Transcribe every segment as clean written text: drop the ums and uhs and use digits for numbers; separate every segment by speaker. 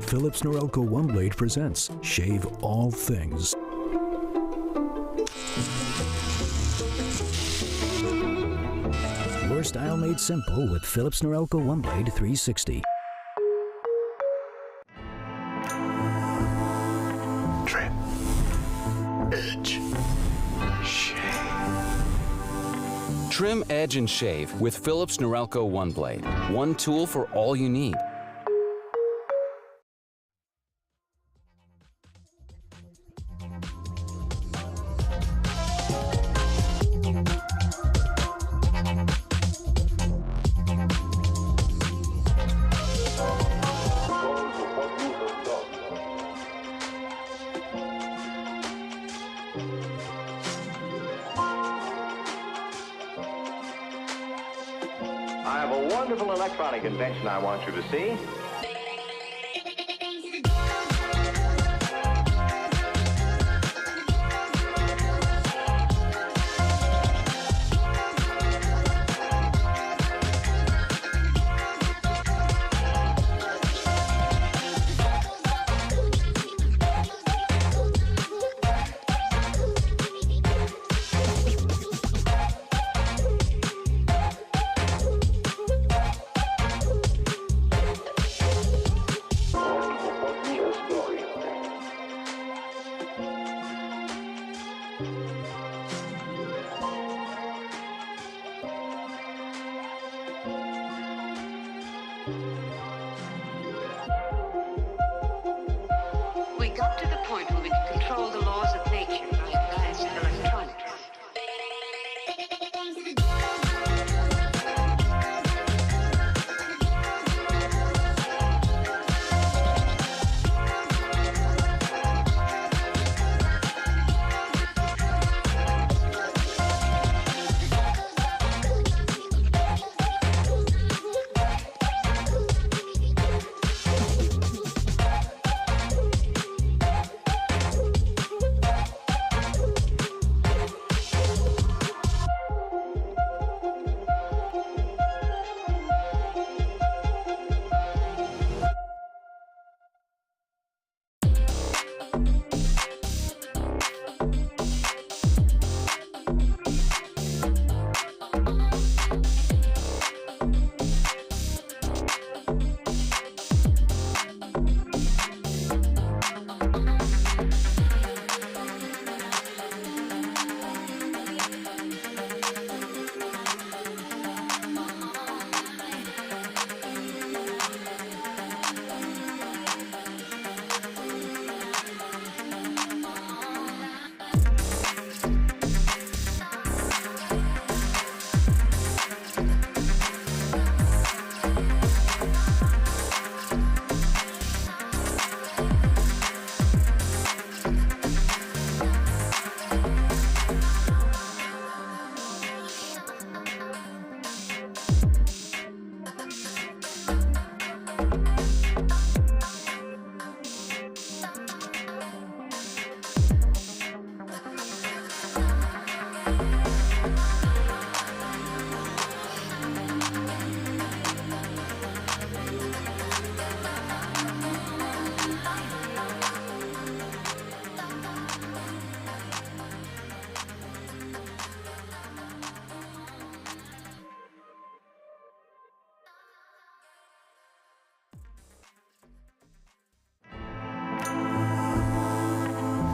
Speaker 1: Philips Norelco One Blade presents Shave All Things. Your style made simple with Philips Norelco One Blade 360.
Speaker 2: Trim, edge, shave.
Speaker 3: Trim, edge, and shave with Philips Norelco One Blade. One tool for all you need.
Speaker 4: I have a wonderful electronic invention I want you to see.
Speaker 5: We got to the point where we could control the laws of nature by advanced electronics.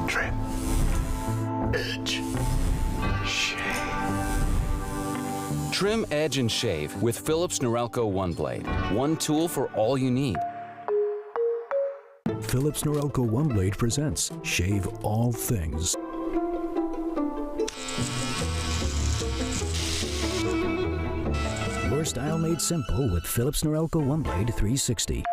Speaker 2: Trim, edge, shave.
Speaker 3: Trim, edge, and shave with Philips Norelco One Blade. One tool for all you need.
Speaker 1: Philips Norelco One Blade presents Shave All Things. Your style made simple with Philips Norelco One Blade 360.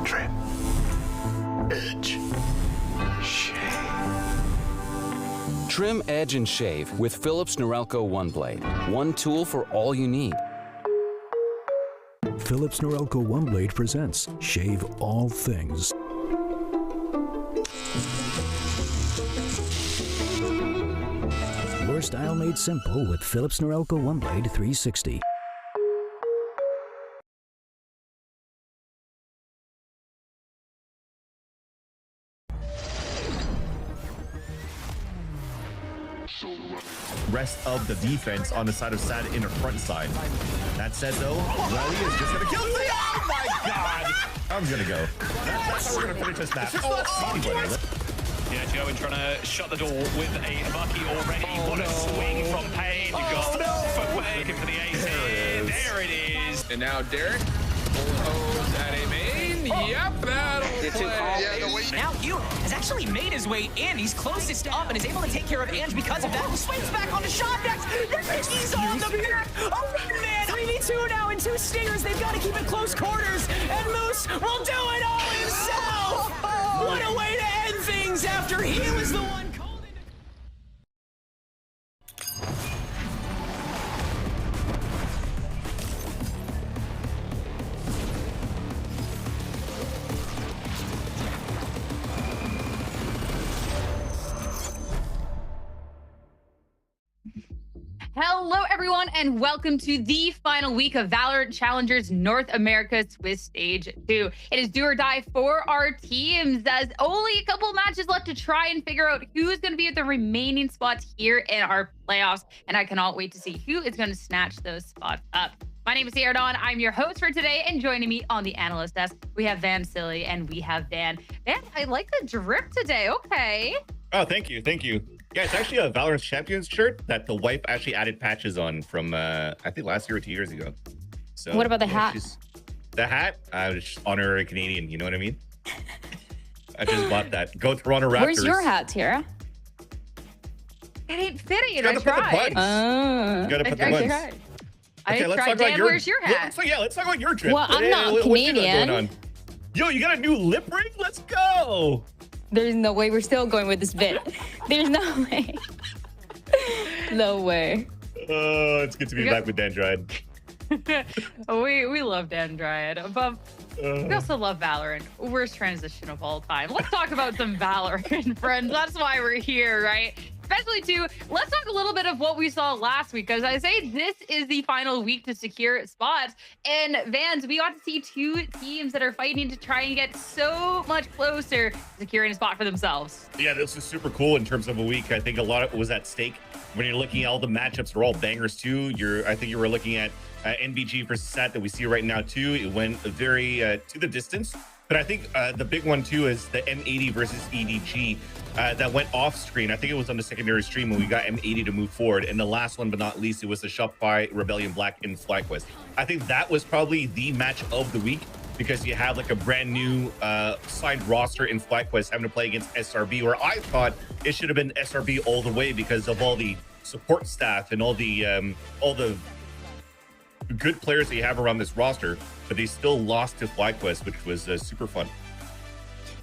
Speaker 2: Trim. Edge. Shave.
Speaker 3: Trim, edge, and shave with Philips Norelco One Blade. One tool for all you need.
Speaker 1: Philips Norelco One Blade presents Shave All Things. Your style made simple with Philips Norelco One Blade 360.
Speaker 6: Rest of the defense on the side of Sad in the front side. That said, though, Rally is just gonna kill me. Oh my god! I'm gonna go. That's how we're gonna finish this match.
Speaker 7: Yeah, Joe in trying to shut the door with a Bucky already. What a swing from Payne. You've got footwear looking for the ace here. There it is.
Speaker 8: And now Derek pulls at a main. Yep, that'll play.
Speaker 9: Now Hugh has actually made his way in. He's closest up and is able to take care of Ange because of that. He swings back on the shot next. He's on the back. Oh, man. 3v2 now and 2 stingers. They've got to keep it close quarters. And Moose will do it all himself. What a way to end things after he was the one called into...
Speaker 10: Hello, everyone, and welcome to the final week of Valorant Challengers North America Swiss Stage 2. It is do or die for our teams. There's only a couple matches left to try and figure out who's going to be at the remaining spots here in our playoffs, and I cannot wait to see who is going to snatch those spots up. My name is Sierra Dawn. I'm your host for today, and joining me on the analyst desk, we have Van Silly and we have Van. Van, I like the drip today. Okay.
Speaker 6: Oh, thank you. Thank you. Yeah, it's actually a Valorant Champions shirt that the wife actually added patches on from, I think last year or 2 years ago. So
Speaker 10: what about the hat?
Speaker 6: The hat? I was honorary Canadian, you know what I mean? I just bought that. Go Toronto Raptors.
Speaker 10: Where's your hat, Tara? It ain't fitting. I tried.
Speaker 6: You gotta put the buns.
Speaker 10: I tried. Dan, where's your hat?
Speaker 6: Let's talk about your trip.
Speaker 10: Well, I'm not Canadian.
Speaker 6: Yo, you got a new lip ring? Let's go.
Speaker 10: There's no way we're still going with this bit. There's no way. No way.
Speaker 6: Oh, it's good to be back with Dendride.
Speaker 10: we love Dendride. But we also love Valorant. Worst transition of all time. Let's talk about some Valorant, friends. That's why we're here, right? especially too. Let's talk a little bit of what we saw last week, because I say this is the final week to secure spots. And Vans, we got to see two teams that are fighting to try and get so much closer to securing a spot for themselves.
Speaker 6: Yeah, this is super cool in terms of a week. I think a lot of it was at stake. When you're looking at all the matchups, are all bangers too. I think you were looking at NBG versus SAT that we see right now too. It went very to the distance. But I think the big one too is the M80 versus EDG that went off screen. I think it was on the secondary stream when we got M80 to move forward. And the last one, but not least, it was the Shopify Rebellion Black in FlyQuest. I think that was probably the match of the week, because you have like a brand new signed roster in FlyQuest having to play against SRB, where I thought it should have been SRB all the way because of all the support staff and all the good players that you have around this roster, but they still lost to FlyQuest, which was super fun.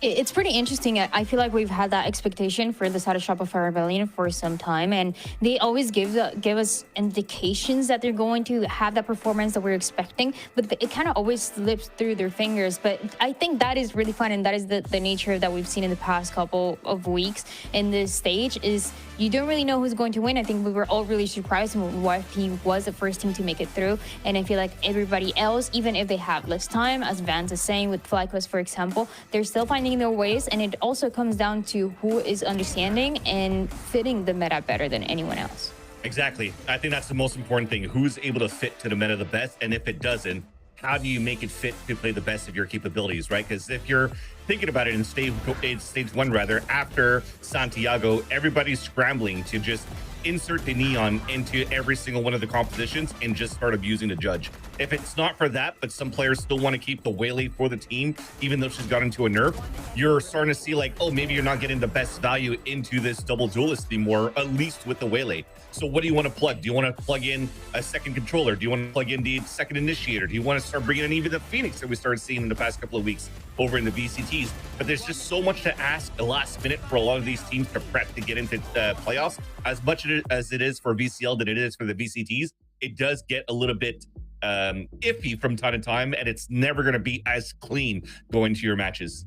Speaker 11: It's pretty interesting. I feel like we've had that expectation for the side of Shopify Rebellion for some time, and they always give us indications that they're going to have that performance that we're expecting, but it kind of always slips through their fingers. But I think that is really fun, and that is the nature that we've seen in the past couple of weeks in this stage. Is you don't really know who's going to win. I think we were all really surprised when what team was the first team to make it through, and I feel like everybody else, even if they have less time, as Vance is saying with FlyQuest, for example, they're still finding their ways, and it also comes down to who is understanding and fitting the meta better than anyone else.
Speaker 6: Exactly. I think that's the most important thing. Who's able to fit to the meta the best, and if it doesn't, how do you make it fit to play the best of your capabilities, right? Because if you're thinking about it in stage one, rather, after Santiago, everybody's scrambling to just insert the neon into every single one of the compositions and just start abusing the judge. If it's not for that, but some players still want to keep the Waylay for the team, even though she's got into a nerf, you're starting to see like, oh, maybe you're not getting the best value into this double duelist anymore, at least with the Waylay. So what do you want to plug? Do you want to plug in a second controller? Do you want to plug in the second initiator? Do you want to start bringing in even the Phoenix that we started seeing in the past couple of weeks over in the VCTs? But there's just so much to ask the last minute for a lot of these teams to prep to get into playoffs. As much as it is for VCL than it is for the VCTs, it does get a little bit iffy from time to time, and it's never going to be as clean going to your matches.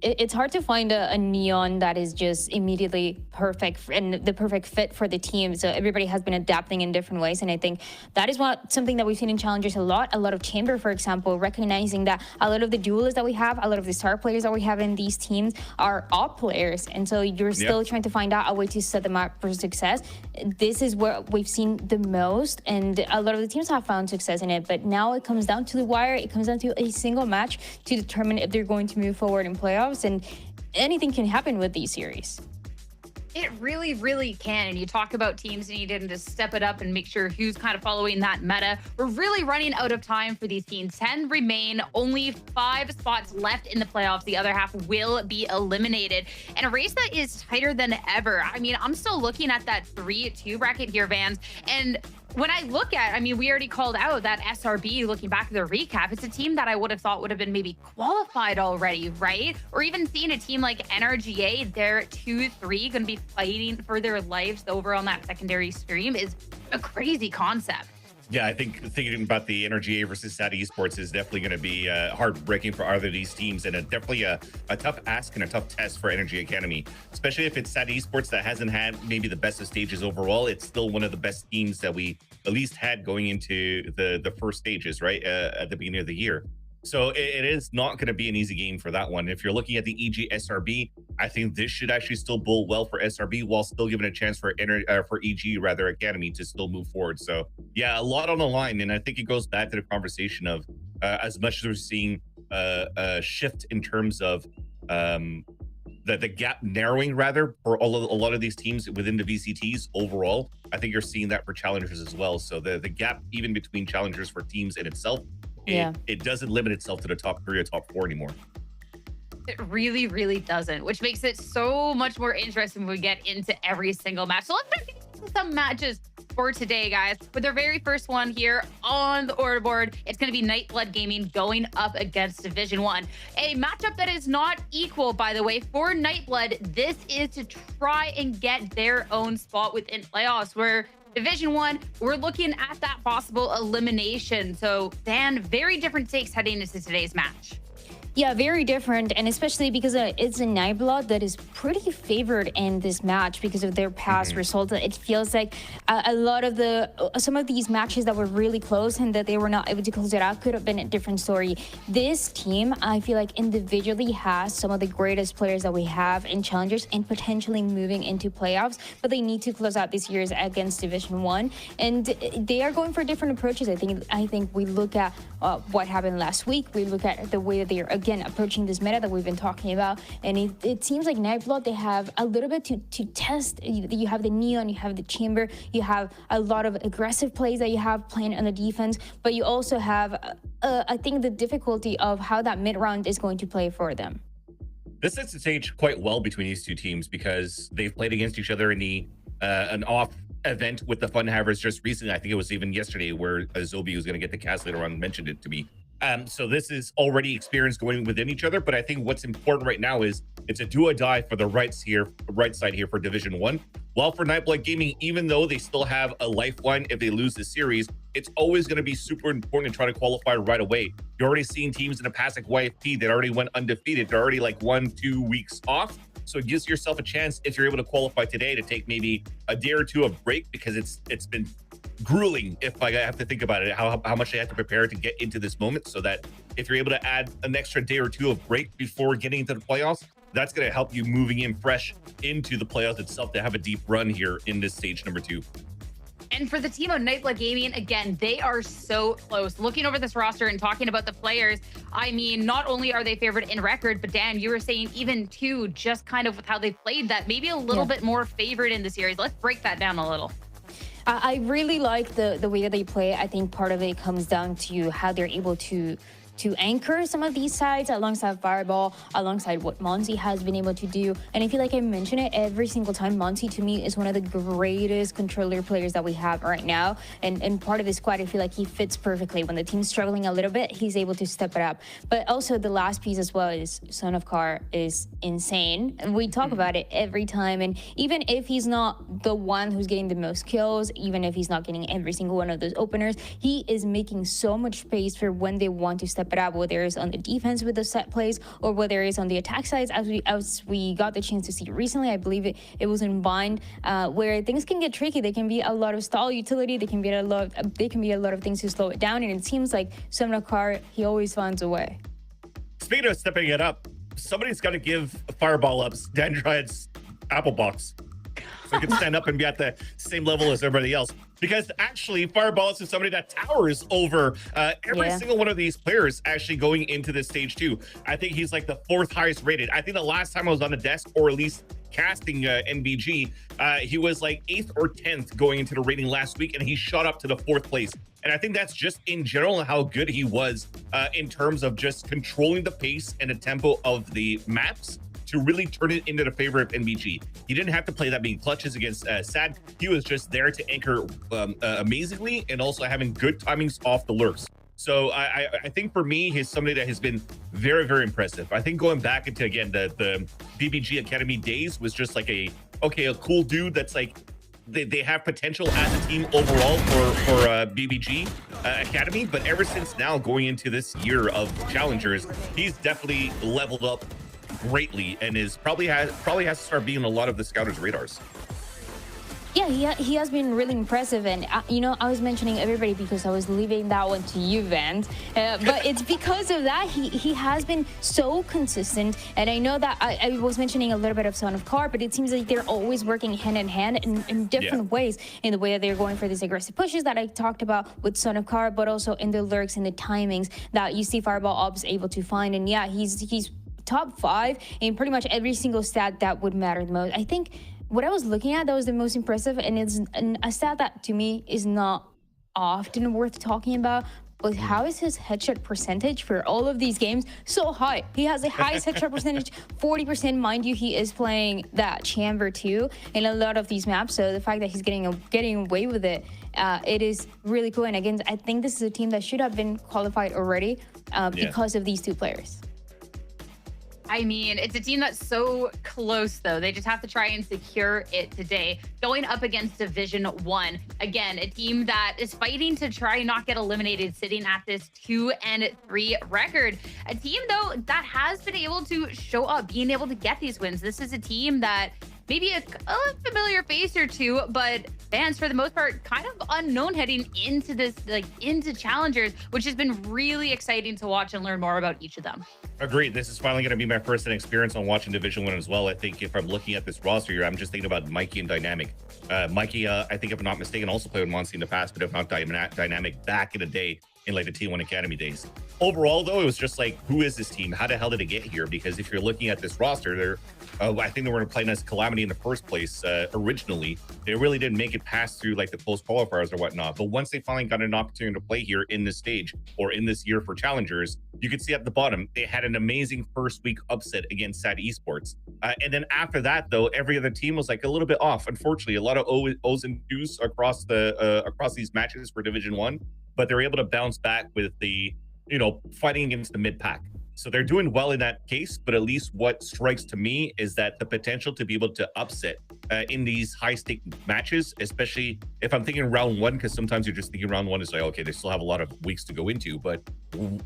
Speaker 11: It's hard to find a neon that is just immediately perfect and the perfect fit for the team. So everybody has been adapting in different ways. And I think that is something that we've seen in Challengers a lot of Chamber, for example, recognizing that a lot of the duelists that we have, a lot of the star players that we have in these teams are op players. And so you're still trying to find out a way to set them up for success. This is what we've seen the most. And a lot of the teams have found success in it. But now it comes down to the wire. It comes down to a single match to determine if they're going to move forward in playoffs. And anything can happen with these series.
Speaker 10: It really, really can. And you talk about teams needing to step it up and make sure who's kind of following that meta. We're really running out of time for these teams. 10 remain, only 5 spots left in the playoffs. The other half will be eliminated. And a race that is tighter than ever. I mean, I'm still looking at that 3-2 bracket here, Vans. And when I look at, I mean, we already called out that SRB, looking back at the recap, it's a team that I would have thought would have been maybe qualified already, right? Or even seeing a team like NRGA, they're 2-3, going to be fighting for their lives over on that secondary stream is a crazy concept.
Speaker 6: Yeah, I think thinking about the NRGA versus NA Esports is definitely going to be heartbreaking for either of these teams, and definitely a tough ask and a tough test for Energy Academy, especially if it's NA Esports that hasn't had maybe the best of stages overall. It's still one of the best teams that we at least had going into the first stages, right, at the beginning of the year. So it is not going to be an easy game for that one. If you're looking at the EG SRB, I think this should actually still bowl well for SRB while still giving a chance for EG rather Academy to still move forward. So yeah, a lot on the line, and I think it goes back to the conversation of as much as we're seeing a shift in terms of the gap narrowing rather for a lot of these teams within the VCTs overall. I think you're seeing that for Challengers as well. So the gap even between Challengers for teams in itself, it doesn't limit itself to the top 3 or top 4 anymore.
Speaker 10: It really, really doesn't, which makes it so much more interesting when we get into every single match. So let's get into some matches for today, guys. With our very first one here on the order board, it's going to be Nightblood Gaming going up against Division 1. A matchup that is not equal, by the way, for Nightblood. This is to try and get their own spot within playoffs, where Division 1, we're looking at that possible elimination. So, Dan, very different stakes heading into today's match.
Speaker 11: Yeah, very different, and especially because it's a Nightblood that is pretty favored in this match because of their past results. It feels like a lot of some of these matches that were really close and that they were not able to close it out could have been a different story. This team, I feel like individually has some of the greatest players that we have in Challengers and potentially moving into playoffs, but they need to close out this year's against Division 1, and they are going for different approaches. I think we look at what happened last week. We look at the way that they are again approaching this meta that we've been talking about, and it seems like Nightblood, they have a little bit to test. You have the Neon, you have the Chamber, you have a lot of aggressive plays that you have playing on the defense, but you also have I think the difficulty of how that mid round is going to play for them.
Speaker 6: This sets the stage quite well between these two teams because they've played against each other in the an off event with the Fun Havers just recently. I think it was even yesterday where Zobi was going to get the cast later on mentioned it to me. So this is already experience going within each other, but I think what's important right now is it's a do or die for the right side here for Division 1. While for Nightblood Gaming, even though they still have a lifeline if they lose the series, it's always going to be super important to try to qualify right away. You're already seeing teams in the past like YFP that already went undefeated. They're already like 1-2 weeks off. So it gives yourself a chance, if you're able to qualify today, to take maybe a day or two of break, because it's been grueling, if I have to think about it, how much they have to prepare to get into this moment, so that if you're able to add an extra day or two of break before getting into the playoffs, that's going to help you moving in fresh into the playoffs itself to have a deep run here in this stage number 2.
Speaker 10: And for the team of Nightblood Gaming, again, they are so close. Looking over this roster and talking about the players, I mean, not only are they favored in record, but Dan, you were saying even too, just kind of with how they played, that maybe a little bit more favored in the series. Let's break that down a little.
Speaker 11: I really like the way that they play. I think part of it comes down to how they're able to anchor some of these sides alongside Fireball, alongside what Monty has been able to do. And I feel like I mention it every single time. Monty, to me, is one of the greatest controller players that we have right now. And part of the squad, I feel like he fits perfectly. When the team's struggling a little bit, he's able to step it up. But also the last piece as well is Son of Car is insane. And we talk about it every time. And even if he's not the one who's getting the most kills, even if he's not getting every single one of those openers, he is making so much space for when they want to step it up, whether it's on the defense with the set plays or whether it's on the attack sides, as we got the chance to see recently. I believe it was in Bind, where things can get tricky. They can be a lot of stall utility. They can be a lot of things to slow it down. And it seems like Somnakar, he always finds a way.
Speaker 6: Speaking of stepping it up, somebody's got to give Fireball Up's Dendride's Apple Box, so he can stand up and be at the same level as everybody else. Because actually, Fireball is somebody that towers over every single one of these players actually going into this stage 2. I think he's like the 4th highest rated. I think the last time I was on the desk, or at least casting NBG, he was like 8th or 10th going into the rating last week, and he shot up to the 4th place. And I think that's just in general how good he was in terms of just controlling the pace and the tempo of the maps to really turn it into the favor of NBG. He didn't have to play that being clutches against SAD. He was just there to anchor amazingly, and also having good timings off the lurks. So I think for me, he's somebody that has been very, very impressive. I think going back into, again, the BBG Academy days was just like a cool dude that's like, they have potential as a team overall for BBG Academy, but ever since now going into this year of Challengers, he's definitely leveled up greatly and is probably has to start being a lot of the scouters' radars.
Speaker 11: Yeah, he has been really impressive. And, I was mentioning everybody because I was leaving that one to you, Vance. But it's because of that, he has been so consistent. And I know that I was mentioning a little bit of Son of Car, but it seems like they're always working hand in hand in different ways, in the way that they're going for these aggressive pushes that I talked about with Son of Car, but also in the lurks and the timings that you see Fireball Ops able to find. And yeah, he's top 5 in pretty much every single stat that would matter the most. I think what I was looking at that was the most impressive, and it's a stat that to me is not often worth talking about, but how is his headshot percentage for all of these games so high? He has the highest headshot percentage, 40%. Mind you, he is playing that Chamber too in a lot of these maps, so the fact that he's getting away with it, it is really cool. And again, I think this is a team that should have been qualified already because of these two players.
Speaker 10: I mean, it's a team that's so close, though. They just have to try and secure it today. Going up against Division 1. Again, a team that is fighting to try and not get eliminated, sitting at this 2-3 record. A team, though, that has been able to show up, being able to get these wins. This is a team that maybe a familiar face or two, but fans, for the most part, kind of unknown heading into this, like into Challengers, which has been really exciting to watch and learn more about each of them.
Speaker 6: Agreed. This is finally going to be my first experience on watching Division 1 as well. I think if I'm looking at this roster here, I'm just thinking about Mikey and Dynamic. Mikey, I think if I'm not mistaken, also played with Monty in the past, but if not Dynamic back in the day in like the T1 Academy days. Overall, though, it was just like, who is this team? How the hell did it get here? Because if you're looking at this roster, they're I think they were playing as Calamity in the first place originally. They really didn't make it past through like the post qualifiers or whatnot. But once they finally got an opportunity to play here in this stage or in this year for Challengers, you can see at the bottom, they had an amazing first week upset against SAD Esports. And then after that, though, every other team was like a little bit off. Unfortunately, a lot of O's and Q's across these matches for Division 1, but they're able to bounce back with the, fighting against the mid pack. So they're doing well in that case, but at least what strikes to me is that the potential to be able to upset in these high-stake matches, especially if I'm thinking round 1, because sometimes you're just thinking round 1 is like, okay, they still have a lot of weeks to go into, but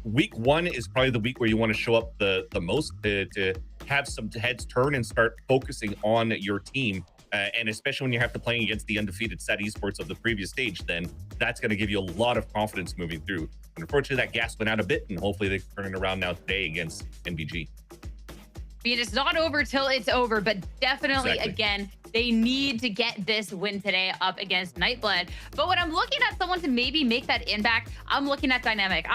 Speaker 6: week 1 is probably the week where you want to show up the most to have some heads turn and start focusing on your team. And especially when you have to play against the undefeated SAD Esports of the previous stage, then that's going to give you a lot of confidence moving through. And unfortunately, that gas went out a bit, and hopefully they turn it around now today against NBG.
Speaker 10: I mean, it's not over till it's over, but definitely, again, they need to get this win today up against Nightblood. But when I'm looking at someone to maybe make that impact, I'm looking at Dynamic.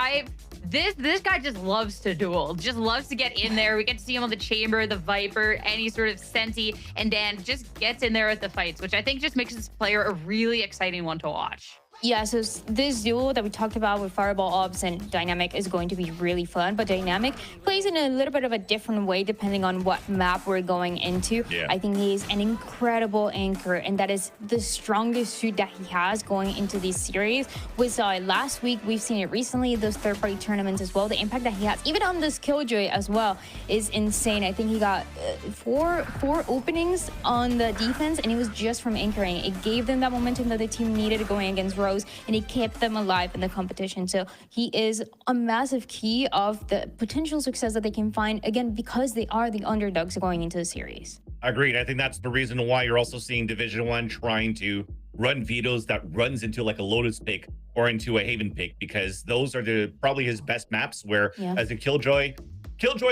Speaker 10: This guy just loves to duel, just loves to get in there. We get to see him on the Chamber, the Viper, any sort of Senti, and Dan just gets in there at the fights, which I think just makes this player a really exciting one to watch.
Speaker 11: Yeah, so this duo that we talked about with Fireball Ops and Dynamic is going to be really fun, but Dynamic plays in a little bit of a different way depending on what map we're going into. Yeah. I think he is an incredible anchor, and that is the strongest suit that he has going into this series. We saw it last week, we've seen it recently, those third-party tournaments as well. The impact that he has, even on this Killjoy as well, is insane. I think he got four openings on the defense, and it was just from anchoring. It gave them that momentum that the team needed going against Rose, and he kept them alive in the competition. So he is a massive key of the potential success that they can find, again, because they are the underdogs going into the series.
Speaker 6: Agreed. I think that's the reason why you're also seeing Division 1 trying to run vetoes that runs into like a Lotus pick or into a Haven pick, because those are probably his best maps, where as a Killjoy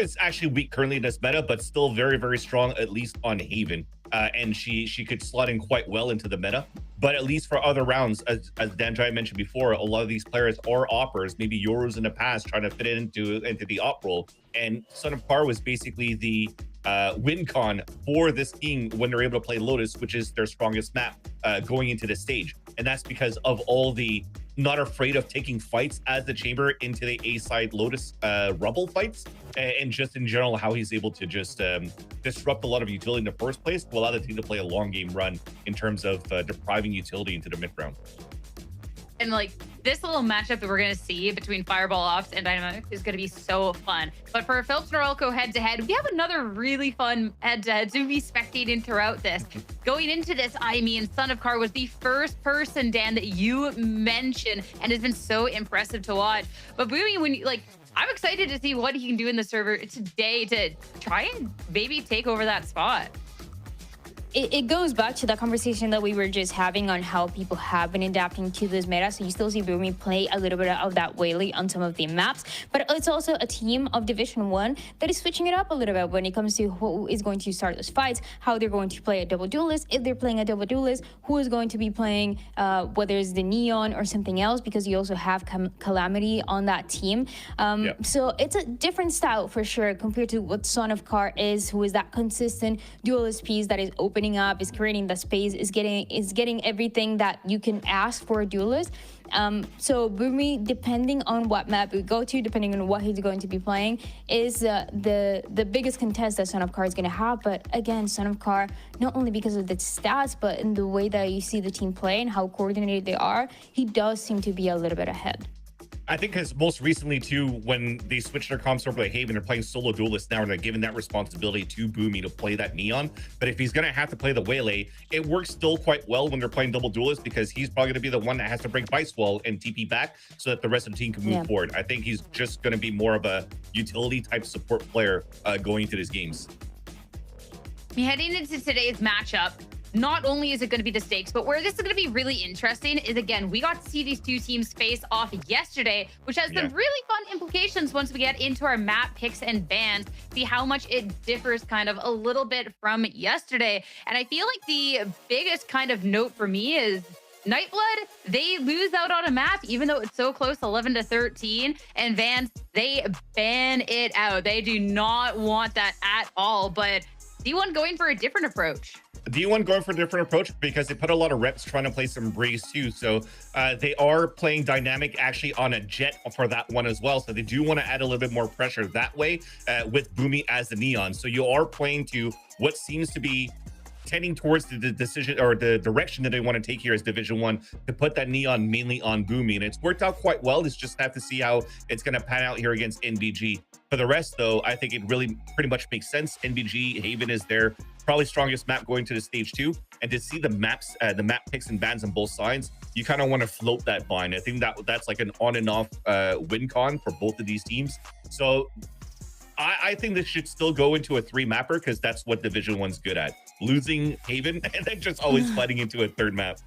Speaker 6: is actually weak currently in this meta, but still very, very strong, at least on Haven. And she could slot in quite well into the meta. But at least for other rounds, as Danjai mentioned before, a lot of these players are oppers, maybe Yoros in the past, trying to fit it into the op role. And Son of Par was basically the win con for this team when they're able to play Lotus, which is their strongest map going into this stage. And that's because of all the not afraid of taking fights as the Chamber into the A side Lotus Rubble fights, and just in general how he's able to just disrupt a lot of utility in the first place to allow the team to play a long game run in terms of depriving utility into the mid round.
Speaker 10: And like this little matchup that we're going to see between Fireball Ops and Dynamic is going to be so fun. But for Phillips Norelco head-to-head, we have another really fun head-to-head to be spectating throughout this. Going into this, I mean, Son of Car was the first person, Dan, that you mentioned, and has been so impressive to watch. But Boomy, I'm excited to see what he can do in the server today to try and maybe take over that spot.
Speaker 11: It goes back to that conversation that we were just having on how people have been adapting to this meta. So you still see Boomy play a little bit of that Whaley on some of the maps, but it's also a team of Division 1 that is switching it up a little bit when it comes to who is going to start those fights, how they're going to play a double duelist, if they're playing a double duelist, who is going to be playing, whether it's the Neon or something else, because you also have Calamity on that team. So it's a different style for sure compared to what Son of Car is, who is that consistent duelist piece that is opening up, is creating the space, is getting everything that you can ask for a duelist. So Boomy, depending on what map we go to, depending on what he's going to be playing, is the biggest contest that Son of Car is going to have. But again, Son of Car, not only because of the stats, but in the way that you see the team play and how coordinated they are, he does seem to be a little bit ahead.
Speaker 6: I think because most recently too, when they switched their comps over to Haven, they're playing solo duelists now, and they're giving that responsibility to Boomy to play that Neon. But if he's gonna have to play the Waylay, it works still quite well when they're playing double duelists, because he's probably gonna be the one that has to break Vice Wall and TP back so that the rest of the team can move forward. I think he's just gonna be more of a utility type support player going into these games.
Speaker 10: Heading into today's matchup, not only is it going to be the stakes, but where this is going to be really interesting is, again, we got to see these two teams face off yesterday, which has some really fun implications once we get into our map picks and bans, see how much it differs kind of a little bit from yesterday. And I feel like the biggest kind of note for me is Nightblood, they lose out on a map, even though it's so close, 11-13, and Vans, they ban it out. They do not want that at all, but D1 going for a different approach.
Speaker 6: D1 going for a different approach because they put a lot of reps trying to play some Breeze too. So they are playing dynamic actually on a Jet for that one as well. So they do want to add a little bit more pressure that way with Boomy as the Neon. So you are playing to what seems to be tending towards the decision or the direction that they want to take here as Division 1 to put that Neon mainly on Boomy. And it's worked out quite well. It's just have to see how it's going to pan out here against NBG. For the rest, though, I think it really pretty much makes sense. NBG, Haven is their probably strongest map going to the stage 2. And to see the maps, the map picks and bans on both sides, you kind of want to float that vine. I think that's like an on and off win con for both of these teams. So I think this should still go into a 3-mapper because that's what Division 1's good at. Losing Haven and then just always fighting into a 3rd map.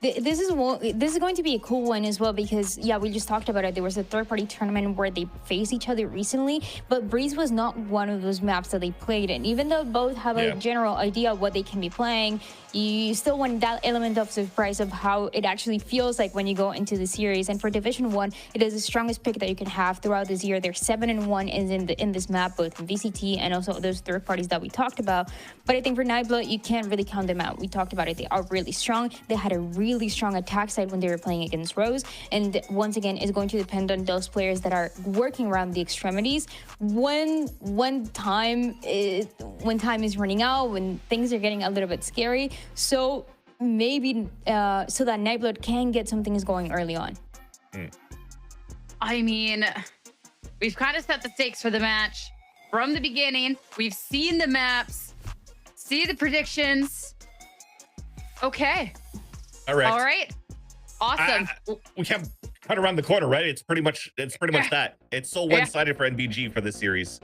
Speaker 11: This is going to be a cool one as well because, yeah, we just talked about it. There was a third-party tournament where they faced each other recently, but Breeze was not one of those maps that they played in. Even though both have a general idea of what they can be playing, you still want that element of surprise of how it actually feels like when you go into the series. And for Division 1, it is the strongest pick that you can have throughout this year. They're 7-1 in this map, both in VCT and also those third parties that we talked about. But I think for Nightblood, you can't really count them out. We talked about it. They are really strong. They had a really strong attack side when they were playing against Rose, and once again it's going to depend on those players that are working around the extremities when time is running out, when things are getting a little bit scary, so maybe so that Nightblood can get some things going early on.
Speaker 10: I mean, we've kind of set the stakes for the match from the beginning. We've seen the maps, see the predictions. Okay. All right. Awesome.
Speaker 6: We can't cut around the corner, right? It's pretty much that. It's so one-sided for NBG for this series.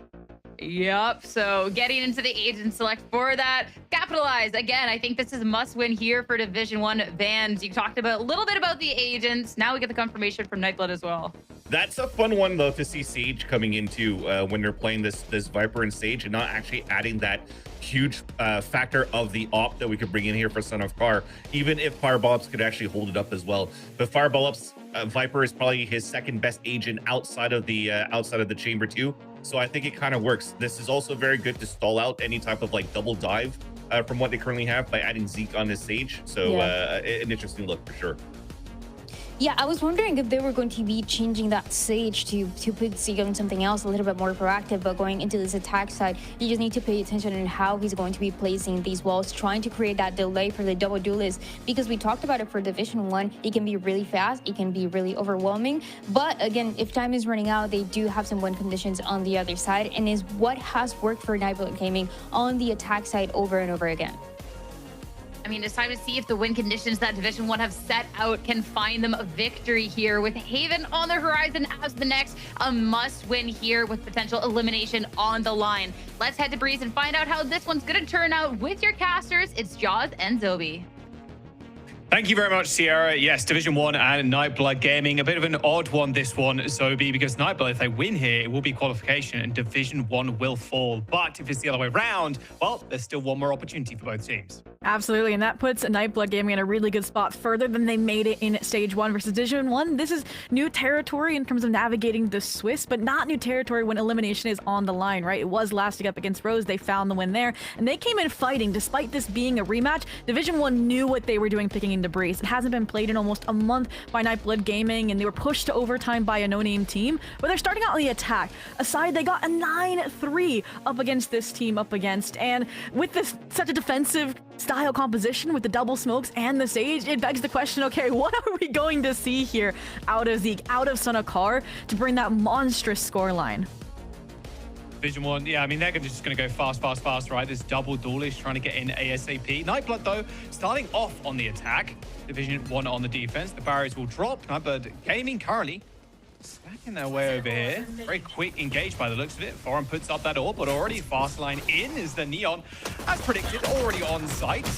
Speaker 10: Yep. So getting into the agent select for that. Capitalize. Again, I think this is a must-win here for Division 1 Vans. You talked about a little bit about the agents. Now we get the confirmation from Nightblood as well.
Speaker 6: That's a fun one, though, to see Sage coming into when they're playing this Viper and Sage and not actually adding that huge factor of the op that we could bring in here for Son of Car, even if Fireball Ups could actually hold it up as well. But Fireball Ups, Viper is probably his second best agent outside of the chamber too. So I think it kind of works. This is also very good to stall out any type of like double dive from what they currently have by adding Zeke on this Sage. So an interesting look for sure.
Speaker 11: Yeah, I was wondering if they were going to be changing that Sage to put Zeke on something else a little bit more proactive, but going into this attack side, you just need to pay attention on how he's going to be placing these walls, trying to create that delay for the double duelist, because we talked about it for Division 1. It can be really fast, it can be really overwhelming, but again, if time is running out, they do have some win conditions on the other side, and is what has worked for Nightblood Gaming on the attack side over and over again.
Speaker 10: I mean, it's time to see if the win conditions that Division 1 have set out can find them a victory here, with Haven on the horizon as the next, a must-win here with potential elimination on the line. Let's head to Breeze and find out how this one's going to turn out with your casters. It's Jaws and Zobi.
Speaker 7: Thank you very much, Sierra. Yes, Division 1 and Nightblood Gaming. A bit of an odd one, this one, Zobi, because Nightblood, if they win here, it will be qualification and Division 1 will fall. But if it's the other way around, well, there's still one more opportunity for both teams.
Speaker 12: Absolutely, and that puts Nightblood Gaming in a really good spot further than they made it in Stage 1 versus Division 1. This is new territory in terms of navigating the Swiss, but not new territory when elimination is on the line, right? It was last week up against Rose. They found the win there, and they came in fighting. Despite this being a rematch, Division 1 knew what they were doing picking Arcane Debris. It hasn't been played in almost a month by Nightblood Gaming, and they were pushed to overtime by a no-name team, but they're starting out on the attack. Aside, they got a 9-3 up against this team and with this such a defensive style composition with the double smokes and the Sage, it begs the question, okay, what are we going to see here out of Zeke, out of Sunakar to bring that monstrous scoreline?
Speaker 7: Division 1, yeah, I mean, they're just going to go fast, right? This double duelist trying to get in ASAP. Nightblood, though, starting off on the attack. Division 1 on the defense. The barriers will drop. Nightblood Gaming currently slacking their way over here. Very quick engage by the looks of it. Foreign puts up that orb, but already fast line in is the Neon, as predicted, already on site.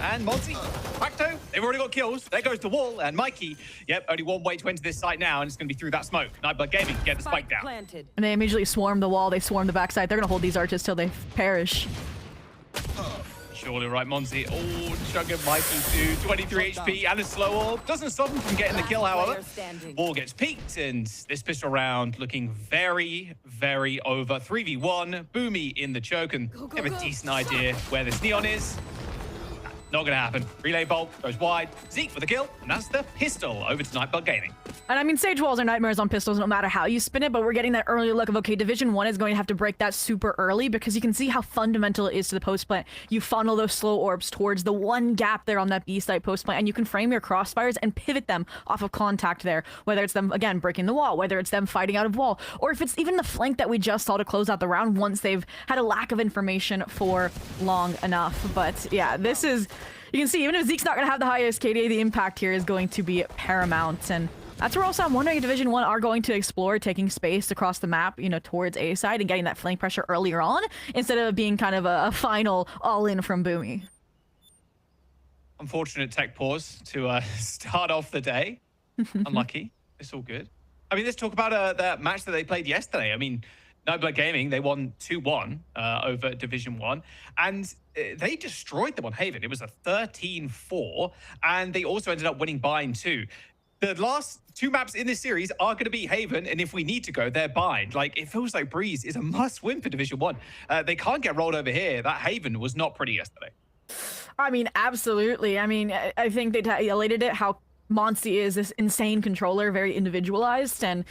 Speaker 7: And Monty, Practo, they've already got kills. There goes the wall. And Mikey, yep, only one way to enter this site now, and it's going to be through that smoke. Nightblood Gaming get the spike down.
Speaker 12: And they immediately swarm the wall. They swarm the backside. They're going to hold these arches till they perish.
Speaker 7: Surely right, Monty. Oh, chugging Mikey to 23 HP and a slow orb. Doesn't stop him from getting the kill, however. Wall gets peaked, and this pistol round looking very, very over. 3v1, Boomy in the choke, and they have a decent idea where this Neon is. Not gonna happen. Relay bolt goes wide. Zeke for the kill, and that's the pistol over to Nightblood Gaming.
Speaker 12: And I mean, Sage walls are nightmares on pistols no matter how you spin it, but we're getting that early look of, okay, Division 1 is going to have to break that super early because you can see how fundamental it is to the post plant. You funnel those slow orbs towards the one gap there on that B side post plant, and you can frame your crossfires and pivot them off of contact there, whether it's them, again, breaking the wall, whether it's them fighting out of wall, or if it's even the flank that we just saw to close out the round once they've had a lack of information for long enough. But yeah, this is... You can see, even if Zeke's not going to have the highest KDA, the impact here is going to be paramount. And that's where also I'm wondering if Division 1 are going to explore taking space across the map, you know, towards A side and getting that flank pressure earlier on, instead of being kind of a final all-in from Boomy.
Speaker 7: Unfortunate tech pause to start off the day. Unlucky. It's all good. I mean, let's talk about that match that they played yesterday. I mean, Nightblood Gaming, they won 2-1 over Division 1, and they destroyed them on Haven. It was a 13-4, and they also ended up winning Bind too. The last two maps in this series are going to be Haven, and if we need to go, they're Bind. Like, it feels like Breeze is a must-win for Division 1. They can't get rolled over here. That Haven was not pretty yesterday.
Speaker 12: I mean, absolutely. I mean, I think they highlighted it, how Monty is this insane controller, very individualized, and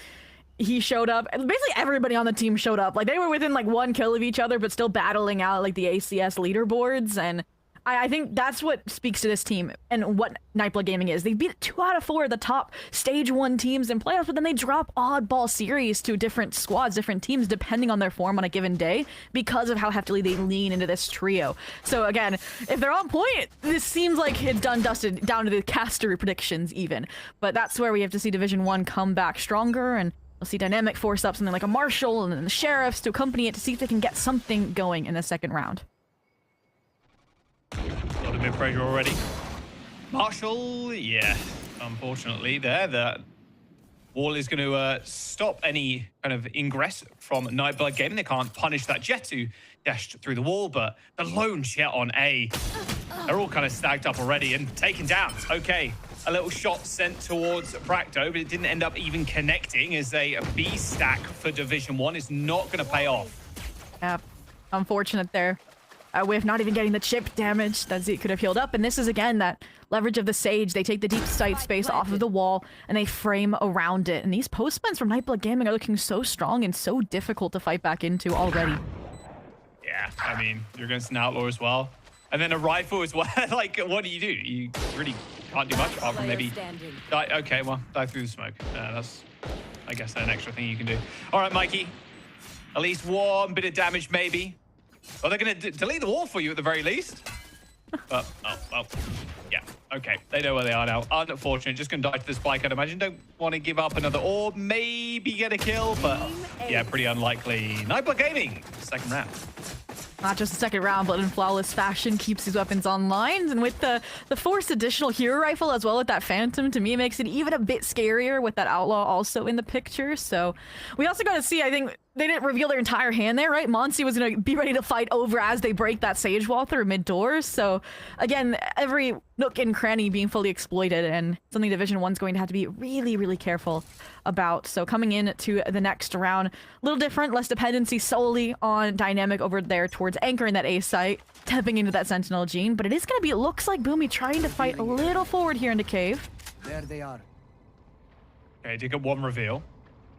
Speaker 12: he showed up, and basically everybody on the team showed up. Like, they were within like one kill of each other, but still battling out like the ACS leaderboards. And I think that's what speaks to this team and what Nightblood Gaming is. They beat 2 out of 4 of the top stage 1 teams in playoffs, but then they drop oddball series to different squads, different teams, depending on their form on a given day, because of how heftily they lean into this trio. So again, if they're on point, this seems like it's dusted down to the caster predictions even. But that's where we have to see Division 1 come back stronger, and we'll see Dynamic force up something like a Marshall and then the Sheriffs to accompany it to see if they can get something going in the second round.
Speaker 7: A lot of mid-pressure already. Marshall, yeah, unfortunately there. The wall is going to stop any kind of ingress from Nightblood Gaming. They can't punish that Jet who dashed through the wall, but the lone Jet on A, they're all kind of stacked up already and taken down. Okay. A little shot sent towards Practo, but it didn't end up even connecting, as a B stack for Division 1 is not going to pay off.
Speaker 12: Yeah, unfortunate there. With not even getting the chip damage that Zeke could have healed up. And this is, again, that leverage of the Sage. They take the deep sight space off of the wall, and they frame around it. And these post plants from Nightblood Gaming are looking so strong and so difficult to fight back into already.
Speaker 7: Yeah, I mean, you're against an Outlaw as well. And then a rifle as well. Like, what do? You really can't do much apart from maybe die. Okay, well, die through the smoke. That's, I guess, an extra thing you can do. All right, Mikey. At least one bit of damage, maybe. Well, they're going to delete the wall for you at the very least. But, oh, well, yeah. Okay, they know where they are now. Unfortunate. Just going to die to the spike, I'd imagine. Don't want to give up another orb. Maybe get a kill, but yeah, pretty unlikely. Nightblood Gaming, second round.
Speaker 12: Not just the second round, but in flawless fashion, keeps these weapons online. And with the forced additional hero rifle as well with that Phantom, to me, it makes it even a bit scarier with that Outlaw also in the picture. So we also got to see, I think, they didn't reveal their entire hand there, right? Monsi was going to be ready to fight over as they break that Sage wall through mid doors. So again, every nook and cranny being fully exploited, and something Division 1's going to have to be really, really careful about. So coming in to the next round, a little different, less dependency solely on Dynamic over there towards anchoring that A site, tapping into that Sentinel gene. But it is going to be, it looks like Boomy trying to fight a little forward here in the cave.
Speaker 13: There they are.
Speaker 7: Okay, did get one reveal.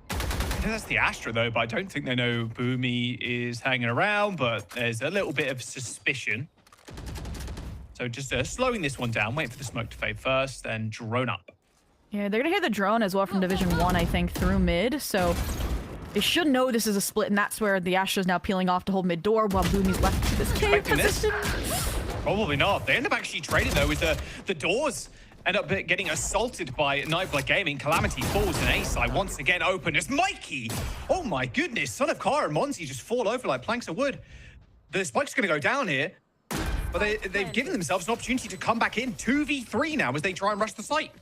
Speaker 7: I think that's the Astra though, but I don't think they know Boomy is hanging around, but there's a little bit of suspicion. So just slowing this one down, waiting for the smoke to fade first, then drone up.
Speaker 12: Yeah, they're gonna hear the drone as well from Division 1, I think, through mid, so they should know this is a split, and that's where the Astra's now peeling off to hold mid door while Boomy's left to this cave position.
Speaker 7: Probably not. They end up actually trading though with the doors. End up getting assaulted by Nightblood Gaming. Calamity falls in A side once again open as Mikey. Oh my goodness, Son of Kara and Monzi just fall over like planks of wood. The spike's gonna go down here, but they've given themselves an opportunity to come back in 2v3 now as they try and rush the site.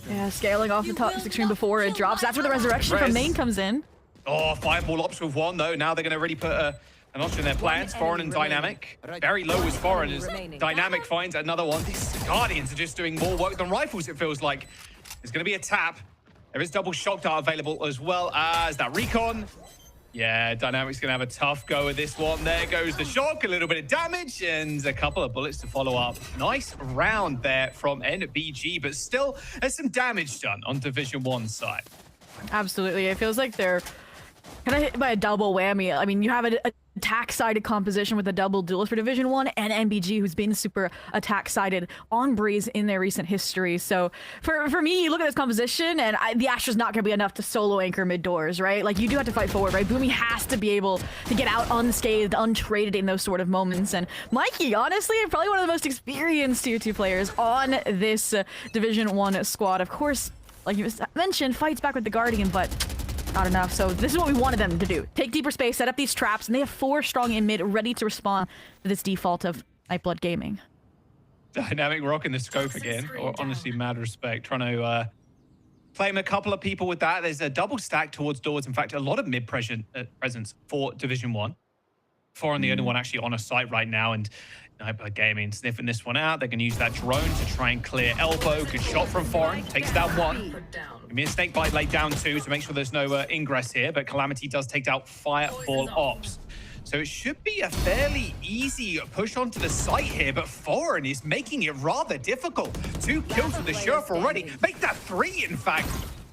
Speaker 12: Yeah, scaling off the top screen before it drops. That's where the resurrection from main comes in.
Speaker 7: Oh, fireball ops with one though. Now they're gonna really put an option in their plans. Foreign and Dynamic. Very low is Foreign as Dynamic finds another one. These Guardians are just doing more work than Rifles, it feels like. There's going to be a tap. There is double shock dart available as well as that recon. Yeah, Dynamic's going to have a tough go at this one. There goes the shock, a little bit of damage, and a couple of bullets to follow up. Nice round there from NBG, but still there's some damage done on Division 1 side.
Speaker 12: Absolutely. It feels like they're kind of hit by a double whammy. I mean, you have an attack-sided composition with a double duelist for Division 1 and NBG, who's been super attack-sided on Breeze in their recent history. So for me, you look at this composition, and the Astra's not going to be enough to solo anchor mid-doors, right? Like, you do have to fight forward, right? Boomy has to be able to get out unscathed, untraded in those sort of moments. And Mikey, honestly, probably one of the most experienced Tier 2 players on this Division 1 squad. Of course, like you mentioned, fights back with the Guardian, but not enough. So this is what we wanted them to do. Take deeper space, set up these traps, and they have 4 strong in mid ready to respond to this default of Nightblood Gaming.
Speaker 7: Dynamic rocking the scope again. Honestly, mad respect. Trying to claim a couple of people with that. There's a double stack towards doors. In fact, a lot of mid presence for Division 1. Foreign, the only one actually on a site right now, and Nightblood Gaming sniffing this one out. They can use that drone to try and clear elbow. Good shot from Foreign. Takes down one. Give me a snake bite laid down 2 to make sure there's no ingress here, but Calamity does take out Fireball Ops. So it should be a fairly easy push onto the site here, but Foreign is making it rather difficult. 2 kills with the Sheriff already. Make that 3, in fact.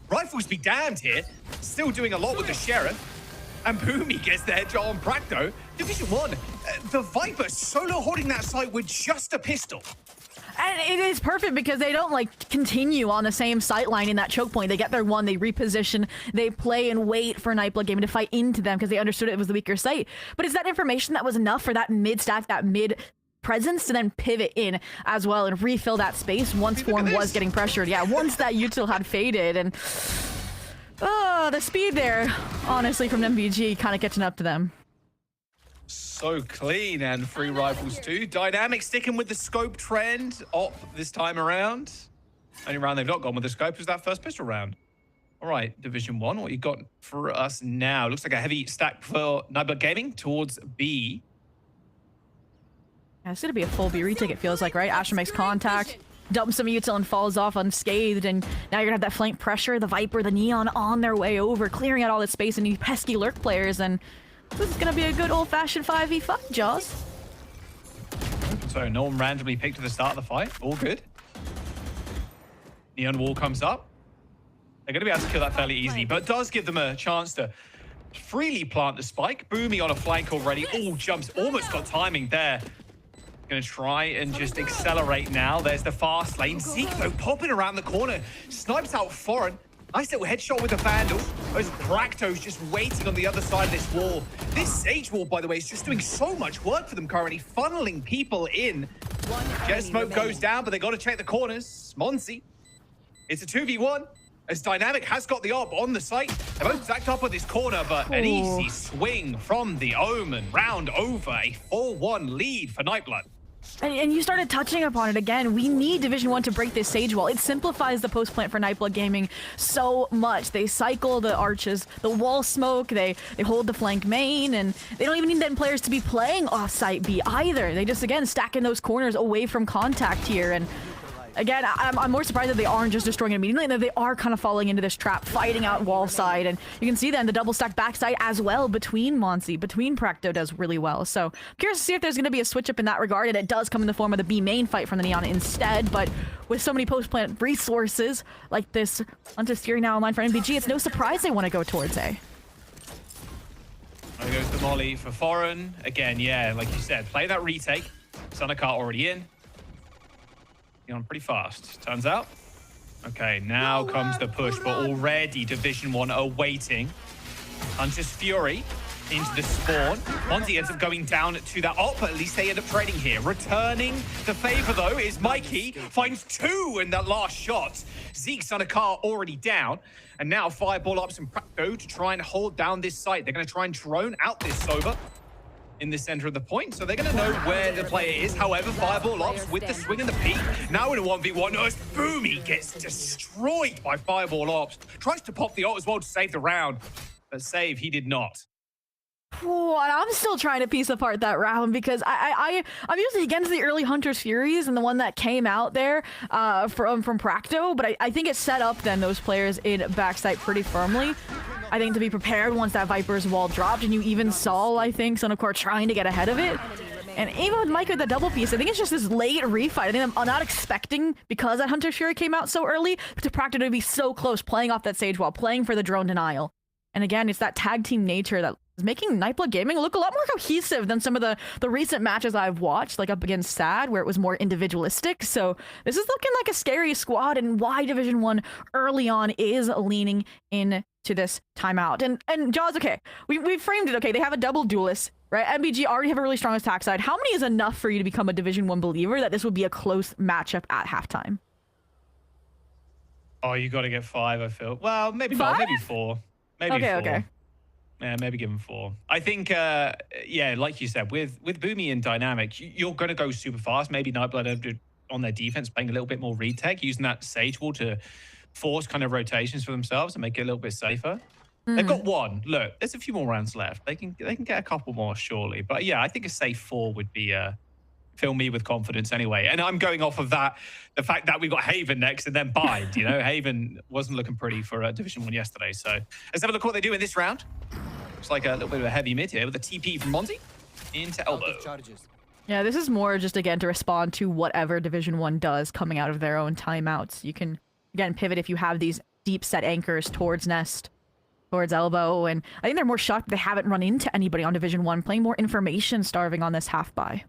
Speaker 7: Rifles be damned here. Still doing a lot with the Sheriff. And Boomy gets the headshot on Bracto. Division 1, the Viper solo holding that site with just a pistol.
Speaker 12: And it is perfect because they don't like continue on the same sight line in that choke point. They get their one, they reposition, they play and wait for Nightblood Gaming to fight into them because they understood it was the weaker site. But is that information that was enough for that mid stack, that mid presence to then pivot in as well and refill that space once Foreign was getting pressured? Yeah, once that util had faded, and the speed there, honestly, from MBG kind of catching up to them.
Speaker 7: So clean, and 3 rifles too. Dynamic sticking with the scope trend. Op this time around. Only round they've not gone with the scope was that first pistol round. All right, Division 1, what you got for us now? Looks like a heavy stack for Nightblood Gaming towards B.
Speaker 12: Yeah, it's going to be a full B retake, it feels like, right? Astra makes contact, dumps some util and falls off unscathed, and now you're going to have that flank pressure, the Viper, the Neon on their way over, clearing out all this space and these pesky lurk players, and this is going to be a good old-fashioned 5v5, Jaws.
Speaker 7: So no one randomly picked at the start of the fight. All good. Neon wall comes up. They're going to be able to kill that fairly easily, but does give them a chance to freely plant the spike. Boomy on a flank already. All jumps. Almost got timing there. Going to try and just accelerate now. There's the fast lane. Zeke, though, popping around the corner. Snipes out Foreign. Nice little headshot with the Vandal. Those Bractos just waiting on the other side of this wall. This Sage wall, by the way, is just doing so much work for them currently, funneling people in. Jet smoke goes down, but they got to check the corners. Monsi. It's a 2v1, as Dynamic has got the op on the site. They're both stacked up on this corner, but an easy swing from the Omen. Round over, a 4-1 lead for Nightblood.
Speaker 12: And you started touching upon it again. We need Division 1 to break this Sage wall. It simplifies the post plant for Nightblood Gaming so much. They cycle the arches, the wall smoke, they hold the flank main, and they don't even need them players to be playing off-site B either. They just, again, stack in those corners away from contact here. And again, I'm more surprised that they aren't just destroying it immediately, and that they are kind of falling into this trap, fighting out wall side. And you can see then the double stack backside as well between Monsi, between Prakto does really well. So I'm curious to see if there's going to be a switch up in that regard, and it does come in the form of the B main fight from the Neon instead. But with so many post plant resources like this, onto Fury now online for NBG, it's no surprise they want to go towards A.
Speaker 7: There goes the molly for Foreign. Again, yeah, like you said, play that retake. Sanakar already in. On pretty fast, turns out. Okay, now comes the push, but already Division 1 are waiting. Hunter's Fury into the spawn. Monty ends up going down to that op, but at least they end up trading here. Returning the favor, though, is Mikey. Finds 2 in that last shot. Zeke, Sanakar already down. And now Fireball Ops and Prakto to try and hold down this site. They're going to try and drone out this Soba in the center of the point, so they're going to know where the player is. However, Fireball Ops with the swing and the peek, now in a 1v1, as Boomy gets destroyed by Fireball Ops. Tries to pop the ult as well to save the round, but save he did not.
Speaker 12: Oh, and I'm still trying to piece apart that round because I'm usually against the early Hunter's Furies and the one that came out there from Prakto, but I think it set up then those players in backside pretty firmly. I think to be prepared once that Viper's wall dropped, and you even saw, I think, Sonokor trying to get ahead of it. And even with Mike with the double piece, I think it's just this late refight. I think I'm not expecting, because that Hunter's Fury came out so early, to Prakto to be so close, playing off that Sage wall, playing for the drone denial. And again, it's that tag team nature that is making Nightblood Gaming look a lot more cohesive than some of the recent matches I've watched, like up against SAD, where it was more individualistic. So this is looking like a scary squad, and why Division 1 early on is leaning in to this timeout. And Jaws, okay, we framed it, okay, they have a double duelist, right? NBG already have a really strong attack side. How many is enough for you to become a Division 1 believer that this would be a close matchup at halftime?
Speaker 7: Oh, you got to get 5, I feel. Well, maybe 5? Not, maybe 4. Maybe
Speaker 12: okay,
Speaker 7: 4.
Speaker 12: Okay.
Speaker 7: Yeah, maybe give him 4. I think, yeah, like you said, with Boomy and Dynamic, you're going to go super fast. Maybe Nightblood on their defense playing a little bit more retake, using that Sage wall to force kind of rotations for themselves and make it a little bit safer. They've got 1. Look, there's a few more rounds left. They can get a couple more, surely. But yeah, I think a safe 4 would be fill me with confidence anyway. And I'm going off of that, the fact that we got Haven next and then Bind, you know? Haven wasn't looking pretty for Division 1 yesterday. So let's have a look what they do in this round. Looks like a little bit of a heavy mid here with a TP from Monty into elbow.
Speaker 12: Yeah, this is more just, again, to respond to whatever Division 1 does coming out of their own timeouts. You can, again, pivot if you have these deep set anchors towards Nest, towards elbow, and I think they're more shocked they haven't run into anybody on Division 1, playing more information starving on this half-buy.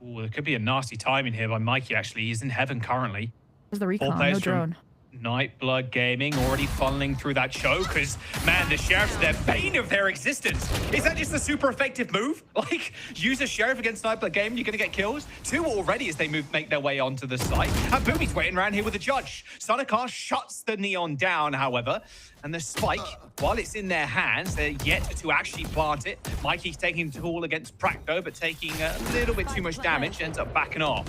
Speaker 7: Ooh, there could be a nasty timing here by Mikey, actually. He's in heaven currently.
Speaker 12: There's the recon, no drone.
Speaker 7: Nightblood Gaming already funneling through that choke, because, man, the Sheriff's their bane of their existence. Is that just a super effective move? Like, use a Sheriff against Nightblood Gaming, you're going to get kills? 2 already as they make their way onto the site. And Boomy's waiting around here with a judge. Sanakar shuts the Neon down, however, and the spike, while it's in their hands, they're yet to actually plant it. Mikey's taking the tool against Prakto, but taking a little bit too much damage, ends up backing off.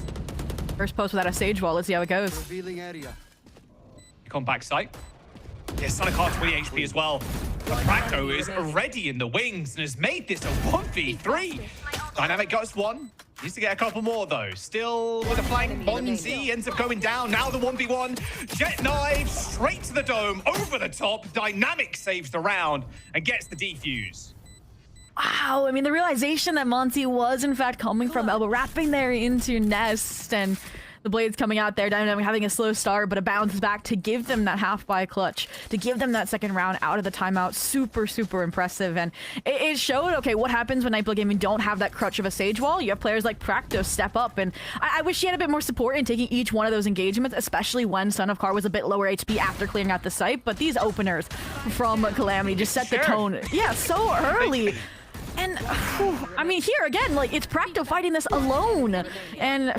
Speaker 12: First post without a Sage wall, let's see how it goes.
Speaker 2: Revealing area.
Speaker 7: On backside. Yes, Sanakar 20 HP as well. But Prakto is already in the wings and has made this a 1v3. Dynamic got 1. Needs to get a couple more though. Still with a flank. Bonzi ends up going down. Now the 1v1. Jet Knife straight to the dome. Over the top. Dynamic saves the round and gets the defuse.
Speaker 12: Wow, I mean, the realization that Monty was in fact coming from elbow, wrapping there into Nest, and the blades coming out there, Dynamic having a slow start, but a bounce back to give them that half-buy clutch, to give them that second round out of the timeout. Super, super impressive. And it showed, okay, what happens when Nightblood Gaming don't have that crutch of a Sage wall? You have players like Prakto step up, and I wish he had a bit more support in taking each one of those engagements, especially when Son of Car was a bit lower HP after clearing out the site. But these openers from Calamity just set the tone. Yeah, so early. And, I mean, here again, like, it's Prakto fighting this alone. And,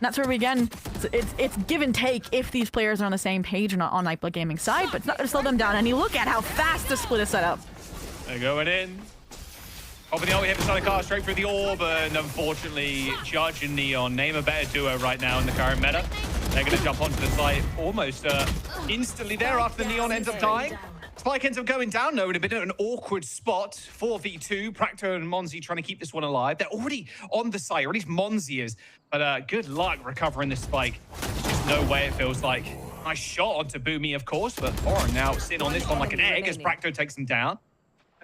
Speaker 12: that's where we, again, it's give and take if these players are on the same page or not on Nightblood Gaming's side, but it's not going to slow them down. And you look at how fast the split is set up.
Speaker 7: They're going in. Popping the ult here for Sanakar straight through the orb, and unfortunately, Judge and Neon name a better duo right now in the current meta. They're going to jump onto the site almost instantly there after the Neon ends up dying. Spike ends up going down, though, in a bit of an awkward spot. 4v2, Practo and Monzi trying to keep this one alive. They're already on the site, or at least Monzi is. But good luck recovering this Spike. There's just no way it feels like. Nice shot onto Boomy, of course, but Oren now sitting on this one like an egg as Practo takes him down.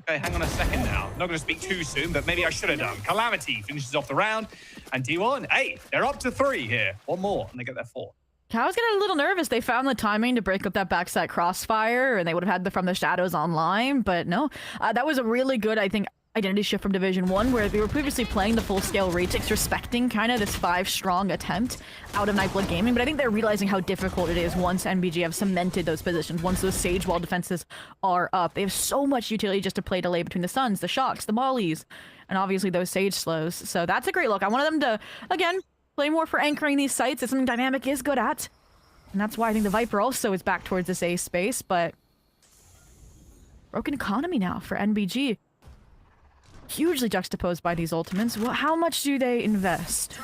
Speaker 7: Okay, hang on a second now. Not going to speak too soon, but maybe I should have done. Calamity finishes off the round, and D1, hey, they're up to 3 here. One more, and they get their 4.
Speaker 12: I was getting a little nervous. They found the timing to break up that backside crossfire, and they would have had the From the Shadows online, but no. That was a really good, I think, identity shift from Division 1, where they were previously playing the full-scale Rejects, respecting kind of this 5-strong attempt out of Nightblood Gaming, but I think they're realizing how difficult it is once NBG have cemented those positions, once those Sage Wall defenses are up. They have so much utility just to play delay between the Suns, the Shocks, the Mollies, and obviously those Sage slows. So that's a great look. I wanted them to, again, play more for anchoring these sites. It's something Dynamic is good at. And that's why I think the Viper also is back towards this A space, but broken economy now for NBG. Hugely juxtaposed by these ultimates. Well, how much do they invest?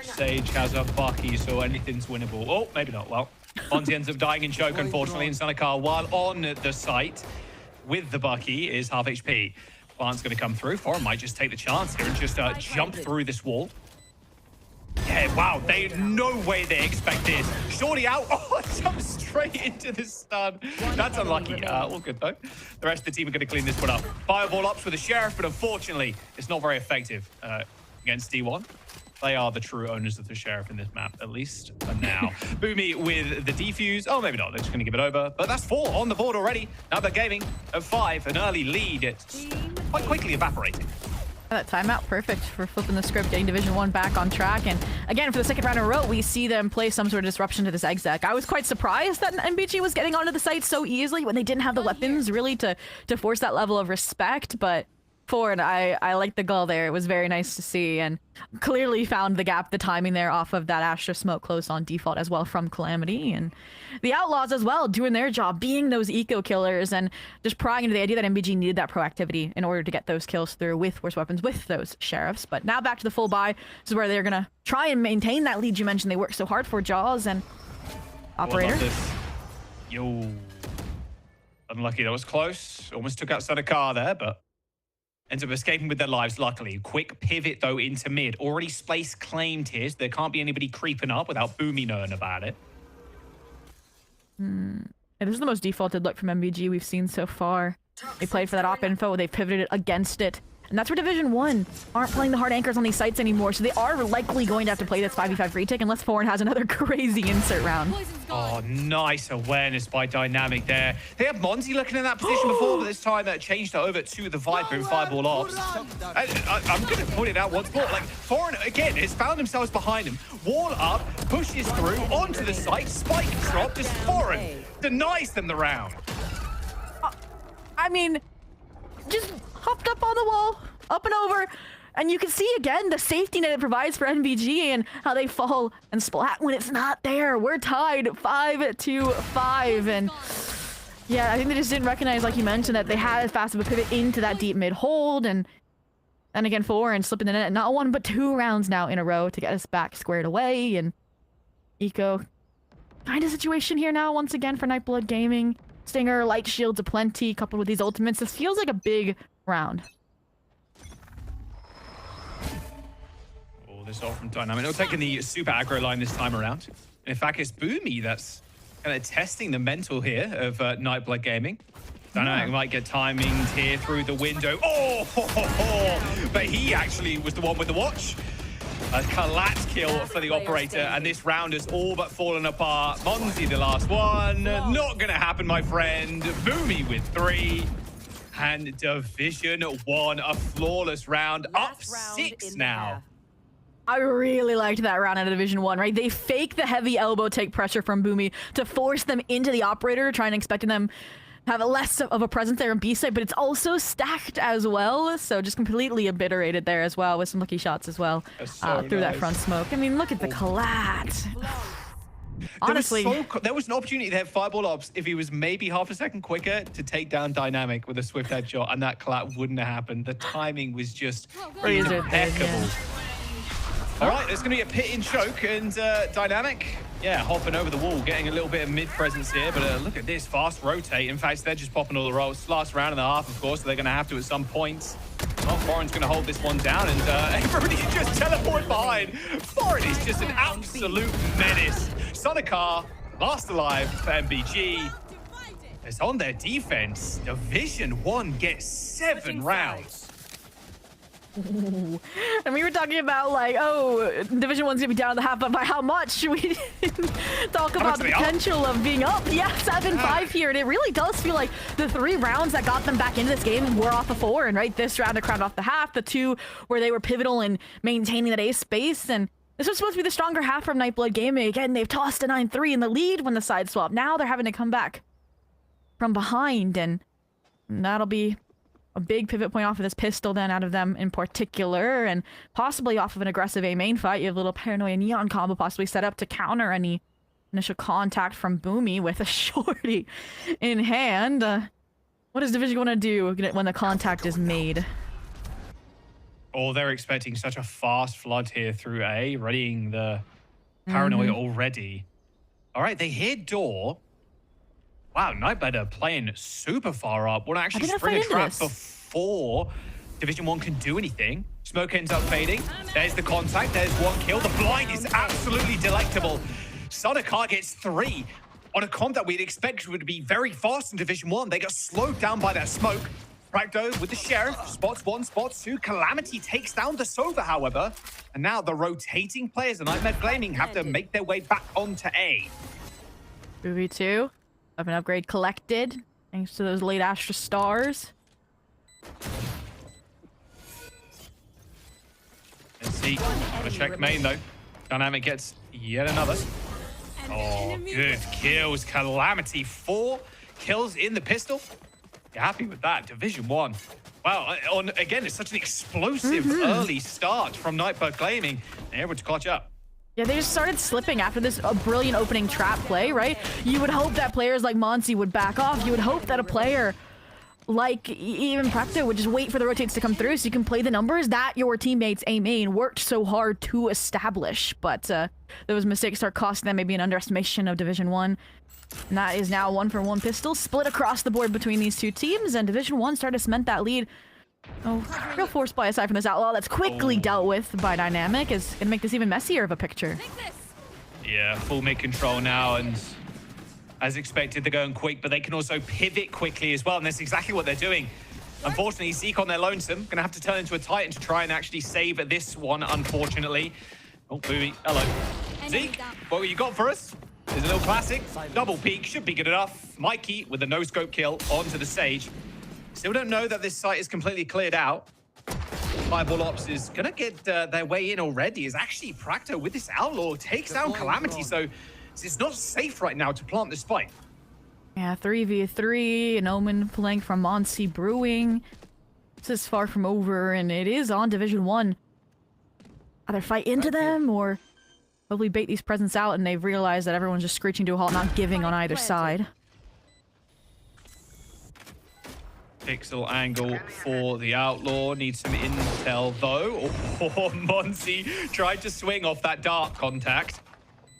Speaker 7: Sage has a Bucky, so anything's winnable. Oh, maybe not. Well, Monty ends up dying in choke, unfortunately, and Sanakar, while on the site with the Bucky, is half HP. Plant's going to come through. Foreign might just take the chance here and just jump through this wall. Yeah, wow, no way they expected. Shorty out. Oh, jump straight into the stun. That's unlucky. All good, though. The rest of the team are going to clean this one up. Fireball ups with the Sheriff, but unfortunately, it's not very effective against D1. They are the true owners of the Sheriff in this map, at least for now. Boomy with the defuse. Oh, maybe not. They're just going to give it over. But that's 4 on the board already. Now they're gaming at 5. An early lead. It's quite quickly evaporating.
Speaker 12: That timeout, perfect for flipping the script, getting Division 1 back on track. And again, for the second round in a row, we see them play some sort of disruption to this exec. I was quite surprised that NBG was getting onto the site so easily when they didn't have the weapons really to force that level of respect. But Ford, I like the goal there. It was very nice to see, and clearly found the gap, the timing there off of that Astra smoke close on default as well from Calamity. And the Outlaws as well doing their job, being those eco killers and just prying into the idea that NBG needed that proactivity in order to get those kills through with force weapons, with those Sheriffs. But now back to the full buy. This is where they're gonna try and maintain that lead you mentioned they worked so hard for. Jaws and Operator.
Speaker 7: Yo. Unlucky, that was close. Almost took out Sanakar there, but ends up escaping with their lives, luckily. Quick pivot, though, into mid. Already space claimed here, so there can't be anybody creeping up without Boomy knowing about it.
Speaker 12: Yeah, this is the most defaulted look from MBG we've seen so far. They played for that op info, they pivoted against it. And that's where Division 1 aren't playing the hard anchors on these sites anymore, so they are likely going to have to play this 5v5 retake unless Foreign has another crazy insert round.
Speaker 7: Oh, nice awareness by Dynamic there. They had Monty looking in that position before, but this time changed it over to the Viper and Fireball Ops. I'm going to point it out once more. Like, Foreign, again, has found themselves behind him. Wall up, pushes through, onto the site, spike drop, just Foreign denies them the round.
Speaker 12: I mean, just hopped up on the wall, up and over, and you can see again the safety net it provides for NBG and how they fall and splat when it's not there. We're tied 5-5, and yeah, I think they just didn't recognize, like you mentioned, that they had as fast of a pivot into that deep mid hold, and again Foreign slipping in it, not 1 but 2 rounds now in a row to get us back squared away. And Eco kind of situation here now once again for Nightblood Gaming. Stinger, light shields aplenty, coupled with these ultimates. This feels like a big round.
Speaker 7: Oh, this all from Dynamic. No, taking the super aggro line this time around. In fact, it's Boomy that's kind of testing the mental here of Nightblood Gaming. Dynamic might get timing here through the window. Oh, but he actually was the one with the watch. A collapse kill for the Operator, and this round has all but fallen apart. Monzi, the last one. Not gonna happen, my friend. Boomy with 3. And Division 1, a flawless round. Up 6 now.
Speaker 12: I really liked that round out of Division 1, right? They fake the heavy elbow take pressure from Boomy to force them into the Operator, trying to expecting them have less of a presence there in B-side, but it's also stacked as well, so just completely obliterated there as well with some lucky shots as well through that front smoke. I mean, look at the collat. Honestly,
Speaker 7: there was an opportunity there, Fireball Ops, if he was maybe half a second quicker to take down Dynamic with a swift headshot, and that collapse wouldn't have happened. The timing was just impeccable. All right, there's going to be a pit in choke, and Dynamic, yeah, hopping over the wall, getting a little bit of mid presence here. But look at this fast rotate. In fact, they're just popping all the rolls. Last round and a half, of course, so they're going to have to at some point. Oh, Foreign's going to hold this one down, and everybody just teleport behind. Foreign is just an absolute menace. Sonikar, last alive for NBG. It's on their defense. Division 1 gets 7 rounds.
Speaker 12: Ooh. And we were talking about like, oh, Division 1's gonna be down in the half, but by how much? We didn't talk about the potential of being up. Yeah, 7-5 here, and it really does feel like the 3 rounds that got them back into this game were off the 4, and right, this round to crown off the half, the 2 where they were pivotal in maintaining that ace space, and this was supposed to be the stronger half from Nightblood Gaming. Again, they've tossed a 9-3 in the lead when the side swap. Now they're having to come back from behind, and that'll be a big pivot point off of this pistol then out of them in particular, and possibly off of an aggressive A main fight. You have a little Paranoia Neon combo possibly set up to counter any initial contact from Boomy with a shorty in hand. What does Division want to do when the contact is made?
Speaker 7: Oh, they're expecting such a fast flood here through A, readying the Paranoia already. All right, they hit door. Wow, Nightblood are playing super far up. Want to actually spring a trap before Division 1 can do anything. Smoke ends up fading. There's the contact. There's 1 kill. The blind is absolutely delectable. Sonikar gets 3 on a comp that we'd expect would be very fast in Division 1. They got slowed down by that smoke. Practo with the Sheriff. Spots 1, spots 2. Calamity takes down the Sova, however. And now the rotating players of Nightmare Gaming have to make their way back onto A.
Speaker 12: 2v2. An upgrade collected, thanks to those late Astra stars.
Speaker 7: Let's see. Gotta check main though. Dynamic gets yet another. Oh, good kills. Calamity, 4 kills in the pistol. You're happy with that. Division 1. Wow, again, it's such an explosive early start from Nightblood Gaming. They're able to clutch up.
Speaker 12: Yeah, they just started slipping after this brilliant opening trap play, right? You would hope that players like Monsi would back off. You would hope that a player like even Practo would just wait for the rotates to come through so you can play the numbers that your teammates A main worked so hard to establish. But those mistakes start costing them, maybe an underestimation of Division 1. And that is now 1-for-1 pistol split across the board between these 2 teams, and Division 1 started to cement that lead. Oh, real force play aside from this outlaw that's quickly dealt with by Dynamic is gonna make this even messier of a picture.
Speaker 7: Yeah, full mid control now, and as expected, they're going quick, but they can also pivot quickly as well, and that's exactly what they're doing. Unfortunately, Zeke on their lonesome, gonna have to turn into a Titan to try and actually save this one, unfortunately. Oh, Boomy, hello. Zeke, what you got for us? There's a little classic. Double peek, should be good enough. Mikey with a no-scope kill onto the stage. Still don't know that this site is completely cleared out. Fireball Ops is gonna get their way in already. Is actually Practo with this outlaw takes down Calamity, so it's not safe right now to plant this spike.
Speaker 12: Yeah, 3v3, an Omen flank from Monsi Brewing. This is far from over, and it is on Division 1. Either fight into them or hopefully bait these presents out, and they've realized that everyone's just screeching to a halt, not giving on either side.
Speaker 7: Pixel angle for the outlaw. Needs some intel though. Oh, Monsi tried to swing off that dark contact,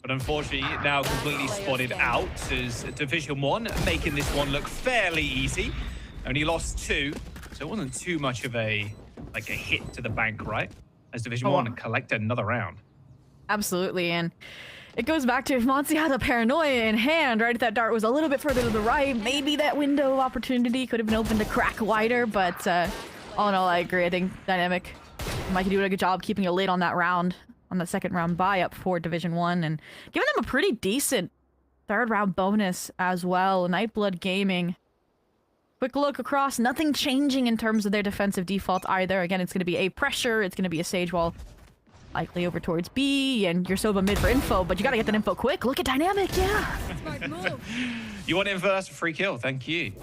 Speaker 7: but unfortunately now completely spotted out as Division 1, making this one look fairly easy. Only lost 2, so it wasn't too much of a hit to the bank, right? As Division 1 collect another round.
Speaker 12: Absolutely, and it goes back to if Monsi had a Paranoia in hand, right? If that dart was a little bit further to the right, maybe that window of opportunity could have been open to crack wider, but all in all, I agree. I think Dynamic might do a good job keeping a lid on that round, on the second round buy up for Division 1, and giving them a pretty decent third round bonus as well. Nightblood Gaming. Quick look across, nothing changing in terms of their defensive default either. Again, it's going to be A pressure, it's going to be a Sage Wall likely over towards B, and your Sova mid for info, but you gotta get that info quick. Look at Dynamic, yeah.
Speaker 7: You want info? That's a free kill, thank you.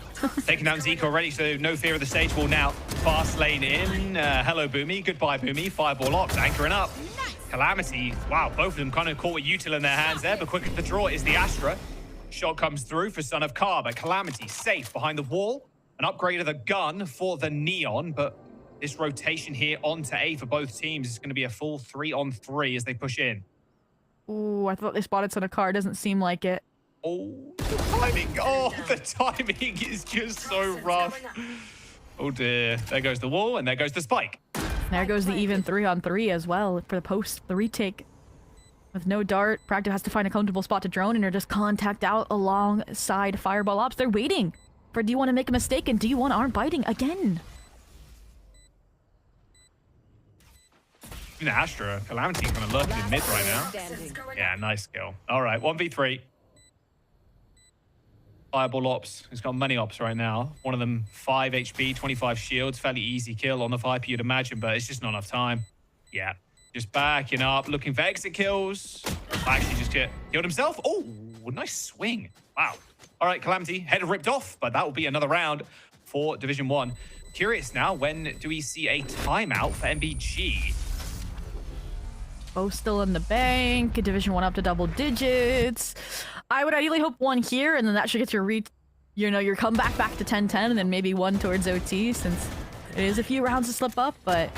Speaker 7: Taking down Zeke already, so no fear of the stage wall now. Fast lane in. Hello, Boomy. Goodbye, Boomy. Fireball Ops, anchoring up. Calamity, wow, both of them kind of caught a util in their hands there, but quicker to the draw is the Astra. Shot comes through for Son of Car, but Calamity safe behind the wall. An upgrade of the gun for the Neon, but this rotation here onto A for both teams is going to be a full 3-on-3 as they push in.
Speaker 12: Ooh, I thought they spotted Son of Car. Doesn't seem like it.
Speaker 7: Oh, the timing. Oh, the timing is just so rough. Oh dear. There goes the wall, and there goes the spike.
Speaker 12: There goes the even 3-on-3 as well for the post, the retake. With no dart, Practo has to find a comfortable spot to drone and are just contact out alongside Fireball Ops. They're waiting for do you want to make a mistake and do you want to arm biting again?
Speaker 7: Even Astra, Calamity's going to lurk in mid right now. Yeah, nice kill. All right, 1v3. Fireball Ops, he's got many ops right now. One of them 5 HP, 25 shields, fairly easy kill on the Viper you'd imagine, but it's just not enough time. Yeah, just backing up, looking for exit kills. Actually just killed himself. Oh, nice swing. Wow. All right, Calamity, head ripped off, but that will be another round for Division 1. Curious now, when do we see a timeout for NBG?
Speaker 12: Both still in the bank, Division 1 up to double digits. I would ideally hope 1 here, and then that should get your comeback back to 10-10, and then maybe 1 towards OT, since it is a few rounds to slip up. But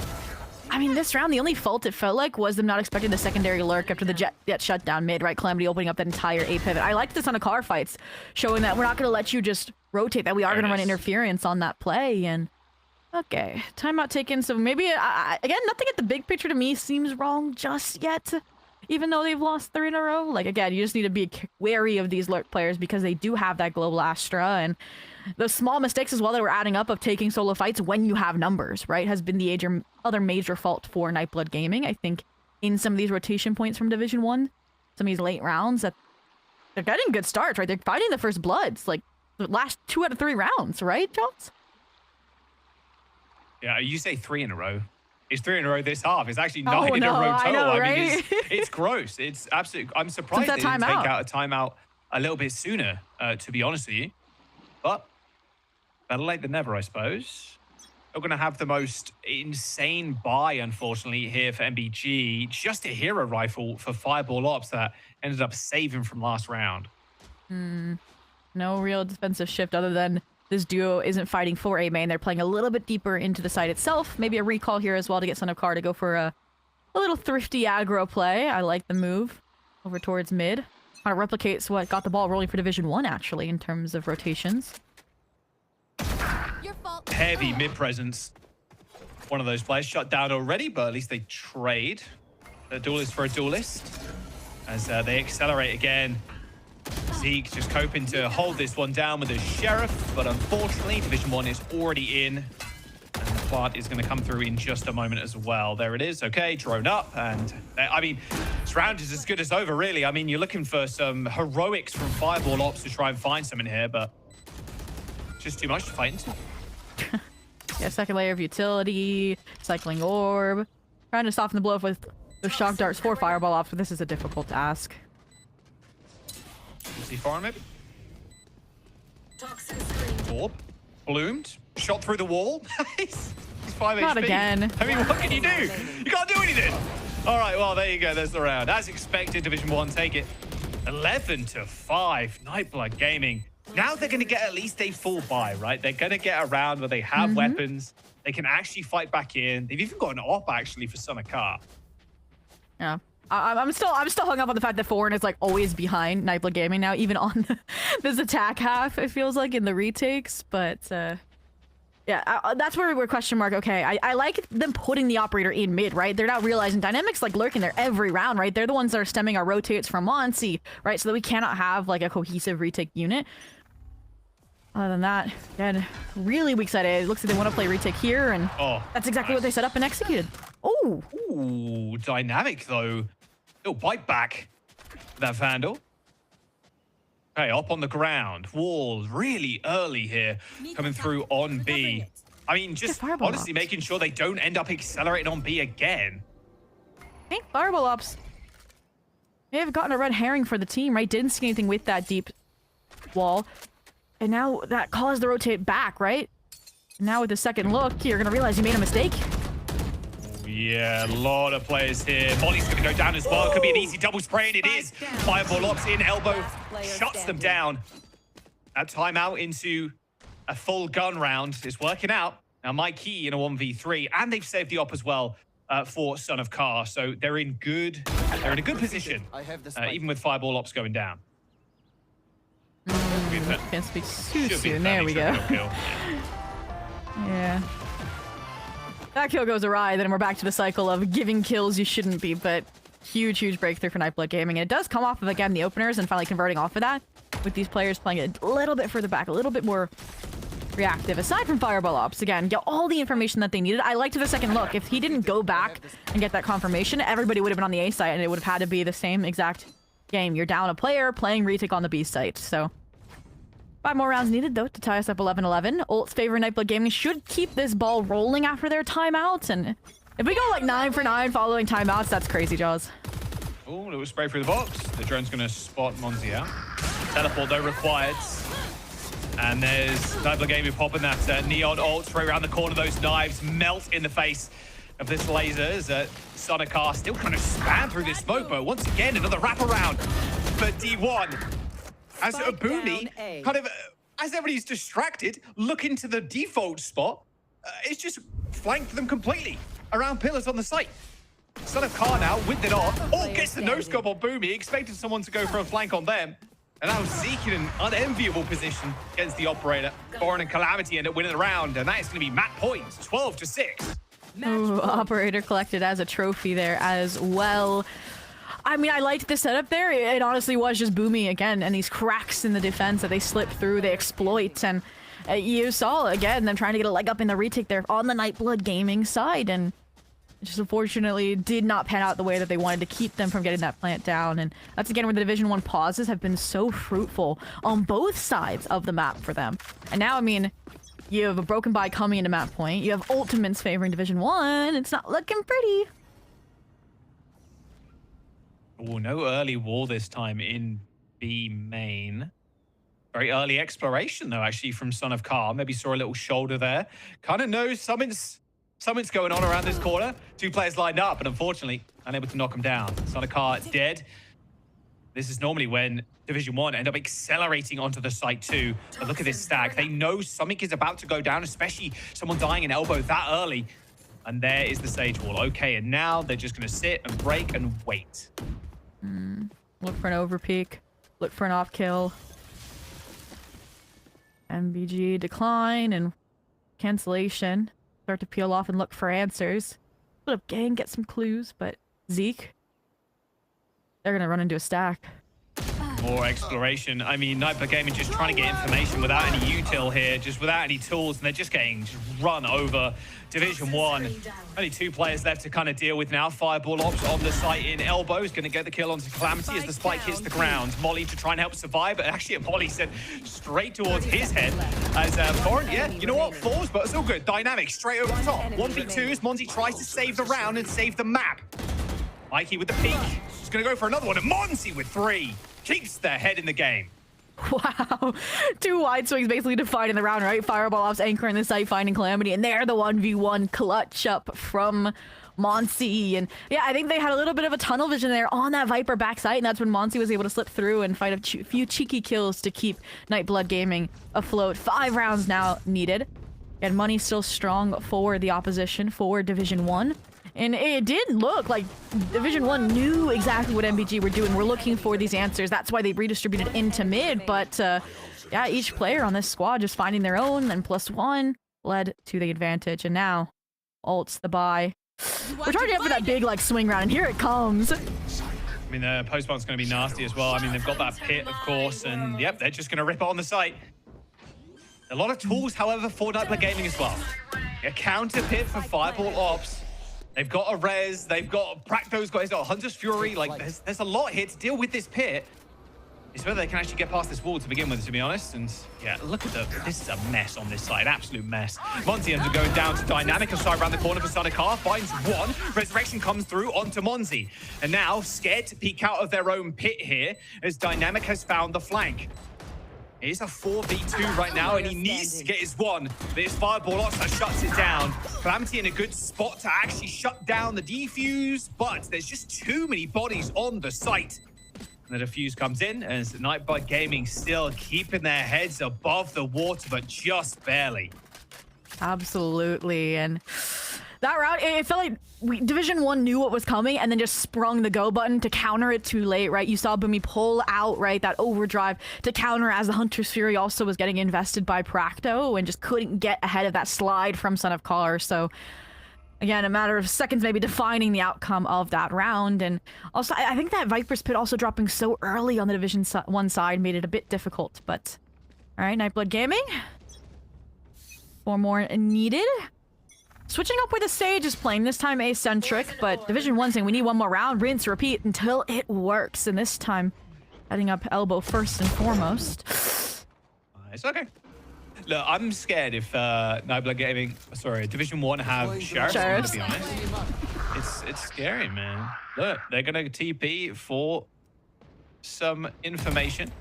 Speaker 12: I mean, this round, the only fault it felt like was them not expecting the secondary lurk after the jet shut down mid, right? Calamity opening up that entire A pivot. I like this on the car fights, showing that we're not going to let you just rotate, that we are going to run interference on that play. And okay, timeout taken. So maybe, again, nothing at the big picture to me seems wrong just yet. Even though they've lost 3 in a row, like, again, you just need to be wary of these lurk players because they do have that global Astra, and the small mistakes as well that were adding up of taking solo fights when you have numbers, right, has been the other major fault for Nightblood Gaming. I think in some of these rotation points from Division 1, some of these late rounds, that they're getting good starts, right? They're fighting the first bloods, like the last 2 out of 3 rounds, right, Jones?
Speaker 7: Yeah, you say 3 in a row. It's 3 in a row this half. It's actually 9 in a row total.
Speaker 12: I know, right?
Speaker 7: I mean, it's gross. It's absolutely. I'm surprised they didn't take out a timeout a little bit sooner, to be honest with you. But better late than never, I suppose. They're going to have the most insane buy, unfortunately, here for NBG. Just a hero rifle for Fireball Ops that ended up saving from last round.
Speaker 12: No real defensive shift other than this duo isn't fighting for A main. They're playing a little bit deeper into the site itself. Maybe a recall here as well to get Son of Car to go for a little thrifty aggro play. I like the move over towards mid. Kind of replicates what got the ball rolling for Division 1, actually, in terms of rotations.
Speaker 7: Heavy mid presence. One of those players shut down already, but at least they trade. The duelist for a duelist as they accelerate again. Zeke just hoping to hold this one down with the Sheriff, but unfortunately, Division 1 is already in. And the plant is going to come through in just a moment as well. There it is. Okay, drone up. And I mean, this round is as good as over, really. I mean, you're looking for some heroics from Fireball Ops to try and find some in here, but just too much to fight into.
Speaker 12: Yeah, second layer of utility, cycling orb. Trying to soften the blow with the shock darts for Fireball Ops, but this is a difficult task.
Speaker 7: C4 maybe? Orb. Bloomed. Shot through the wall. He's 5
Speaker 12: Not
Speaker 7: HP.
Speaker 12: again.
Speaker 7: I mean, what can you do? You can't do anything. All right, well, there you go. There's the round. As expected, Division 1 take it. 11-5. Nightblood Gaming. Now they're going to get at least a full buy, right? They're going to get a round where they have weapons. They can actually fight back in. They've even got an op, actually, for Son of Car.
Speaker 12: Yeah. I'm still hung up on the fact that Foreign is like always behind Nightblood Gaming now, even on this attack half, it feels like, in the retakes. But yeah, that's where we're question mark. Okay, I like them putting the operator in mid, right? They're not realizing dynamics like lurking there every round, right? They're the ones that are stemming our rotates from Monsi, right? So that we cannot have like a cohesive retake unit. Other than that, again, really weak side A. It looks like they want to play retake here, and that's exactly what they set up and executed. Oh,
Speaker 7: ooh, dynamic though. Little bite back for that Vandal. Okay, up on the ground. Wall really early here, coming through on B. I mean, just honestly making sure they don't end up accelerating on B again.
Speaker 12: I think Fireball Ops may have gotten a red herring for the team, right? Didn't see anything with that deep wall. And now that caused the rotate back, right? Now with the second look, you're going to realize you made a mistake.
Speaker 7: Yeah, a lot of players here. Molly's going to go down as well. Could be an easy double spray, and it is. Fireball ops in, elbow shuts them down. That timeout into a full gun round is working out. Now, Mike Key in a 1v3, and they've saved the op as well for Son of Car. So they're in a good position, even with Fireball ops going down.
Speaker 12: Can't speak too soon. There we go. Yeah. That kill goes awry, then we're back to the cycle of giving kills you shouldn't be, but huge breakthrough for Nightblood Gaming. And it does come off of, again, the openers and finally converting off of that, with these players playing it a little bit further back, a little bit more reactive. Aside from Fireball Ops, again, get all the information that they needed. I liked the second look. If he didn't go back and get that confirmation, everybody would have been on the A site, and it would have had to be the same exact game. You're down a player, playing retake on the B site, so... 5 more rounds needed, though, to tie us up 11-11. Ult's favorite Nightblood Gaming should keep this ball rolling after their timeouts, and if we go like 9 for 9 following timeouts, that's crazy, Jaws.
Speaker 7: Oh, little spray through the box. The drone's going to spot Monzi out. Teleport, though, required. And there's Nightblood Gaming popping that neon ult straight around the corner. Those knives melt in the face of this laser as Son of Car still kind of spam through this smoke, but once again, another wraparound for D1. As Boomy, kind of, as everybody's distracted, look into the default spot, it's just flanked them completely around pillars on the site. Son of Car now with it on. Oh, gets the no-scope on Boomy, expected someone to go for a flank on them. And now Zeke in an unenviable position against the operator. Foreign and Calamity end up winning the round, and that is going to be map points, 12-6.
Speaker 12: Ooh, operator collected as a trophy there as well. I mean, I liked the setup there. It honestly was just Boomy again, and these cracks in the defense that they slip through, they exploit, and you saw, again, them trying to get a leg up in the retake there on the Nightblood Gaming side, and just unfortunately did not pan out the way that they wanted to keep them from getting that plant down, and that's again where the Division 1 pauses have been so fruitful on both sides of the map for them. And now, I mean, you have a broken by coming into map point, you have ultimates favoring Division 1, it's not looking pretty.
Speaker 7: Oh, no early wall this time in B main. Very early exploration, though, actually, from Son of Car. Maybe saw a little shoulder there. Kind of knows something's going on around this corner. 2 players lined up, but unfortunately, unable to knock him down. Son of Car dead. This is normally when Division 1 end up accelerating onto the site too. But look at this stack. They know something is about to go down, especially someone dying in elbow that early. And there is the Sage Wall. Okay, and now they're just going to sit and break and wait.
Speaker 12: Look for an overpeak. Look for an off kill. NBG decline and cancellation. Start to peel off and look for answers. Split up gang, get some clues, but Zeke, they're gonna run into a stack.
Speaker 7: More exploration. I mean, Nightblood Gaming just trying to get information without any util here, just without any tools, and they're just getting run over. Division 1, only 2 players left to kind of deal with now. Fireball ops on the site in elbow is going to get the kill onto Calamity as the spike hits the ground. Molly to try and help survive, but actually Molly said straight towards his head as Foreign, yeah, you know what, falls, but it's all good. Dynamic straight over the top. 1v2 as Monzi tries to save the round and save the map. Mikey with the peek. He's going to go for another one, and Monzi with 3. Keeps their head in the game.
Speaker 12: Wow. 2 wide swings basically defining the round, right? Fireball ops anchoring the site, finding Calamity, and they're the 1v1 clutch up from Monsi. And yeah, I think they had a little bit of a tunnel vision there on that Viper backside, and that's when Monsi was able to slip through and find a few cheeky kills to keep Nightblood Gaming afloat. 5 rounds now needed. And money still strong for the opposition for Division 1. And it did look like Division 1 knew exactly what NBG were doing. We're looking for these answers. That's why they redistributed into mid. But yeah, each player on this squad just finding their own, and +1 led to the advantage. And now, ults the buy. We're trying to get for that big like swing round, and here it comes.
Speaker 7: I mean, the post-bounce is going to be nasty as well. I mean, they've got that pit, of course, and yep, they're just going to rip it on the site. A lot of tools, however, for Nightblood Gaming as well. A counter pit for Fireball Ops. They've got a res, they've got Prakto's got his Hunter's Fury. Like, there's a lot here to deal with this pit. It's whether they can actually get past this wall to begin with, to be honest. And yeah, look at this is a mess on this side, absolute mess. Monzi ends up going down to Dynamic, aside around the corner for Son of Car, finds 1. Resurrection comes through onto Monzi. And now, scared to peek out of their own pit here, as Dynamic has found the flank. It's a 4v2 right now, and he needs to get his one. This fireball ops that shuts it down. Calamity in a good spot to actually shut down the defuse, but there's just too many bodies on the site. And the defuse comes in, and it's Nightblood Gaming still keeping their heads above the water, but just barely.
Speaker 12: Absolutely, and that round, it felt like Division 1 knew what was coming and then just sprung the go button to counter it too late, right? You saw Boomy pull out, right, that overdrive to counter as the Hunter's Fury also was getting invested by Practo and just couldn't get ahead of that slide from Son of Car. So, again, a matter of seconds maybe defining the outcome of that round. And also, I think that Viper's Pit also dropping so early on the Division 1 side made it a bit difficult. But, all right, Nightblood Gaming. 4 more needed. Switching up where the stage is playing, this time A-centric, but Division 1 saying we need one more round, rinse, repeat until it works. And this time, heading up elbow first and foremost.
Speaker 7: It's okay. Look, I'm scared if Nightblood Gaming, sorry, Division 1 have Sheriffs, to be honest. It's scary, man. Look, they're going to TP for some information.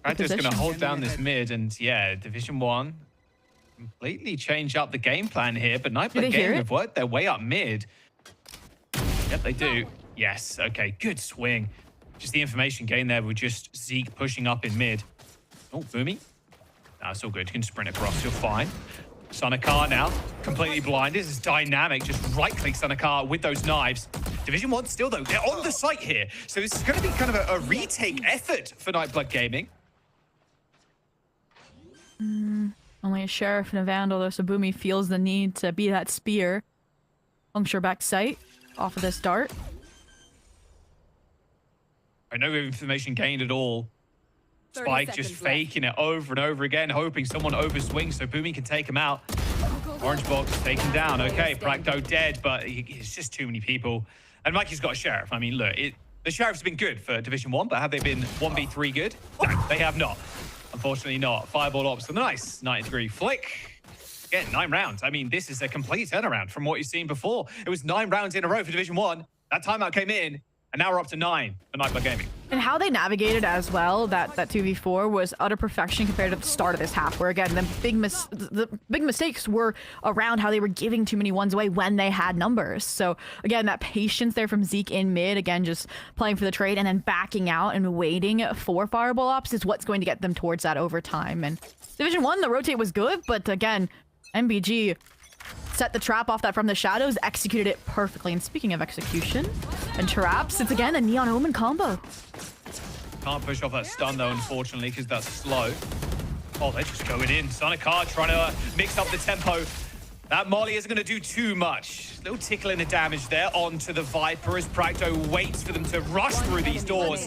Speaker 7: Practo's going to hold down this mid, and yeah, Division 1 completely change up the game plan here, but Nightblood Gaming have worked their way up mid. Yep, they do. Yes, okay, good swing. Just the information gain there with just Zeke pushing up in mid. Oh, Boomy. No, it's all good. You can sprint across, you're fine. Sanakar now, completely blinded. This is dynamic, just right-click Sanakar with those knives. Division 1 still, though, they're on the site here. So this is going to be kind of a retake effort for Nightblood Gaming.
Speaker 12: Only a Sheriff and a Vandal, though, so Boomy feels the need to be that spear. Puncture back sight off of this dart.
Speaker 7: I know information gained at all. Spike just faking it over and over again, hoping someone overswings so Boomy can take him out. Orange box taken down. Okay, Practo dead, but it's just too many people. And Mikey's got a Sheriff. I mean, look, the Sheriffs have been good for Division 1, but have they been 1v3 good? No, they have not. Unfortunately not. Fireball ops with a nice 90-degree flick. Again, 9 rounds. I mean, this is a complete turnaround from what you've seen before. It was 9 rounds in a row for Division 1. That timeout came in, and now we're up to 9 for Nightblood Gaming.
Speaker 12: And how they navigated as well, that 2v4 was utter perfection compared to the start of this half, where again, the big mistakes were around how they were giving too many ones away when they had numbers. So again, that patience there from Zeke in mid, again, just playing for the trade and then backing out and waiting for fireball ops is what's going to get them towards that over time. And Division 1, the rotate was good, but again, NBG set the trap off that from the shadows, executed it perfectly. And speaking of execution and traps, it's again a Neon Omen combo.
Speaker 7: Can't push off that stun though, unfortunately, because that's slow. Oh, they're just going in. Sanakar trying to mix up the tempo. That Molly isn't going to do too much. Little tickle in the damage there onto the Viper as Practo waits for them to rush through these doors.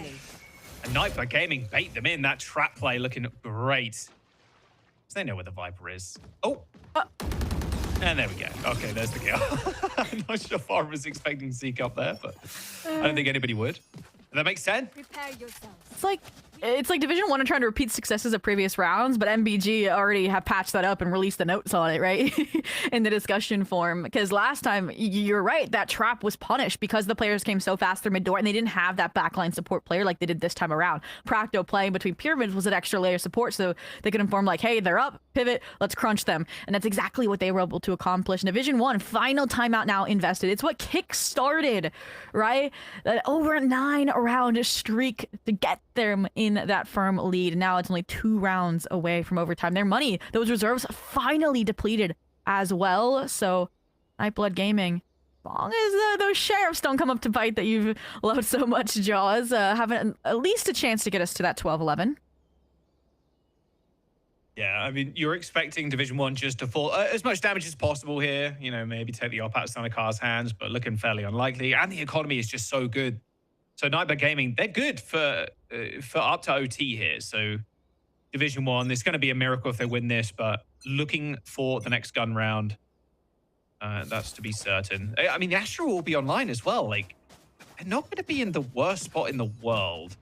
Speaker 7: And Nightblood Gaming bait them in. That trap play looking great. So they know where the Viper is. Oh. And there we go. Okay, there's the kill. I'm not sure if I was expecting Zeke up there, but I don't think anybody would. Does that make sense?
Speaker 12: It's like Division 1 are trying to repeat successes of previous rounds, but NBG already have patched that up and released the notes on it, right? In the discussion form. Because last time, you're right, that trap was punished because the players came so fast through mid-door and they didn't have that backline support player like they did this time around. Practo playing between pyramids was an extra layer of support, so they could inform like, hey, they're up, pivot, let's crunch them. And that's exactly what they were able to accomplish. Division 1, final timeout now invested. It's what kick-started, right? That over 9-round streak to get them in that firm lead. Now it's only 2 rounds away from overtime. Their money, those reserves finally depleted as well. So Nightblood Gaming, as long as those Sheriffs don't come up to bite that you've loved so much, Jaws, have at least a chance to get us to that 12-11.
Speaker 7: Yeah, I mean, you're expecting Division 1 just to fall as much damage as possible here. You know, maybe take the op out of Sanakar's hands, but looking fairly unlikely. And the economy is just so good. So Nightblood Gaming, they're good for up to OT here. So Division 1, it's going to be a miracle if they win this, but looking for the next gun round, that's to be certain. I mean, the Astro will be online as well. Like, they're not going to be in the worst spot in the world,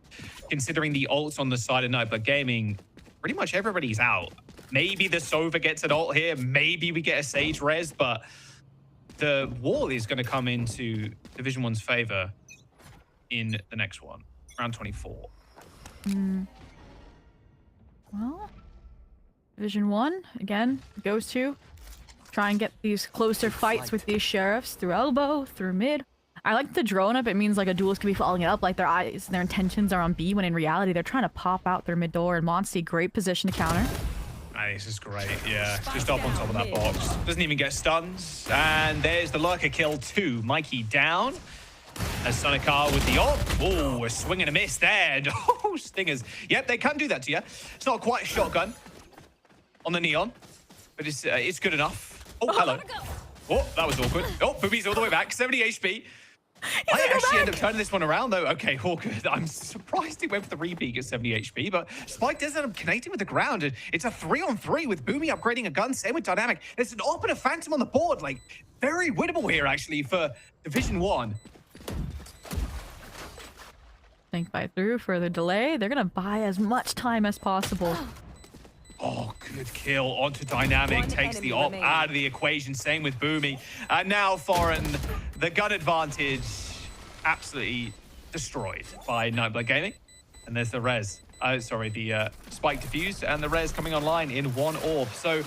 Speaker 7: considering the ults on the side of Nightblood Gaming. Pretty much everybody's out. Maybe the Sova gets an ult here. Maybe we get a Sage res, but the wall is going to come into Division 1's favor in the next one, round 24.
Speaker 12: Division 1, again, goes to try and get these closer fights with these sheriffs through elbow, through mid. I like the drone up. It means like a duelist could be following it up, like their eyes, their intentions are on B, when in reality they're trying to pop out their mid door. And Monty, great position to counter.
Speaker 7: This is great, yeah. Just up on top of that box. Doesn't even get stuns. And there's the lurker kill too. Mikey down. As Sonikar with the op. Oh, a swing and a miss there. And, oh, stingers. Yep, they can do that to you. It's not quite a shotgun on the neon, but it's good enough. Oh, hello. Oh, that was awkward. Oh, Booby's all the way back. 70 HP. I actually end up turning this one around, though. Okay, awkward. I'm surprised he went for the repeat at 70 HP, but Spike does end up connecting with the ground. And it's a 3-on-3 with Boomy upgrading a gun. Same with Dynamic. There's an op and a Phantom on the board. Like, very winnable here, actually, for Division 1.
Speaker 12: Think buy through for the delay. They're going to buy as much time as possible.
Speaker 7: Oh, good kill onto Dynamic. Takes the op out of the equation. Same with Boomy. And now Foreign, the gun advantage absolutely destroyed by Nightblood Gaming. And there's the res. Sorry, the Spike defused and the res coming online in 1 orb. So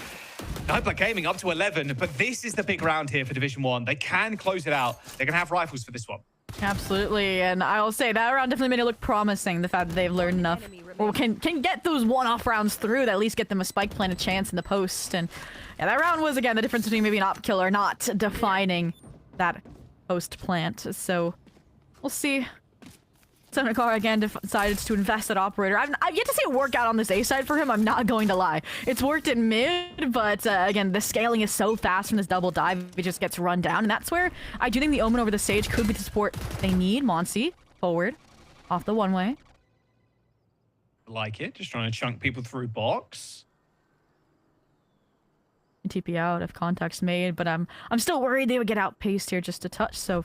Speaker 7: Nightblood Gaming up to 11, but this is the big round here for Division 1. They can close it out. They're going to have rifles for this one.
Speaker 12: Absolutely, and I'll say that round definitely made it look promising, the fact that they've learned enough, or can get those one-off rounds through that at least get them a Spike plant a chance in the post. And yeah, that round was, again, the difference between maybe an op kill or not defining that post plant. So we'll see. Sonikar again decided to invest at operator. I've yet to see it work out on this A side for him, I'm not going to lie. It's worked in mid, but again, the scaling is so fast from this double dive, it just gets run down. And that's where I do think the Omen over the stage could be the support they need. Monsi, forward, off the one-way.
Speaker 7: Like it, just trying to chunk people through box.
Speaker 12: TP out if contact's made, but I'm still worried they would get outpaced here just a touch, so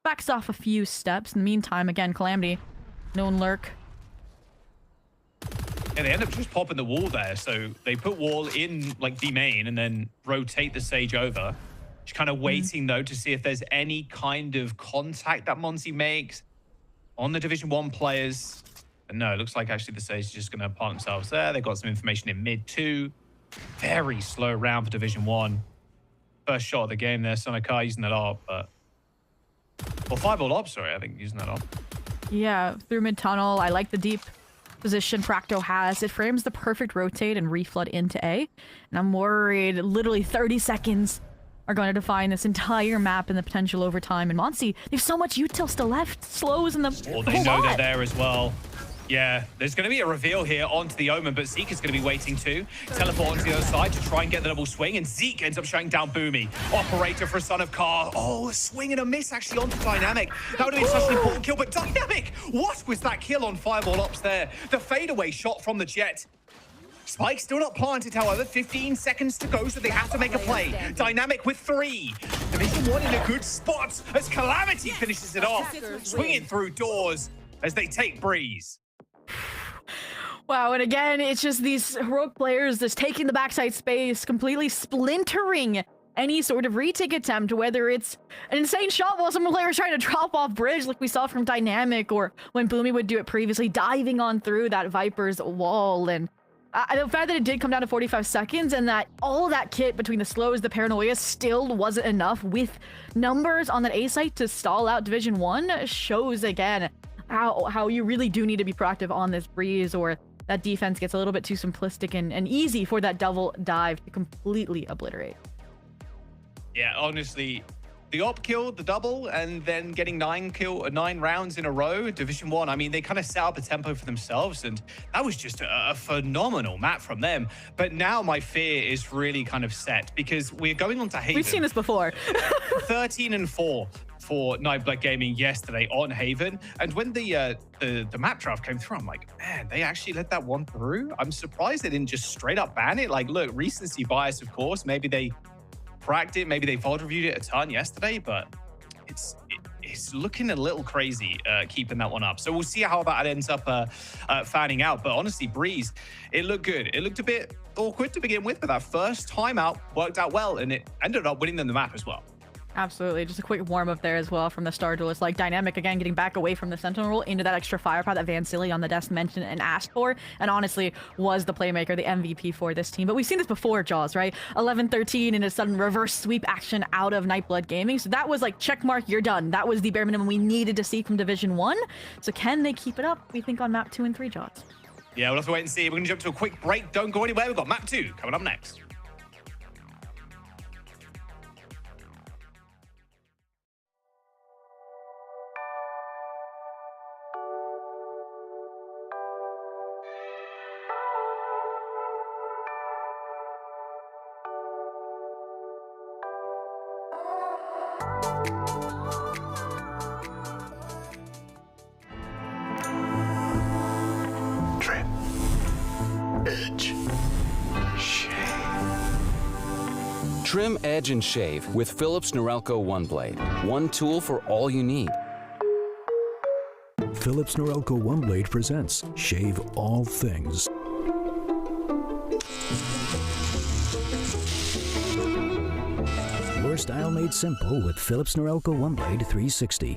Speaker 12: backs off a few steps. In the meantime, again, Calamity, known lurk.
Speaker 7: Yeah, they end up just popping the wall there. So they put wall in like the main and then rotate the Sage over. Just kind of waiting though to see if there's any kind of contact that Monty makes on the Division 1 players. But no, it looks like actually the Sage is just going to park themselves there. They got some information in mid too. Very slow round for Division 1. First shot of the game there. Sonikar using that up, but well, 5-ball op, sorry, I think using that op.
Speaker 12: Yeah, through mid-tunnel. I like the deep position Fracto has. It frames the perfect rotate and reflood into A. And I'm worried literally 30 seconds are going to define this entire map and the potential overtime. And Monsi, they have so much util still left. Slows in the
Speaker 7: Well, they know they're there as well. Yeah, there's going to be a reveal here onto the Omen, but Zeke is going to be waiting too. Teleport onto the other side to try and get the double swing, and Zeke ends up shutting down Boomy. Operator for Son of Car. Oh, a swing and a miss actually onto Dynamic. That would have been such an important kill, but Dynamic, what was that kill on 5-ball ops there? The fadeaway shot from the Jet. Spike still not planted, however. 15 seconds to go, so they have to make a play. Dynamic with 3. Division 1 in a good spot as Calamity finishes it off. Swinging through doors as they take Breeze.
Speaker 12: Wow, and again, it's just these heroic players just taking the backside space, completely splintering any sort of retake attempt, whether it's an insane shot while some player is trying to drop off bridge like we saw from Dynamic, or when Boomy would do it previously, diving on through that Viper's wall. And the fact that it did come down to 45 seconds and that all that kit between the slows, the paranoia still wasn't enough with numbers on that A site to stall out Division 1 shows again how you really do need to be proactive on this Breeze, or that defense gets a little bit too simplistic and easy for that double dive to completely obliterate.
Speaker 7: Yeah, honestly, the op killed the double and then getting 9 rounds in a row. Division 1, I mean, they kind of set up a tempo for themselves, and that was just a phenomenal map from them. But now my fear is really kind of set because we're going on to Haven.
Speaker 12: We've seen this before.
Speaker 7: 13-4 for Nightblood Gaming yesterday on Haven. And when the map draft came through, I'm like, man, they actually let that one through? I'm surprised they didn't just straight up ban it. Like, look, recency bias, of course. Maybe they cracked it. Maybe they VOD reviewed it a ton yesterday, but it's looking a little crazy keeping that one up. So we'll see how that ends up fanning out. But honestly, Breeze, it looked good. It looked a bit awkward to begin with, but that first time out worked out well, and it ended up winning them the map as well.
Speaker 12: Absolutely. Just a quick warm-up there as well from the Star Duelist. Like, dynamic, again, getting back away from the Sentinel role into that extra firepower that Van Silly on the desk mentioned and asked for, and honestly was the playmaker, the MVP for this team. But we've seen this before, Jaws, right? 11-13 in a sudden reverse sweep action out of Nightblood Gaming. So that was like, check mark, you're done. That was the bare minimum we needed to see from Division 1. So can they keep it up, we think, on map 2 and 3, Jaws?
Speaker 7: Yeah, we'll have to wait and see. We're going to jump to a quick break. Don't go anywhere. We've got map 2 coming up next.
Speaker 2: Trim. Edge. Shave.
Speaker 3: Trim, edge, and shave with Philips Norelco One Blade. One tool for all you need.
Speaker 1: Philips Norelco One Blade presents Shave All Things. Your style made simple with Philips Norelco One Blade 360.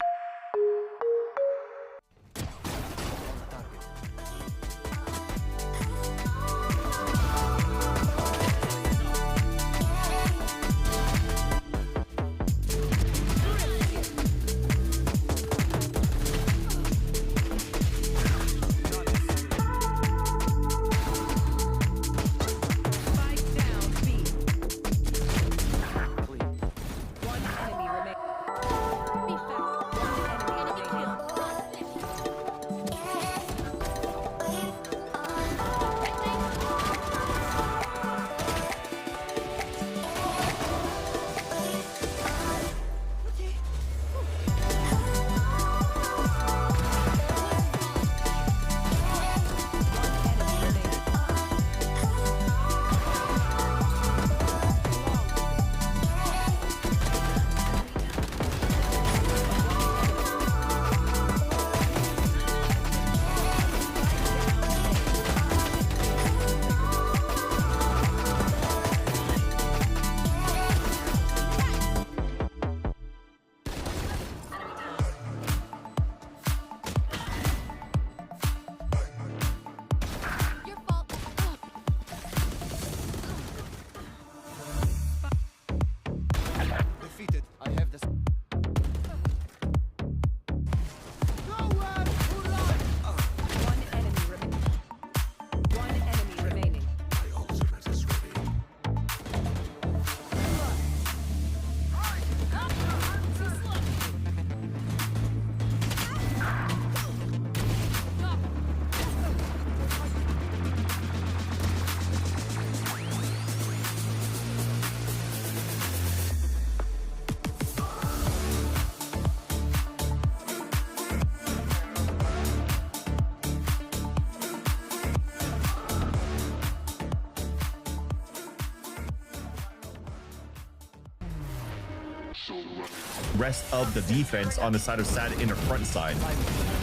Speaker 6: Rest of the defense on the side of Sad in the front side.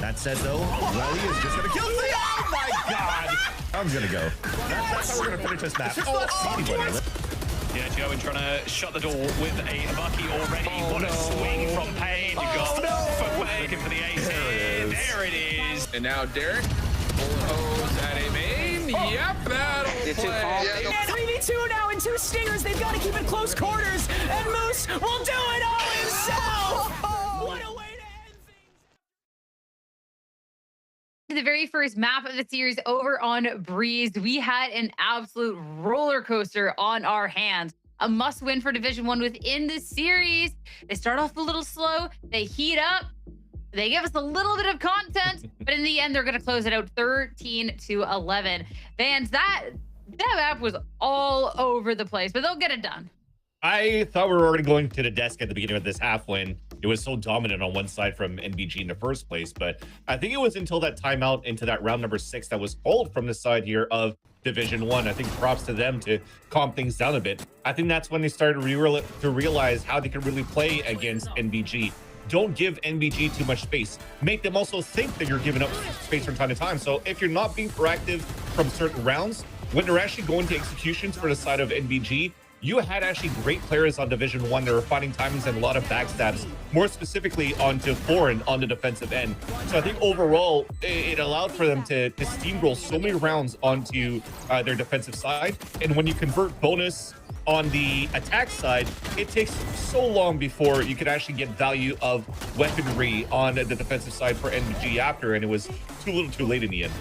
Speaker 6: That said, though, Welly is just gonna kill me. Oh my god! I'm gonna go. That's how we're gonna finish this match.
Speaker 7: Yeah, Joe trying to shut the door with a Bucky already. What a swing from Payne. You got footwork looking for the ace. There it is.
Speaker 8: And now Derek pulling hose at a main. Yep, that'll play.
Speaker 9: And 3v2 now and 2 stingers. They've got to keep it close quarters. And Moose will do it all himself. What a way to end things.
Speaker 10: The very first map of the series over on Breeze, we had an absolute roller coaster on our hands. A must win for Division 1 within the series. They start off a little slow, they heat up, they give us a little bit of content, but in the end, they're going to close it out 13-11. Vans, that map was all over the place, but they'll get it done.
Speaker 6: I thought we were already going to the desk at the beginning of this half when it was so dominant on one side from NBG in the first place. But I think it was until that timeout into that round number 6 that was pulled from the side here of Division 1. I think props to them to calm things down a bit. I think that's when they started to realize how they could really play against NBG. Don't give NBG too much space. Make them also think that you're giving up space from time to time. So if you're not being proactive from certain rounds, when they're actually going to executions for the side of NBG, you had actually great players on Division 1 that were finding timings and a lot of backstabs, more specifically onto Foreign on the defensive end. So I think overall, it allowed for them to steamroll so many rounds onto their defensive side. And when you convert bonus on the attack side, it takes so long before you could actually get value of weaponry on the defensive side for NBG after, and it was too little too late in the end.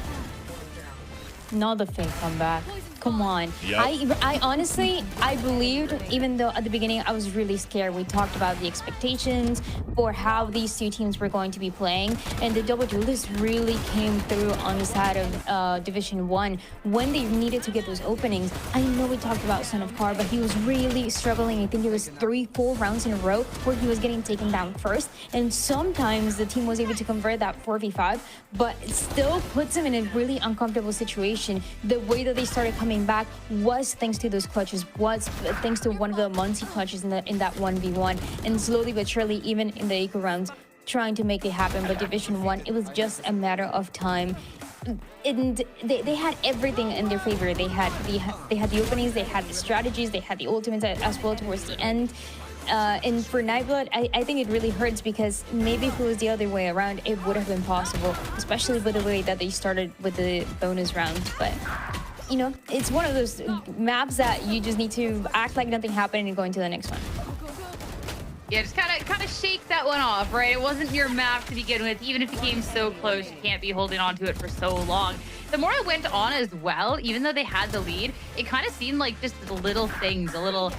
Speaker 11: Not the fake comeback. Come on.
Speaker 6: Yep.
Speaker 11: I honestly, I believed, even though at the beginning I was really scared. We talked about the expectations for how these two teams were going to be playing, and the double duelists really came through on the side of Division 1 when they needed to get those openings. I know we talked about Son of Car, but he was really struggling. I think it was 3-4 rounds in a row where he was getting taken down first, and sometimes the team was able to convert that 4v5, but it still puts him in a really uncomfortable situation. The way that they started coming back was thanks to those clutches, was thanks to one of the Muncie clutches in that 1v1, and slowly but surely, even in the eco rounds, trying to make it happen. But Division 1, it was just a matter of time. And they had everything in their favor. They had the openings, they had the strategies, they had the ultimates as well towards the end. And for Nightblood, I think it really hurts, because maybe if it was the other way around, it would have been possible, especially with the way that they started with the bonus rounds. But you know, it's one of those maps that you just need to act like nothing happened and go into the next one.
Speaker 10: Yeah, just kind of shake that one off, right? It wasn't your map to begin with. Even if you came so close, you can't be holding on to it for so long. The more it went on as well, even though they had the lead, it kind of seemed like just little things, a little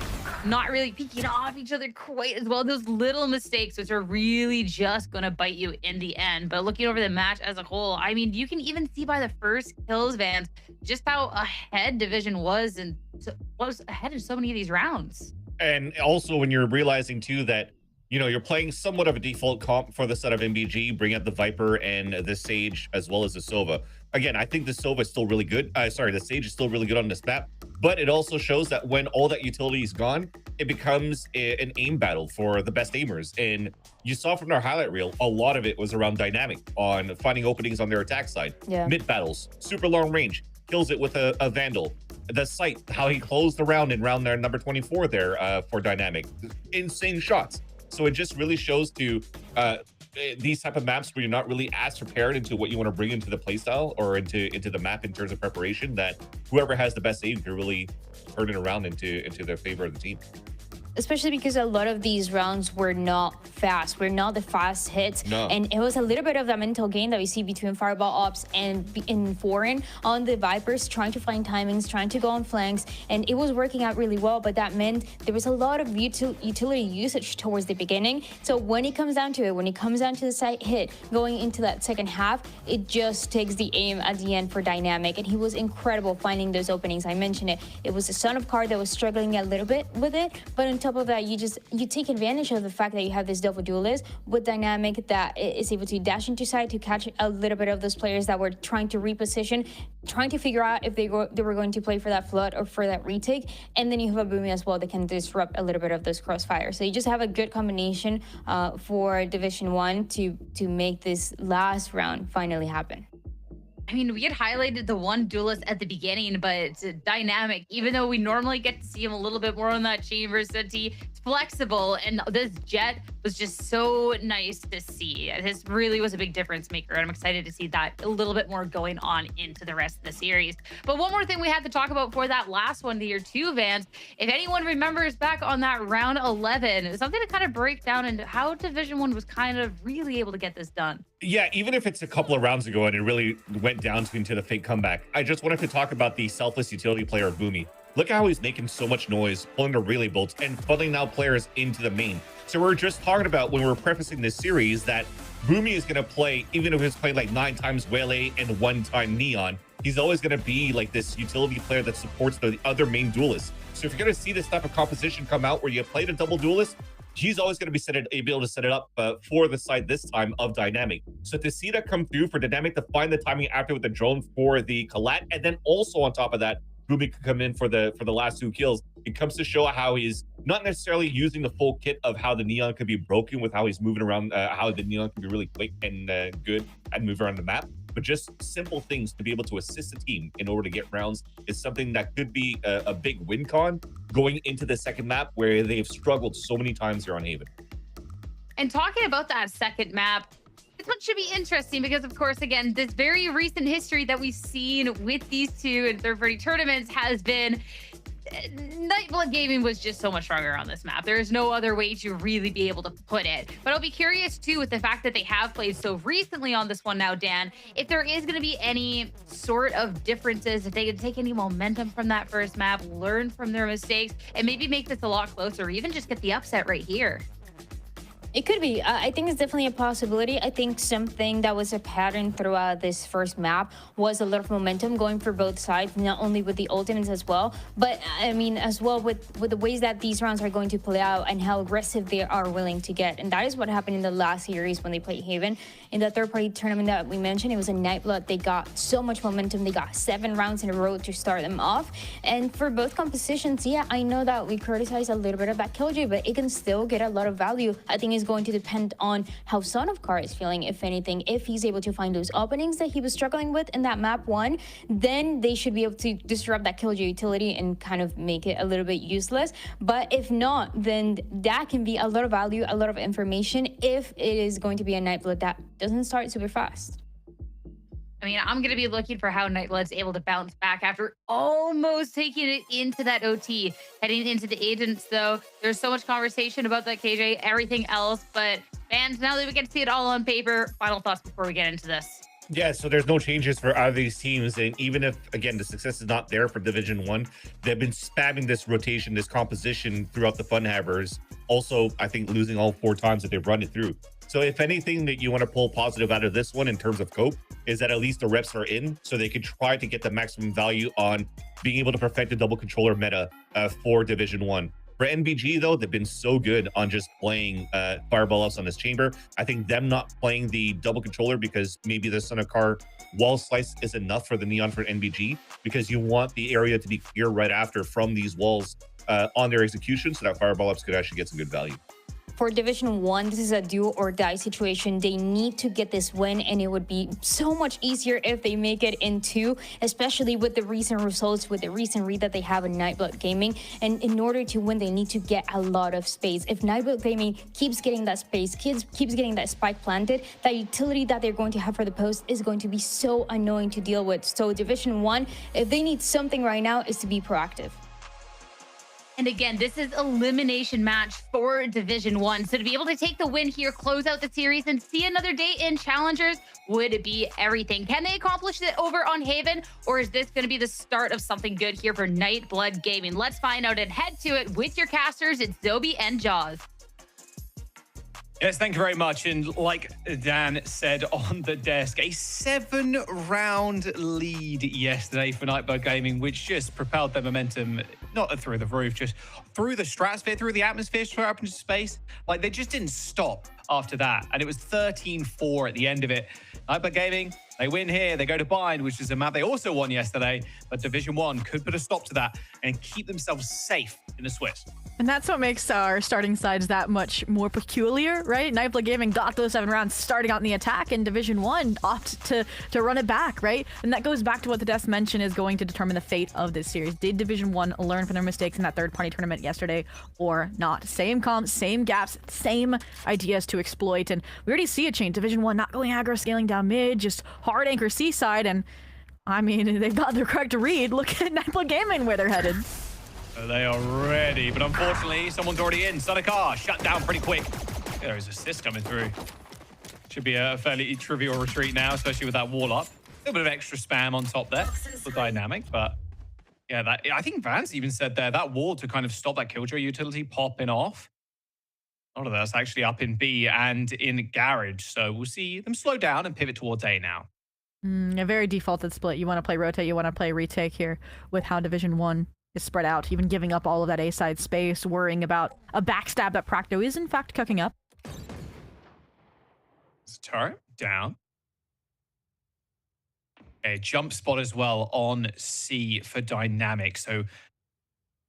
Speaker 10: not really peeking off each other quite as well. Those little mistakes, which are really just going to bite you in the end. But looking over the match as a whole, I mean, you can even see by the first kills, Vans, just how ahead Division was, and was ahead in so many of these rounds.
Speaker 6: And also when you're realizing too that, you know, you're playing somewhat of a default comp for the set of NBG, bring out the Viper and the Sage as well as the Sova. Again, I think the Sova is still really good. The Sage is still really good on this map, but it also shows that when all that utility is gone, it becomes an aim battle for the best aimers. And you saw from our highlight reel, a lot of it was around dynamic on finding openings on their attack side.
Speaker 11: Yeah.
Speaker 6: Mid battles, super long range, kills it with a Vandal. The sight, how he closed the round in round there, number 24 there for dynamic. Insane shots. So it just really shows to these type of maps where you're not really as prepared into what you want to bring into the playstyle or into the map in terms of preparation, that whoever has the best aim can really turn it around into their favor of the team.
Speaker 11: Especially because a lot of these rounds were not fast. We're not the fast hits.
Speaker 6: No.
Speaker 11: And it was a little bit of that mental game that we see between Fireball Ops and in Foreign on the Vipers, trying to find timings, trying to go on flanks. And it was working out really well, but that meant there was a lot of utility usage towards the beginning. So when it comes down to it, when it comes down to the site hit, going into that second half, it just takes the aim at the end for Dynamic. And he was incredible finding those openings. I mentioned it. It was the Son of Card that was struggling a little bit with it, but on top of that, you take advantage of the fact that you have this double duelist with Dynamic that is able to dash into side to catch a little bit of those players that were trying to reposition, trying to figure out if they were going to play for that flood or for that retake. And then you have a Boomy as well that can disrupt a little bit of those crossfire. So you just have a good combination for Division 1 to make this last round finally happen.
Speaker 10: I mean, we had highlighted the one duelist at the beginning, but it's Dynamic. Even though we normally get to see him a little bit more on that chamber city, it's flexible, and this Jet was just so nice to see. This really was a big difference maker, and I'm excited to see that a little bit more going on into the rest of the series. But one more thing we had to talk about for that last one here too, Vans. If anyone remembers back on that round 11, it was something to kind of break down into how Division 1 was kind of really able to get this done.
Speaker 6: Yeah, even if it's a couple of rounds ago and it really went down into the fake comeback, I just wanted to talk about the selfless utility player of Boomy. Look at how he's making so much noise, pulling the relay bolts, and funneling now players into the main. So we're just talking about when we were prefacing this series that Boomy is going to play, even if he's played like 9 times Wele and 1 time Neon, he's always going to be like this utility player that supports the other main duelists. So if you're going to see this type of composition come out where you played a double duelist, he's always going to be able to set it up for the side this time of Dynamic. So to see that come through for Dynamic to find the timing after with the drone for the collat, and then also on top of that, Boomy could come in for the last 2 kills. It comes to show how he's not necessarily using the full kit of how the Neon could be broken with how he's moving around, how the Neon can be really quick and good and move around the map. but just simple things to be able to assist the team in order to get rounds is something that could be a big win con going into the second map where they've struggled so many times here on Haven.
Speaker 10: And talking about that second map, this one should be interesting because, of course, again, this very recent history that we've seen with these two in third-party tournaments has been Nightblood Gaming was just so much stronger on this map. There is no other way to really be able to put it. But I'll be curious, too, with the fact that they have played so recently on this one now, Dan, if there is going to be any sort of differences, if they can take any momentum from that first map, learn from their mistakes, and maybe make this a lot closer, or even just get the upset right here.
Speaker 11: It could be. I think it's definitely a possibility. I think something that was a pattern throughout this first map was a lot of momentum going for both sides, not only with the ultimates as well, but I mean, as well with the ways that these rounds are going to play out and how aggressive they are willing to get. And that is what happened in the last series when they played Haven. In the third-party tournament that we mentioned, it was a Nightblood. They got so much momentum. They got 7 rounds in a row to start them off. And for both compositions, yeah, I know that we criticize a little bit of that killjoy, but it can still get a lot of value. I think it's going to depend on how Son of Car is feeling, if anything. If he's able to find those openings that he was struggling with in that map 1, then they should be able to disrupt that killjoy utility and kind of make it a little bit useless. But if not, then that can be a lot of value, a lot of information if it is going to be a Nightblood that doesn't start super fast.
Speaker 10: I mean, I'm going to be looking for how Nightblood's able to bounce back after almost taking it into that OT. Heading into the agents, though, there's so much conversation about that KJ, everything else. But, fans, now that we get to see it all on paper, final thoughts before we get into this.
Speaker 6: Yeah, so there's no changes for either of these teams. And even if, again, the success is not there for Division 1, they've been spamming this rotation, this composition throughout the Fun Havers. Also, I think losing all 4 times that they've run it through. So if anything that you want to pull positive out of this one in terms of cope is that at least the reps are in, so they can try to get the maximum value on being able to perfect the double controller meta for Division 1. For NBG, though, they've been so good on just playing Fireball Ups on this chamber. I think them not playing the double controller because maybe the Son of Car wall slice is enough for the Neon for NBG, because you want the area to be clear right after from these walls on their execution, so that Fireball Ups could actually get some good value.
Speaker 11: For Division 1, this is a do or die situation. They need to get this win, and it would be so much easier if they make it in 2, especially with the recent results, with the recent read that they have in Nightblood Gaming. And in order to win, they need to get a lot of space. If Nightblood Gaming keeps getting that space, keeps getting that spike planted, that utility that they're going to have for the post is going to be so annoying to deal with. So Division 1, if they need something right now, is to be proactive.
Speaker 10: And again, this is elimination match for Division 1. So to be able to take the win here, close out the series, and see another day in Challengers would be everything. Can they accomplish it over on Haven, or is this going to be the start of something good here for Nightblood Gaming? Let's find out and head to it with your casters. It's Zobi and Jaws.
Speaker 7: Yes, thank you very much. And like Dan said on the desk, a 7-round lead yesterday for Nightblood Gaming, which just propelled their momentum, not through the roof, just through the stratosphere, through the atmosphere, straight up into space. Like, they just didn't stop after that. And it was 13-4 at the end of it. Nightblood Gaming, they win here. They go to Bind, which is a map they also won yesterday. But Division 1 could put a stop to that and keep themselves safe in the Swiss.
Speaker 12: And that's what makes our starting sides that much more peculiar, right? Nightblood Gaming got those 7 rounds starting out in the attack, and Division 1 opt to run it back, right? And that goes back to what the desk mentioned is going to determine the fate of this series. Did Division 1 learn from their mistakes in that third-party tournament yesterday or not? Same comps, same gaps, same ideas to exploit. And we already see a change. Division 1 not going aggro, scaling down mid, just hard anchor seaside. And I mean, they've got the correct read. Look at Nightblood Gaming where they're headed.
Speaker 7: They are ready, but unfortunately, someone's already in. Son of Car shut down pretty quick. There is assist coming through. Should be a fairly trivial retreat now, especially with that wall up. A little bit of extra spam on top there for dynamic, but yeah, that I think Vance even said there, that wall to kind of stop that Killjoy utility popping off. A lot of that's actually up in B and in Garage, so we'll see them slow down and pivot towards A now.
Speaker 12: A very defaulted split. You want to play rotate, you want to play retake here with how Division 1 is spread out, even giving up all of that A-side space, worrying about a backstab that Procto is in fact cooking up.
Speaker 7: Turret down. A jump spot as well on C for dynamic, so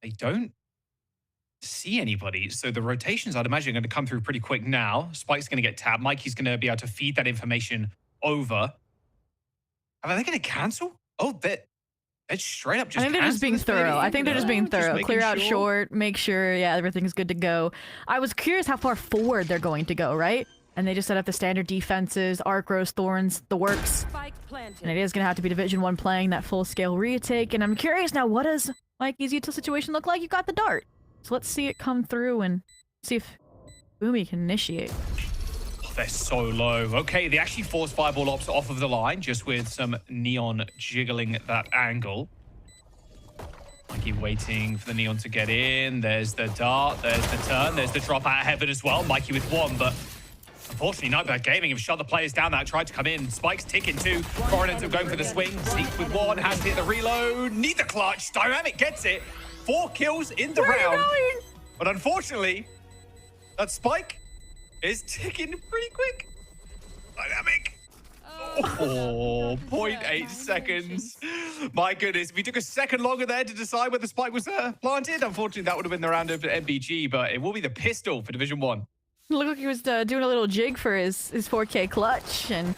Speaker 7: they don't see anybody. So the rotations, I'd imagine, are going to come through pretty quick now. Spike's going to get tapped. Mikey's going to be able to feed that information over. Are they going to cancel? Oh, it's straight up just.
Speaker 12: I think they're just being thorough. I think they're just being thorough. Clear out short, make sure, yeah, everything's good to go. I was curious how far forward they're going to go, right? And they just set up the standard defenses, arc rows, thorns, the works. And it is going to have to be Division 1 playing that full-scale retake. And I'm curious now, what does Mikey's util situation look like? You got the dart. So let's see it come through and see if Boomy can initiate.
Speaker 7: They're so low. Okay, they actually forced Fireball Ops off of the line just with some Neon jiggling that angle. Mikey waiting for the Neon to get in. There's the dart, there's the turn, there's the drop out of heaven as well. Mikey with one, but unfortunately, Nightblood Gaming have shut the players down that tried to come in. Spike's ticking too. Foreign ends up going for the swing. Seek with one, has to hit the reload. Need the clutch. Dynamic gets it. 4 kills in the round. But unfortunately, that Spike is ticking pretty quick. Dynamic. Oh, 0.8 seconds. My goodness, if we took a second longer there to decide where the Spike was planted, unfortunately, that would have been the round of NBG, but it will be the pistol for Division 1.
Speaker 12: Looked like he was doing a little jig for his 4K clutch, and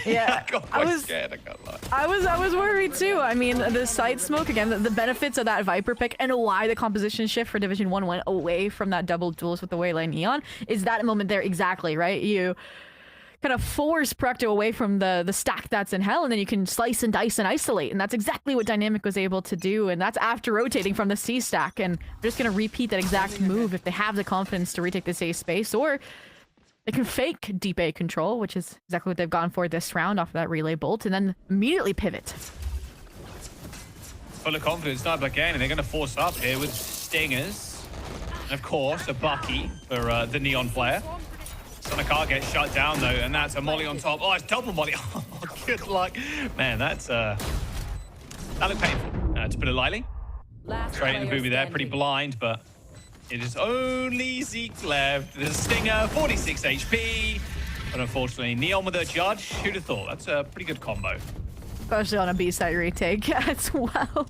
Speaker 7: yeah, I was scared. I can't lie.
Speaker 12: I was worried too. I mean, the side smoke again, the benefits of that Viper pick, and why the composition shift for Division 1 went away from that double duels with the Waylay Neon is that moment there exactly, right? You kind of force Precto away from the stack that's in hell, and then you can slice and dice and isolate, and that's exactly what Dynamic was able to do, and that's after rotating from the C stack, and they're just going to repeat that exact move if they have the confidence to retake this A space, or they can fake deep A control, which is exactly what they've gone for this round off of that relay bolt, and then immediately pivot.
Speaker 7: Full of confidence, not again, and they're going to force up here with Stingers, and of course, a Bucky for the Neon player. Sonacar gets shut down though, and that's a molly on top. Oh, it's double molly. Oh, good luck. Man, that looked painful, to put it lightly. Straight in the Boomy there, pretty blind, but it is only Zeke left. There's a Stinger, 46 HP. But unfortunately, Neon with a judge. Who'd have thought? That's a pretty good combo.
Speaker 12: Especially on a B-side retake as well.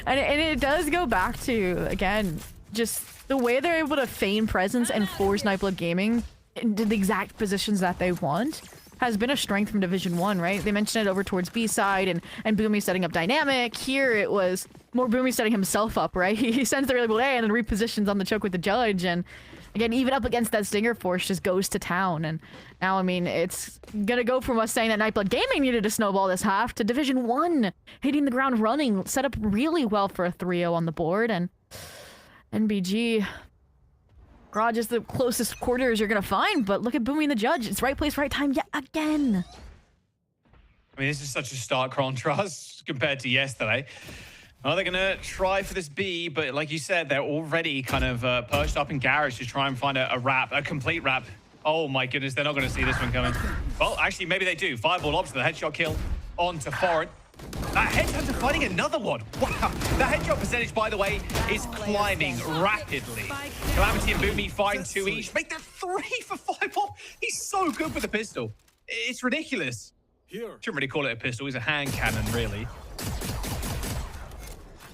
Speaker 12: And it does go back to, again, just the way they're able to feign presence and force Nightblood Gaming into the exact positions that they want has been a strength from Division 1, right? They mentioned it over towards B-side and Boomy setting up Dynamic. Here it was more Boomy setting himself up, right? He sends the reliable A and then repositions on the choke with the judge, and again, even up against that Stinger force, just goes to town. And now, I mean, it's gonna go from us saying that Nightblood Gaming needed to snowball this half to Division 1 hitting the ground running, set up really well for a 3-0 on the board, and NBG Garage is the closest quarters you're gonna find, but look at Boomy and the judge. It's right place, right time yet again.
Speaker 7: I mean, this is such a stark contrast compared to yesterday. Well, they're gonna try for this B, but like you said, they're already kind of perched up in garage to try and find a complete wrap. Oh my goodness, they're not gonna see this one coming. Well, actually, maybe they do. Fireball Ops, the headshot kill onto Foreign. That headshot's fighting another one. Wow. That headshot percentage, by the way, is climbing rapidly. Calamity and Boomy find 2 each. Make that 3 for 5 off. He's so good with the pistol. It's ridiculous. Shouldn't really call it a pistol. He's a hand cannon, really.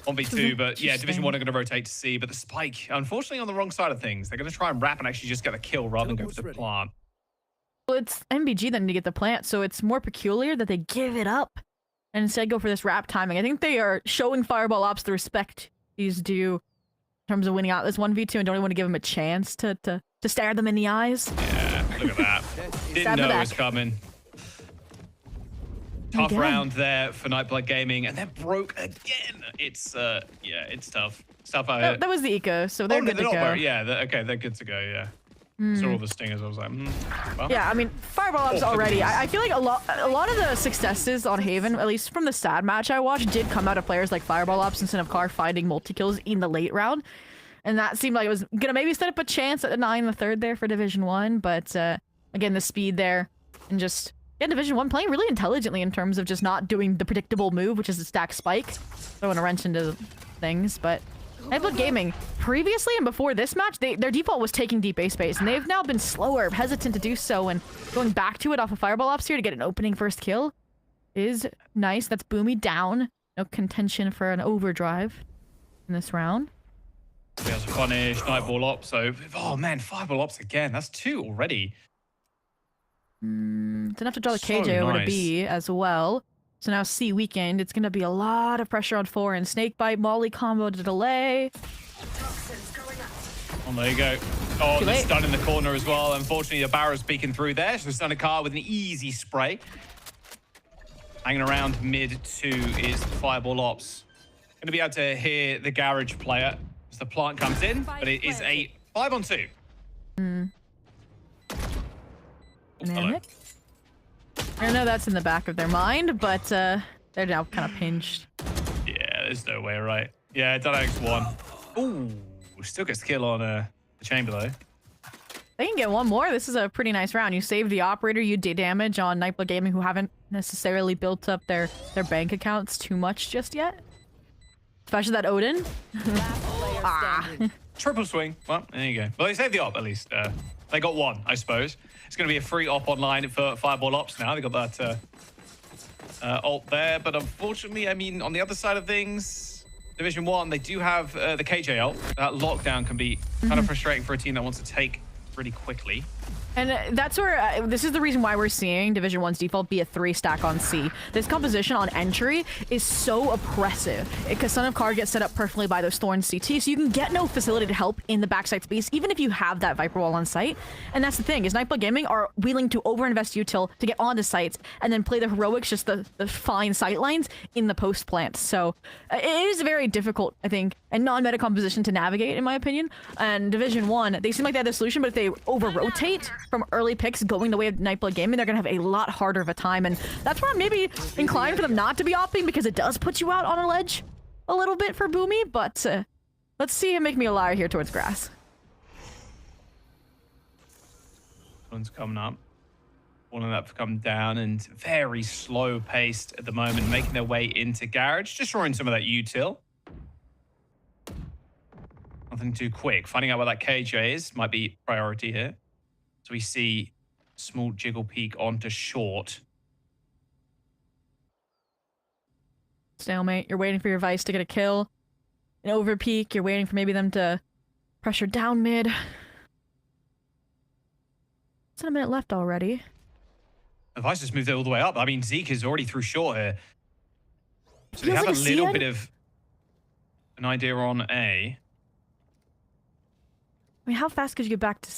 Speaker 7: 1v2, but yeah, Division 1 are going to rotate to C, but the Spike, unfortunately, on the wrong side of things. They're going to try and wrap and actually just get the kill rather than go for the plant.
Speaker 12: Well, it's NBG that need to get the plant, so it's more peculiar that they give it up and instead go for this wrap timing. I think they are showing Fireball Ops the respect he's due in terms of winning out this 1v2 and don't even want to give him a chance to stare them in the eyes.
Speaker 7: Yeah, look at that. Didn't know it was coming. Tough round there for Nightblood Gaming, and they're broke again. It's, yeah, it's tough. It's tough out here.
Speaker 12: That was the eco, so they're good to go.
Speaker 7: Yeah, okay, they're good to go, yeah. Saw all the stingers, I was like, well.
Speaker 12: Yeah, I mean, Fireball Ops already. I feel like a lot of the successes on Haven, at least from the SAD match I watched, did come out of players like Fireball Ops instead of Car finding multi-kills in the late round. And that seemed like it was going to maybe set up a chance at a 9 in the third there for Division 1. But again, the speed there and just, yeah, Division 1 playing really intelligently in terms of just not doing the predictable move, which is the stack spike. Throwing a wrench into things, but Nightblood Gaming, previously and before this match, their default was taking deep A space, and they've now been slower, hesitant to do so, and going back to it off of Fireball Ops here to get an opening first kill is nice. That's Boomy down. No contention for an overdrive in this round.
Speaker 7: There's a punish, Nightball Ops, so, oh man, Fireball Ops again. That's 2 already.
Speaker 12: Didn't have to draw the KJ over to B as well. So now C weakened. It's going to be a lot of pressure on Foreign. Snakebite, Molly combo to delay.
Speaker 7: Oh, there you go. Oh, the stun in the corner as well. Unfortunately, the Barrow's peeking through there. So Sonicar with an easy spray. Hanging around mid 2 is Fireball Ops. Going to be able to hear the garage player as the plant comes in, but it is a 5-on-2.
Speaker 12: Dynamic. I know that's in the back of their mind, but they're now kind of pinched.
Speaker 7: Yeah, there's no way, right? Yeah, Dynamic's 1. Ooh, still gets kill on the chamber though.
Speaker 12: They can get one more. This is a pretty nice round. You saved the operator, you did damage on Nightblood Gaming, who haven't necessarily built up their bank accounts too much just yet. Especially that Odin.
Speaker 7: Triple swing. Well, there you go. Well, they saved the op at least. They got 1, I suppose. It's going to be a free op online for Fireball Ops now. They got that ult there, but unfortunately, I mean, on the other side of things, Division 1, they do have the KJ ult. That lockdown can be kind of frustrating for a team that wants to take really quickly.
Speaker 12: And that's where, this is the reason why we're seeing Division 1's default be a 3-stack on C. This composition on entry is so oppressive because Son of Card gets set up perfectly by those Thorns CT, so you can get no facility to help in the backside space, even if you have that Viper wall on site. And that's the thing, is Nightblood Gaming are willing to overinvest util to get onto sites and then play the heroics, just the fine sight lines in the post plant. So it is very difficult, I think, and non-meta composition to navigate, in my opinion. And Division 1, they seem like they had the solution, but if they over-rotate from early picks going the way of Nightblood Gaming, they're going to have a lot harder of a time. And that's where I'm maybe inclined for them not to be opping, because it does put you out on a ledge a little bit for Boomy. But let's see him make me a liar here towards grass.
Speaker 7: One's coming up. One of that come down, and very slow paced at the moment, making their way into garage, destroying some of that util. Nothing too quick. Finding out where that KJ is might be priority here. So we see small jiggle peek onto short.
Speaker 12: Stalemate. You're waiting for your Vice to get a kill. An over peek. You're waiting for maybe them to pressure down mid. It's a minute left already.
Speaker 7: The Vice just moved it all the way up. I mean, Zeke is already through short here. So they have
Speaker 12: like
Speaker 7: a little bit of an idea on A.
Speaker 12: I mean, how fast could you get back to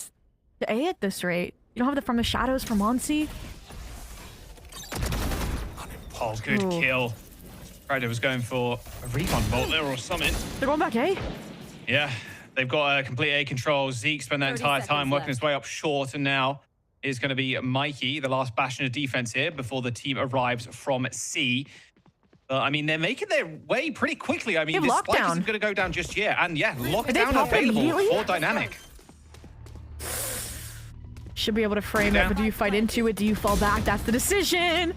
Speaker 12: A at this rate? You don't have the From the Shadows from Monsi?
Speaker 7: Oh, good kill. Right, it was going for a recon bolt there or something.
Speaker 12: They're going back A?
Speaker 7: Yeah, they've got a complete A control. Zeke spent that entire time working his way up short, and now is going to be Mikey, the last bastion of defense here before the team arrives from C. I mean, they're making their way pretty quickly. I mean, this spike isn't going to go down just yet. And yeah, lockdown available for Dynamic.
Speaker 12: Should be able to frame it, but do you fight into it? Do you fall back? That's the decision.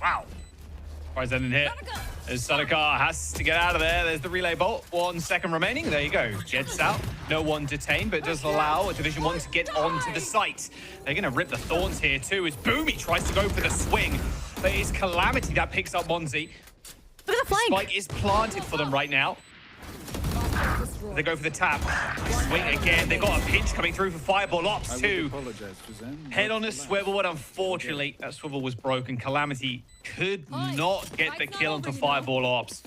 Speaker 7: Wow. Why is that in here? As Sonicar has to get out of there. There's the relay bolt. 1 second remaining. There you go. Jets out. No one detained, but it does allow Division 1 to get onto the site. They're going to rip the Thorns here too as Boomy tries to go for the swing. But it's Calamity that picks up Monzi.
Speaker 12: Look at the flank.
Speaker 7: Spike is planted for them right now. They go for the tap. Swing again. They've got a pinch coming through for Fireball Ops too. Head on a swivel, but unfortunately that swivel was broken. Calamity could not get the kill onto Fireball Ops.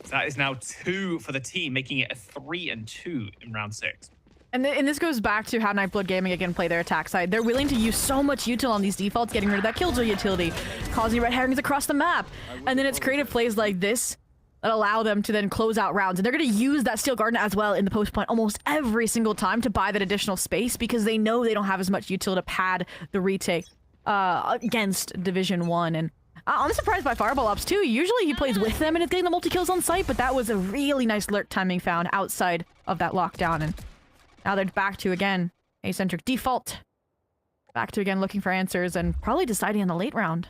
Speaker 7: So that is now 2 for the team, making it a 3-2 in round 6.
Speaker 12: And this goes back to how Nightblood Gaming again play their attack side. They're willing to use so much util on these defaults, getting rid of that killjoy utility, causing red herrings across the map. And then it's creative plays like this that allow them to then close out rounds. And they're going to use that Steel Garden as well in the post point almost every single time to buy that additional space, because they know they don't have as much util to pad the retake against Division 1. And I'm surprised by Fireball Ops too. Usually he plays with them and is getting the multi-kills on site, but that was a really nice lurk timing found outside of that lockdown. And now they're back to, again, asymmetric default. Back to, again, looking for answers and probably deciding in the late round.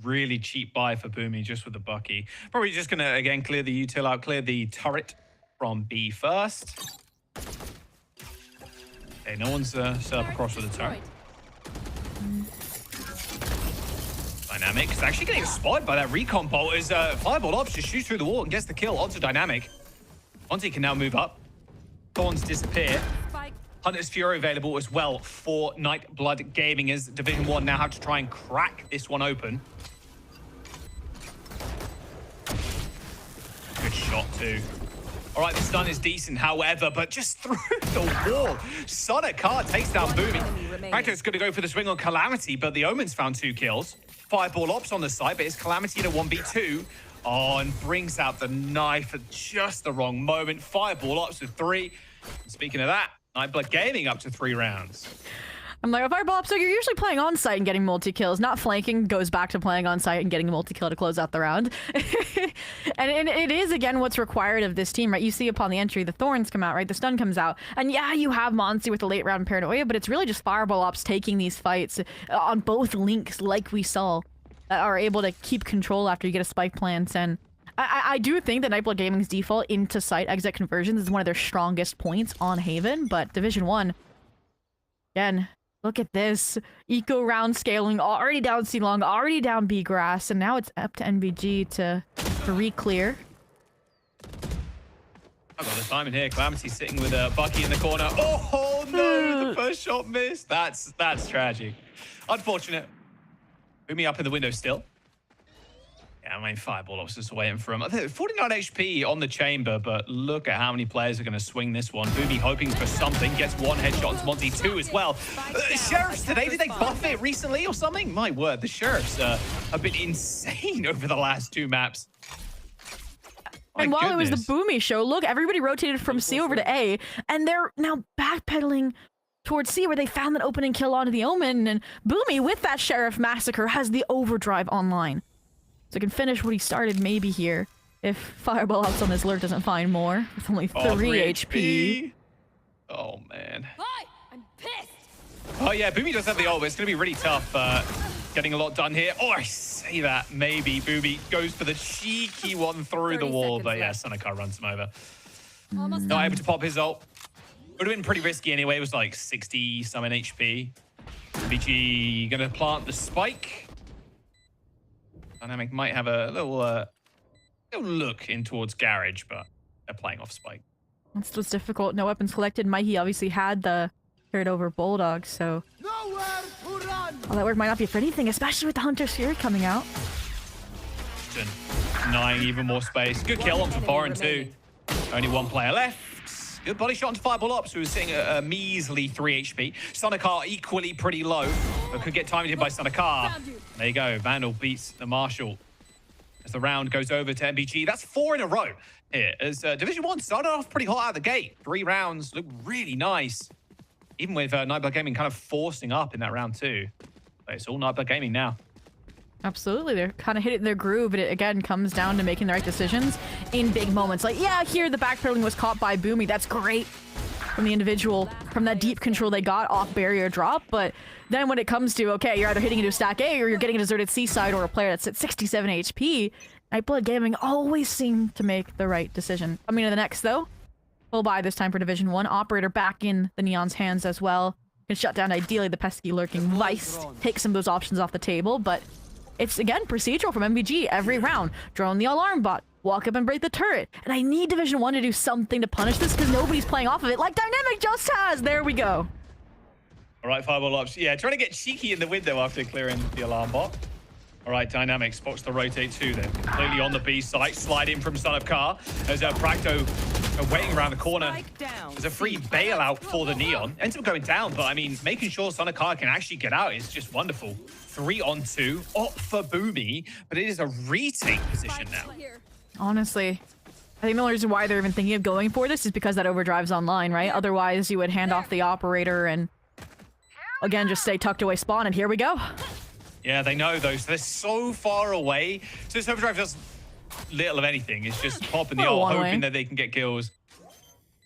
Speaker 7: Really cheap buy for Boomy just with the Bucky. Probably just going to, again, clear the util out, clear the turret from B first. Okay, no one's set up across with the turret. Dynamic is actually getting spotted by that recon bolt as Fireball Ops just shoots through the wall and gets the kill onto Dynamic. Monty can now move up. Thorns disappear. Hunter's Fury available as well for Nightblood Gaming, as Division 1 now have to try and crack this one open. Good shot too. All right, the stun is decent, however, but just through the wall. Sonic Car takes down Boomy. Practo's going to go for the swing on Calamity, but the Omen's found 2 kills. Fireball Ops on the side, but it's Calamity in a 1v2. Oh, and brings out the knife at just the wrong moment. Fireball Ops with 3. And speaking of that, Nightblood Gaming up to 3 rounds.
Speaker 12: I'm like, Fireball Up, so you're usually playing on site and getting multi-kills, not flanking, goes back to playing on site and getting a multi-kill to close out the round. and it is, again, what's required of this team, right? You see upon the entry, the Thorns come out, right? The stun comes out. And yeah, you have Monsi with the late round Paranoia, but it's really just Fireball Ops taking these fights on both links, like we saw, are able to keep control after you get a spike plant. And I do think that Nightblood Gaming's default into site exit conversions is one of their strongest points on Haven, but Division 1, again, look at this. Eco round scaling, already down C long, already down B grass, and now it's up to NBG to re-clear.
Speaker 7: I've got the timing here. Calamity sitting with Bucky in the corner. Oh no, the first shot missed. That's tragic. Unfortunate. Boomy up in the window still. Yeah, I mean, Fireball Ops is waiting for him. 49 HP on the chamber, but look at how many players are going to swing this one. Boomy hoping for something, gets 1 headshot to Monty, 2 as well. Sheriffs today, did they buff it recently or something? My word, the Sheriffs have been insane over the last 2 maps.
Speaker 12: And while it was the Boomy show, look, everybody rotated from C over to A, and they're now backpedaling towards C, where they found that opening kill onto the Omen, and Boomy, with that Sheriff Massacre, has the overdrive online. So can finish what he started maybe here, if Fireball Ops on this lurk doesn't find more, with only 3 HP.
Speaker 7: Oh, man.
Speaker 5: I'm pissed.
Speaker 7: Oh, yeah, Boomy does have the ult, but it's going to be really tough getting a lot done here. Oh, I say that. Maybe Boomy goes for the cheeky one through the wall, but yeah, Sonikar runs him over. Not able to pop his ult. Would have been pretty risky anyway. It was like 60-something HP. BG going to plant the spike. Dynamic might have a little look in towards Garage, but they're playing off spike.
Speaker 12: That's what's difficult. No weapons collected. Mikey obviously had the carried over Bulldog, so all that work might not be for anything, especially with the Hunter's Fury coming out.
Speaker 7: Denying even more space. Good kill onto Foreign too. Only 1 player left. Good body shot onto Fireball Ops, who was sitting at a measly 3 HP. Sonikar equally pretty low, but could get timed in by Sonikar. There you go. Vandal beats the Marshal as the round goes over to NBG. That's 4 in a row here, as Division 1 started off pretty hot out of the gate. 3 rounds look really nice, even with Nightblood Gaming kind of forcing up in that round 2. But it's all Nightblood Gaming now.
Speaker 12: Absolutely, they're kind of hitting their groove, but it again comes down to making the right decisions in big moments. Like, yeah, here the backpedaling was caught by Boomy. That's great from the individual, from that deep control they got off barrier drop. But then when it comes to, okay, you're either hitting into a stack A or you're getting a deserted C side or a player that's at 67 HP, Nightblood Gaming always seem to make the right decision. Coming to the next, though, full buy this time for Division 1. Operator back in the Neon's hands as well. Can shut down ideally the pesky lurking Vice, take some of those options off the table, but it's, again, procedural from MBG every round. Drone the alarm bot, walk up and break the turret. And I need Division 1 to do something to punish this because nobody's playing off of it like Dynamic just has. There we go.
Speaker 7: All right, Fireball Ops. Yeah, trying to get cheeky in the window after clearing the alarm bot. All right, Dynamic spots the rotate too. They're completely on the B site. Slide in from Son of Car. There's Practo waiting around the corner. There's a free bailout for the Neon. Ends up going down, but I mean, making sure Son of Car can actually get out is just wonderful. 3 on 2. Up for Boomy, but it is a retake position now.
Speaker 12: Honestly, I think the only reason why they're even thinking of going for this is because that overdrive's online, right? Otherwise, you would hand off the operator and, again, just stay tucked away spawn, and here we go.
Speaker 7: Yeah, they know those. They're so far away. So this overdrive does little of anything. It's just popping the ult, hoping that they can get kills.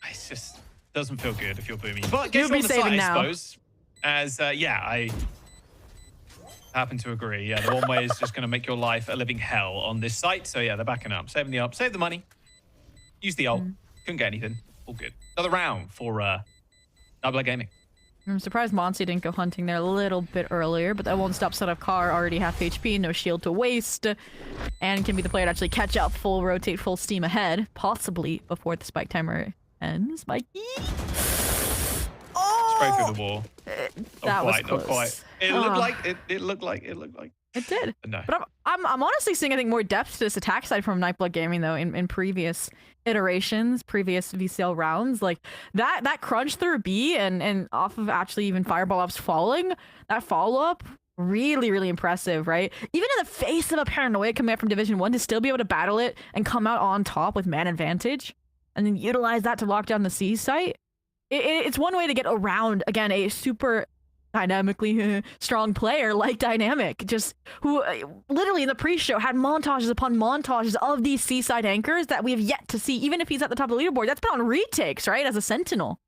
Speaker 7: It just doesn't feel good if you're Boomy. But
Speaker 12: you'll be saving now.
Speaker 7: I suppose. As, yeah, I happen to agree. Yeah, the one way is just going to make your life a living hell on this site. So yeah, they're backing up. Saving the up. Save the money. Use the ult. Couldn't get anything. All good. Another round for Nightblood Gaming.
Speaker 12: I'm surprised Monsi didn't go hunting there a little bit earlier, but that won't stop Son of Car, already half HP, no shield to waste, and can be the player to actually catch up, full rotate, full steam ahead, possibly before the spike timer ends. Mikey? Oh!
Speaker 7: straight through the wall.
Speaker 12: That was close.
Speaker 7: Not quite. It looked like it looked like
Speaker 12: it did.
Speaker 7: But no.
Speaker 12: But I'm honestly seeing, I think, more depth to this attack side from Nightblood Gaming though in previous iterations, previous VCL rounds. Like that crunch through B and off of actually even Fireball Ops falling, that follow up, really impressive, right? Even in the face of a paranoia coming up from Division 1 to still be able to battle it and come out on top with man advantage and then utilize that to lock down the C site. It's one way to get around, again, a super dynamically strong player like Dynamic, just who literally in the pre-show had montages upon montages of these C-side anchors that we have yet to see, even if he's at the top of the leaderboard. That's been on retakes, right, as a Sentinel.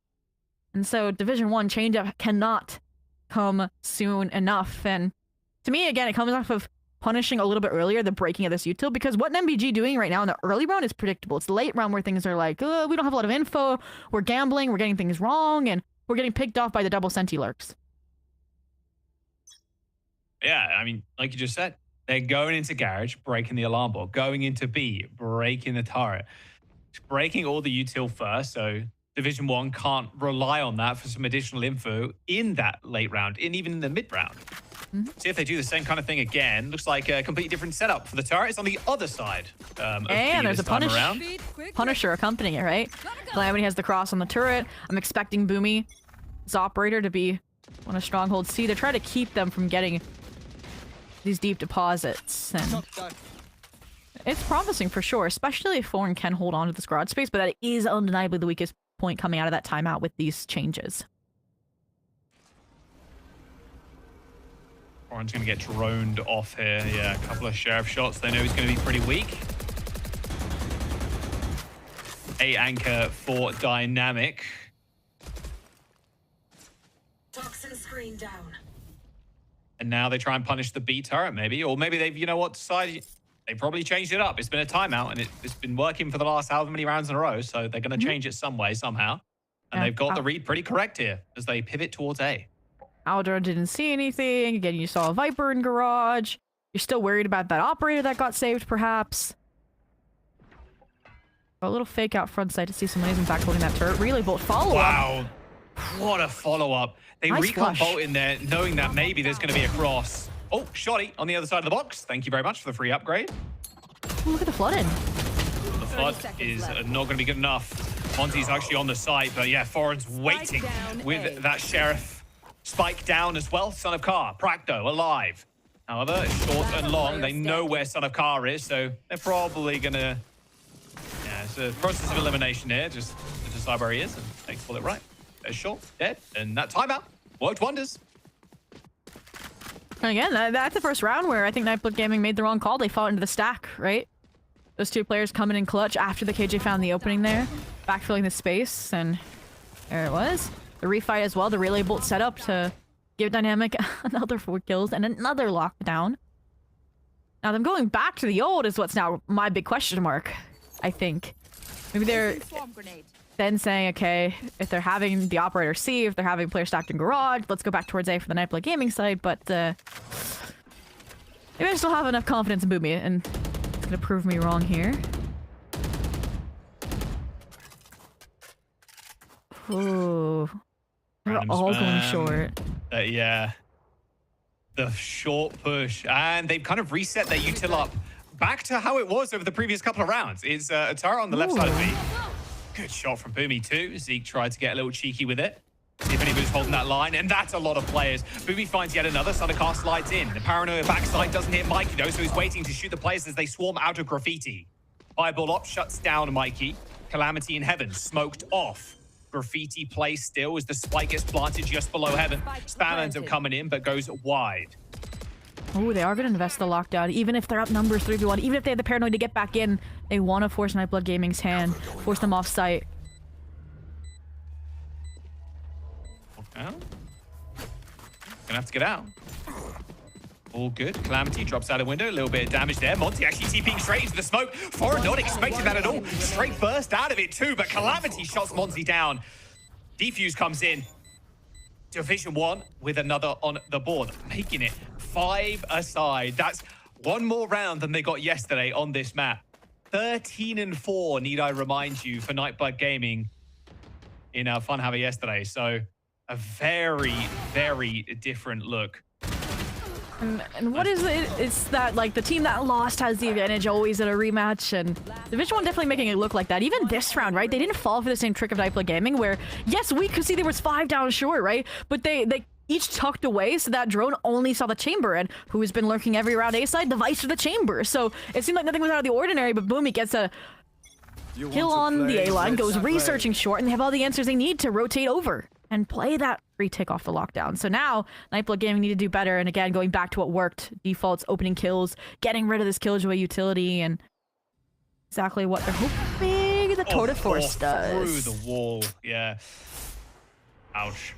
Speaker 12: And so Division 1 change-up cannot come soon enough. And to me, again, it comes off of punishing a little bit earlier the breaking of this util, because what NBG doing right now in the early round is predictable. It's the late round where things are like, we don't have a lot of info, we're gambling, we're getting things wrong, and we're getting picked off by the double senti lurks.
Speaker 7: Yeah, I mean, like you just said, they're going into Garage, breaking the alarm ball, going into B, breaking the turret, breaking all the util first, so Division 1 can't rely on that for some additional info in that late round, and even in the mid round. See if they do the same kind of thing again. Looks like a completely different setup for the turret. It's on the other side of
Speaker 12: and there's a
Speaker 7: Punisher.
Speaker 12: Punisher accompanying it, right? Calamity has the cross on the turret. I'm expecting Boomy, his operator, to be on a stronghold C to try to keep them from getting these deep deposits. And it's promising for sure, especially if Foreign can hold on to this garage space, but that is undeniably the weakest point coming out of that timeout with these changes.
Speaker 7: Foreign's going to get droned off here. Yeah, a couple of sheriff shots. They know he's going to be pretty weak. A anchor for Dynamic.
Speaker 13: Toxin screen down.
Speaker 7: And now they try and punish the B turret, maybe. Or maybe they've, you know what, decided they probably changed it up. It's been a timeout, and it's been working for the last however many rounds in a row. So they're going to change it some way, somehow. And they've got the read pretty correct here as they pivot towards A.
Speaker 12: Aldra didn't see anything. Again, you saw a Viper in garage. You're still worried about that operator that got saved, perhaps. A little fake out front side to see someone is in fact holding that turret. Relay bolt follow-up.
Speaker 7: Wow. What a follow-up. They
Speaker 12: Nice
Speaker 7: recon
Speaker 12: flush.
Speaker 7: bolt in there, knowing that maybe there's going to be a cross. Oh, Shoddy on the other side of the box. Thank you very much for the free upgrade.
Speaker 12: Oh, look at the flood in.
Speaker 7: The flood is not going to be good enough. Monty's actually on the side, but yeah, Foreign's waiting with that sheriff. Spike down as well. Son of Car, Practo, alive. However, short and long, they know where Son of Car is, so they're probably going to... Yeah, it's a process of elimination here, just to decide where he is, and they pull it right. There's short, dead, and that timeout worked wonders.
Speaker 12: And again, that's the first round where I think Nightblood Gaming made the wrong call. They fought into the stack, right? Those two players coming in clutch after the KJ found the opening there, backfilling the space, and there it was. The refight as well, the relay bolt set up to give Dynamic another 4 kills and another lockdown. Now them going back to the old is what's now my big question mark, I think. Maybe they're then saying, okay, if they're having the operator C, if they're having players stacked in garage, let's go back towards A for the Nightblood Gaming side, but maybe I still have enough confidence in Boomy, and it's gonna prove me wrong here. Ooh. They're all going short.
Speaker 7: Yeah. The short push. And they've kind of reset their util up back to how it was over the previous couple of rounds. It's a turret on the left side of B. Good shot from Boomy too. Zeke tried to get a little cheeky with it. See if anybody's holding that line, and that's a lot of players. Boomy finds yet another. Sonicar slides in. The paranoia backside doesn't hit Mikey though, so he's waiting to shoot the players as they swarm out of Graffiti. Fireball up shuts down Mikey. Calamity in Heaven smoked off. Graffiti plays still as the spike gets planted just below Heaven. Spam ends up coming in, but goes wide.
Speaker 12: Oh, they are going to invest the lockdown, even if they're up numbers 3v1, even if they have the paranoid to get back in. They want to force Nightblood Gaming's hand, force them off site.
Speaker 7: Gonna have to get out. All good. Calamity drops out a window. A little bit of damage there. Monty actually TPing straight into the smoke. Foreign not expecting that at all. Straight burst out of it too, but Calamity shots Monty down. Defuse comes in. Division 1 with another on the board, making it 5 aside. That's one more round than they got yesterday on this map. 13-4, need I remind you, for Nightblood Gaming in our Fun Haver yesterday. So a very, very different look.
Speaker 12: And what is it? It's that, like, the team that lost has the advantage always in a rematch, and Division 1 definitely making it look like that. Even this round, right? They didn't fall for the same trick of Nightblood Gaming, where, yes, we could see there was 5 down short, right? But they each tucked away, so that drone only saw the chamber, and who's been lurking every round A side? The Vice for the chamber. So it seemed like nothing was out of the ordinary, but boom, he gets a kill on the A line, goes researching short, and they have all the answers they need to rotate over and play that retake off the lockdown. So now, Nightblood Gaming need to do better, and again, going back to what worked, defaults, opening kills, getting rid of this Killjoy utility, and exactly what they're hoping the Tour de Force does.
Speaker 7: Through the wall, yeah. Ouch.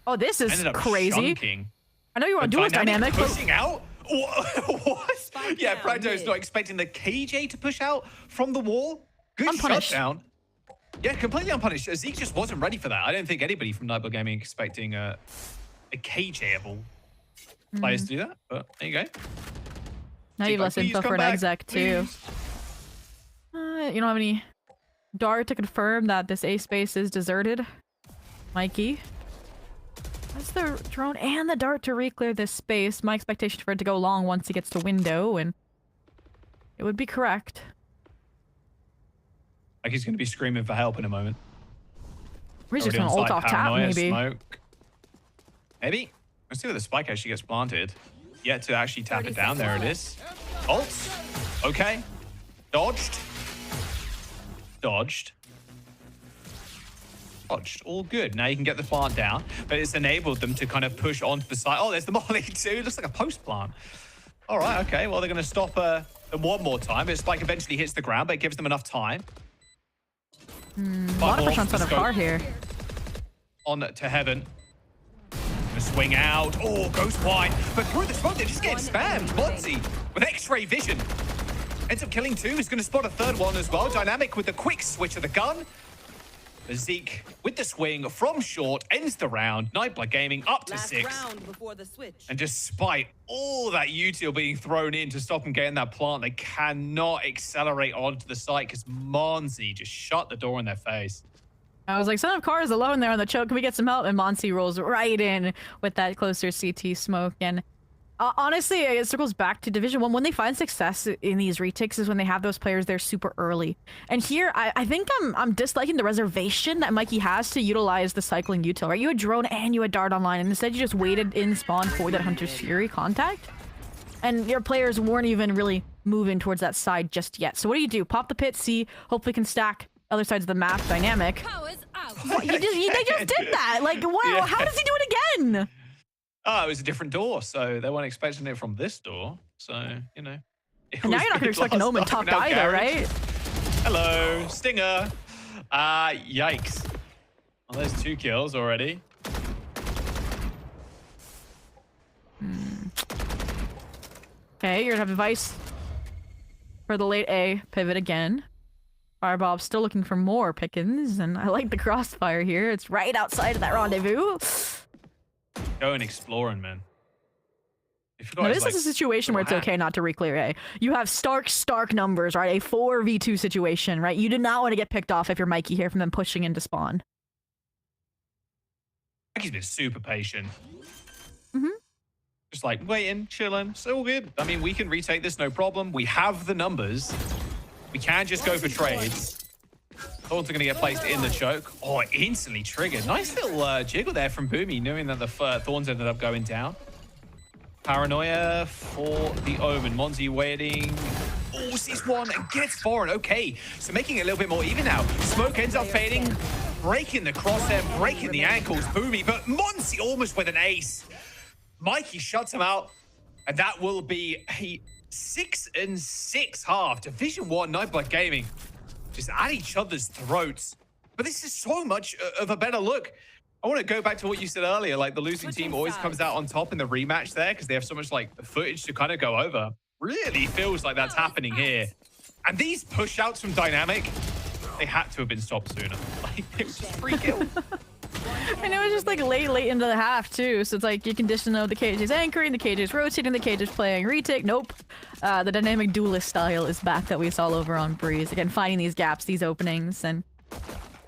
Speaker 12: Oh, this is
Speaker 7: Ended up
Speaker 12: crazy.
Speaker 7: shunking.
Speaker 12: I know you want to do this dynamic, but...
Speaker 7: pushing out? What? Yeah, Pragto's not expecting the KJ to push out from the wall. Good shutdown. Yeah, completely unpunished. Zeke just wasn't ready for that. I don't think anybody from Nightblood Gaming expecting a KJ-able players to do that, but there you go.
Speaker 12: Now you've less info for an exec, too. You don't have any dart to confirm that this A space is deserted. Mikey. That's the drone and the dart to re-clear this space. My expectation for it to go long once he gets to window, and it would be correct.
Speaker 7: Like he's going to be screaming for help in a moment.
Speaker 12: We're just going to ult off tap, maybe.
Speaker 7: Smoke. Maybe. Let's see where the spike actually gets planted. Yet to actually tap it down. There it is. Ult. Okay. Dodged. Dodged. Dodged. All good. Now you can get the plant down, but it's enabled them to kind of push onto the side. Oh, there's the molly too. It looks like a post plant. All right. Okay. Well, they're going to stop them one more time. But spike eventually hits the ground, but it gives them enough time.
Speaker 12: A lot of pressure on front of car here.
Speaker 7: On to heaven. Gonna swing out. Oh, goes wide. But through the smoke, they're just getting spammed. Monty with X-ray vision. Ends up killing 2. He's going to spot a 3rd one as well. Dynamic with the quick switch of the gun. Zeke with the swing from short ends the round. Nightblood Gaming up to 6. And despite all that util being thrown in to stop them getting that plant, they cannot accelerate onto the site because Monzi just shut the door in their face.
Speaker 12: I was like, son of cars alone there on the choke. Can we get some help? And Monsi rolls right in with that closer CT smoke. And honestly, it circles back to Division 1. When they find success in these retakes is when they have those players there super early. And here, I think I'm disliking the reservation that Mikey has to utilize the cycling util, right? You had drone and you had dart online, and instead you just waited in spawn for that Hunter's Fury contact. And your players weren't even really moving towards that side just yet. So what do? Pop the pit, see, hopefully can stack other sides of the map dynamic. They just did that. Like, wow, yeah. How does he do it again?
Speaker 7: Oh, it was a different door, so they weren't expecting it from this door. So, you know.
Speaker 12: And now you're not going to expect an Omen top either, right?
Speaker 7: Hello, Stinger. Yikes. Well, there's 2 kills already.
Speaker 12: Okay, you're going to have advice for the late A pivot again. Firebob's still looking for more pickings, and I like the crossfire here. It's right outside of that rendezvous.
Speaker 7: Going exploring, man.
Speaker 12: Now, this is a situation where it's okay not to re-clear A. You have stark numbers, right? A 4v2 situation, right? You do not want to get picked off if you're Mikey here from them pushing into spawn.
Speaker 7: Mikey's been super patient. Just like waiting, chilling, it's all good. I mean, we can retake this, no problem. We have the numbers. We can just go for trades. Thorns are going to get placed in the choke. Oh, instantly triggered. Nice little jiggle there from Boomy, knowing that the Thorns ended up going down. Paranoia for the Omen. Monzi waiting. Oh, sees one and gets foreign. Okay, so making it a little bit more even now. Smoke ends up fading, breaking the crosshair, breaking the ankles. Boomy, but Monzi almost with an ace. Mikey shuts him out, and that will be a 6-6 half. Division 1 Nightblood Gaming just at each other's throats. But this is so much of a better look. I want to go back to what you said earlier, like the losing team always comes out on top in the rematch there because they have so much like footage to kind of go over. Really feels like that's happening here. And these push outs from Dynamic, they had to have been stopped sooner. Like, it was just free kill.
Speaker 12: And it was just like late into the half too. So it's like you condition of the cage is anchoring, the cage is rotating, the cage is playing retake. Nope. The dynamic duelist style is back that we saw over on Breeze. Again, finding these gaps, these openings, and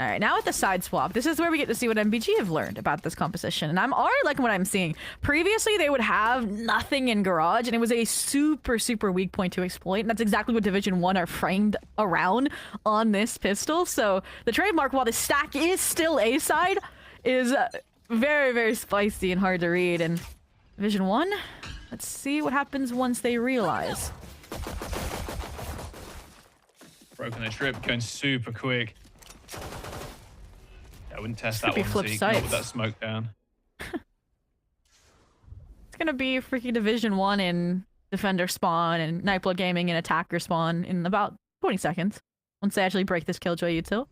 Speaker 12: All right, now at the side swap, this is where we get to see what NBG have learned about this composition. And I'm already liking what I'm seeing. Previously, they would have nothing in Garage, and it was a super, super weak point to exploit. And that's exactly what Division 1 are framed around on this pistol. So the trademark, while the stack is still A-side, is very, very spicy and hard to read. And Division 1, let's see what happens once they realize.
Speaker 7: Broken the trip, going super quick. I wouldn't test that one,
Speaker 12: flip
Speaker 7: Zeke,
Speaker 12: sides.
Speaker 7: not with that smoke down.
Speaker 12: It's gonna be freaking Division 1 in Defender spawn and Nightblood Gaming in Attacker spawn in about 20 seconds. Once they actually break this Killjoy util.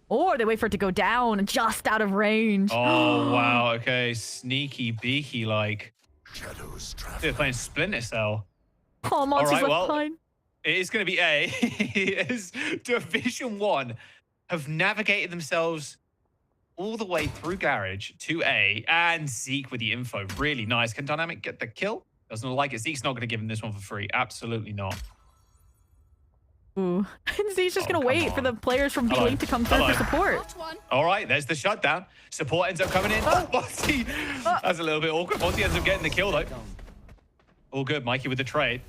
Speaker 12: Or they wait for it to go down just out of range.
Speaker 7: Oh, wow. Okay, sneaky beaky like.
Speaker 2: Shadows travel.
Speaker 7: They're playing Splinter Cell.
Speaker 12: Oh, monsters
Speaker 7: All right,
Speaker 12: left
Speaker 7: well,
Speaker 12: behind.
Speaker 7: it is going to be A. As Division 1 have navigated themselves all the way through Garage to A, and Zeke with the info. Really nice. Can Dynamic get the kill? Doesn't look like it. Zeke's not going to give him this one for free. Absolutely not.
Speaker 12: Ooh. And Zeke's just gonna wait for the players from B-Link to come through for support.
Speaker 7: All right, there's the shutdown. Support ends up coming in. Oh, Monty. That's a little bit awkward. Monty ends up getting the kill, though. All good. Mikey with the trade.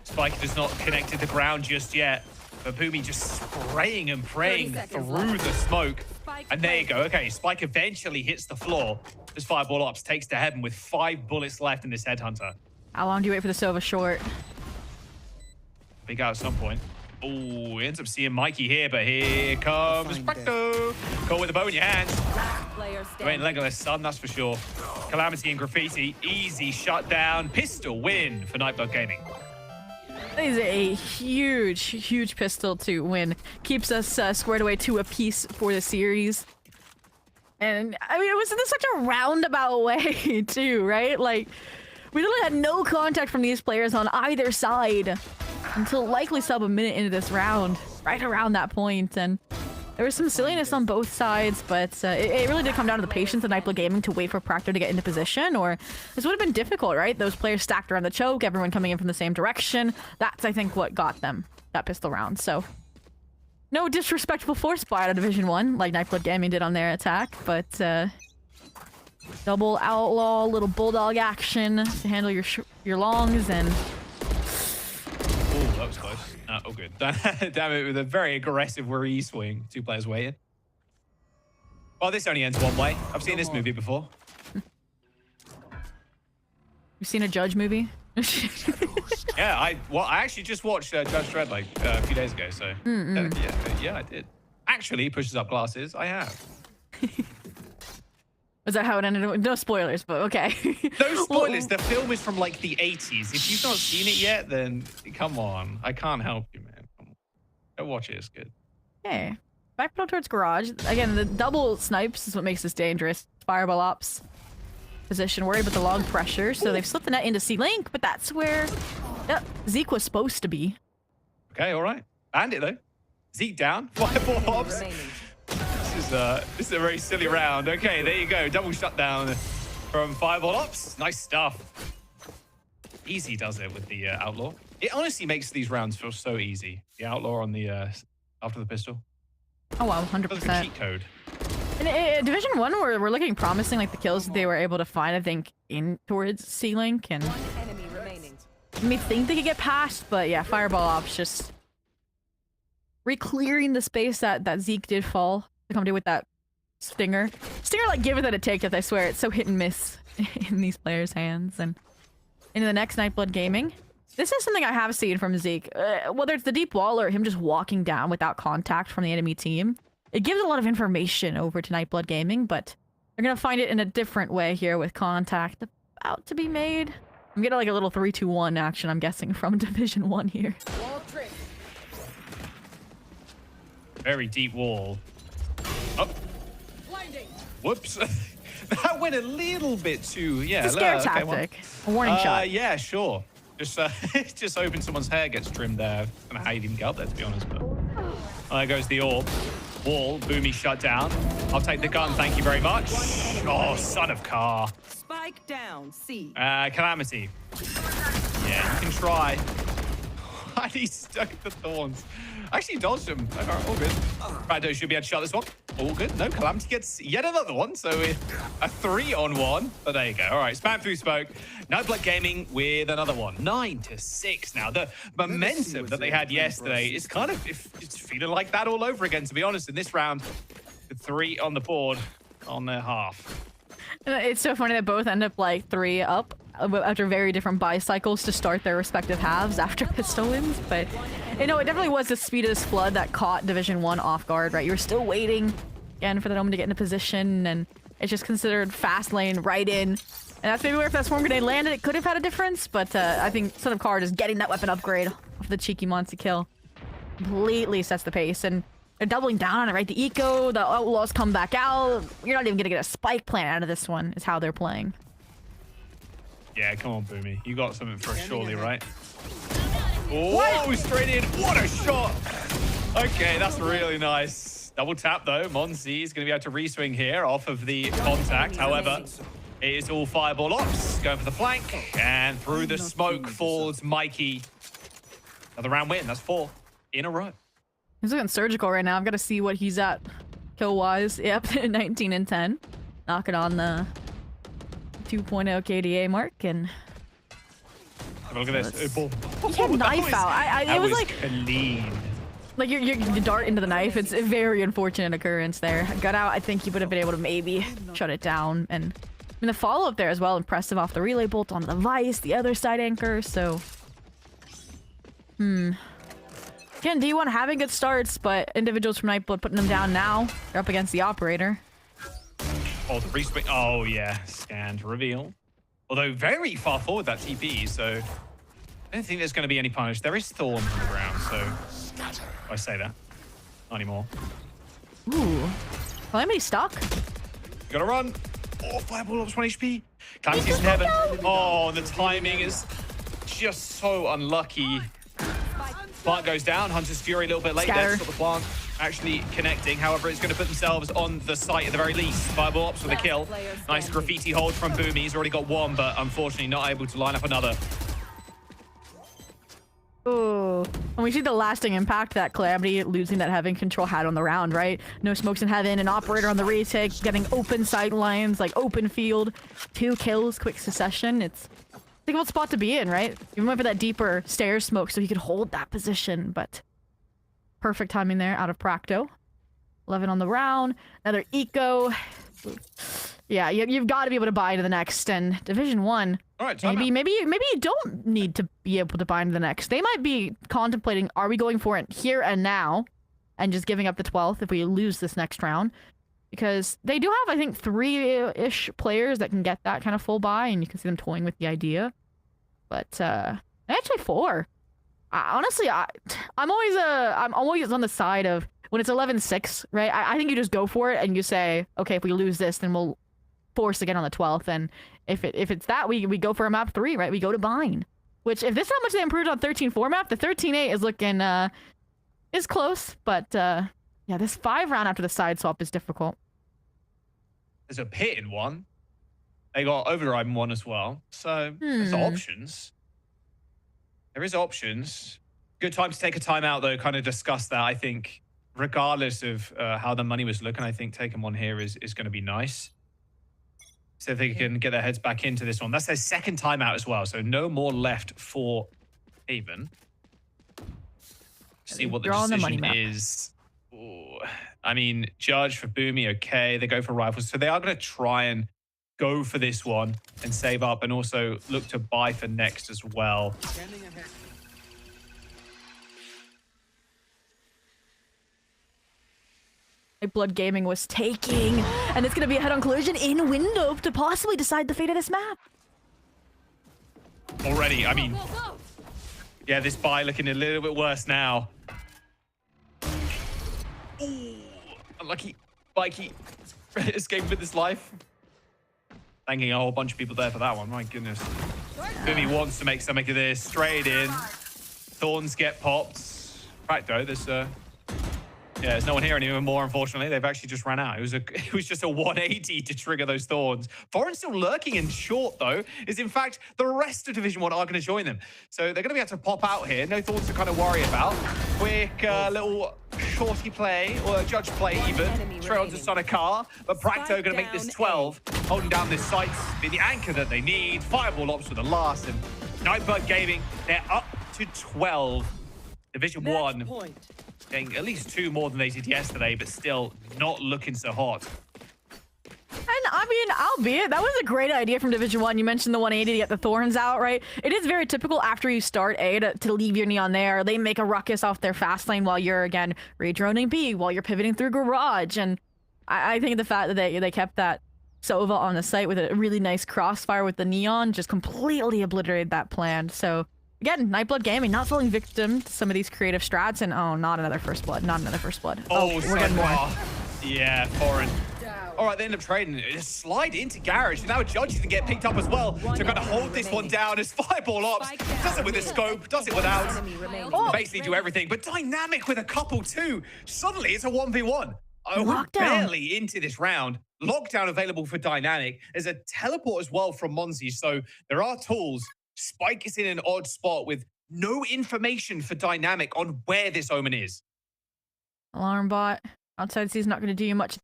Speaker 7: Spike does not connect to the ground just yet. But Boomy just spraying and praying through the smoke. And there you go. Okay, Spike eventually hits the floor. This Fireball Ops takes to heaven with 5 bullets left in this Headhunter.
Speaker 12: How long do you wait for the Sova short?
Speaker 7: Big out at some point. Oh, ends up seeing Mikey here, but here comes Practo. Caught with the bow in your hand. You ain't Legolas, son, that's for sure. Calamity and Graffiti, easy shutdown. Pistol win for Nightblood Gaming.
Speaker 12: That is a huge, huge pistol to win. Keeps us squared away to a piece for the series. And, I mean, it was in such a roundabout way, too, right? Like, we literally had no contact from these players on either side until likely sub a minute into this round, right around that point. And there was some silliness on both sides, but it really did come down to the patience of Nightblood Gaming to wait for Proctor to get into position, or this would have been difficult, right? Those players stacked around the choke, everyone coming in from the same direction. That's, I think, what got them that pistol round. So no disrespectful force buy out of Division 1 like Nightblood Gaming did on their attack, but double outlaw, little bulldog action to handle your longs, and
Speaker 7: Oh, that was close. Oh, good. Damn it, with a very aggressive Wari swing. 2 players waiting. Well, this only ends one way. I've seen this movie before.
Speaker 12: You've seen a Judge movie?
Speaker 7: Yeah, I actually just watched Judge Dredd like a few days ago, so yeah, I did. Actually, pushes up glasses. I have.
Speaker 12: Was that how it ended? No spoilers, but okay.
Speaker 7: No spoilers. The film is from like the 80s. If you've not seen it yet, then come on. I can't help you, man. Come on. Go watch it. It's good.
Speaker 12: Okay. Back towards Garage. Again, the double snipes is what makes this dangerous. Fireball Ops position. Worried about the long pressure, so they've slipped the net into C-Link, but that's where Zeke was supposed to be.
Speaker 7: Okay, all right. Bandit, though. Zeke down. Fireball Ops. This is a very silly round. Okay, there you go. Double shutdown from Fireball Ops. Nice stuff. Easy does it with the Outlaw. It honestly makes these rounds feel so easy. The Outlaw on the after the pistol.
Speaker 12: Oh wow, 100%.
Speaker 7: That's a cheat code.
Speaker 12: In Division 1, we're looking promising, like the kills they were able to find, I think, in towards C-Link, and me think they could get past, but yeah, Fireball Ops just re-clearing the space that Zeke did fall to come to with that Stinger. Stinger, like, give it that it take it, I swear. It's so hit and miss in these players' hands. And into the next Nightblood Gaming. This is something I have seen from Zeke. Whether it's the deep wall or him just walking down without contact from the enemy team, it gives a lot of information over to Nightblood Gaming, but they're going to find it in a different way here with contact about to be made. I'm getting like a little 3-2-1 action, I'm guessing, from Division 1 here.
Speaker 7: Very deep wall. Oh. Whoops. That went a little bit too, yeah.
Speaker 12: It's a scare tactic. A warning shot.
Speaker 7: Yeah, sure. Just open someone's hair gets trimmed there. I don't know how you'd even get up there, to be honest, but there goes the orb. Wall, Boomy shut down. I'll take the gun, thank you very much. Oh, son of car.
Speaker 14: Spike down, C.
Speaker 7: Calamity. Yeah, you can try. And he stuck the thorns. Actually dodged him. All good. Rado should be able to shut this one. All good. No, Calamity gets yet another one. So a 3-on-1. But there you go. All right, spam through smoke. Nightblood Gaming with another one. 9-6 now. The momentum that they had yesterday is kind of it's feeling like that all over again, to be honest, in this round. The 3 on the board on their half.
Speaker 12: It's so funny that both end up like 3 up after very different buy cycles to start their respective halves after pistol wins. But you know, it definitely was the speed of this flood that caught Division 1 off guard, right? You were still waiting again for the Omen to get into position, and it's just considered fast lane right in. And that's maybe where if that swarm grenade landed, it could have had a difference. But I think Son of Car just getting that weapon upgrade off the cheeky Monty kill completely sets the pace. And they're doubling down on it, right? The eco, the outlaws come back out. You're not even gonna get a spike plant out of this one, is how they're playing.
Speaker 7: Yeah, come on, Boomy. You got something for us, surely, right? Oh, straight in. What a shot. Okay, that's really nice. Double tap, though. Monzi is going to be able to reswing here off of the contact. However, it is all fireball ops. Going for the flank. And through the smoke falls Mikey. Another round win. That's 4 in a row.
Speaker 12: He's looking surgical right now. I've got to see what he's at kill-wise. Yep, 19 and 10. Knocking on the 2.0 KDA mark, and
Speaker 7: look at this.
Speaker 12: He had knife out. It was like
Speaker 7: clean.
Speaker 12: Like you dart into the knife. It's a very unfortunate occurrence there. Got out. I think he would have been able to maybe shut it down. And I mean, the follow-up there as well. Impressive off the relay bolt on the Vice, the other side anchor. So, again, D1 having good starts, but individuals from Nightblood putting them down now. They're up against the operator.
Speaker 7: Oh, the reswing. Oh, yeah. Scanned reveal. Although very far forward, that TP, so I don't think there's going to be any punish. There is Thorn on the ground, so I say that. Not anymore.
Speaker 12: Ooh. Calamity stuck.
Speaker 7: Gotta run. Oh, fireball ops 1 HP. Calamity's in heaven. Oh, the timing is just so unlucky. Plant goes down. Hunter's Fury a little bit late there. Stop the plant actually connecting. However, it's going to put themselves on the site at the very least. Fireball ops with a kill. Nice graffiti hold from Boomy. He's already got one, but unfortunately not able to line up another.
Speaker 12: Oh, and we see the lasting impact that Calamity losing that Heaven control had on the round, right? No smokes in Heaven, an operator on the retake, getting open sight lines, like open field, 2 kills, quick succession. It's a difficult spot to be in, right? You went for that deeper stairs smoke so he could hold that position, but perfect timing there out of Practo. 11 on the round, another eco. Yeah, you've got to be able to buy into the next, and Division 1.
Speaker 7: All right,
Speaker 12: maybe you don't need to be able to buy into the next. They might be contemplating, are we going for it here and now and just giving up the 12th if we lose this next round? Because they do have, I think, 3-ish players that can get that kind of full buy, and you can see them toying with the idea. But actually 4. Honestly, I'm always on the side of when it's 11-6, right? I think you just go for it and you say, okay, if we lose this, then we'll force again on the 12th. And if it's that, we go for a map 3, right? We go to Bind. Which, if this is how much they improved on 13-4 map, the 13-8 is looking is close. But yeah, this 5 round after the side swap is difficult.
Speaker 7: There's a pit in 1. They got overdrive in 1 as well. So there's options. There is options. Good time to take a timeout, though, kind of discuss that. I think, regardless of how the money was looking, I think taking 1 here is going to be nice. So if they can get their heads back into this one. That's their second timeout as well, so no more left for Haven. See what the decision is. Ooh. I mean, Judge for Boomy, okay. They go for rifles. So they are going to try and go for this one and save up, and also look to buy for next as well.
Speaker 12: Blood Gaming was taking, and it's going to be a head-on collision in window to possibly decide the fate of this map.
Speaker 7: Already, I mean, yeah, this buy looking a little bit worse now. Ooh, unlucky. Mikey escaped with his life. Thanking a whole bunch of people there for that one. My goodness. Boomy wants to make something of this. Straight in. Thorns get popped. Right, though, yeah, there's no one here anymore, unfortunately. They've actually just ran out. It was just a 180 to trigger those Thorns. Foreign still lurking in short, though, is in fact the rest of Division 1 are going to join them. So they're going to be able to pop out here. No Thorns to kind of worry about. Quick little short shorty play, or a judge play even. Trail just on a car, but Bracto gonna make this 12, holding down this sites, be the anchor that they need. Fireball ops for the last, and Nightblood Gaming, they're up to 12. Division 1 getting at least 2 more than they did yesterday, but still not looking so hot.
Speaker 12: And I mean, albeit, that was a great idea from Division 1. You mentioned the 180 to get the Thorns out, right? It is very typical after you start A to leave your Neon there. They make a ruckus off their fast lane while you're, again, redroning B, while you're pivoting through Garage. And I think the fact that they kept that Sova on the site with a really nice crossfire with the Neon just completely obliterated that plan. So, again, Nightblood Gaming not falling victim to some of these creative strats. And, oh, not another First Blood. Not another First Blood.
Speaker 7: Oh,
Speaker 12: we're getting more.
Speaker 7: Yeah, foreign. All right, they end up trading. Just slide into Garage. And now a Judge can get picked up as well. To kind of hold this one down as Fireball ops. Does it with a scope, does it without. Basically do everything. But Dynamic with a couple too. Suddenly it's a 1v1. We're barely into this round. Lockdown available for Dynamic. There's a teleport as well from Monzi. So there are tools. Spike is in an odd spot with no information for Dynamic on where this Omen is.
Speaker 12: Alarm bot. Outside C is not going to do you much.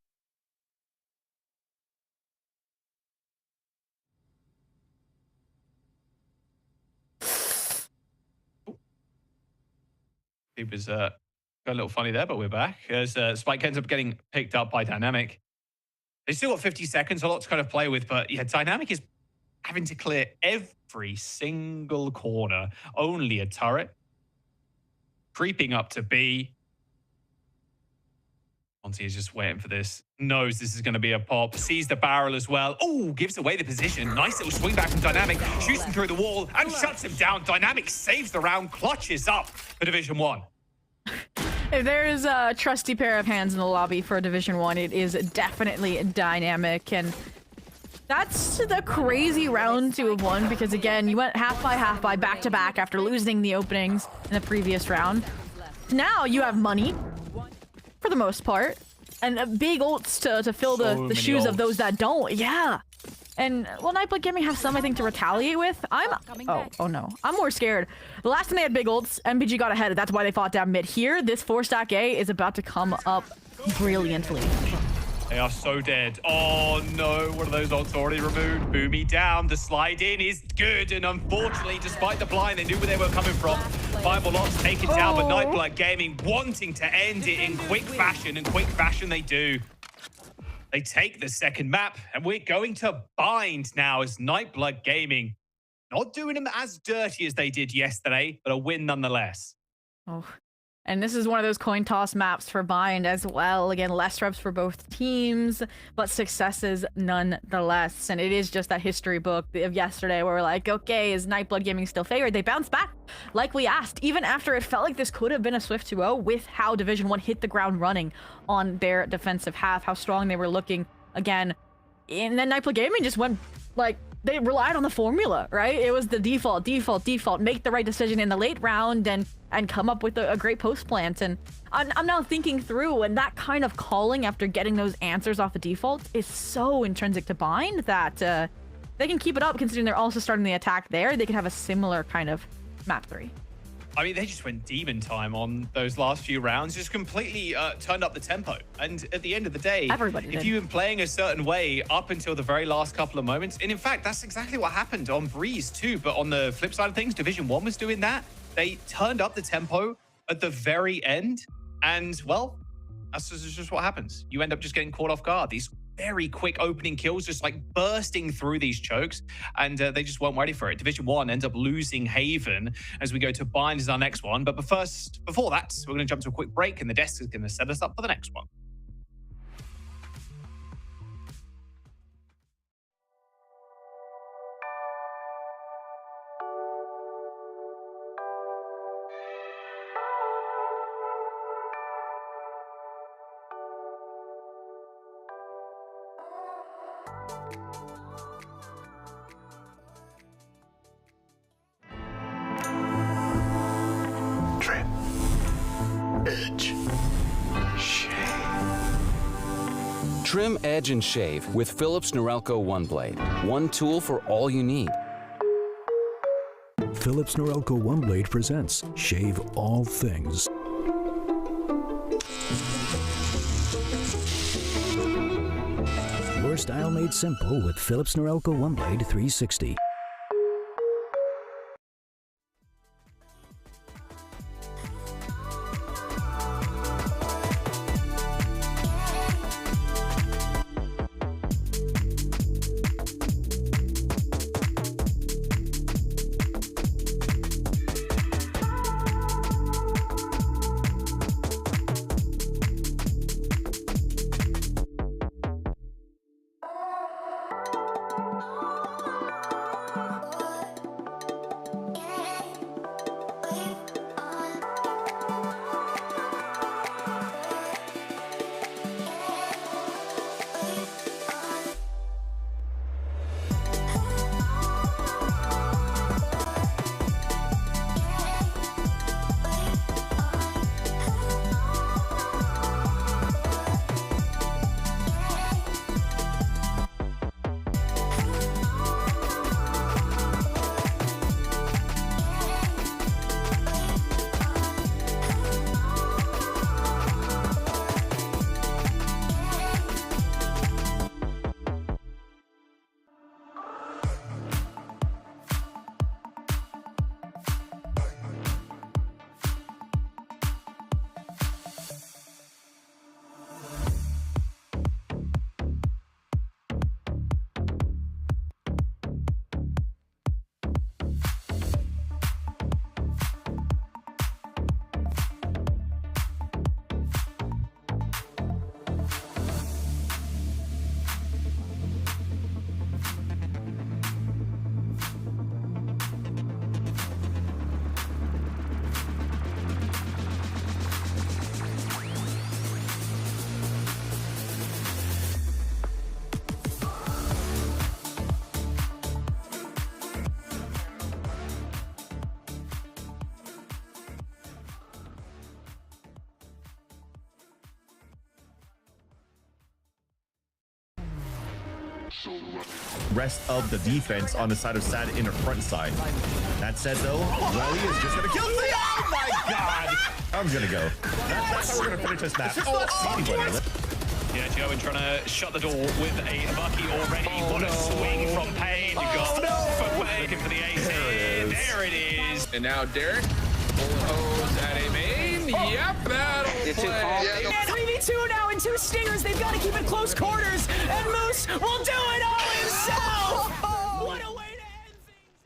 Speaker 7: It was got a little funny there, but we're back as Spike ends up getting picked up by Dynamic. They still got 50 seconds, a lot to kind of play with, but yeah, Dynamic is having to clear every single corner. Only a turret. Creeping up to B. Monty is just waiting for this. Knows this is going to be a pop. Sees the barrel as well. Oh, gives away the position. Nice little swing back from Dynamic. Shoots him through the wall and shuts him down. Dynamic saves the round, clutches up for Division 1.
Speaker 12: If there is a trusty pair of hands in the lobby for Division 1, it is definitely Dynamic. And that's the crazy round to have won because, again, you went half by back to back after losing the openings in the previous round. Now you have money, for the most part, and big ults to fill the shoes of those that don't. Yeah. And, well, Nightblood Gaming have some, I think, to retaliate with. Oh no. I'm more scared. The last time they had big ults, NBG got ahead. That's why they fought down mid. Here, this 4-stack A is about to come up brilliantly.
Speaker 7: They are so dead. Oh no, one of those ults already removed. Boomy down. The slide in is good. And unfortunately, despite the blind, they knew where they were coming from. Fireball ops taken down, but Nightblood Gaming wanting to end it in quick fashion. And quick fashion they do. They take the second map, and we're going to bind now as Nightblood Gaming. Not doing them as dirty as they did yesterday, but a win nonetheless.
Speaker 12: Oh. And this is one of those coin toss maps for Bind as well. Again, less reps for both teams, but successes nonetheless. And it is just that history book of yesterday where we're like, okay, is Nightblood Gaming still favored? They bounced back like we asked, even after it felt like this could have been a Swift 2-0 with how Division 1 hit the ground running on their defensive half, how strong they were looking again. And then Nightblood Gaming just went like, they relied on the formula, right? It was the default, make the right decision in the late round and come up with a great post plant. And I'm now thinking through, and that kind of calling after getting those answers off the default is so intrinsic to Bind that they can keep it up considering they're also starting the attack there. They can have a similar kind of map 3.
Speaker 7: I mean, they just went demon time on those last few rounds, just completely turned up the tempo. And at the end of the day, if you've been playing a certain way up until the very last couple of moments, and in fact, that's exactly what happened on Breeze too, but on the flip side of things, Division 1 was doing that. They turned up the tempo at the very end, and well, that's just what happens. You end up just getting caught off guard. These very quick opening kills, just like bursting through these chokes, and they just weren't ready for it. Division 1 ends up losing Haven as we go to Bind as our next one. But before that, we're going to jump to a quick break, and the desk is going to set us up for the next one.
Speaker 3: Trim, edge, and shave with Philips Norelco One Blade. One tool for all you need.
Speaker 1: Philips Norelco One Blade presents Shave All Things. style made simple with Philips Norelco OneBlade 360.
Speaker 6: Rest of the defense on the side of Sad in the front side. That said, though, Welly is just gonna kill me. Oh my god! I'm gonna go. That's how we're gonna finish this match.
Speaker 7: Yeah, Joe, and trying to shut the door with a Bucky already. What a swing from Pain. You've got footwear looking for the ace. There it is.
Speaker 8: And now Derek pulls at a main. Yep, that'll play.
Speaker 9: 3v2 now and 2 stingers. They've got to keep it close quarters. And Moose will do it all himself. What a way to end things.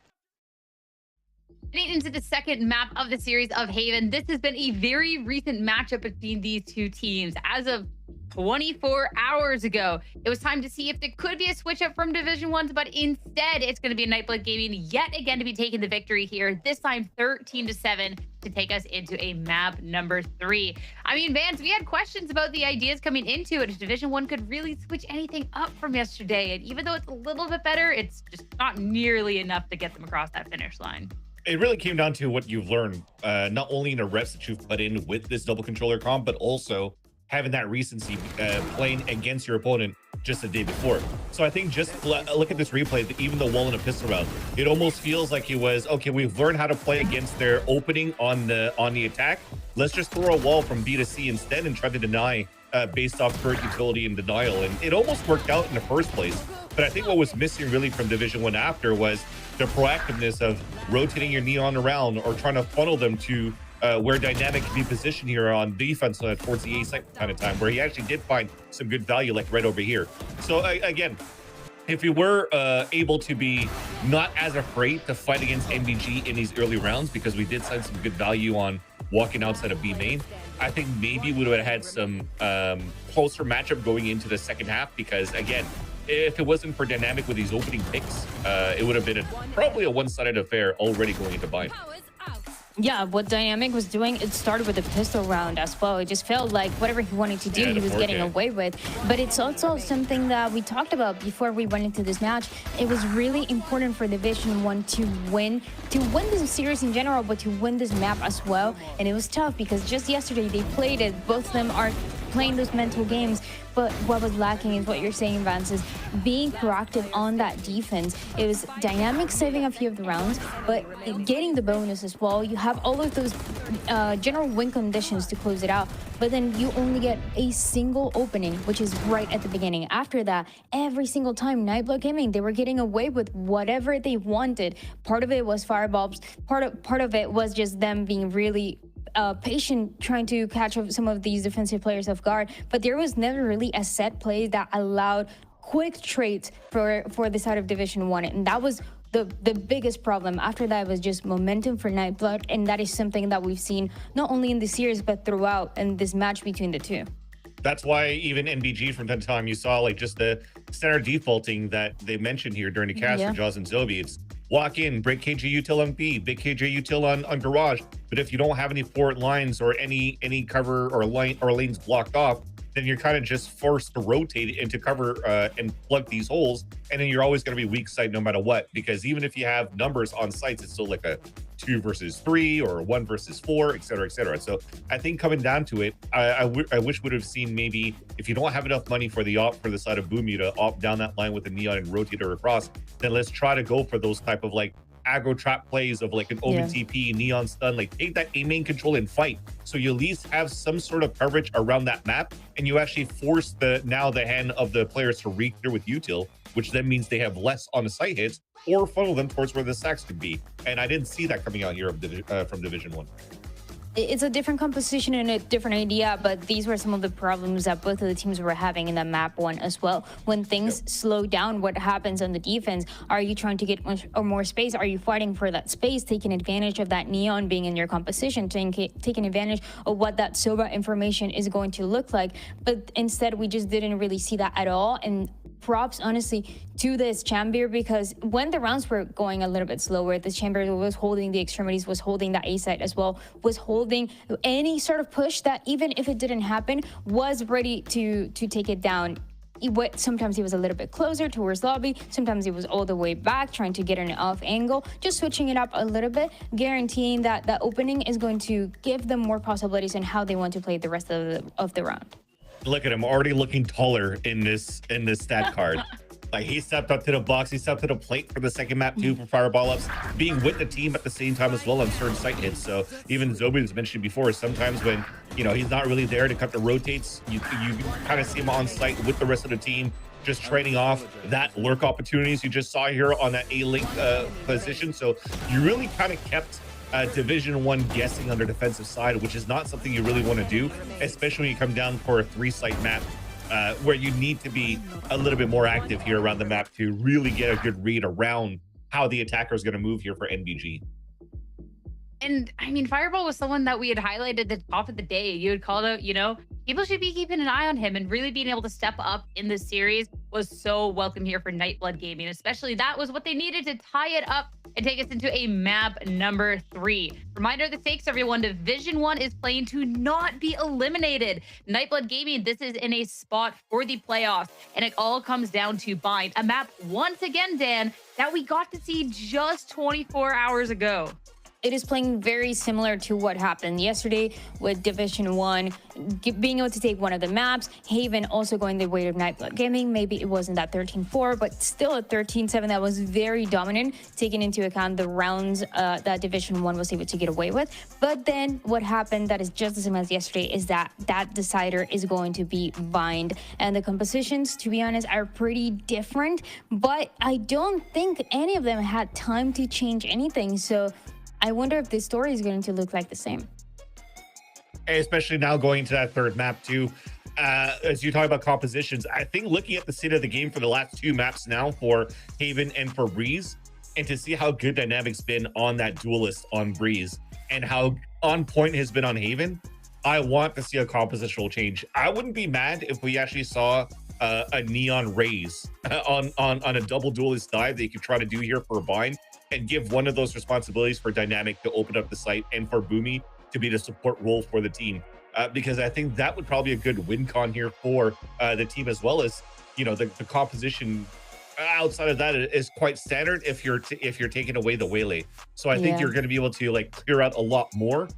Speaker 10: Getting into the second map of the series of Haven, this has been a very recent matchup between these two teams. As of 24 hours ago, it was time to see if there could be a switch up from Division 1s, but instead it's going to be Nightblood Gaming yet again to be taking the victory here, this time 13-7 to take us into a map number 3. I mean, Vance, we had questions about the ideas coming into it. If Division 1 could really switch anything up from yesterday, and even though it's a little bit better, it's just not nearly enough to get them across that finish line.
Speaker 6: It really came down to what you've learned, not only in the reps that you've put in with this double controller comp, but also having that recency playing against your opponent just the day before. So I think just look at this replay, even the wall in a pistol round, it almost feels like it was, okay, we've learned how to play against their opening on the attack. Let's just throw a wall from B to C instead and try to deny based off current utility and denial. And it almost worked out in the first place. But I think what was missing really from Division 1 after was the proactiveness of rotating your neon around or trying to funnel them to where Dynamic can be positioned here on defense towards the A site kind of time, where he actually did find some good value, like right over here. So again, if we were able to be not as afraid to fight against NBG in these early rounds, because we did find some good value on walking outside of B main, I think maybe we would have had some closer matchup going into the second half, because again, if it wasn't for Dynamic with these opening picks, it would have been probably a one-sided affair already going into bind.
Speaker 11: Yeah, what Dynamic was doing, it started with a pistol round as well. It just felt like whatever he wanted to do, he was getting away with. But it's also something that we talked about before we went into this match. It was really important for Division 1 to win this series in general, but to win this map as well. And it was tough because just yesterday they played it. Both of them are playing those mental games. But what was lacking is what you're saying, Vance, is being proactive on that defense. It was dynamic saving a few of the rounds, but getting the bonus as well. You have all of those general win conditions to close it out, but then you only get a single opening, which is right at the beginning. After that, every single time Nightblood Gaming, they were getting away with whatever they wanted. Part of it was fireballs. Part of it was just them being really patient, trying to catch up some of these defensive players off guard. But there was never really a set play that allowed quick trades for the side of Division 1. And that was the biggest problem. After that, it was just momentum for Nightblood. And that is something that we've seen not only in the series, but throughout in this match between the two.
Speaker 6: That's why even NBG from time to time, you saw like just the standard defaulting that they mentioned here during the cast for Jaws and Zobi. It's walk in, break KJ util on B, big KJ util on garage. But if you don't have any forward lines or any cover or line or lanes blocked off, then you're kind of just forced to rotate into cover and plug these holes. And then you're always going to be weak side no matter what, because even if you have numbers on sites, it's still like a 2 versus 3 or 1 versus 4, et cetera, et cetera. So I think coming down to it, I wish would have seen maybe if you don't have enough money for the op for the side of Boomy to opt down that line with a neon and rotate her across, then let's try to go for those type of like aggro trap plays of like an open TP, neon stun, like take that A main control and fight. So you at least have some sort of coverage around that map, and you actually force the hand of the players to re-clear with util, which then means they have less on the site hits or funnel them towards where the stacks could be. And I didn't see that coming out here from Division 1.
Speaker 11: It's a different composition and a different idea, but these were some of the problems that both of the teams were having in the map 1 as well. When things slow down, what happens on the defense? Are you trying to get much or more space? Are you fighting for that space, taking advantage of that neon being in your composition, taking advantage of what that SOBA information is going to look like? But instead, we just didn't really see that at all. And props, honestly, to this Chamber, because when the rounds were going a little bit slower, the Chamber was holding the extremities, was holding that A side as well, was holding any sort of push that, even if it didn't happen, was ready to take it down. Sometimes he was a little bit closer towards lobby, sometimes he was all the way back trying to get an off angle, just switching it up a little bit, guaranteeing that the opening is going to give them more possibilities in how they want to play the rest of the round.
Speaker 6: Look at him already looking taller in this stat card. Like he stepped up to the box, he stepped to the plate for the second map too for fireball ups, being with the team at the same time as well on certain site hits. So even Zobi was mentioned before, sometimes when he's not really there to cut the rotates, you kind of see him on site with the rest of the team, just trading off that lurk opportunities you just saw here on that A-link position. So you really kind of kept Division 1 guessing on their defensive side, which is not something you really want to do, especially when you come down for a 3-site map where you need to be a little bit more active here around the map to really get a good read around how the attacker is going to move here for NBG.
Speaker 10: And I mean, Fireball was someone that we had highlighted at the top of the day. You had called out, people should be keeping an eye on him, and really being able to step up in this series was so welcome here for Nightblood Gaming. Especially that was what they needed to tie it up and take us into a map number 3. Reminder of the stakes, everyone. Division 1 is playing to not be eliminated. Nightblood Gaming, this is in a spot for the playoffs, and it all comes down to Bind, a map once again, Dan, that we got to see just 24 hours ago.
Speaker 11: It is playing very similar to what happened yesterday with Division 1 being able to take one of the maps. Haven also going the way of Nightblood Gaming. Maybe it wasn't that 13-4, but still a 13-7 that was very dominant, taking into account the rounds that Division 1 was able to get away with. But then what happened that is just the same as yesterday is that decider is going to be Bind. And the compositions, to be honest, are pretty different, but I don't think any of them had time to change anything. So I wonder if this story is going to look like the same.
Speaker 6: Especially now going to that third map too. As you talk about compositions, I think looking at the state of the game for the last 2 maps now for Haven and for Breeze, and to see how good dynamics been on that duelist on Breeze and how on point has been on Haven, I want to see a compositional change. I wouldn't be mad if we actually saw a neon raise on a double duelist dive that you could try to do here for a Bind, and give one of those responsibilities for Dynamic to open up the site and for Boomy to be the support role for the team. Because I think that would probably be a good win con here for the team, as well as, the composition outside of that is quite standard if you're taking away the waylay. So I think you're going to be able to clear out a lot more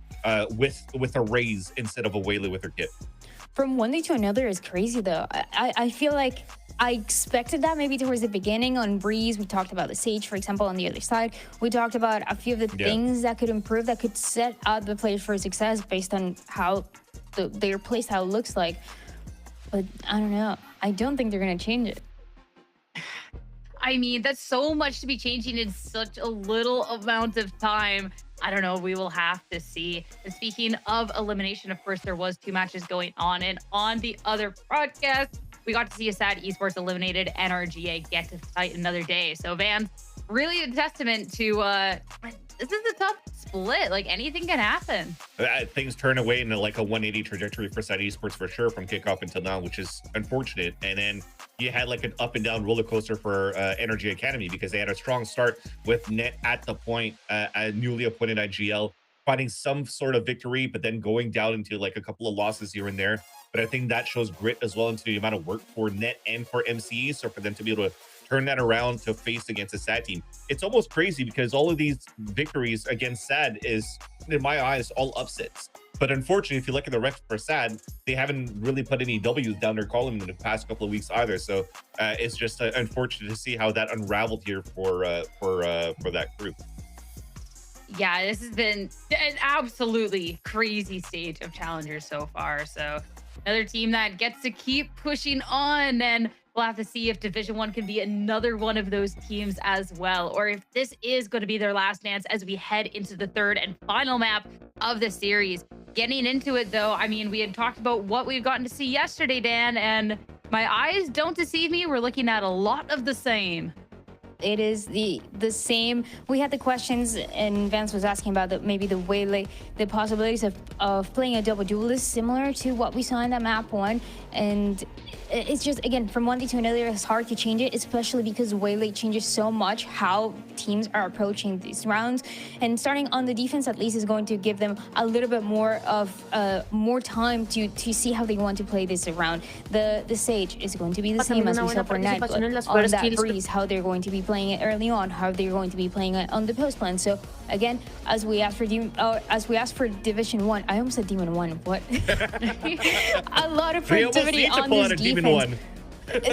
Speaker 6: with a raise instead of a waylay with her kit.
Speaker 11: from one day to another is crazy though. I feel like I expected that maybe towards the beginning on Breeze. We talked about the Sage, for example, on the other side. We talked about a few of the things that could improve, that could set out the players for success based on how their playstyle looks like. But I don't know. I don't think they're going to change it.
Speaker 10: I mean, that's so much to be changing in such a little amount of time. I don't know. We will have to see. And speaking of elimination, of course, there was 2 matches going on. And on the other broadcast, we got to see AxG Esports eliminated NRGA get to fight another day. So, Van, really a testament to this is a tough split. Like, anything can happen.
Speaker 6: Things turn away in like a 180 trajectory for AxG Esports for sure from kickoff until now, which is unfortunate. And then you had like an up and down roller coaster for Energy Academy because they had a strong start with Net at the point, a newly appointed IGL, finding some sort of victory, but then going down into like a couple of losses here and there. But I think that shows grit as well into the amount of work for Net and for MCE. So for them to be able to turn that around to face against a SAD team, it's almost crazy because all of these victories against SAD is, in my eyes, all upsets. But unfortunately, if you look at the refs for SAD, they haven't really put any W's down their column in the past couple of weeks either. So it's just unfortunate to see how that unraveled here for that group.
Speaker 10: Yeah, this has been an absolutely crazy stage of Challengers so far. So another team that gets to keep pushing on, and we'll have to see if Division 1 can be another one of those teams as well, or if this is going to be their last dance as we head into the 3rd and final map of the series. Getting into it, though, I mean, we had talked about what we've gotten to see yesterday, Dan, and my eyes don't deceive me. We're looking at a lot of the same.
Speaker 11: It is the same. We had the questions, and Vance was asking about maybe the way, the possibilities of playing a double duelist similar to what we saw in that map 1. And it's just, again, from one day to another, it's hard to change it, especially because Waylay changes so much how teams are approaching these rounds. And starting on the defense, at least, is going to give them a little bit more of more time to see how they want to play this round. The Sage is going to be the same as we saw for Nightblood. On that Breeze, how they're going to be playing it early on, how they're going to be playing it on the post plan. So again, as we asked for Division 1, I almost said Demon 1. What? A lot of productivity on this defense.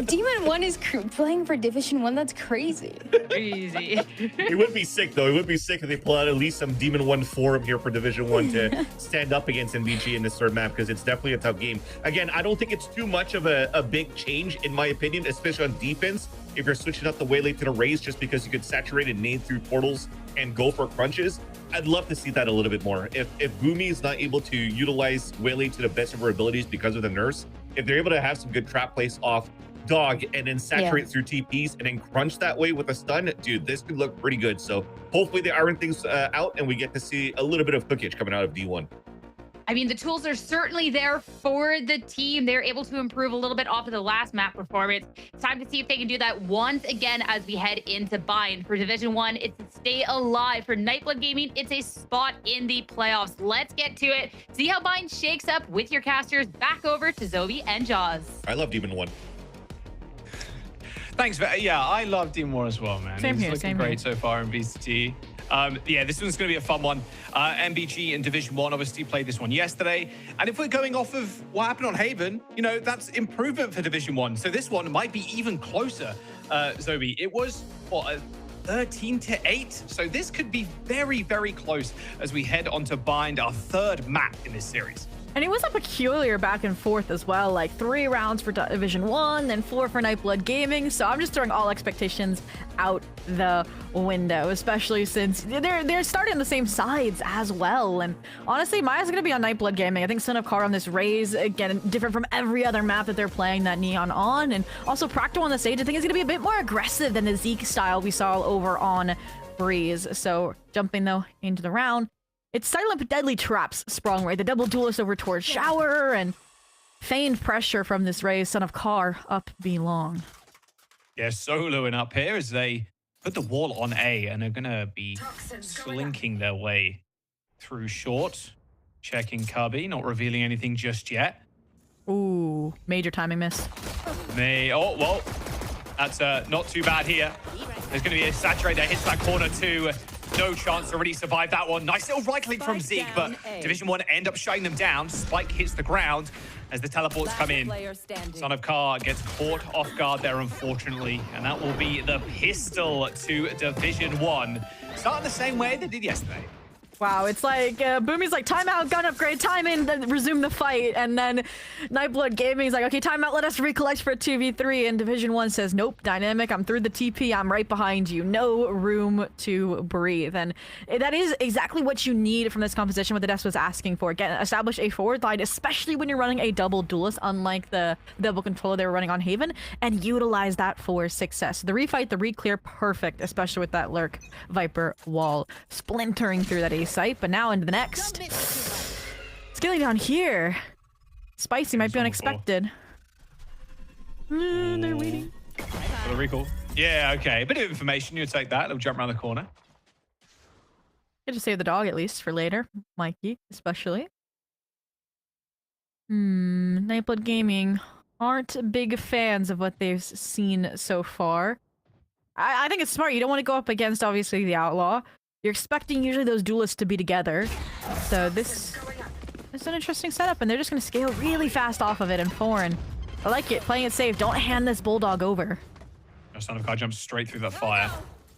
Speaker 11: Demon 1 is playing for Division 1. That's crazy.
Speaker 10: Crazy.
Speaker 6: It would be sick, though. It would be sick if they pull out at least some Demon 1 forum here for Division 1 to stand up against NBG in this 3rd map, because it's definitely a tough game. Again, I don't think it's too much of a big change, in my opinion, especially on defense. If you're switching up the Waylay to the Raze just because you could saturate and nade through portals and go for crunches, I'd love to see that a little bit more. If Boomy is not able to utilize Waylay to the best of her abilities because of the nurse, if they're able to have some good trap plays off Dog and then saturate through TPs and then crunch that way with a stun, dude, this could look pretty good. So hopefully they iron things out and we get to see a little bit of cookage coming out of D1.
Speaker 10: I mean, the tools are certainly there for the team. They're able to improve a little bit off of the last map performance. It's time to see if they can do that once again as we head into Bind. For Division 1, it's to stay alive. For Nightblood Gaming, it's a spot in the playoffs. Let's get to it. See how Bind shakes up with your casters. Back over to Zobi and Jaws.
Speaker 6: I love Demon 1.
Speaker 7: Thanks. Yeah, I love Demon 1 as well, man.
Speaker 12: Same here,
Speaker 7: looking great so far in VCT. Yeah, this one's going to be a fun one. NBG and Division 1 obviously played this one yesterday. And if we're going off of what happened on Haven, you know, that's improvement for Division 1. So this one might be even closer, Zobi. It was, what, 13-8? So this could be very, very close as we head on to Bind, our 3rd map in this series.
Speaker 12: And it was a peculiar back and forth as well, like 3 rounds for Division 1, then 4 for Nightblood Gaming. So I'm just throwing all expectations out the window, especially since they're starting on the same sides as well. And honestly, my eyes are going to be on Nightblood Gaming. I think Son of Kar on this Raze, again, different from every other map that they're playing that Neon on. And also Procto on the Sage, I think is going to be a bit more aggressive than the Zeke style we saw over on Breeze. So jumping though into the round, it's silent but deadly traps sprung right. The double duelist over towards Shower and feigned pressure from this Raze. Son of Kar up B long.
Speaker 7: Yeah, soloing up here as they put the wall on A and are going to be slinking their way through short. Checking Cubby, not revealing anything just yet.
Speaker 12: Ooh, major timing miss.
Speaker 7: Oh, well, that's not too bad here. There's going to be a saturate that hits that corner too. no chance to really survive that one. Nice little right click from Zeke, but Division 1 end up shutting them down. Spike hits the ground as the teleports come in. Son of Car gets caught off guard there, unfortunately, and that will be the pistol to Division 1. Starting the same way they did yesterday.
Speaker 12: Wow, it's like Boomy's like, timeout, gun upgrade, time in, then resume the fight. And then Nightblood Gaming's like, okay, timeout, let us recollect for a 2v3. And Division 1 says, nope, dynamic, I'm through the TP, I'm right behind you. No room to breathe. And that is exactly what you need from this composition, what the desk was asking for. Again, establish a forward line, especially when you're running a double duelist, unlike the double controller they were running on Haven, and utilize that for success. The refight, the re-clear, perfect, especially with that Lurk Viper wall splintering through that ace site, but now into the next. Scaling down here. Spicy might be unexpected. They're waiting.
Speaker 7: For the recall. Yeah, okay. A bit of information. You take that. It'll jump around the corner.
Speaker 12: Get to save the dog at least for later. Mikey, especially. Nightblood Gaming aren't big fans of what they've seen so far. I think it's smart. You don't want to go up against, obviously, the Outlaw. You're expecting usually those duelists to be together. So this is an interesting setup, and they're just going to scale really fast off of it and foreign. I like it. Playing it safe. Don't hand this Bulldog over.
Speaker 7: Son of Car jumps straight through the fire,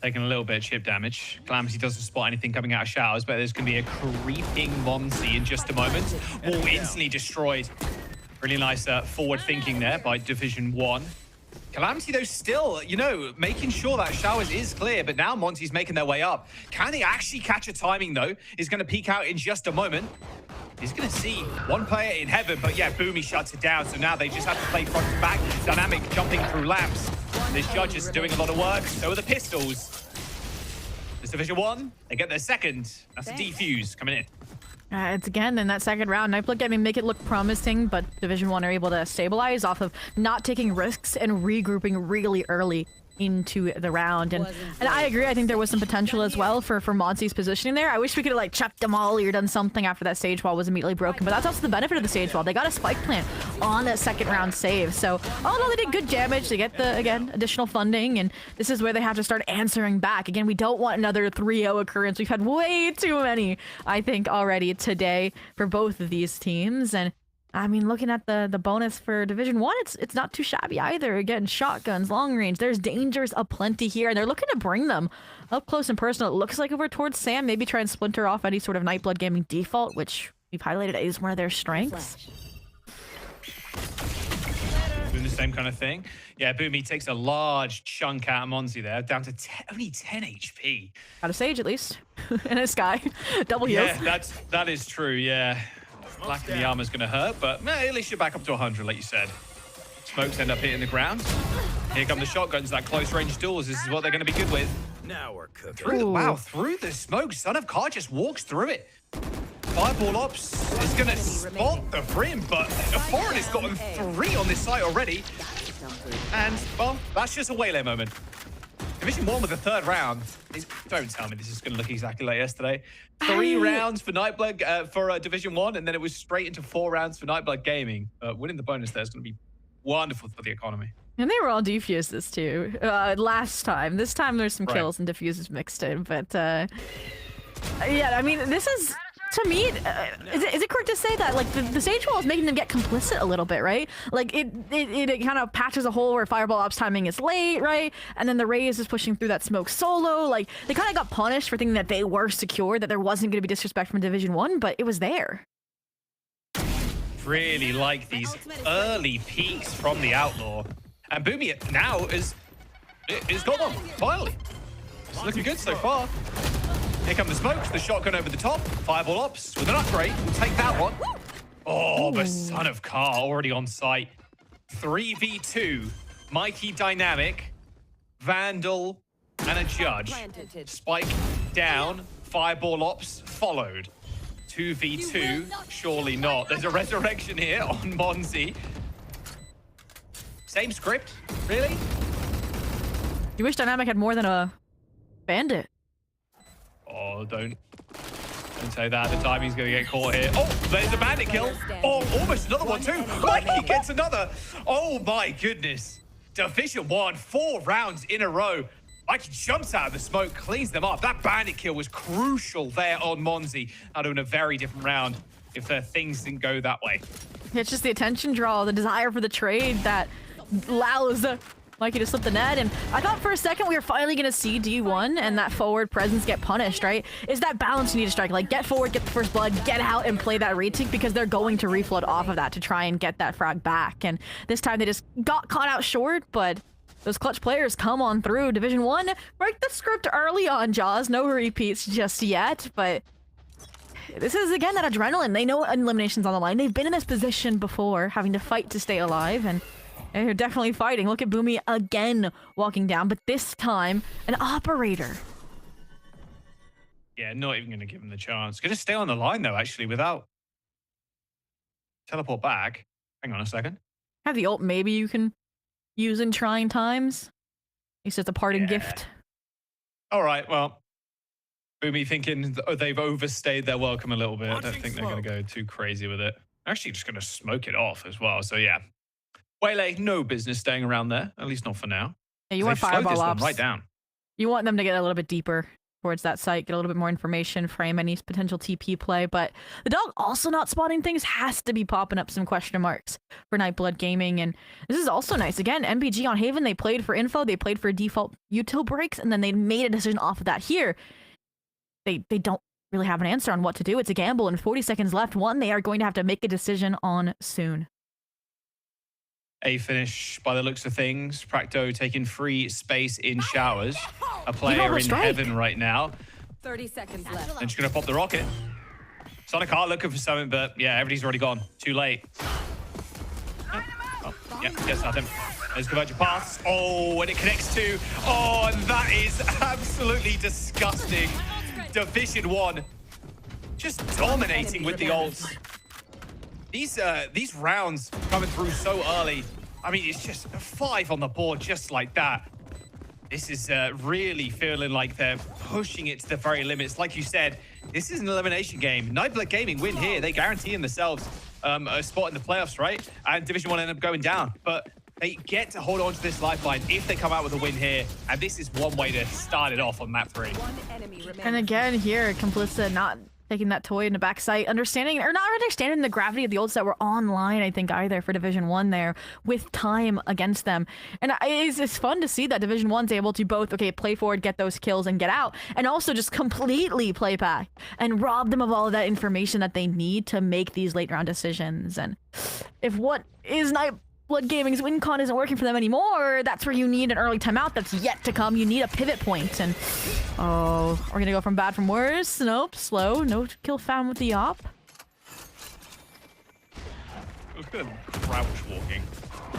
Speaker 7: taking a little bit of chip damage. Calamity doesn't spot anything coming out of showers, but there's going to be a creeping Monsi in just a moment. Wall instantly destroyed. Really nice forward thinking there by Division 1. Calamity, though, still, you know, making sure that showers is clear, but now Monty's making their way up. Can they actually catch a timing, though? He's going to peek out in just a moment. He's going to see one player in heaven, but yeah, Boomy shuts it down, so now they just have to play front to back. Dynamic jumping through lamps. This judge is doing a lot of work, so are the pistols. This Division 1, they get their second. That's a defuse coming in.
Speaker 12: It's again in that second round. Nightblood Gaming make it look promising, but Division 1 are able to stabilize off of not taking risks and regrouping really early into the round. And I agree, I think there was some potential as well for Monty's positioning there. I wish we could have like chucked them all or done something after that stage wall was immediately broken, but that's also the benefit of the stage wall. They got a spike plant on that second round save. So although they did good damage, they get the, again, additional funding, and this is where they have to start answering back. Again, we don't want another 3-0 occurrence. We've had way too many, I think, already today for both of these teams. And I mean, looking at the bonus for Division 1, it's not too shabby either. Again, shotguns, long range, there's dangers aplenty here, and they're looking to bring them up close and personal. It looks like over towards Sam, maybe try and splinter off any sort of Nightblood Gaming default, which we've highlighted is one of their strengths.
Speaker 7: Doing the same kind of thing. Yeah, Boomy takes a large chunk out of Monzi there, down to only 10 HP.
Speaker 12: Got a Sage, at least. And a Sky. Double heals.
Speaker 7: Yeah, that is true, yeah. Black in the armor's going to hurt, but at least you're back up to 100, like you said. Smokes end up hitting the ground. Here come the shotguns, that close-range duels. This is what they're going to be good with.
Speaker 2: Now we're cooking.
Speaker 7: Wow, through the smoke, Son of Car just walks through it. Fireball Ops is going to spot the Brim, but the Foreign has gotten 3 on this site already. And, well, that's just a Waylay moment. Division 1 with the third round. Don't tell me this is going to look exactly like yesterday. 3 rounds for Nightblood for Division 1, and then it was straight into 4 rounds for Nightblood Gaming. Winning the bonus there is going to be wonderful for the economy.
Speaker 12: And they were all defuses too. Last time. This time there's some kills and defuses mixed in, but yeah, I mean, this is, to me, is it correct to say that like the stage wall is making them get complicit a little bit, right? Like it kind of patches a hole where Fireball Ops timing is late, right? And then the Raze is pushing through that smoke solo. Like they kind of got punished for thinking that they were secure, that there wasn't going to be disrespect from Division 1, but it was there.
Speaker 7: Really like these early peaks from the Outlaw. And Boomy now is got one, finally. It's looking good so far. Here come the smokes, the shotgun over the top. Fireball Ops with an upgrade. We'll take that one. Oh, the Son of Car already on site. 3v2. Mikey Dynamic, Vandal, and a Judge. Spike down. Fireball Ops followed. 2v2. Surely not. There's a resurrection here on Monzi. Same script, really?
Speaker 12: You wish Dynamic had more than a bandit.
Speaker 7: Oh, don't say that. The timing's going to get caught here. Oh, there's a bandit kill. Oh, almost another one too. Mikey gets another. Oh my goodness. Division 1, 4 rounds in a row. Mikey jumps out of the smoke, cleans them up. That bandit kill was crucial there on Monzi. I'd in a very different round if things didn't go that way.
Speaker 12: It's just the attention draw, the desire for the trade that allows Mikey to slip the net. And I thought for a second we were finally going to see D1 and that forward presence get punished, right? Is that balance you need to strike. Like, get forward, get the first blood, get out and play that retake, because they're going to reflood off of that to try and get that frag back. And this time they just got caught out short, but those clutch players come on through. Division 1, break the script early on, Jaws. No repeats just yet, but this is, again, that adrenaline. They know elimination's on the line. They've been in this position before, having to fight to stay alive, and they're definitely fighting. Look at Boomy again walking down, but this time, an operator.
Speaker 7: Yeah, not even going to give him the chance. Going to stay on the line, though, actually, without teleport back. Hang on a second.
Speaker 12: Have the ult maybe you can use in trying times. At least it's a parting gift.
Speaker 7: All right, well, Boomy thinking they've overstayed their welcome a little bit. I don't think they're going to go too crazy with it. Actually, just going to smoke it off as well. So, yeah. Waylay, no business staying around there, at least not for now.
Speaker 12: Yeah, you want fireball ops
Speaker 7: right down.
Speaker 12: You want them to get a little bit deeper towards that site, get a little bit more information, frame any potential TP play. But the dog also not spotting things has to be popping up some question marks for Nightblood Gaming. And this is also nice. Again, NBG on Haven, they played for info, they played for default util breaks, and then they made a decision off of that. Here, they don't really have an answer on what to do. It's a gamble, and 40 seconds left. One they are going to have to make a decision on soon.
Speaker 7: A finish by the looks of things. Practo taking free space in showers. A player in heaven right now.
Speaker 14: 30 seconds left.
Speaker 7: And just going to pop the rocket. Sonic are looking for something, but yeah, everybody's already gone. Too late. Oh, yeah, guess nothing. There's Convergent Paths. Oh, and it connects to... Oh, and that is absolutely disgusting. Division 1. Just dominating with the ults. These rounds coming through so early. I mean, it's just 5 on the board just like that. This is really feeling like they're pushing it to the very limits. Like you said, this is an elimination game. Nightblood Gaming win here. They guarantee themselves a spot in the playoffs, right? And Division 1 end up going down. But they get to hold on to this lifeline if they come out with a win here. And this is one way to start it off on map 3.
Speaker 12: And again, here, Complicit not taking that toy in the backside, understanding the gravity of the ults that were online, I think, either for Division 1 there, with time against them. And it's fun to see that Division 1's able to both, okay, play forward, get those kills, and get out, and also just completely play back and rob them of all of that information that they need to make these late round decisions. And if what is Nightblood Gaming's win con isn't working for them anymore, that's where you need an early timeout that's yet to come. You need a pivot point. And oh, we're gonna go from bad from worse. Nope, slow. No kill found with the op.
Speaker 7: Look at them crouch walking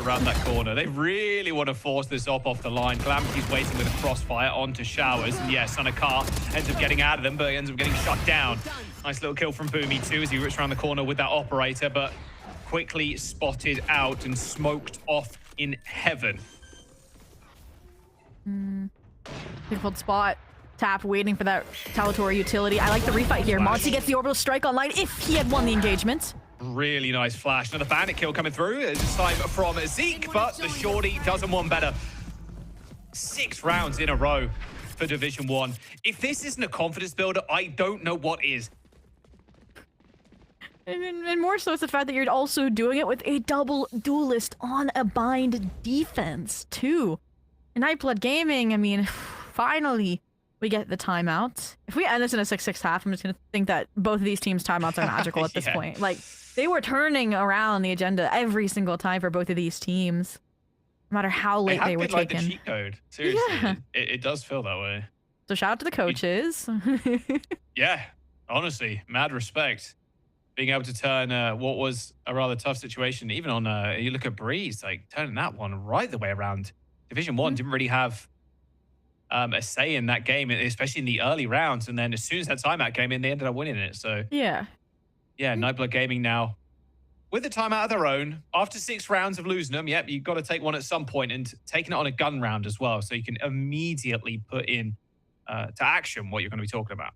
Speaker 7: around that corner. They really want to force this op off the line. Calamity's waiting with a crossfire onto Showers. And yes, Sanakar ends up getting out of them, but he ends up getting shot down. Nice little kill from Boomy too as he rips around the corner with that operator, but quickly spotted out and smoked off in heaven.
Speaker 12: Difficult spot. Tap waiting for that Talatory utility. I like the refight here. Monty gets the orbital strike online if he had won the engagement.
Speaker 7: Really nice flash. Another bandit kill coming through. This time from Zeke, but the shorty doesn't want better. 6 rounds in a row for Division 1. If this isn't a confidence builder, I don't know what is.
Speaker 12: And more so it's the fact that you're also doing it with a double duelist on a bind defense, too. In Nightblood Gaming, I mean, finally, we get the timeout. If we end this in a 6-6 half, I'm just going to think that both of these teams' timeouts are magical at this point. Like, they were turning around the agenda every single time for both of these teams, no matter how late they were taken.
Speaker 7: The cheat code. Seriously, yeah. It does feel that way.
Speaker 12: So shout out to the coaches.
Speaker 7: Yeah, honestly, mad respect. Being able to turn what was a rather tough situation, even on, you look at Breeze, like turning that one right the way around. Division 1 didn't really have a say in that game, especially in the early rounds. And then as soon as that timeout came in, they ended up winning it. So
Speaker 12: yeah,
Speaker 7: Nightblood Gaming now with a timeout of their own. After 6 rounds of losing them, yep, you've got to take one at some point, and taking it on a gun round as well. So you can immediately put in to action what you're going to be talking about.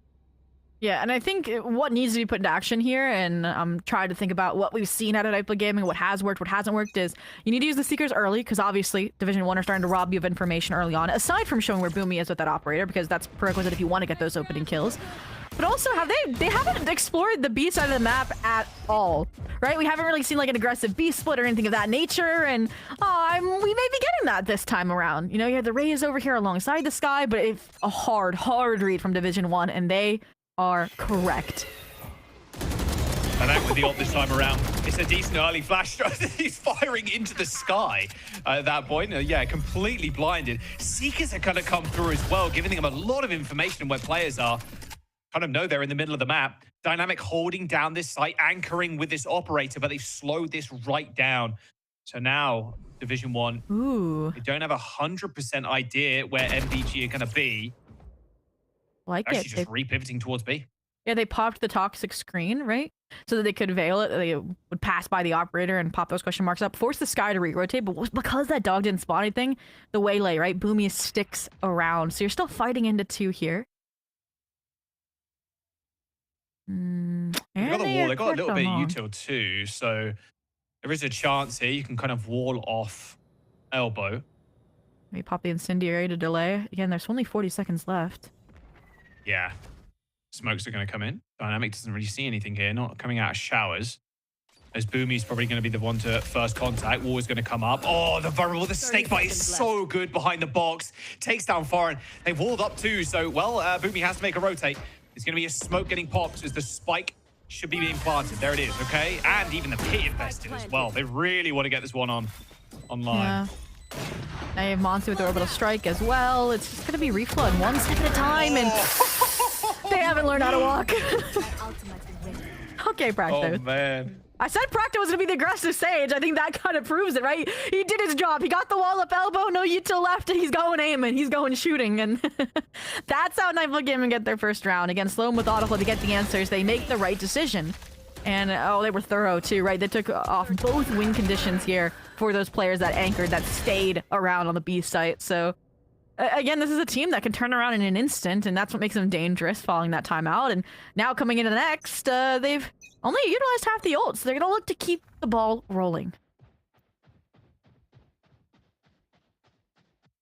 Speaker 12: Yeah, and I think what needs to be put into action here, and I'm trying to think about what we've seen out of Nightblood Gaming, what has worked, what hasn't worked, is you need to use the Seekers early, because obviously Division 1 are starting to rob you of information early on, aside from showing where Boomy is with that operator, because that's prerequisite if you want to get those opening kills. But also, they haven't explored the B side of the map at all, right? We haven't really seen like an aggressive B split or anything of that nature, and we may be getting that this time around. You know, you have the Rays over here alongside the Sky, but it's a hard read from Division 1, and they are correct.
Speaker 7: And that with the ult this time around, it's a decent early flash shot. He's firing into the sky at that point. Yeah, completely blinded. Seekers are going to come through as well, giving them a lot of information on where players are. Kind of know they're in the middle of the map. Dynamic holding down this site, anchoring with this operator, but they've slowed this right down. So now, Division 1, they don't have 100% idea where NBG are going to be. Actually just re-pivoting towards B.
Speaker 12: Yeah, they popped the toxic screen, right? So that they could veil it. They would pass by the operator and pop those question marks up, force the Sky to re-rotate. But because that dog didn't spawn anything, the waylay, right? Boomy sticks around. So you're still fighting into 2 here.
Speaker 7: They got the wall. They got a little bit of util too. So there is a chance here you can kind of wall off elbow.
Speaker 12: Maybe pop the incendiary to delay. Again, there's only 40 seconds left.
Speaker 7: Yeah. Smokes are going to come in. Dynamic doesn't really see anything here. Not coming out of showers. As Boomy's probably going to be the one to first contact. Wall is going to come up. Oh, the vulnerable. The snake bite is so good behind the box. Takes down Foreign. They've walled up too. So, well, Boomy has to make a rotate. There's going to be a smoke getting popped as the spike should be being planted. There it is, okay? And even the pit invested as well. They really want to get this one online.
Speaker 12: Yeah. Now you have Monty with the orbital strike as well. It's just going to be reflood 1 step at a time, and they haven't learned how to walk. Okay, Practo.
Speaker 7: Oh, man.
Speaker 12: I said Practo was going to be the aggressive Sage. I think that kind of proves it, right? He did his job. He got the wall up elbow, no util left, and he's going aiming. He's going shooting, and that's how Nightblood Gaming get their first round. Again, slow and methodical to get the answers. They make the right decision. And, oh, they were thorough, too, right? They took off both win conditions here for those players that anchored, that stayed around on the B site. So, again, this is a team that can turn around in an instant, and that's what makes them dangerous following that timeout. And now coming into the next, they've only utilized half the ult, so they're going to look to keep the ball rolling.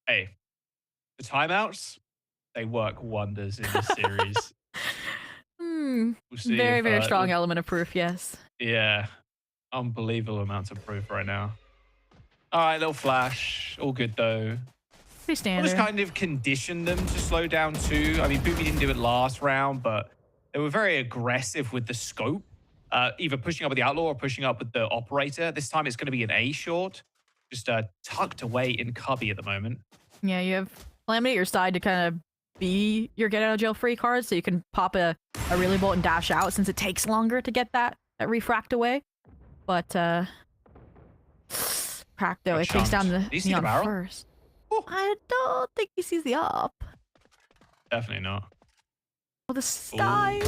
Speaker 7: Hey, the timeouts, they work wonders in this series. We'll see
Speaker 12: Very, very strong element of proof, yes.
Speaker 7: Yeah. Unbelievable amounts of proof right now. All right, little flash. All good, though.
Speaker 12: Pretty standard.
Speaker 7: We'll just kind of conditioned them to slow down, too. I mean, Boomy didn't do it last round, but they were very aggressive with the scope. Either pushing up with the Outlaw or pushing up with the Operator. This time it's going to be an A short. Just tucked away in cubby at the moment.
Speaker 12: Yeah, you have Calamity at your side to kind of be your get out of jail free card, so you can pop a really bolt and dash out since it takes longer to get that refract away. But Practo, it takes down the Neon first. I don't think he sees the up.
Speaker 7: Definitely not.
Speaker 12: Oh, the Sky.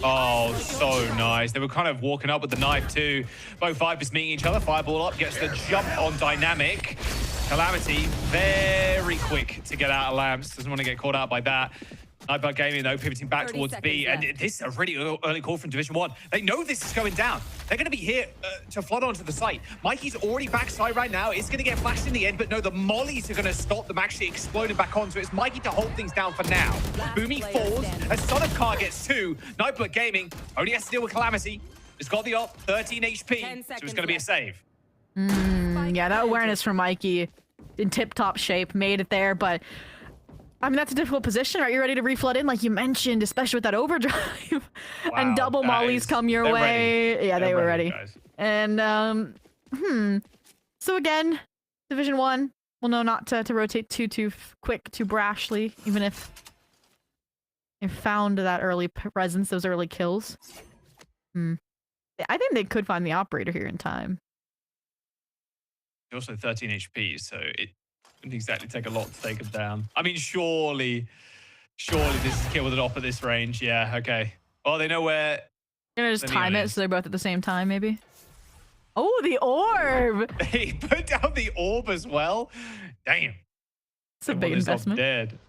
Speaker 7: Oh, so nice. They were kind of walking up with the knife too. Both Vipers meeting each other. Fireball up, gets the jump on Dynamic. Calamity, very quick to get out of lamps. Doesn't want to get caught out by that. Nightblood Gaming, though, pivoting back towards B. And this is a really early call from Division 1. They know this is going down. They're going to be here to flood onto the site. Mikey's already backside right now. It's going to get flashed in the end, but no, the mollies are going to stop them actually exploding back on. So it's Mikey to hold things down for now. Boomy falls. A solid car gets 2. Nightblood Gaming only has to deal with Calamity. It's got the ult, 13 HP. So it's going to be a save.
Speaker 12: Yeah, that awareness from Mikey in tip-top shape made it there, but I mean, that's a difficult position. Are you ready to reflood in, like you mentioned, especially with that overdrive? Wow, and double mollies come your way.
Speaker 7: Ready.
Speaker 12: Yeah, they were ready.
Speaker 7: Guys.
Speaker 12: And, so again, Division 1 will know not to rotate too quick, too brashly, even if they found that early presence, those early kills. I think they could find the operator here in time.
Speaker 7: Also 13 HP, so it didn't exactly take a lot to take him down. I mean, surely this is kill with an op at this range. Yeah, okay. Oh, they know where.
Speaker 12: They're gonna just time it so they're both at the same time, maybe. Oh, the orb!
Speaker 7: They put down the orb as well. Damn.
Speaker 12: It's a big investment.
Speaker 7: Dead.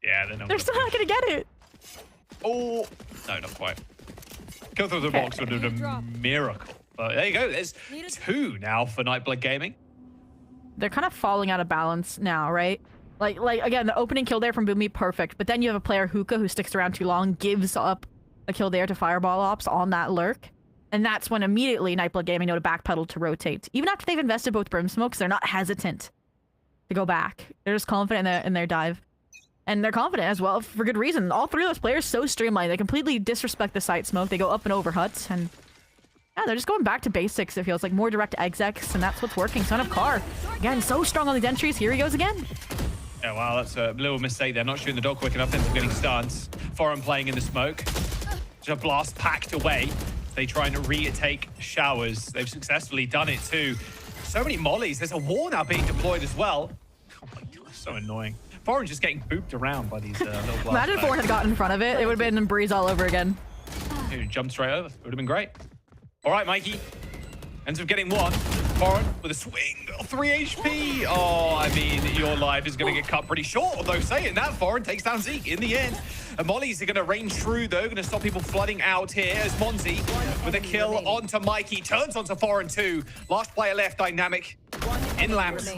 Speaker 7: Yeah, they're
Speaker 12: still not gonna get it.
Speaker 7: Oh, no, not quite. Kill through the box would have been a miracle. But there you go. There's 2 now for Nightblood Gaming.
Speaker 12: They're kind of falling out of balance now, right? Like again, the opening kill there from Boomy, perfect. But then you have a player, Hookah, who sticks around too long, gives up a kill there to Fireball Ops on that lurk. And that's when immediately Nightblood Gaming know to backpedal to rotate. Even after they've invested both Brim Smokes, they're not hesitant to go back. They're just confident in their dive. And they're confident as well, for good reason. All 3 of those players so streamlined. They completely disrespect the site smoke. They go up and over huts, and yeah, they're just going back to basics, it feels like. More direct execs, and that's what's working. Son of Car, again, so strong on these entries. Here he goes again.
Speaker 7: Yeah, wow, that's a little mistake there. Not shooting the dog quick enough, ends up getting stuns. Foreign playing in the smoke. Just a blast packed away. They try and retake showers. They've successfully done it too. So many mollies. There's a wall now being deployed as well. Oh my god, so annoying. Foreign just getting booped around by these little blast
Speaker 12: Imagine if Foreign had gotten in front of it. It would have been Breeze all over again.
Speaker 7: Dude, jumped straight over. It would have been great. All right, Mikey. Ends up getting 1. Foreign with a swing. 3 HP. Oh, I mean, your life is going to get cut pretty short. Although saying that, Foreign takes down Zeke in the end. And Mollies are going to range through, though. Going to stop people flooding out here as Monzi with a kill onto Mikey. Turns onto Foreign too. Last player left, Dynamic. In lamps.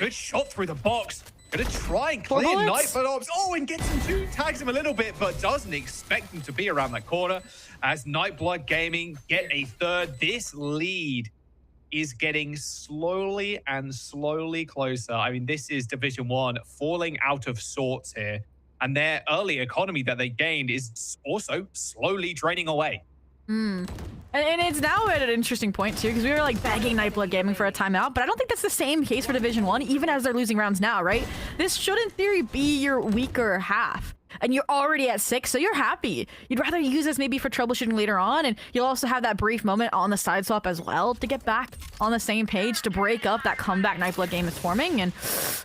Speaker 7: Good shot through the box. Gonna try and clear Nightblood Ops. Oh, and gets him 2, tags him a little bit, but doesn't expect him to be around that corner. As Nightblood Gaming get a 3rd, this lead is getting slowly and slowly closer. I mean, this is Division 1 falling out of sorts here. And their early economy that they gained is also slowly draining away.
Speaker 12: And it's now at an interesting point too, because we were like begging Nightblood Gaming for a timeout, but I don't think that's the same case for Division 1, even as they're losing rounds now, right? This should in theory be your weaker half. And you're already at 6, so you're happy. You'd rather use this maybe for troubleshooting later on, and you'll also have that brief moment on the side swap as well to get back on the same page to break up that comeback Nightblood game is forming. And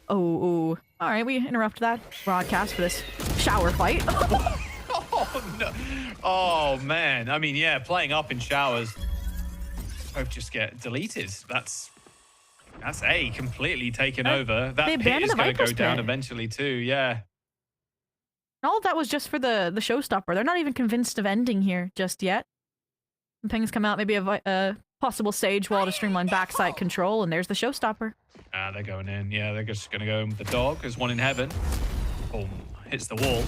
Speaker 12: all right, we interrupt that broadcast for this shower fight.
Speaker 7: Oh no! Oh man! I mean, yeah, playing up in showers. Both just get deleted. That's A completely taken over. That pit is going to go down eventually too. Yeah.
Speaker 12: All of that was just for the showstopper. They're not even convinced of ending here just yet. And pings come out, maybe a possible sage wall to streamline backside control, and there's the showstopper.
Speaker 7: They're going in. Yeah, they're just going to go with the dog. There's one in heaven. Boom. Hits the wall.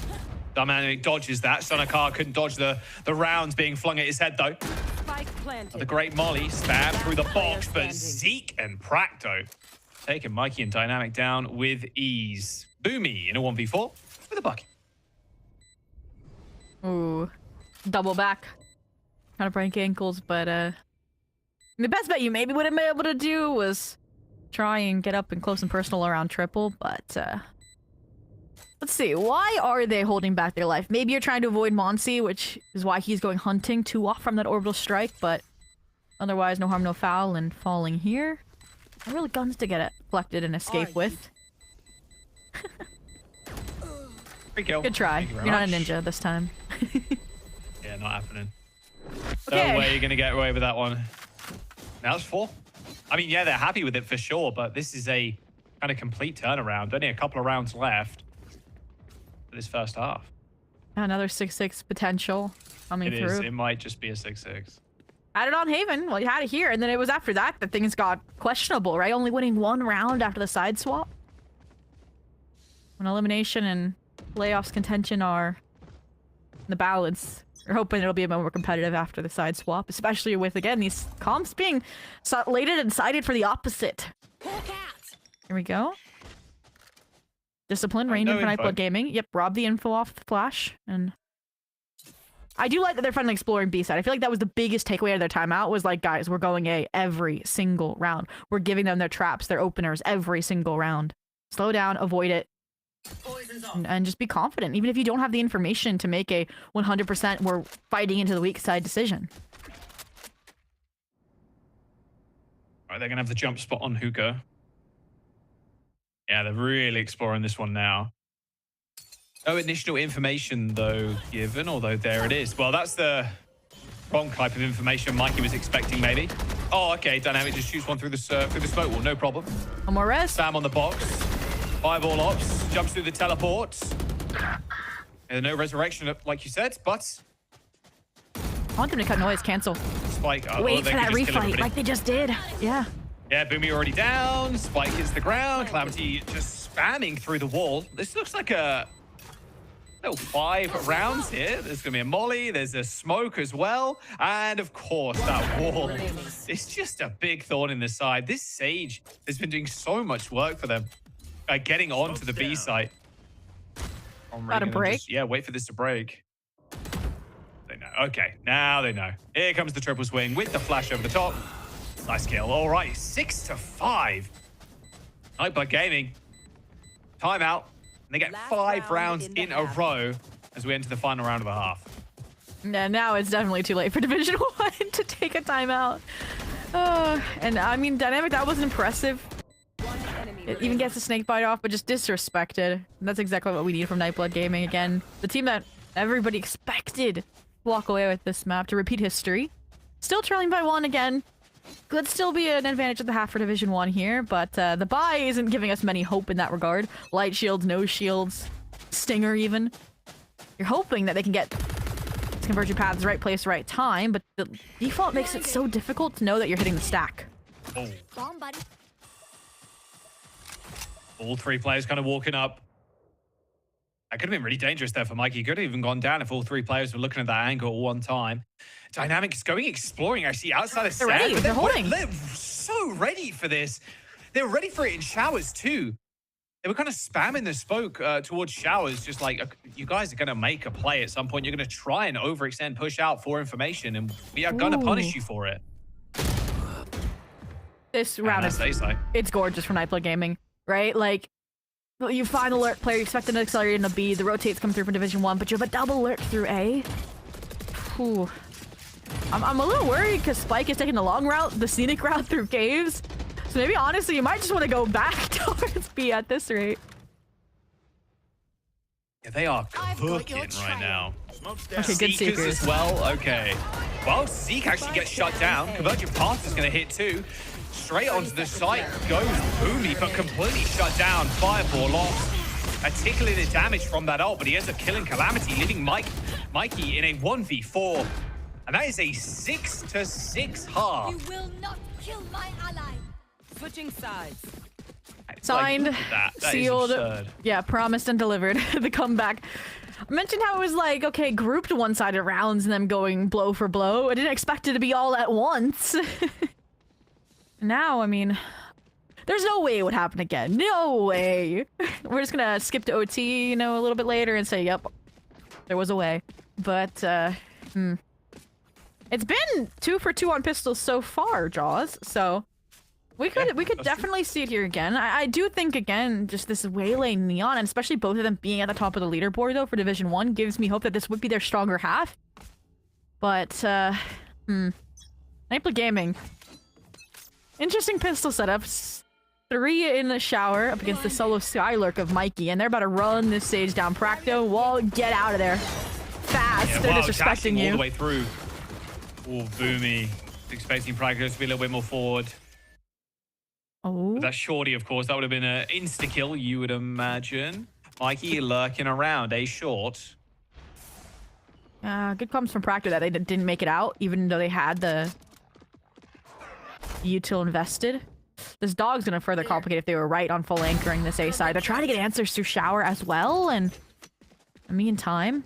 Speaker 7: Dynamic dodges that. Sonakar couldn't dodge the rounds being flung at his head, though. The great Molly stabbed through the box, but Zeke and Practo taking Mikey and Dynamic down with ease. Boomy in a 1v4 with a bucket.
Speaker 12: Ooh, double back. Trying to break ankles, but the best bet you maybe would have been able to do was try and get up and close and personal around triple, but let's see. Why are they holding back their life? Maybe you're trying to avoid Monsi, which is why he's going hunting too off from that orbital strike, but otherwise no harm, no foul, and falling here. Really guns to get it collected and escape with.
Speaker 7: Free kill.
Speaker 12: Good try. You're not a ninja this time.
Speaker 7: Yeah, not happening.
Speaker 12: Okay.
Speaker 7: No way you're going to get away with that one. Now it's 4. I mean, yeah, they're happy with it for sure, but this is a kind of complete turnaround. Only a couple of rounds left for this first half.
Speaker 12: Another 6-6 potential coming through.
Speaker 7: It might just be a 6-6.
Speaker 12: Had it on Haven. Well, you had it here, and then it was after that things got questionable, right? Only winning 1 round after the side swap. When elimination and playoffs contention are in the balance, we're hoping it'll be a bit more competitive after the side swap, especially with, again, these comps being slated and sided for the opposite. Here we go. Discipline reigned in for Nightblood Gaming. Yep, rob the info off the flash. And I do like that they're finally exploring B side. I feel like that was the biggest takeaway of their timeout was like, guys, we're going A every single round. We're giving them their traps, their openers every single round. Slow down, avoid it. And just be confident, even if you don't have the information to make a 100% we're fighting into the weak side decision.
Speaker 7: All right, they're going to have the jump spot on Hookah. Yeah, they're really exploring this one now. No initial information, though, given, although there it is. Well, that's the wrong type of information Mikey was expecting, maybe. Oh, okay, Dynamic just shoots one through the smoke wall, no problem.
Speaker 12: One more res.
Speaker 7: Sam on the box. Fireball ops, jumps through the teleports. And no resurrection, like you said, but
Speaker 12: I want them to cut noise, cancel.
Speaker 7: Spike.
Speaker 12: Wait for that refight like they just did. Yeah.
Speaker 7: Yeah, Boomy already down. Spike hits the ground. Calamity just spamming through the wall. This looks like a little 5 rounds here. There's going to be a molly. There's a smoke as well. And of course, that wall is just a big thorn in the side. This Sage has been doing so much work for them. Getting onto the B site.
Speaker 12: About to break?
Speaker 7: Yeah, wait for this to break. They know. Okay, now they know. Here comes the triple swing with the flash over the top. Nice kill. All right, 6-5. Nightblood Gaming. Timeout. And they get 5 rounds in a row as we enter the final round of the half.
Speaker 12: Yeah, now it's definitely too late for Division 1 to take a timeout. And I mean, Dynamic, that was impressive. It even gets the snake bite off, but just disrespected. And that's exactly what we need from Nightblood Gaming again. The team that everybody expected to walk away with this map to repeat history. Still trailing by 1 again. Could still be an advantage at the half for Division 1 here, but the bye isn't giving us many hope in that regard. Light shields, no shields, Stinger even. You're hoping that they can get conversion paths right place, right time, but the default makes it so difficult to know that you're hitting the stack.
Speaker 7: Oh. All 3 players kind of walking up. That could have been really dangerous there for Mikey. He could have even gone down if all 3 players were looking at that angle at one time. Dynamic is going exploring actually outside of
Speaker 12: They're ready. They're holding.
Speaker 7: They're so ready for this. They were ready for it in showers too. They were kind of spamming the smoke towards showers, just like, you guys are going to make a play at some point. You're going to try and overextend, push out for information, and we are going to punish you for it.
Speaker 12: This round is it's gorgeous for Nightblood Gaming, right? Like, you find alert player, you expect an accelerate in a B, the rotates come through for Division 1, but you have a double alert through A. Whew. I'm a little worried because Spike is taking the long route, the scenic route through caves. So maybe honestly, you might just want to go back towards B at this rate.
Speaker 7: Yeah, they are cooking right now.
Speaker 12: Okay, good Seekers
Speaker 7: as well. Okay. Well, Zeke actually gets shut down. Convergent Path is going to hit too. Straight onto the site goes Boomy, but completely shut down. Fireball off. A tickle in the damage from that ult, but he ends up killing Calamity, leaving Mikey in a 1v4. And that is a 6-6 half.
Speaker 13: You will not kill my ally. Switching sides.
Speaker 12: Signed,
Speaker 7: like, that
Speaker 12: sealed, yeah, promised and delivered. The comeback. I mentioned how it was like, okay, grouped one-sided rounds and them going blow for blow. I didn't expect it to be all at once. Now, I mean, there's no way it would happen again. No way. We're just gonna skip to OT, you know, a little bit later and say, yep, there was a way. But, it's been 2 for 2 on pistols so far, Jaws, so we could definitely see it here again. I do think, again, just this Waylay Neon, and especially both of them being at the top of the leaderboard, though, for Division 1, gives me hope that this would be their stronger half. But, Nightblood Gaming. Interesting pistol setups. 3 in the shower up against the solo Skylurk of Mikey, and they're about to run this stage down. Practo, Wall, get out of there. Fast,
Speaker 7: yeah,
Speaker 12: they're disrespecting you.
Speaker 7: All the way through. Oh, Boomy. Expecting Practo to be a little bit more forward.
Speaker 12: Oh.
Speaker 7: But that shorty, of course, that would have been an insta-kill, you would imagine. Mikey lurking around, a short.
Speaker 12: Good comms from Practo that they didn't make it out, even though they had the util invested. This dog's gonna further complicate if they were right on full anchoring this A side. They're trying to get answers through shower as well, and in the meantime,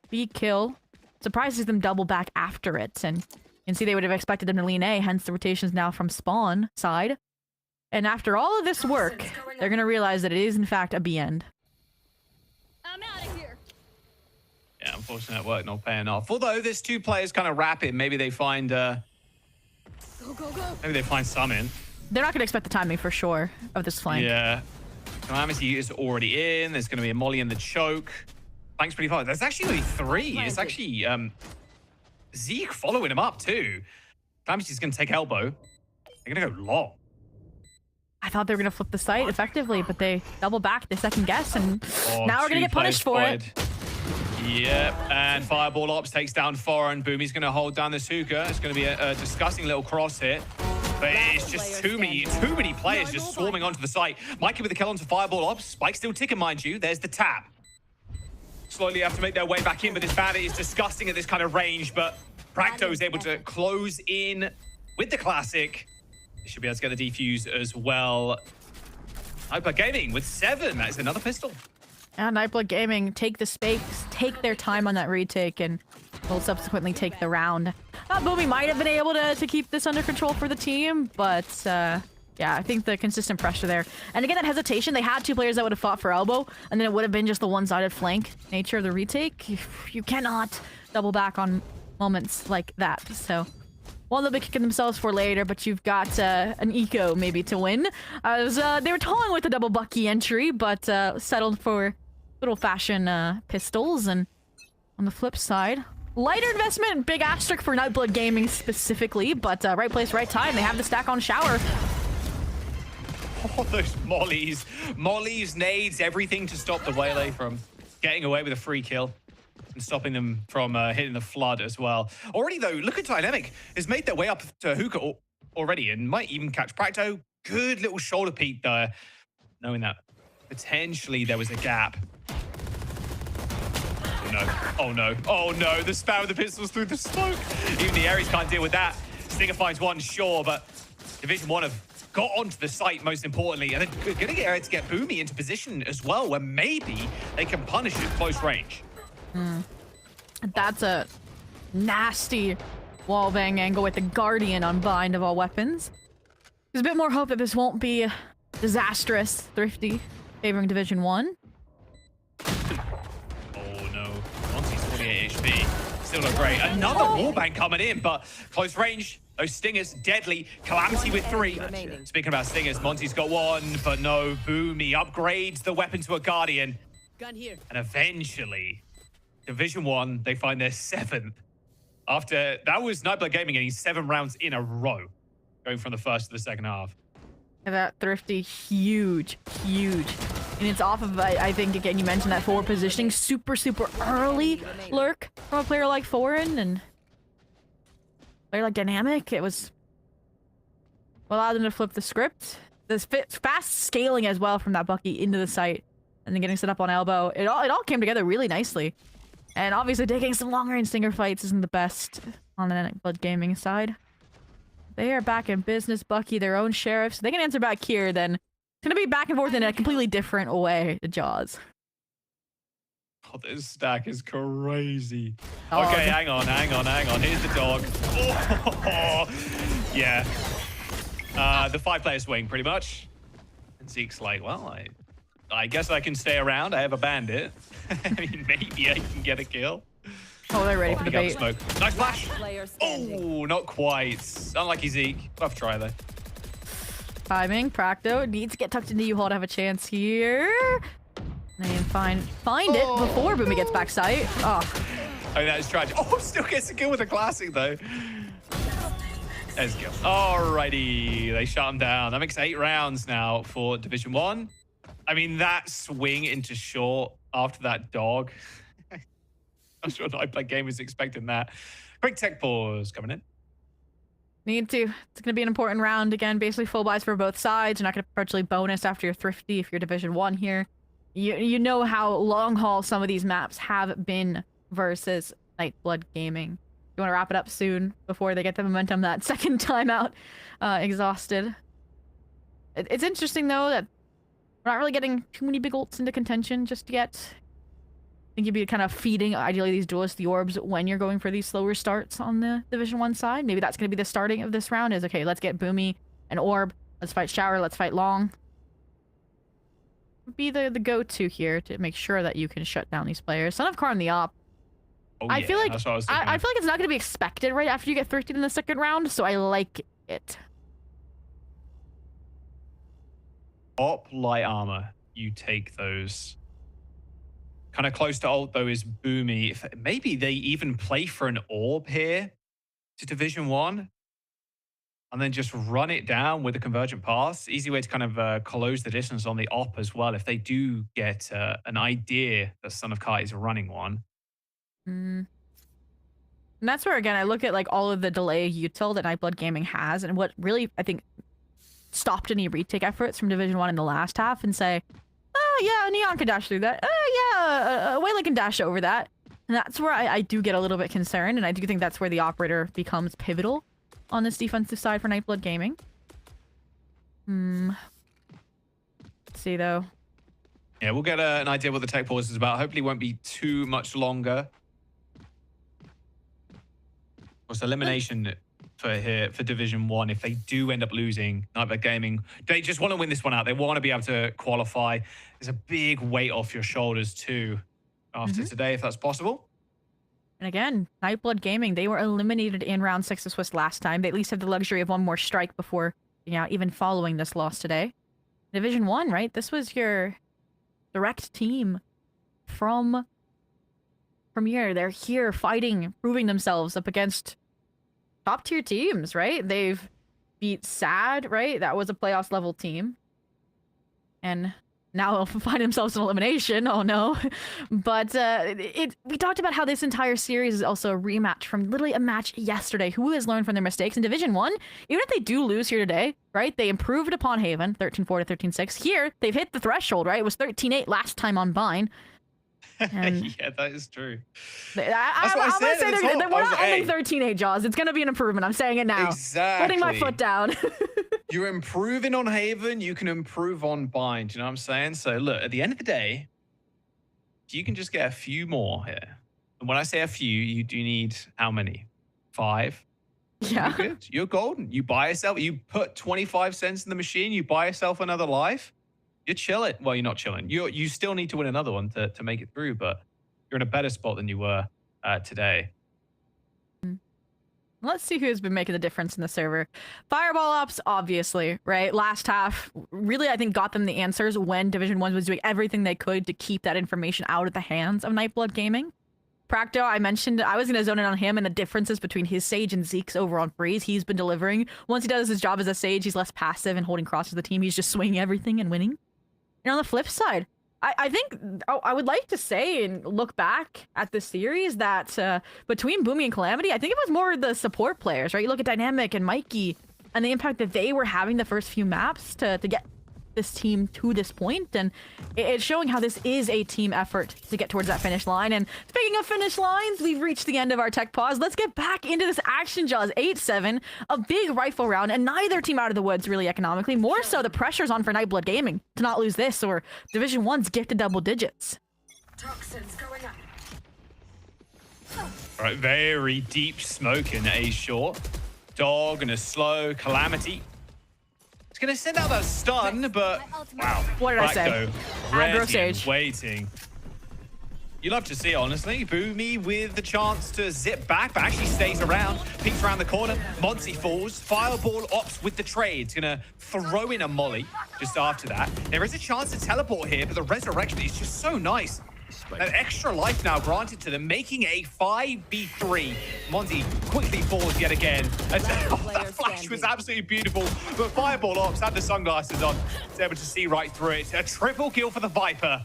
Speaker 12: B kill surprises them double back after it, and you can see they would have expected them to lean A, hence the rotations now from spawn side. And after all of this work, they're gonna realize that it is in fact a B end.
Speaker 13: I'm out of here.
Speaker 7: Yeah, unfortunately that work not paying off. Although there's 2 players kind of rapid, maybe they find
Speaker 13: Go, go, go.
Speaker 7: maybe they find some in.
Speaker 12: They're not gonna expect the timing for sure of this flank.
Speaker 7: Yeah. Calamity is already in. There's gonna be a molly in the choke. Flank's pretty far. There's actually only 3. It's actually Zeke following him up too. Calamity's gonna take elbow. They're gonna go long.
Speaker 12: I thought they were gonna flip the site effectively, but they double back, they second guess, and now we're gonna get punished for it.
Speaker 7: Yep, and Fireball Ops takes down Foreign. Boomy's gonna hold down the Suka. It's gonna be a disgusting little cross hit. But it's just too many players just swarming onto the site. Mikey with the kill onto Fireball Ops. Spike still ticking, mind you. There's the tap. slowly have to make their way back in, but this bandit is disgusting at this kind of range, but Practo is able to close in with the classic. They should be able to get the defuse as well. Nightblood Gaming with 7. That's another pistol.
Speaker 12: And Nightblood Gaming take the space, take their time on that retake, and will subsequently take the round. Boomy might have been able to keep this under control for the team, but yeah, I think the consistent pressure there. And again, that hesitation, they had 2 players that would have fought for elbow, and then it would have been just the one-sided flank nature of the retake. You cannot double back on moments like that. So, one they'll be kicking themselves for later, but you've got an eco maybe to win. As they were toying with the double Bucky entry, but settled for little fashion pistols. And on the flip side, lighter investment, big asterisk for Nightblood Gaming specifically, but right place, right time. They have the stack on shower.
Speaker 7: Oh, those mollies. Mollies, nades, everything to stop the Waylay from getting away with a free kill and stopping them from hitting the flood as well. Already, though, look at Dynamic has made their way up to Hookah already and might even catch Practo. Good little shoulder peek there, knowing that potentially there was a gap. Oh, no. Oh, no. Oh, no. The spam of the pistols through the smoke. Even the Ares can't deal with that. Stinger finds one, sure, but Division 1 have got onto the site, most importantly, and they're going to get Boomy into position as well, where maybe they can punish it close range.
Speaker 12: That's a nasty wallbang angle with the Guardian on bind of all weapons. There's a bit more hope that this won't be disastrous. Thrifty favoring Division 1.
Speaker 7: Oh no, Monty's 48 HP. Still not great. Another wallbang coming in, but close range. Those Stingers, deadly. Calamity with 3. Speaking about Stingers, Monty's got 1, but no. Boomy upgrades the weapon to a Guardian.
Speaker 14: Gun here.
Speaker 7: And eventually, Division 1, they find their 7th. After, that was Nightblood Gaming getting 7 rounds in a row, going from the first to the second half.
Speaker 12: And that Thrifty, huge, huge. And it's off of, I think, again, you mentioned that forward positioning. Super, super early lurk from a player like Foreign and player like Dynamic. It was allowed them to flip the script. This fast scaling as well from that Bucky into the site and then getting set up on elbow. It all came together really nicely. And obviously taking some long-range stinger fights isn't the best on the Nightblood Gaming side. They are back in business. Bucky, their own sheriff. So they can answer back here, then it's going to be back and forth in a completely different way to Jaws.
Speaker 7: Oh, this stack is crazy.
Speaker 12: Oh,
Speaker 7: okay, hang on. Here's the dog. Oh, yeah. The 5-player swing, pretty much. And Zeke's like, well, I guess I can stay around. I have a bandit. I mean, maybe I can get a kill.
Speaker 12: Oh, they're ready for the bait.
Speaker 7: Smoke. Nice flash. Oh, not quite. Unlucky Zeke. Rough try, though.
Speaker 12: Timing. Practo needs to get tucked into U-Haul to have a chance here. And find it before Boomy gets back sight. Oh,
Speaker 7: that is tragic. Oh, still gets a kill with a classic, though. There's a kill. Alrighty. They shut him down. That makes 8 rounds now for Division 1. I mean, that swing into short after that dog. I'm sure Nightblood Game is expecting that. Quick tech pause coming in.
Speaker 12: Need to. It's going to be an important round. Again, basically full buys for both sides. You're not going to virtually bonus after you're Thrifty if you're Division 1 here. You know how long haul some of these maps have been versus Nightblood Gaming. You want to wrap it up soon before they get the momentum that second time out exhausted. It's interesting, though, that we're not really getting too many big ults into contention just yet. I think you'd be kind of feeding, ideally, these duelists the orbs when you're going for these slower starts on the Division 1 side. Maybe that's going to be the starting of this round is, okay, let's get Boomy and Orb. Let's fight Shower. Let's fight Long. Would be the go-to here to make sure that you can shut down these players. Son of Karn the op.
Speaker 7: Oh,
Speaker 12: I feel like
Speaker 7: that's what I was thinking.
Speaker 12: I feel like it's not going to be expected right after you get thrifted in the second round, so I like it.
Speaker 7: Op light armor. You take those. Kind of close to ult, though, is Boomy. Maybe they even play for an orb here to Division 1 and then just run it down with a convergent pass. Easy way to kind of close the distance on the op as well if they do get an idea that Son of Kai is running one.
Speaker 12: And that's where, again, I look at like all of the delay util that Nightblood Gaming has and what really, I think, stopped any retake efforts from Division 1 in the last half and say, oh yeah, Neon can dash through that. Oh yeah, Waylon can dash over that. And that's where I do get a little bit concerned, and I do think that's where the operator becomes pivotal on this defensive side for Nightblood Gaming. Let's see though.
Speaker 7: Yeah, we'll get an idea what the tech pause is about. Hopefully it won't be too much longer. Of course, elimination for Division 1, if they do end up losing Nightblood Gaming, they just want to win this one out. They want to be able to qualify. There's a big weight off your shoulders too after today, if that's possible.
Speaker 12: And again, Nightblood Gaming, they were eliminated in round 6 of Swiss last time. They at least have the luxury of one more strike before, even following this loss today. Division 1, right? This was your direct team from here. They're here fighting, proving themselves up against top tier teams, right? They've beat SAD, right? That was a playoffs level team. And now they'll find themselves in elimination. Oh no. But we talked about how this entire series is also a rematch from literally a match yesterday. Who has learned from their mistakes? In Division 1, even if they do lose here today, right? They improved upon Haven, 13-4 to 13-6. Here, they've hit the threshold, right? It was 13-8 last time on Vine. And
Speaker 7: yeah, that is true.
Speaker 12: I'm gonna say we're not ending 13-8, Jaws. It's gonna be an improvement. I'm saying it now.
Speaker 7: Exactly.
Speaker 12: Putting my foot down.
Speaker 7: You're improving on Haven, you can improve on Bind. You know what I'm saying? So look, at the end of the day, if you can just get a few more here. And when I say a few, you do need how many? 5?
Speaker 12: Yeah.
Speaker 7: You're good. You're golden. You buy yourself, you put 25 cents in the machine, you buy yourself another life. You're chilling. Well, you're not chilling. You still need to win another one to make it through, but you're in a better spot than you were today.
Speaker 12: Let's see who's been making the difference in the server. Fireball Ops, obviously, right? Last half, really, I think, got them the answers when Division 1 was doing everything they could to keep that information out of the hands of Nightblood Gaming. Practo, I mentioned, I was going to zone in on him and the differences between his Sage and Zeke's over on Freeze. He's been delivering. Once he does his job as a Sage, he's less passive and holding cross as the team. He's just swinging everything and winning. And on the flip side, I think I would like to say and look back at the series that between Boomy and Calamity, I think it was more the support players, right? You look at Dynamic and Mikey and the impact that they were having the first few maps to get this team to this point, and it's showing how this is a team effort to get towards that finish line. And speaking of finish lines, we've reached the end of our tech pause. Let's get back into this action, Jaws. 8-7, a big rifle round, and neither team out of the woods really economically. More so, the pressure's on for Nightblood Gaming to not lose this, or Division 1's gifted double digits.
Speaker 13: Toxins going up.
Speaker 7: All right, very deep smoke in A short. Dog and a slow Calamity. It's going to send out that stun, but wow.
Speaker 12: What did I say?
Speaker 7: Ready
Speaker 12: Sage.
Speaker 7: and waiting. You love to see it, honestly. Boomy with the chance to zip back, but actually stays around. Peeks around the corner. Monty falls. Fireball Ops with the trade. It's going to throw in a molly just after that. There is a chance to teleport here, but the resurrection is just so nice. An extra life now granted to them, making a 5v3. Monty quickly falls yet again. And that flash was absolutely beautiful. But Fireball Ops had the sunglasses on. Was able to see right through it. A triple kill for the Viper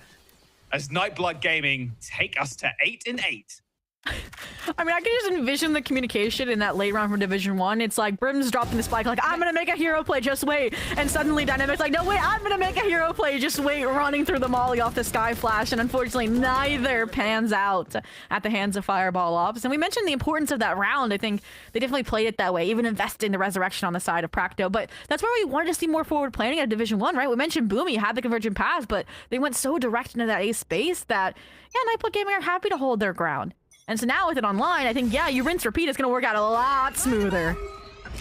Speaker 7: as Nightblood Gaming take us to 8-8.
Speaker 12: I mean, I can just envision the communication in that late round from Division 1. It's like Brim's dropping the spike like, I'm gonna make a hero play, just wait. And suddenly Dynamic's like, no, wait, I'm gonna make a hero play, just wait, running through the molly off the Sky Flash. And unfortunately, neither pans out at the hands of Fireball Ops. And we mentioned the importance of that round. I think they definitely played it that way, even investing the resurrection on the side of Practo. But that's where we wanted to see more forward planning at Division 1, right? We mentioned Boomy had the convergent pass, but they went so direct into that A space that, yeah, Nightblood Gaming are happy to hold their ground. And so now with it online, I think, yeah, you rinse, repeat, it's going to work out a lot smoother.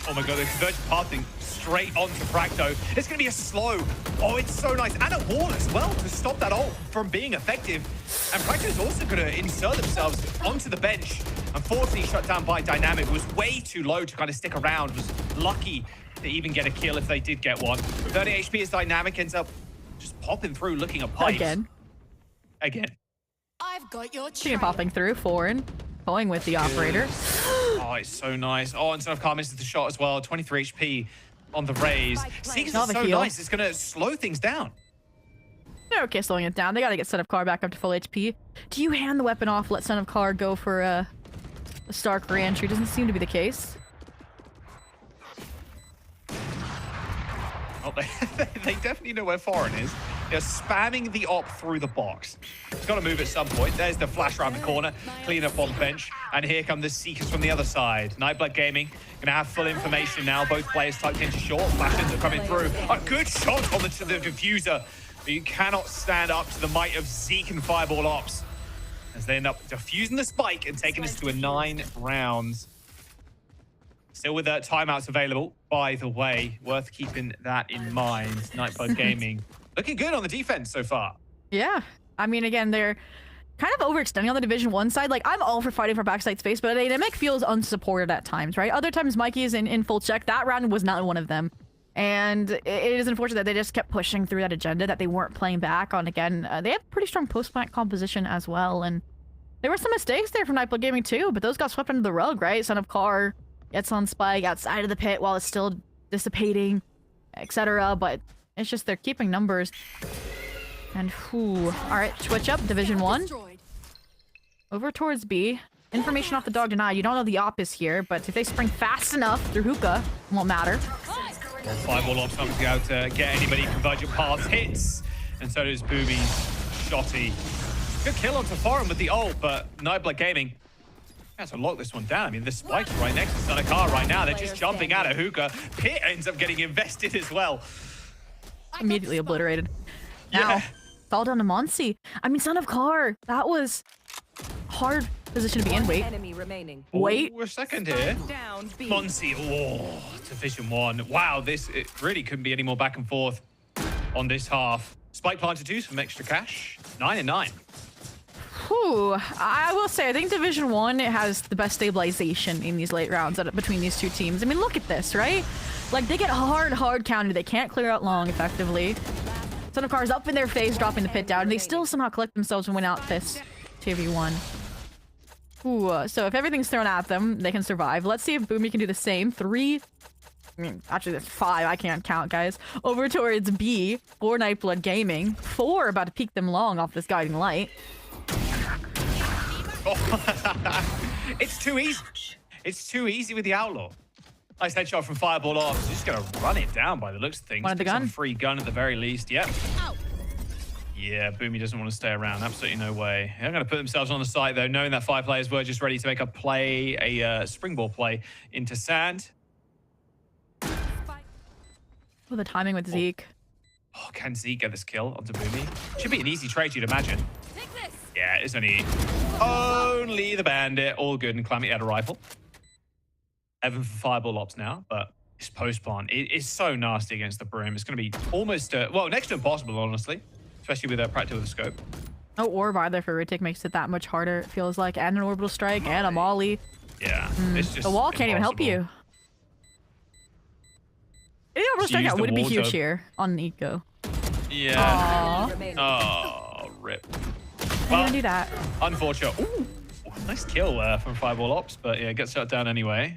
Speaker 7: Oh my god, the convergent pathing straight onto Practo. It's going to be a slow. Oh, it's so nice. And a wall as well to stop that ult from being effective. And Practo is also going to insert themselves onto the bench. Unfortunately, shut down by Dynamic. It was way too low to kind of stick around. Was lucky to even get a kill if they did get one. 30 HP as Dynamic ends up just popping through, looking at pipes. Again.
Speaker 13: I've got your
Speaker 12: train. Popping through, foreign, going with the operator.
Speaker 7: Oh, it's so nice. Oh, and Son of Car misses the shot as well. 23 HP on the raise. Seekers is so nice. It's going to slow things down.
Speaker 12: They're okay slowing it down. They got to get Son of Car back up to full HP. Do you hand the weapon off, let Son of Car go for a Stark re-entry? Doesn't seem to be the case.
Speaker 7: Oh, they definitely know where foreign is. They're spamming the op through the box. It's got to move at some point. There's the flash around the corner, clean up on the bench, and here come the Seekers from the other side. Nightblood Gaming gonna have full information now. Both players tucked into short. Flashes are coming through. A good shot on the diffuser, but you cannot stand up to the might of Zeke and Fireball Ops as they end up defusing the spike and taking us to a 9 rounds. Still with timeouts available, by the way. Worth keeping that in mind. Nightblood Gaming looking good on the defense so far.
Speaker 12: Yeah. I mean, again, they're kind of overextending on the Division 1 side. Like, I'm all for fighting for backside space, but Dynamic feels unsupported at times, right? Other times, Mikey is in full check. That round was not one of them. And it is unfortunate that they just kept pushing through that agenda that they weren't playing back on. Again, they have pretty strong post-plant composition as well. And there were some mistakes there from Nightblood Gaming too, but those got swept under the rug, right? Son of Car gets on Spike outside of the pit while it's still dissipating, etc. But it's just they're keeping numbers. And whew. Alright, switch up, Division 1. Over towards B. Information off the dog deny. You don't know the op is here, but if they spring fast enough through hookah, it won't matter.
Speaker 7: Fireball Ops not be able to get anybody convergent paths hits. And so does Booby. Shotty. Good kill onto Foreign with the ult, but Nightblood Gaming has to lock this one down. I mean, the spike's right next to Sanakar right now. They're just jumping out of hookah. Pit ends up getting invested as well.
Speaker 12: Immediately obliterated. Now, it's all down to Monsi. I mean, Son of Car, that was hard position to be in. Wait. Wait.
Speaker 7: We're second here. Monsi, oh, Division 1. Wow, it really couldn't be any more back and forth on this half. Spike planted 2 some extra cash. 9 and 9.
Speaker 12: Whew. I will say, I think Division 1 has the best stabilization in these late rounds between these two teams. I mean, look at this, right? Like, they get hard counted. They can't clear out long effectively. Son of Car's up in their face, dropping the pit down, and they still somehow collect themselves and win out this 2v1. Ooh, so if everything's thrown at them, they can survive. Let's see if Boomy can do the same. 3, I mean, actually there's 5, I can't count, guys. Over towards B, for Nightblood Gaming. 4 about to peek them long off this guiding light.
Speaker 7: It's too easy. It's too easy with the Outlaw. Nice headshot from Fireball off. He's just going to run it down by the looks of things.
Speaker 12: Wanted the gun?
Speaker 7: Free gun at the very least. Yep. Yeah, Boomy doesn't want to stay around. Absolutely no way. They're going to put themselves on the site, though, knowing that 5 players were just ready to make a play, a springboard play into sand.
Speaker 12: Oh, the timing with Zeke.
Speaker 7: Oh, can Zeke get this kill onto Boomy? Should be an easy trade, you'd imagine. Yeah, it's only the bandit. All good and Clammy had a rifle. Evan for Fireball Ops now, but his post-plant is so nasty against the Brim. It's going to be almost, well, next to impossible, honestly. Especially with a practical with a scope.
Speaker 12: No orb either for Retake makes it that much harder, it feels like. And an orbital strike and a molly.
Speaker 7: Yeah, it's just
Speaker 12: the wall can't even help you. Any orbital strike out would be huge here on Nico.
Speaker 7: Yeah. Oh, rip.
Speaker 12: Well, do that.
Speaker 7: Unfortunate. Ooh, nice kill from Fireball Ops, but yeah, gets shut down anyway.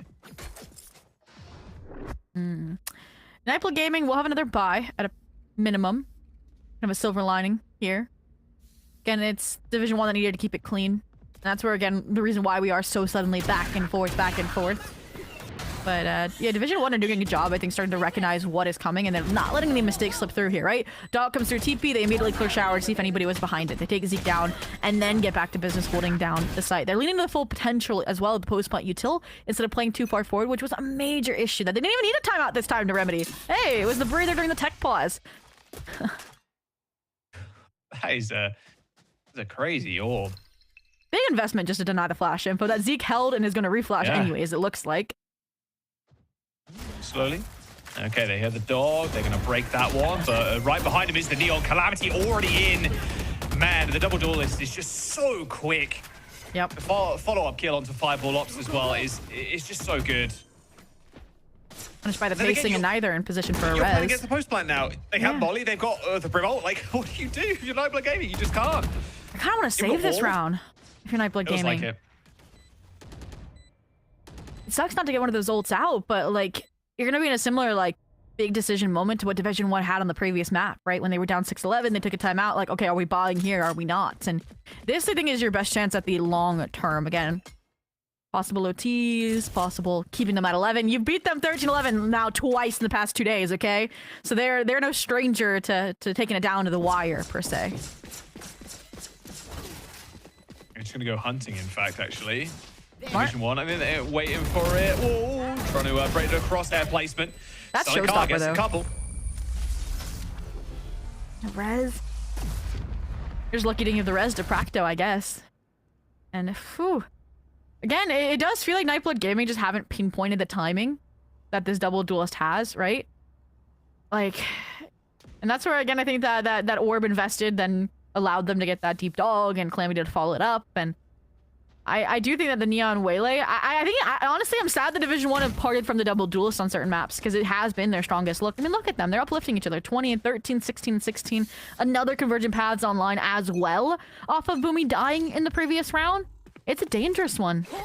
Speaker 12: Nightblood Gaming will have another buy at a minimum. Kind of a silver lining here. Again, it's Division 1 that needed to keep it clean. And that's where, again, the reason why we are so suddenly back and forth. But yeah, Division 1 are doing a good job, I think, starting to recognize what is coming, and they're not letting any mistakes slip through here, right? Dog comes through TP, they immediately clear shower to see if anybody was behind it. They take Zeke down, and then get back to business holding down the site. They're leaning to the full potential as well of the post-plant util, instead of playing too far forward, which was a major issue that they didn't even need a timeout this time to remedy. Hey, it was the breather during the tech pause.
Speaker 7: That is a crazy orb.
Speaker 12: Big investment just to deny the flash info that Zeke held and is going to reflash anyways, it looks like.
Speaker 7: Slowly. Okay, they hear the dog. They're going to break that one, but right behind him is the Neon Calamity already in. Man, the double duelist is just so quick.
Speaker 12: Yep.
Speaker 7: The follow-up kill onto Fireball Ops as well is just so good.
Speaker 12: Punished by the pacing and neither in position for a res.
Speaker 7: You're playing against the post plant now. They have Molly, they've got the Brim ult. Like, what do you do? If you're Nightblood Gaming, you just can't.
Speaker 12: I kind of want to save this round if you're Nightblood Gaming.
Speaker 7: Like it.
Speaker 12: It sucks not to get one of those ults out, but like you're gonna be in a similar like big decision moment to what Division 1 had on the previous map, right? When they were down 6-11, they took a timeout. Like, okay, are we buying here? Are we not? And this, I think, is your best chance at the long term. Again, Possible OTs, possible keeping them at 11. You beat them 13-11 now twice in the past 2 days, okay? So they're no stranger to taking it down to the wire, per se.
Speaker 7: They're just going to go hunting, in fact, actually. Division 1, I think they're waiting for it. Whoa, trying to break the crosshair placement.
Speaker 12: That's
Speaker 7: Sonic Car
Speaker 12: showstopper,
Speaker 7: gets
Speaker 12: though.
Speaker 7: a couple.
Speaker 12: Res. You're just lucky to give the res to Practo, I guess. And, whew. Again, it does feel like Nightblood Gaming just haven't pinpointed the timing that this double duelist has, right? Like, and that's where, again, I think that orb invested then allowed them to get that deep dog and Calamity to follow it up. And I do think that the Neon Waylay, honestly, I'm sad that Division 1 have parted from the double duelist on certain maps because it has been their strongest look. I mean, look at them. They're uplifting each other. 20 and 13, 16 and 16. Another Convergent Paths online as well off of Boomy dying in the previous round. It's a dangerous one. And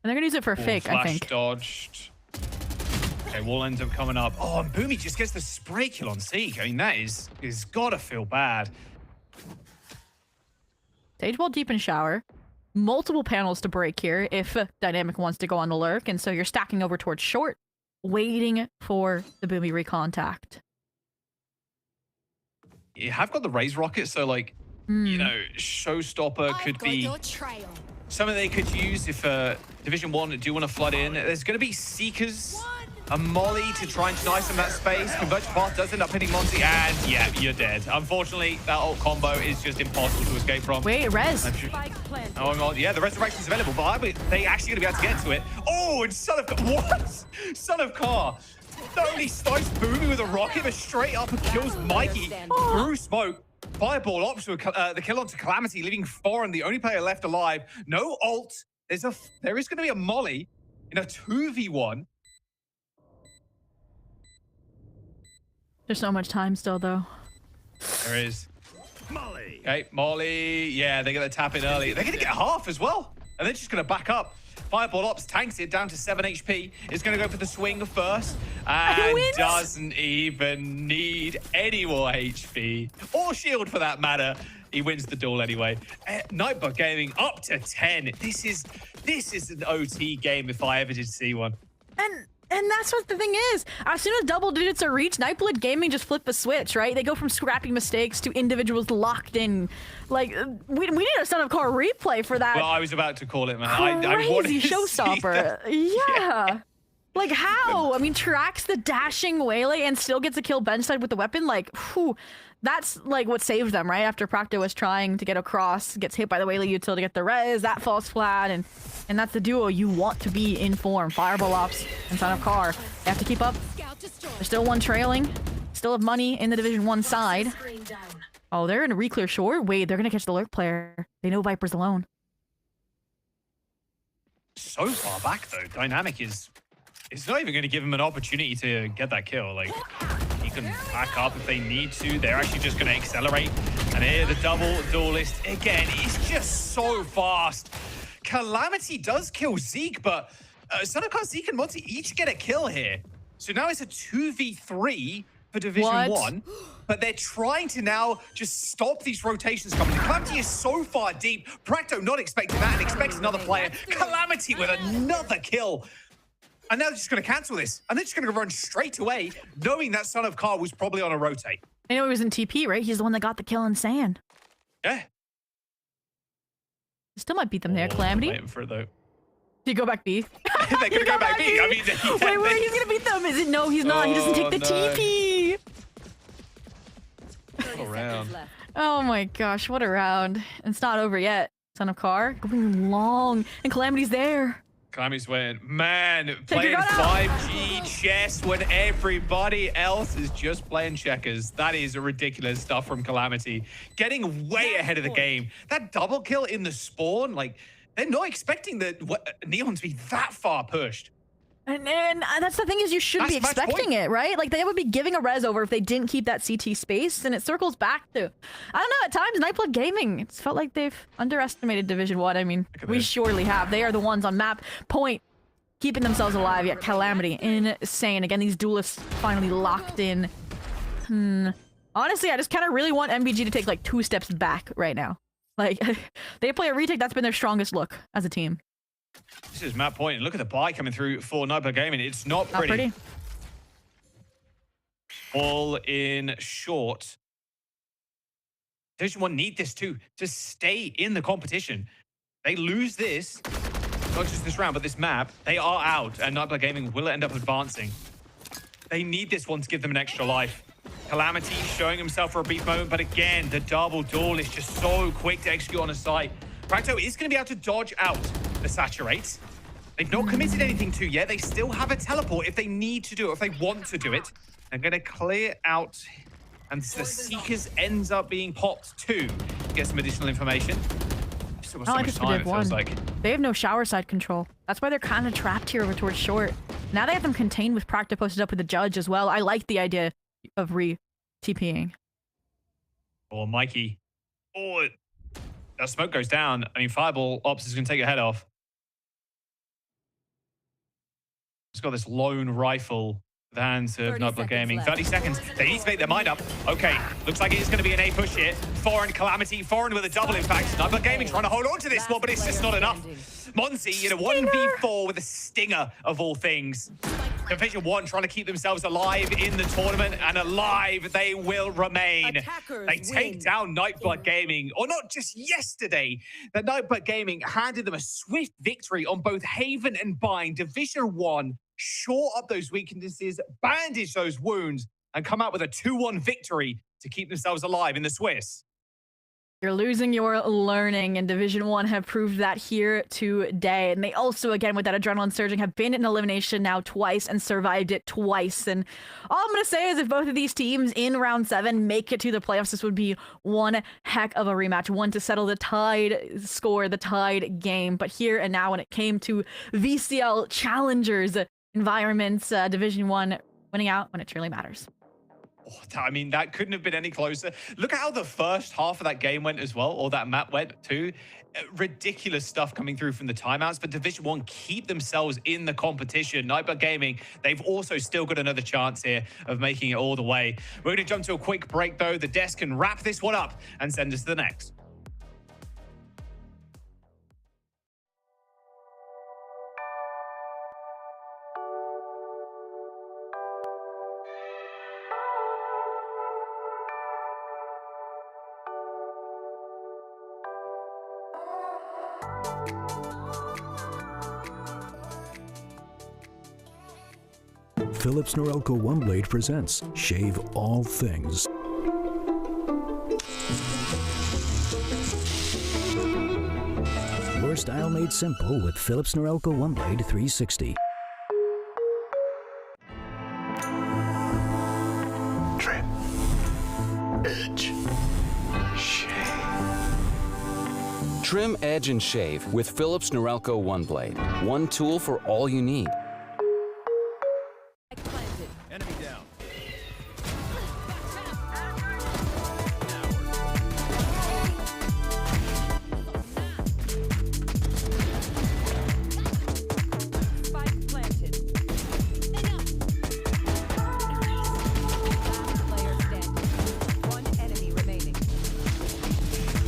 Speaker 12: they're gonna use it for a fake, I think.
Speaker 7: Dodged. Okay, wall ends up coming up. Oh, and Boomy just gets the spray kill on Zeke. I mean, that is gotta feel bad.
Speaker 12: Stage wall deep in shower. Multiple panels to break here if Dynamic wants to go on the lurk, and so you're stacking over towards short, waiting for the Boomy recontact.
Speaker 7: You have got the Raise Rocket, so like, you know, Showstopper could be something they could use if Division 1 do want to flood in. There's going to be Seekers, a Molly to try and deny some of that space. Convergent Path does end up hitting Monty, and yeah, you're dead. Unfortunately, that ult combo is just impossible to escape from.
Speaker 12: Wait, res.
Speaker 7: Oh, yeah, the resurrection is available, but they actually going to be able to get to it. Oh, and Son of Car. What? Son of Car. Not only snipes Boomy with a rocket, but straight up and kills Mikey through smoke. Fireball ops with the kill onto Calamity, leaving Foreign the only player left alive. No ult. There is going to be a Molly in a 2v1.
Speaker 12: There's so much time still, though.
Speaker 7: There is. Molly. Okay, Molly. Yeah, they're going to tap in early. They're going to get half as well. And they're just going to back up. Fireball Ops tanks it down to 7 HP. It's going to go for the swing first. And doesn't even need any more HP. Or shield for that matter. He wins the duel anyway. Nightblood Gaming up to 10. This is an OT game if I ever did see one.
Speaker 12: And that's what the thing is. As soon as double digits are reached, Nightblood Gaming just flip the switch, right? They go from scrappy mistakes to individuals locked in. Like, we need a Son of Car replay for that.
Speaker 7: Well, I was about to call it, man.
Speaker 12: Crazy showstopper. Yeah. Like, how? I mean, tracks the dashing Waylay and still gets a kill benchside with the weapon. Like, whew. That's like what saved them, right? After Procto was trying to get across, gets hit by the Waylay util to get the res, that falls flat, and that's the duo you want to be in form. Fireball Ops and Son of Car. They have to keep up. There's still one trailing. Still have money in the Division 1 side. Oh, they're in a re-clear short. Wait, they're gonna catch the lurk player. They know Viper's alone.
Speaker 7: So far back though, Dynamic is not even going to give him an opportunity to get that kill. Like, he can back up if they need to. They're actually just going to accelerate. And here, the double duelist again is just so fast. Calamity does kill Zeke, but Son of Car, Zeke, and Monty each get a kill here. So now it's a 2v3 for Division 1. But they're trying to now just stop these rotations coming. Calamity is so far deep. Practo not expecting that and expects another player. Calamity with another kill. And now they're just going to cancel this. And they're just going to run straight away, knowing that Son of Car was probably on a rotate.
Speaker 12: I know he was in TP, right? He's the one that got the kill in sand.
Speaker 7: Yeah.
Speaker 12: Still might beat them there, Calamity.
Speaker 7: Waiting for it, though.
Speaker 12: Did he go back B?
Speaker 7: They're going to go back B. I mean,
Speaker 12: wait, he's going to beat them. Is it? No, he's not. He doesn't take the TP.
Speaker 7: Round.
Speaker 12: Oh my gosh, what a round. It's not over yet. Son of Car going long. And Calamity's there.
Speaker 7: Calamity's waiting. Man, playing 5G chess when everybody else is just playing checkers. That is ridiculous stuff from Calamity. Getting way ahead of the game. That double kill in the spawn, like, they're not expecting Neon to be that far pushed.
Speaker 12: And that's the thing is you should be expecting it, right? Like, they would be giving a res over if they didn't keep that CT space, and it circles back to, I don't know, at times, Nightblood Gaming, it's felt like they've underestimated Division 1. I mean, we surely have. They are the ones on map point, keeping themselves alive, yet Calamity, insane. Again, these duelists finally locked in. Honestly, I just kind of really want NBG to take, like, 2 steps back right now. Like, they play a retake. That's been their strongest look as a team.
Speaker 7: This is Matt Point. Look at the buy coming through for Nightblood Gaming. It's not pretty. All in short. Division 1 need this too to stay in the competition. They lose this, not just this round, but this map, they are out, and Nightblood Gaming will end up advancing. They need this one to give them an extra life. Calamity showing himself for a brief moment, but again, the double duel is just so quick to execute on a site. Practo is going to be able to dodge out the saturate. They've not committed anything to yet. They still have a teleport if they need to do it, if they want to do it. They're going to clear out, and the Seekers ends up being popped too to get some additional information. Still got so much time, it feels like.
Speaker 12: They have no shower side control. That's why they're kind of trapped here over towards short. Now they have them contained with Practo posted up with the judge as well. I like the idea of re-TPing.
Speaker 7: Oh, Mikey. Oh, that smoke goes down. I mean, Fireball Ops is going to take your head off. It's got this lone rifle. The hands of Nightblood Gaming. 30 seconds. They need to make their mind up. Okay, looks like it is going to be an A push here. Foreign Calamity. Foreign with a double, in fact. Nightblood Gaming trying to hold on to this one, but it's just not enough. Monzi in a 1v4 with a stinger of all things. Division 1 trying to keep themselves alive in the tournament, and alive they will remain. They take down Nightblood Gaming, or not just yesterday. The Nightblood Gaming handed them a swift victory on both Haven and Bind. Division 1 shore up those weaknesses, bandage those wounds, and come out with a 2-1 victory to keep themselves alive in the Swiss.
Speaker 12: You're losing your learning, and Division 1 have proved that here today. And they also, again, with that adrenaline surging, have been in elimination now twice and survived it twice. And all I'm going to say is if both of these teams in round 7 make it to the playoffs, this would be one heck of a rematch, one to settle the tied score, the tied game. But here and now, when it came to VCL Challengers environments, Division 1 winning out when it truly matters.
Speaker 7: Oh, I mean, that couldn't have been any closer. Look at how the first half of that game went as well, or that map went too. Ridiculous stuff coming through from the timeouts, but Division 1 keep themselves in the competition. Nightblood Gaming, they've also still got another chance here of making it all the way. We're going to jump to a quick break, though. The desk can wrap this one up and send us to the next.
Speaker 1: Philips Norelco One Blade presents Shave All Things. Your style made simple with Philips Norelco One Blade 360.
Speaker 2: Trim. Edge. Shave.
Speaker 3: Trim, edge, and shave with Philips Norelco One Blade. One tool for all you need.
Speaker 8: Enemy down.
Speaker 14: Spike planted. Last player standing. One enemy remaining. One enemy remaining.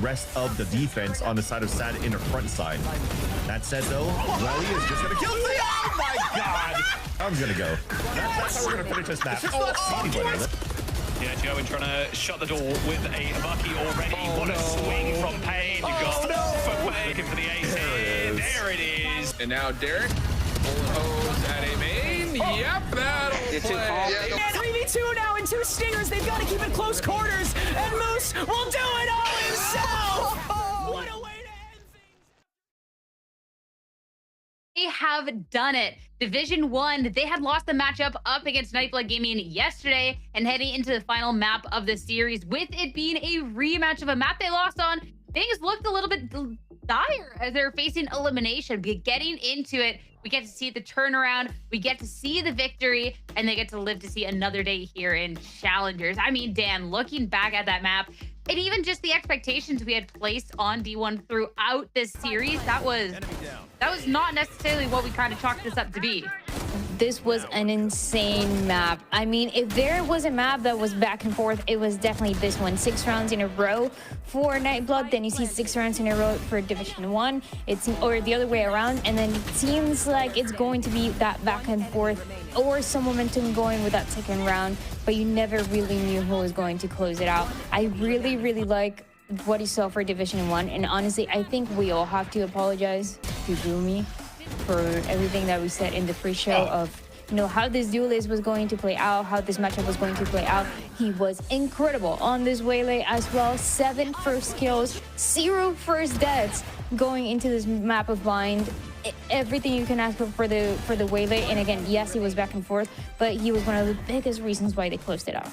Speaker 6: rest of the defense on the side of Sad in the front side. That said, though, Welly is just gonna kill me. Oh my god! I'm gonna go. That's how we're gonna finish this match.
Speaker 7: Yeah, Joey trying to shut the door with a Bucky already. What a swing from Pain. You got for Pain looking for the ace here. There it is.
Speaker 8: And now Derek pulls at a main. Yep, that'll play.
Speaker 9: And 3v2 now and 2 stingers. They've got to keep it close quarters. And Moose will do it all himself. What a way to end things.
Speaker 10: They have done it. Division 1, they had lost the matchup up against Nightblood Gaming yesterday and heading into the final map of the series. With it being a rematch of a map they lost on, things looked a little bit dire as they're facing elimination. Getting into it, we get to see the turnaround, we get to see the victory, and they get to live to see another day here in Challengers. I mean, Dan, looking back at that map, and even just the expectations we had placed on D1 throughout this series, that was not necessarily what we kind of chalked this up to be.
Speaker 11: This was an insane map. I mean, if there was a map that was back and forth, it was definitely this one. 6 rounds in a row for Nightblood, then you see 6 rounds in a row for Division 1. Or the other way around, and then it seems like it's going to be that back and forth or some momentum going with that second round, but you never really knew who was going to close it out. I really, really like what you saw for Division 1, and honestly, I think we all have to apologize to Gloomy for everything that we said in the pre-show of, you know, how this duelist was going to play out, how this matchup was going to play out. He was incredible on this Waylay as well. 7 first kills, 0 first deaths going into this map of Bind. Everything you can ask for the Waylay. And again, yes, he was back and forth, but he was one of the biggest reasons why they closed it out.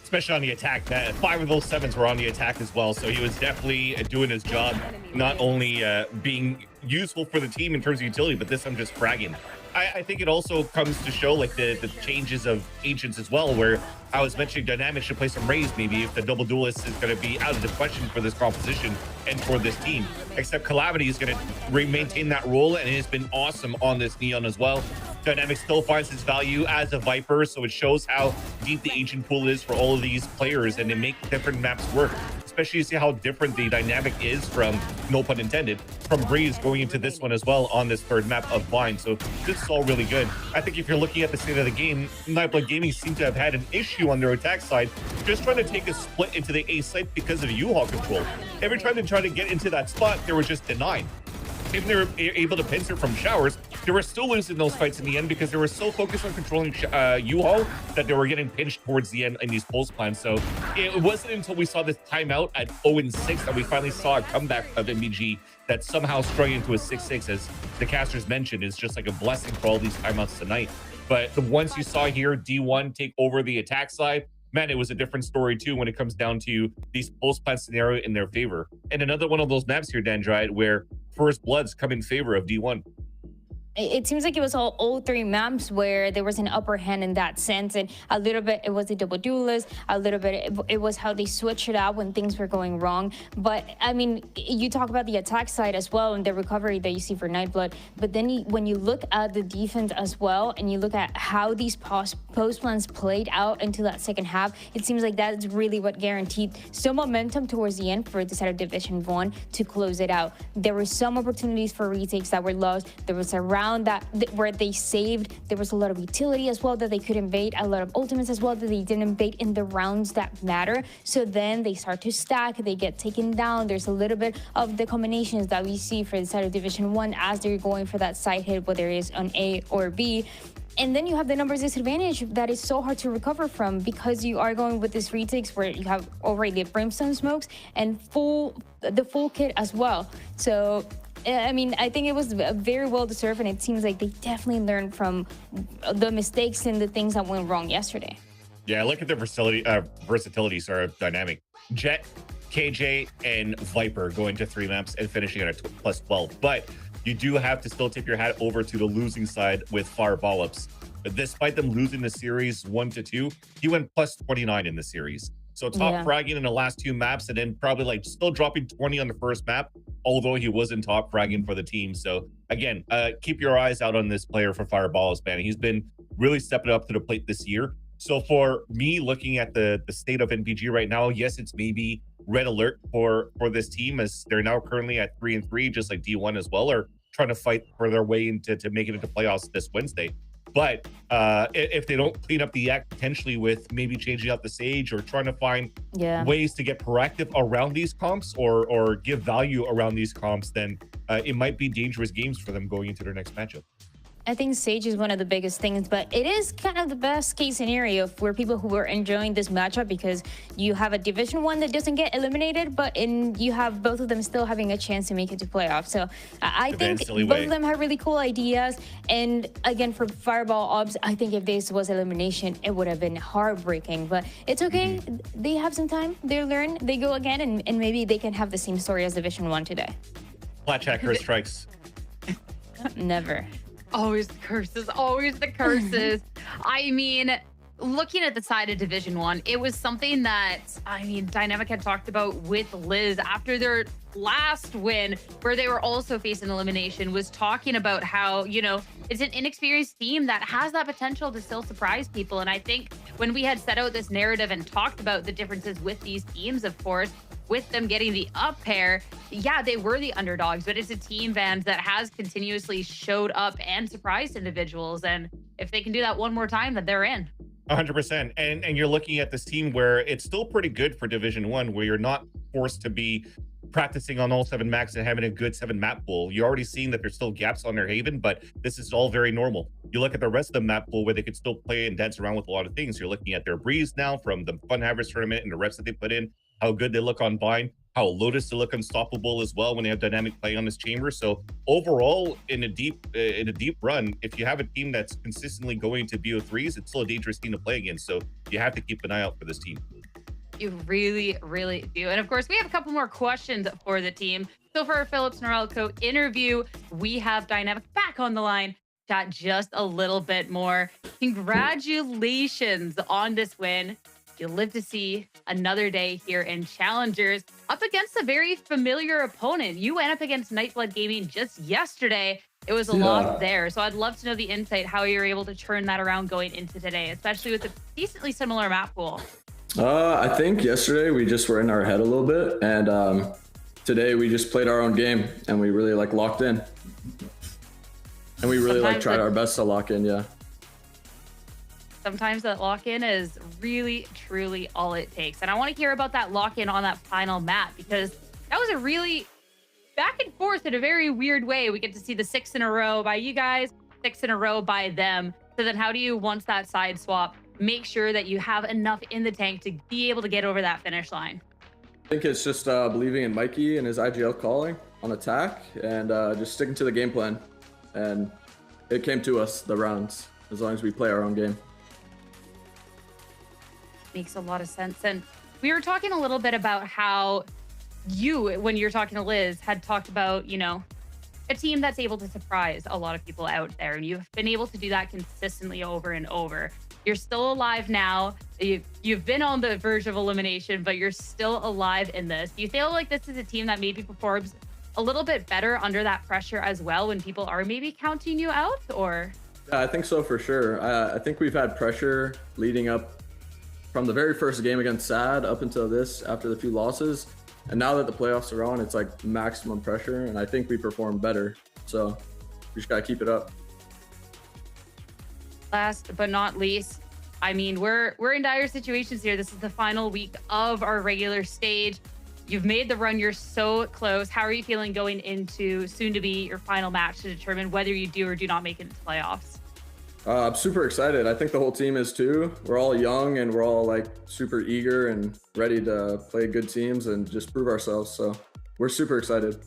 Speaker 6: Especially on the attack. 5 of those 7s were on the attack as well, so he was definitely doing his job, not only being useful for the team in terms of utility, but this time just fragging. I think it also comes to show like the changes of agents as well, where I was mentioning Dynamics should play some Raze maybe if the double duelist is going to be out of the question for this composition and for this team. Except Calamity is going to maintain that role, and it has been awesome on this Neon as well. Dynamics still finds its value as a Viper, so it shows how deep the agent pool is for all of these players, and they make different maps work. Especially you see how different the dynamic is from, no pun intended, from Breeze going into this one as well on this third map of Bind. So this is all really good. I think if you're looking at the state of the game, Nightblood Gaming seem to have had an issue on their attack side, just trying to take a split into the A site because of the U-Haul control. Every time they tried to get into that spot, they were just denied. Even they were able to pincer from showers, they were still losing those fights in the end because they were so focused on controlling U-Haul that they were getting pinched towards the end in these post plans. So it wasn't until we saw this timeout at 0-6 that we finally saw a comeback of NBG that somehow strung into a 6-6, as the casters mentioned. Is just like a blessing for all these timeouts tonight. But the ones you saw here, D1 take over the attack side, man, it was a different story too when it comes down to these post plan scenario in their favor. And another one of those maps here, Dandride, where First Bloods come in favor of D1.
Speaker 11: It seems like it was all 3 maps where there was an upper hand in that sense, and a little bit it was the double duelist, a little bit it was how they switched it out when things were going wrong. But I mean, you talk about the attack side as well and the recovery that you see for Nightblood, but then when you look at the defense as well and you look at how these post plans played out into that second half, it seems like that's really what guaranteed some momentum towards the end for the side of Division 1 to close it out. There were some opportunities for retakes that were lost. There was a round that where they saved. There was a lot of utility as well that they could invade, a lot of ultimates as well that they didn't invade in the rounds that matter. So then they start to stack, they get taken down. There's a little bit of the combinations that we see for the side of Division 1 as they're going for that side hit, whether it is on A or B. And then you have the numbers disadvantage that is so hard to recover from because you are going with this retakes where you have already the brimstone smokes and the full kit as well. So I mean, I think it was very well deserved, and it seems like they definitely learned from the mistakes and the things that went wrong yesterday.
Speaker 6: Yeah, look at the versatility, dynamic. Jet, KJ, and Viper going to 3 maps and finishing at a plus 12. But you do have to still tip your hat over to the losing side with Fire Bollops. But despite them losing the series 1-2, he went plus 29 in the series. So top fragging in the last 2 maps, and then probably like still dropping 20 on the first map, although he wasn't top fragging for the team. So again, keep your eyes out on this player for Fireball, man. He's been really stepping up to the plate this year. So for me, looking at the state of NBG right now, yes, it's maybe red alert for this team, as they're now currently at 3-3, just like D1 as well, are trying to fight for their way into make it into playoffs this Wednesday. But if they don't clean up the act potentially with maybe changing out the stage or trying to find ways to get proactive around these comps or give value around these comps, then it might be dangerous games for them going into their next matchup.
Speaker 11: I think Sage is one of the biggest things, but it is kind of the best case scenario for people who are enjoying this matchup, because you have a Division 1 that doesn't get eliminated, but you have both of them still having a chance to make it to playoffs. So I think both of them have really cool ideas. And again, for Fireball Ops, I think if this was elimination, it would have been heartbreaking, but it's okay. They have some time, they learn, they go again, and maybe they can have the same story as Division 1 today.
Speaker 6: Flat Hacker strikes.
Speaker 11: Never.
Speaker 10: Always the curses, always the curses. I mean, looking at the side of Division 1, it was something that, I mean, Dynamic had talked about with Liz after their last win, where they were also facing elimination, was talking about how, you know, it's an inexperienced team that has that potential to still surprise people. And I think when we had set out this narrative and talked about the differences with these teams, of course, with them getting the up pair, yeah, they were the underdogs, but it's a team, Vans, that has continuously showed up and surprised individuals. And if they can do that one more time, then they're in.
Speaker 6: 100%. And you're looking at this team where it's still pretty good for Division 1, where you're not forced to be practicing on all 7 maps and having a good 7 map pool. You're already seeing that there's still gaps on their Haven, but this is all very normal. You look at the rest of the map pool where they could still play and dance around with a lot of things. You're looking at their Breeze now from the Fun Havers tournament and the reps that they put in, how good they look on Vine, how Lotus they look unstoppable as well when they have dynamic play on this chamber. So overall, in a deep run, if you have a team that's consistently going to BO3s, it's still a dangerous team to play against. So you have to keep an eye out for this team.
Speaker 10: You really, really do. And of course, we have a couple more questions for the team. So for our Phillips Norelco interview, we have Dynamic back on the line. Chat just a little bit more. Congratulations on this win. You live to see another day here in Challengers, up against a very familiar opponent. You went up against Nightblood Gaming just yesterday. It was a loss there. So I'd love to know the insight, how you're able to turn that around going into today, especially with a decently similar map pool.
Speaker 15: I think yesterday we just were in our head a little bit, and today we just played our own game and we really locked in. And we really tried our best to lock in, yeah.
Speaker 10: Sometimes that lock-in is really, truly all it takes. And I want to hear about that lock-in on that final map, because that was a really back and forth in a very weird way. We get to see the 6 in a row by you guys, 6 in a row by them. So then how do you, once that side swap, make sure that you have enough in the tank to be able to get over that finish line?
Speaker 15: I think it's just believing in Mikey and his IGL calling on attack, and just sticking to the game plan. And it came to us, the rounds, as long as we play our own game.
Speaker 10: Makes a lot of sense. And we were talking a little bit about how you, when you're talking to Liz, had talked about, you know, a team that's able to surprise a lot of people out there. And you've been able to do that consistently over and over. You're still alive now. You've been on the verge of elimination, but you're still alive in this. Do you feel like this is a team that maybe performs a little bit better under that pressure as well when people are maybe counting you out, or?
Speaker 15: Yeah, I think so for sure. I think we've had pressure leading up from the very first game against SAD up until this, after the few losses. And now that the playoffs are on, it's like maximum pressure, and I think we perform better. So we just gotta keep it up.
Speaker 10: Last but not least, I mean, we're in dire situations here. This is the final week of our regular stage. You've made the run, you're so close. How are you feeling going into soon to be your final match to determine whether you do or do not make it into playoffs?
Speaker 15: I'm super excited. I think the whole team is too. We're all young and we're all super eager and ready to play good teams and just prove ourselves. So we're super excited.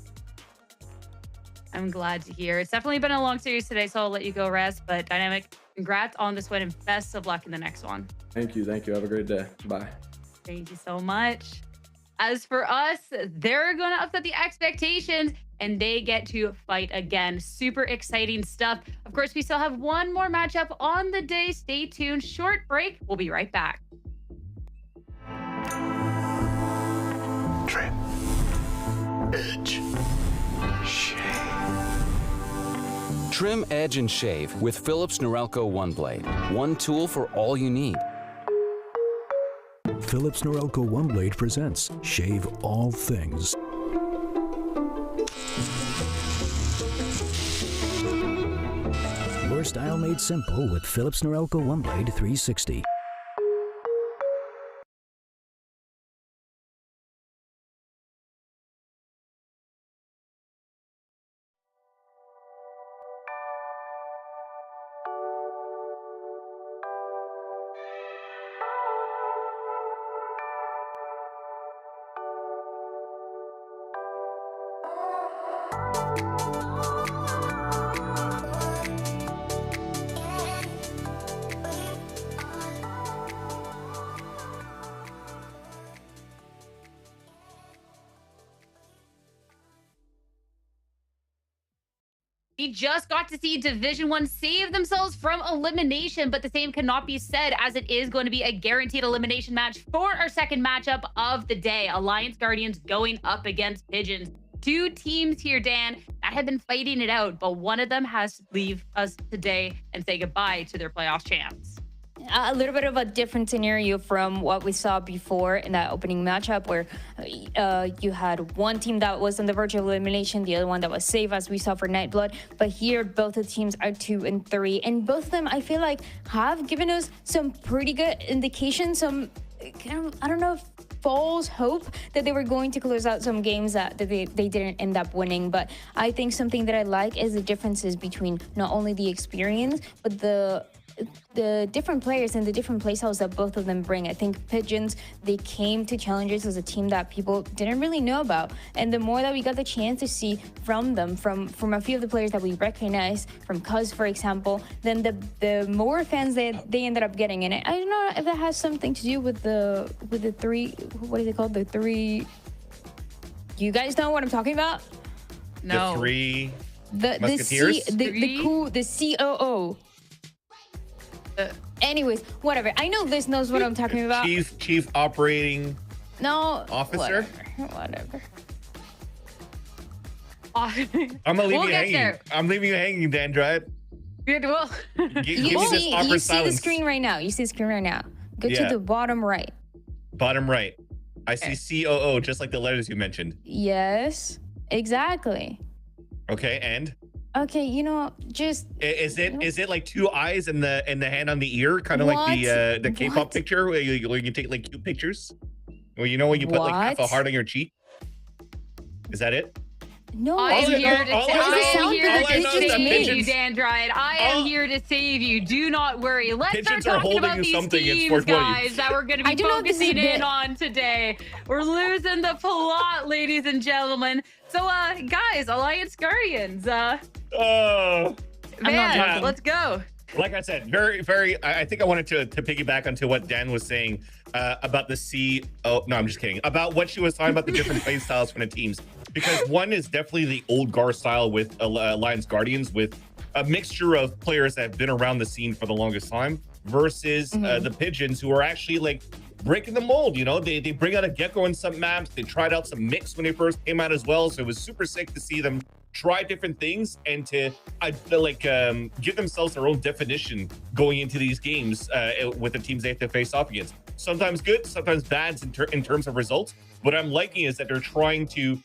Speaker 10: I'm glad to hear. It's definitely been a long series today, so I'll let you go rest. But Dynamic, congrats on this win and best of luck in the next one.
Speaker 15: Thank you. Thank you. Have a great day. Bye.
Speaker 10: Thank you so much. As for us, they're going to upset the expectations and they get to fight again. Super exciting stuff. Of course, we still have one more matchup on the day. Stay tuned. Short break. We'll be right back.
Speaker 2: Trim. Edge. Shave.
Speaker 3: Trim, edge, and shave with Philips Norelco One Blade. One tool for all you need.
Speaker 1: Philips Norelco OneBlade presents Shave All Things. Your style made simple with Philips Norelco OneBlade 360.
Speaker 10: We just got to see Division 1 save themselves from elimination, but the same cannot be said as it is going to be a guaranteed elimination match for our second matchup of the day. Alliance Guardians going up against Pigeons. Two teams here, Dan, that have been fighting it out, but one of them has to leave us today and say goodbye to their playoff chance.
Speaker 11: A little bit of a different scenario from what we saw before in that opening matchup, where you had one team that was on the verge of elimination, the other one that was safe, as we saw for Nightblood. But here, both the teams are 2 and 3, and both of them, I feel like, have given us some pretty good indications, some, I don't know if false hope that they were going to close out some games that they didn't end up winning. But I think something that I like is the differences between not only the experience, but the different players and the different playstyles that both of them bring. I think Pigeons, they came to Challengers as a team that people didn't really know about, and the more that we got the chance to see from them, from a few of the players that we recognize, from Cuz, for example, then the more fans they ended up getting. And I don't know if that has something to do with the three, what is it called, the three, you guys know what I'm talking about?
Speaker 10: No.
Speaker 6: The three
Speaker 11: the
Speaker 6: Musketeers?
Speaker 11: the COO. Anyways, whatever. I know Liz knows what I'm talking about.
Speaker 6: Chief operating officer.
Speaker 11: Whatever.
Speaker 6: I'm gonna leave you hanging. There. I'm leaving you hanging, Dan Dryad.
Speaker 10: Good. Well,
Speaker 11: you see the screen right now. You see the screen right now. Go to the bottom right.
Speaker 6: Bottom right. I see COO, just like the letters you mentioned.
Speaker 11: Yes, exactly.
Speaker 6: Okay, and.
Speaker 11: Okay, you know, just
Speaker 6: is it like two eyes and the hand on the ear, kind of like the K-pop picture where you take like cute pictures? Well, you know when you put like half a heart on your cheek. Is that it?
Speaker 11: No,
Speaker 10: I am here to save you, Dan Dryad. I am here to save you. Do not worry. Let's start talking about these teams, guys, that we're going to be focusing in on today. We're losing the plot, ladies and gentlemen. So, guys, Alliance Guardians. Man, let's go.
Speaker 6: Like I said, I think I wanted to piggyback onto what Dan was saying about the no, I'm just kidding. About what she was talking about, the different play styles from the teams. Because one is definitely the old Gar style with Alliance Guardians, with a mixture of players that have been around the scene for the longest time, versus the Pigeons, who are actually like breaking the mold. You know, they bring out a Gecko in some maps. They tried out some Mix when they first came out as well. So it was super sick to see them try different things and to give themselves their own definition going into these games with the teams they have to face off against. Sometimes good, sometimes bad in terms of results. What I'm liking is that they're trying to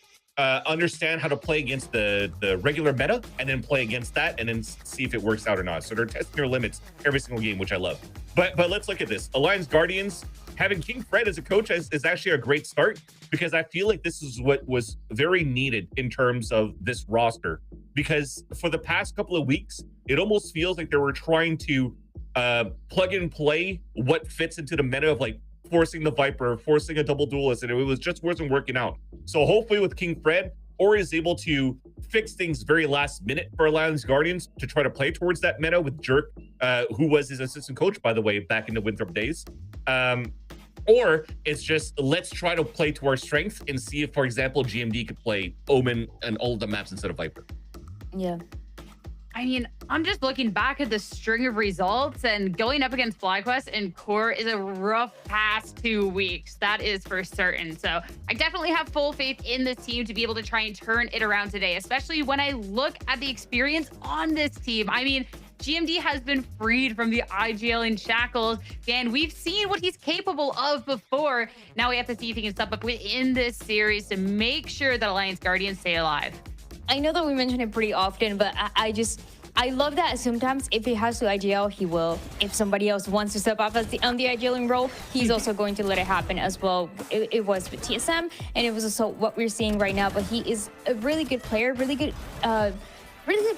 Speaker 6: understand how to play against the regular meta and then play against that and then see if it works out or not. So they're testing their limits every single game, which I love. But let's look at this. Alliance Guardians, having King Fred as a coach is actually a great start, because I feel like this is what was very needed in terms of this roster. Because for the past couple of weeks, it almost feels like they were trying to plug and play what fits into the meta of like forcing the Viper, forcing a double duelist, and it just wasn't working out. So hopefully with King Fred, Ori is able to fix things very last minute for Alliance Guardians to try to play towards that meta with Jerk, who was his assistant coach, by the way, back in the Winthrop days. Or it's just, let's try to play to our strength and see if, for example, GMD could play Omen and all of the maps instead of Viper.
Speaker 11: Yeah.
Speaker 10: I mean, I'm just looking back at the string of results, and going up against FlyQuest and Core is a rough past 2 weeks. That is for certain. So I definitely have full faith in this team to be able to try and turn it around today, especially when I look at the experience on this team. I mean, GMD has been freed from the IGL in shackles, and we've seen what he's capable of before. Now we have to see if he can step up within this series to make sure that Alliance Guardians stay alive.
Speaker 11: I know that we mention it pretty often, but I love that sometimes if he has to IGL, he will. If somebody else wants to step up as on the IGLing role, he's also going to let it happen as well. It was with TSM, and it was also what we're seeing right now. But he is a really good player, really good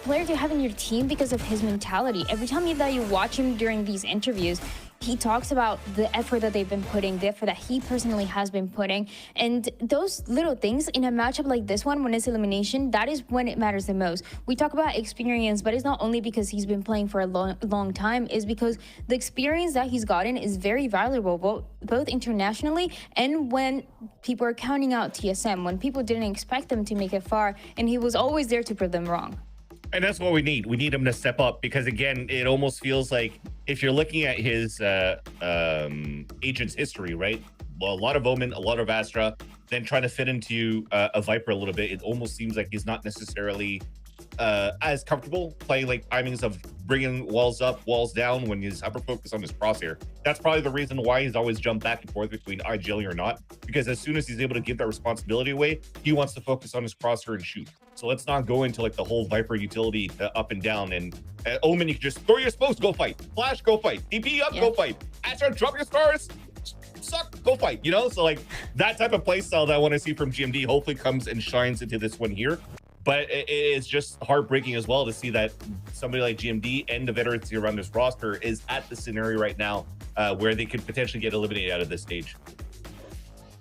Speaker 11: player to have in your team because of his mentality. Every time that you watch him during these interviews, he talks about the effort that they've been putting, the effort that he personally has been putting. And those little things in a matchup like this one, when it's elimination, that is when it matters the most. We talk about experience, but it's not only because he's been playing for a long time, it's because the experience that he's gotten is very valuable, both internationally and when people are counting out TSM, when people didn't expect them to make it far, and he was always there to prove them wrong.
Speaker 6: And that's what we need. We need him to step up because, again, it almost feels like if you're looking at his agent's history, right? Well, a lot of Omen, a lot of Astra, then trying to fit into a Viper a little bit, it almost seems like he's not necessarily as comfortable playing like timings of bringing walls up, walls down when he's hyper-focused on his crosshair. That's probably the reason why he's always jumped back and forth between IGLing or not, because as soon as he's able to give that responsibility away, he wants to focus on his crosshair and shoot. So let's not go into like the whole Viper utility up and down. And Omen, you can just throw your smokes, go fight. Flash, go fight. DP up, go fight. Astra, drop your stars, suck, go fight. You know, so like that type of play style that I want to see from GMD hopefully comes and shines into this one here. But it is just heartbreaking as well to see that somebody like GMD and the veterans around this roster is at the scenario right now where they could potentially get eliminated out of this stage.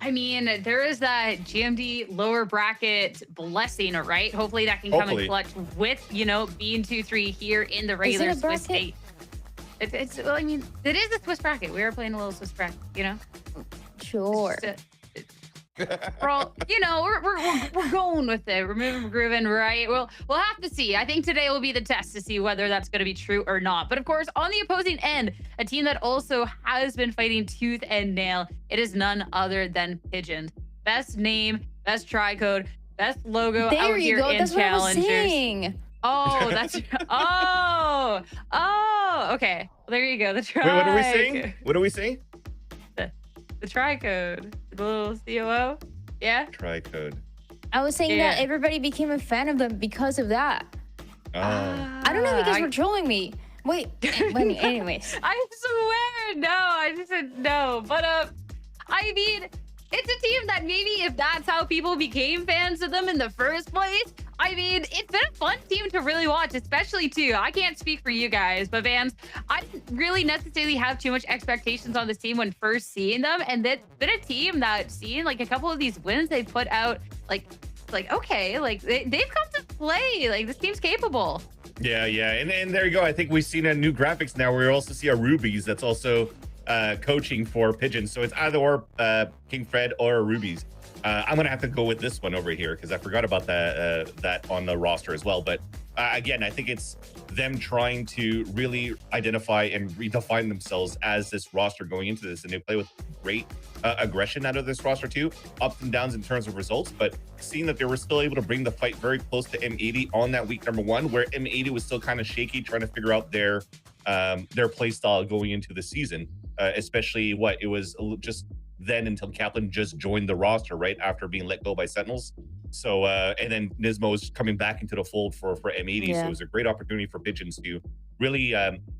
Speaker 10: I mean, there is that GMD lower bracket blessing, right? Hopefully that can come in clutch with, you know, being 2-3 here in the regular Swiss state. It's well, I mean, it is a Swiss bracket. We are playing a little Swiss bracket, you know?
Speaker 11: Sure.
Speaker 10: We're all, you know, we're going with it. We're moving, we're grooving, right? We'll have to see. I think today will be the test to see whether that's going to be true or not. But of course, on the opposing end, a team that also has been fighting tooth and nail, it is none other than Pigeon. Best name, best try code, best logo out here in
Speaker 11: that's
Speaker 10: Challengers.
Speaker 11: What I was saying.
Speaker 10: Oh, that's okay. Well, there you go. The try.
Speaker 6: Wait, what are we saying? What are we saying?
Speaker 10: The try code, the little COO, yeah.
Speaker 6: Try code.
Speaker 11: I was saying that everybody became a fan of them because of that.
Speaker 6: Oh.
Speaker 11: I don't know if you guys were trolling me. Wait, anyways.
Speaker 10: I swear, no. I just said no. But I mean, it's a team that maybe if that's how people became fans of them in the first place, I mean, it's been a fun team to really watch, especially too. I can't speak for you guys, but fans, I didn't really necessarily have too much expectations on this team when first seeing them. And that's been a team that seeing like a couple of these wins they put out, like okay, like they've come to play. Like this team's capable.
Speaker 6: Yeah. And there you go. I think we've seen a new graphics now where we also see a Rubies that's also coaching for Pigeon. So it's either or King Fred or Rubies. I'm gonna have to go with this one over here because I forgot about that on the roster as well. But again, I think it's them trying to really identify and redefine themselves as this roster going into this, and they play with great aggression out of this roster too, ups and downs in terms of results. But seeing that they were still able to bring the fight very close to M80 on that week number 1, where M80 was still kind of shaky, trying to figure out their play style going into the season, especially it was just then until Kaplan just joined the roster right after being let go by Sentinels. So and then Nismo is coming back into the fold for M80. Yeah. So it was a great opportunity for Pigeons to really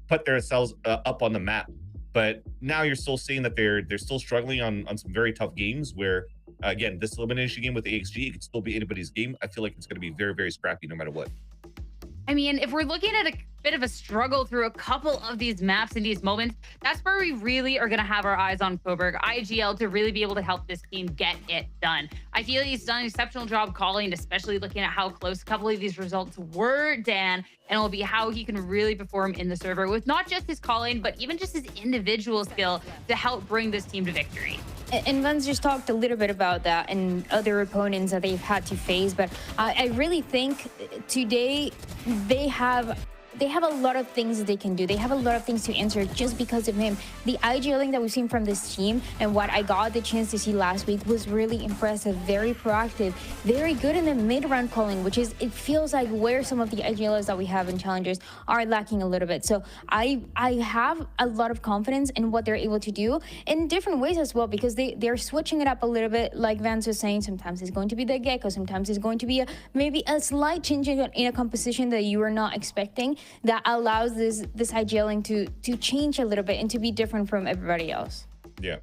Speaker 6: put themselves up on the map. But now you're still seeing that they're still struggling on some very tough games where again, this elimination game with AxG, it could still be anybody's game. I feel like it's going to be very, very scrappy no matter what.
Speaker 10: I mean, if we're looking at a bit of a struggle through a couple of these maps and these moments, that's where we really are going to have our eyes on Coburg, IGL, to really be able to help this team get it done. I feel he's done an exceptional job calling, especially looking at how close a couple of these results were, Dan, and it'll be how he can really perform in the server with not just his calling, but even just his individual skill to help bring this team to victory.
Speaker 11: And Vans just talked a little bit about that and other opponents that they've had to face, but I really think today they have they have a lot of things that they can do. They have a lot of things to answer just because of him. The IGLing that we've seen from this team and what I got the chance to see last week was really impressive, very proactive, very good in the mid-round calling, which is, it feels like where some of the IGLers that we have in Challengers are lacking a little bit. So I have a lot of confidence in what they're able to do in different ways as well, because they're switching it up a little bit. Like Vance was saying, sometimes it's going to be the Gecko, sometimes it's going to be maybe a slight change in a composition that you are not expecting, that allows this IGLing to change a little bit and to be different from everybody else.
Speaker 6: Yeah.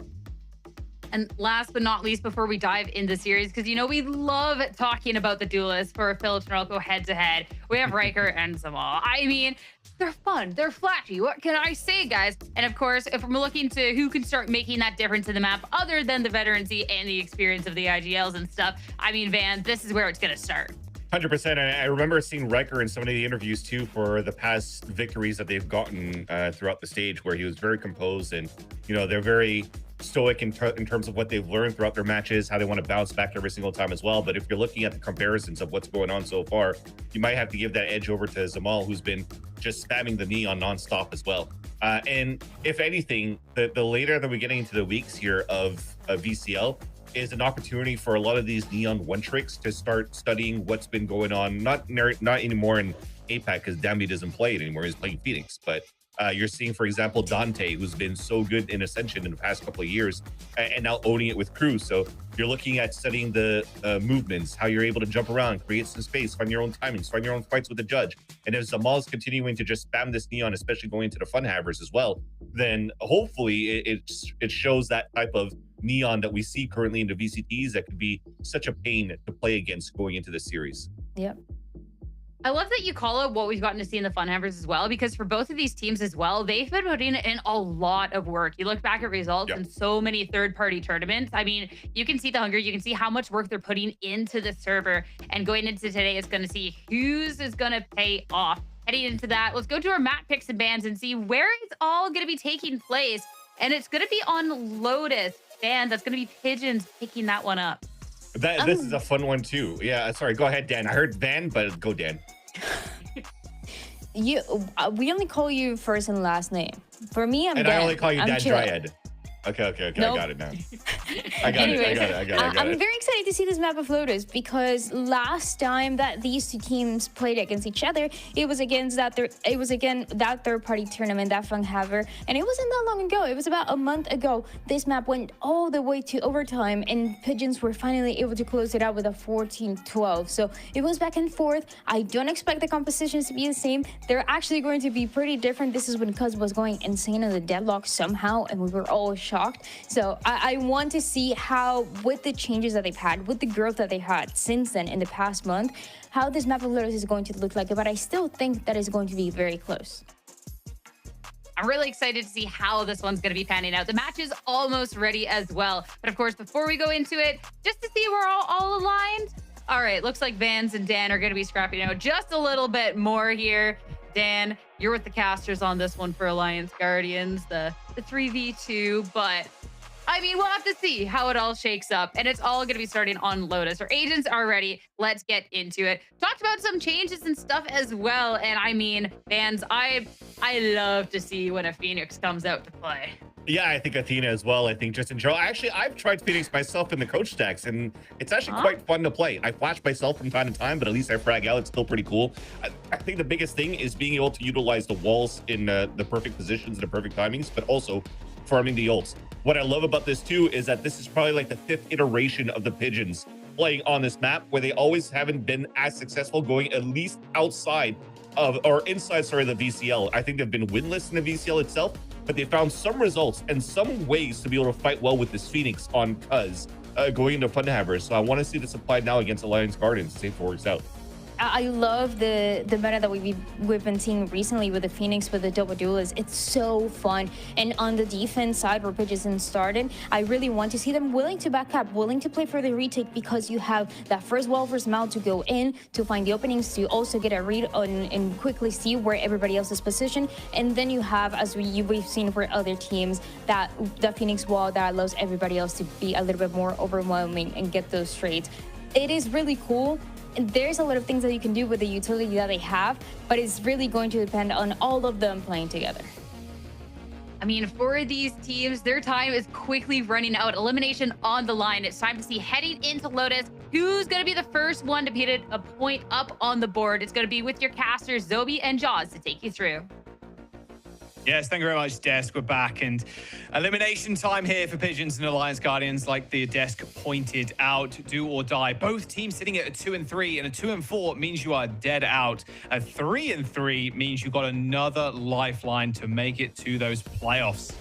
Speaker 10: And last but not least, before we dive into the series, because you know we love talking about the duelists for Philips Norelco head-to-head, we have Riker and Zamal. I mean, they're fun, they're flashy. What can I say, guys? And of course, if we're looking to who can start making that difference in the map, other than the veterancy and the experience of the IGLs and stuff, I mean, Van, this is where it's going to start.
Speaker 6: 100%. I remember seeing Riker in some of the interviews too for the past victories that they've gotten throughout the stage, where he was very composed, and you know, they're very stoic in terms of what they've learned throughout their matches, how they want to bounce back every single time as well. But if you're looking at the comparisons of what's going on so far, you might have to give that edge over to Zamal, who's been just spamming the neon nonstop as well. And if anything, the later that we're getting into the weeks here of VCL is an opportunity for a lot of these neon one tricks to start studying what's been going on, not anymore in APAC, because Dambi doesn't play it anymore, he's playing Phoenix, but you're seeing, for example, Dante, who's been so good in Ascension in the past couple of years, and now owning it with Crew. So you're looking at studying the movements, how you're able to jump around, create some space, find your own timings, find your own fights with the judge. And if Zamal's continuing to just spam this neon, especially going into the fun havers as well, then hopefully it shows that type of neon that we see currently in the VCTs that could be such a pain to play against going into the series.
Speaker 11: Yep.
Speaker 10: I love that you call it what we've gotten to see in the Fun Havers as well, because for both of these teams as well, they've been putting in a lot of work. You look back at results in so many third-party tournaments. I mean, you can see the hunger, you can see how much work they're putting into the server, and going into today is going to see whose is going to pay off. Heading into that, let's go to our map picks and bans and see where it's all going to be taking place, and it's going to be on Lotus. Dan, that's going to be Pigeons picking that one up.
Speaker 6: This is a fun one too. Yeah, sorry, go ahead, Dan. I heard Van, but go, Dan.
Speaker 11: We only call you first and last name. For me, I'm
Speaker 6: and
Speaker 11: Dan.
Speaker 6: I only call you Dan
Speaker 11: chill.
Speaker 6: Dryad. Okay. Nope. I got it now. I got it.
Speaker 11: I'm very excited to see this map of Lotus, because last time that these two teams played against each other, it was against that third-party tournament, that Fun Haver, and it wasn't that long ago. It was about a month ago. This map went all the way to overtime, and Pigeons were finally able to close it out with a 14-12. So it was back and forth. I don't expect the compositions to be the same. They're actually going to be pretty different. This is when Cuz was going insane on the deadlock somehow, and we were all shocked. So I want to see how, with the changes that they've had, with the growth that they had since then in the past month, how this map of Lotus is going to look like. But I still think that it's going to be very close.
Speaker 10: I'm really excited to see how this one's going to be panning out. The match is almost ready as well. But of course, before we go into it, just to see we're all aligned. All right, looks like Vans and Dan are going to be scrapping out just a little bit more here. Dan, you're with the casters on this one for Alliance Guardians, the 3v2, but I mean, we'll have to see how it all shakes up, and it's all going to be starting on Lotus. Our agents are ready. Let's get into it. Talked about some changes and stuff as well, and I mean, fans, I love to see when a Phoenix comes out to play.
Speaker 6: Yeah, I think Athena as well. I think just in general, actually, I've tried Phoenix myself in the coach stacks, and it's actually quite fun to play. I flash myself from time to time, but at least I frag out. It's still pretty cool. I think the biggest thing is being able to utilize the walls in the perfect positions and the perfect timings, but also farming the ults. What I love about this too is that this is probably like the 5th iteration of the Pigeons playing on this map, where they always haven't been as successful going at least outside of, or inside, sorry, the VCL. I think they've been winless in the VCL itself, but they found some results and some ways to be able to fight well with this Phoenix on Cuz going into Fun Havers. So I want to see this applied now against Alliance Guardians to see if it works out.
Speaker 11: I love the meta that we've been seeing recently with the Phoenix, with the double duelists. It's so fun. And on the defense side, where Pigeons started, I really want to see them willing to back up, willing to play for the retake, because you have that first wall first mount to go in, to find the openings, to also get a read on and quickly see where everybody else is positioned. And then you have, as we've seen for other teams, that the Phoenix wall that allows everybody else to be a little bit more overwhelming and get those trades. It is really cool. there's a lot of things that you can do with the utility that they have, but it's really going to depend on all of them playing together.
Speaker 10: I mean, for these teams, their time is quickly running out. Elimination on the line. It's time to see, heading into Lotus, who's going to be the first one to put a point up on the board. It's going to be with your casters, Zobi and Jaws, to take you through.
Speaker 7: Yes, thank you very much, Desk. We're back, and elimination time here for Pigeons and Alliance Guardians, like the Desk pointed out. Do or die. Both teams sitting at a 2-3, and a 2-4 means you are dead out. A 3-3 means you've got another lifeline to make it to those playoffs.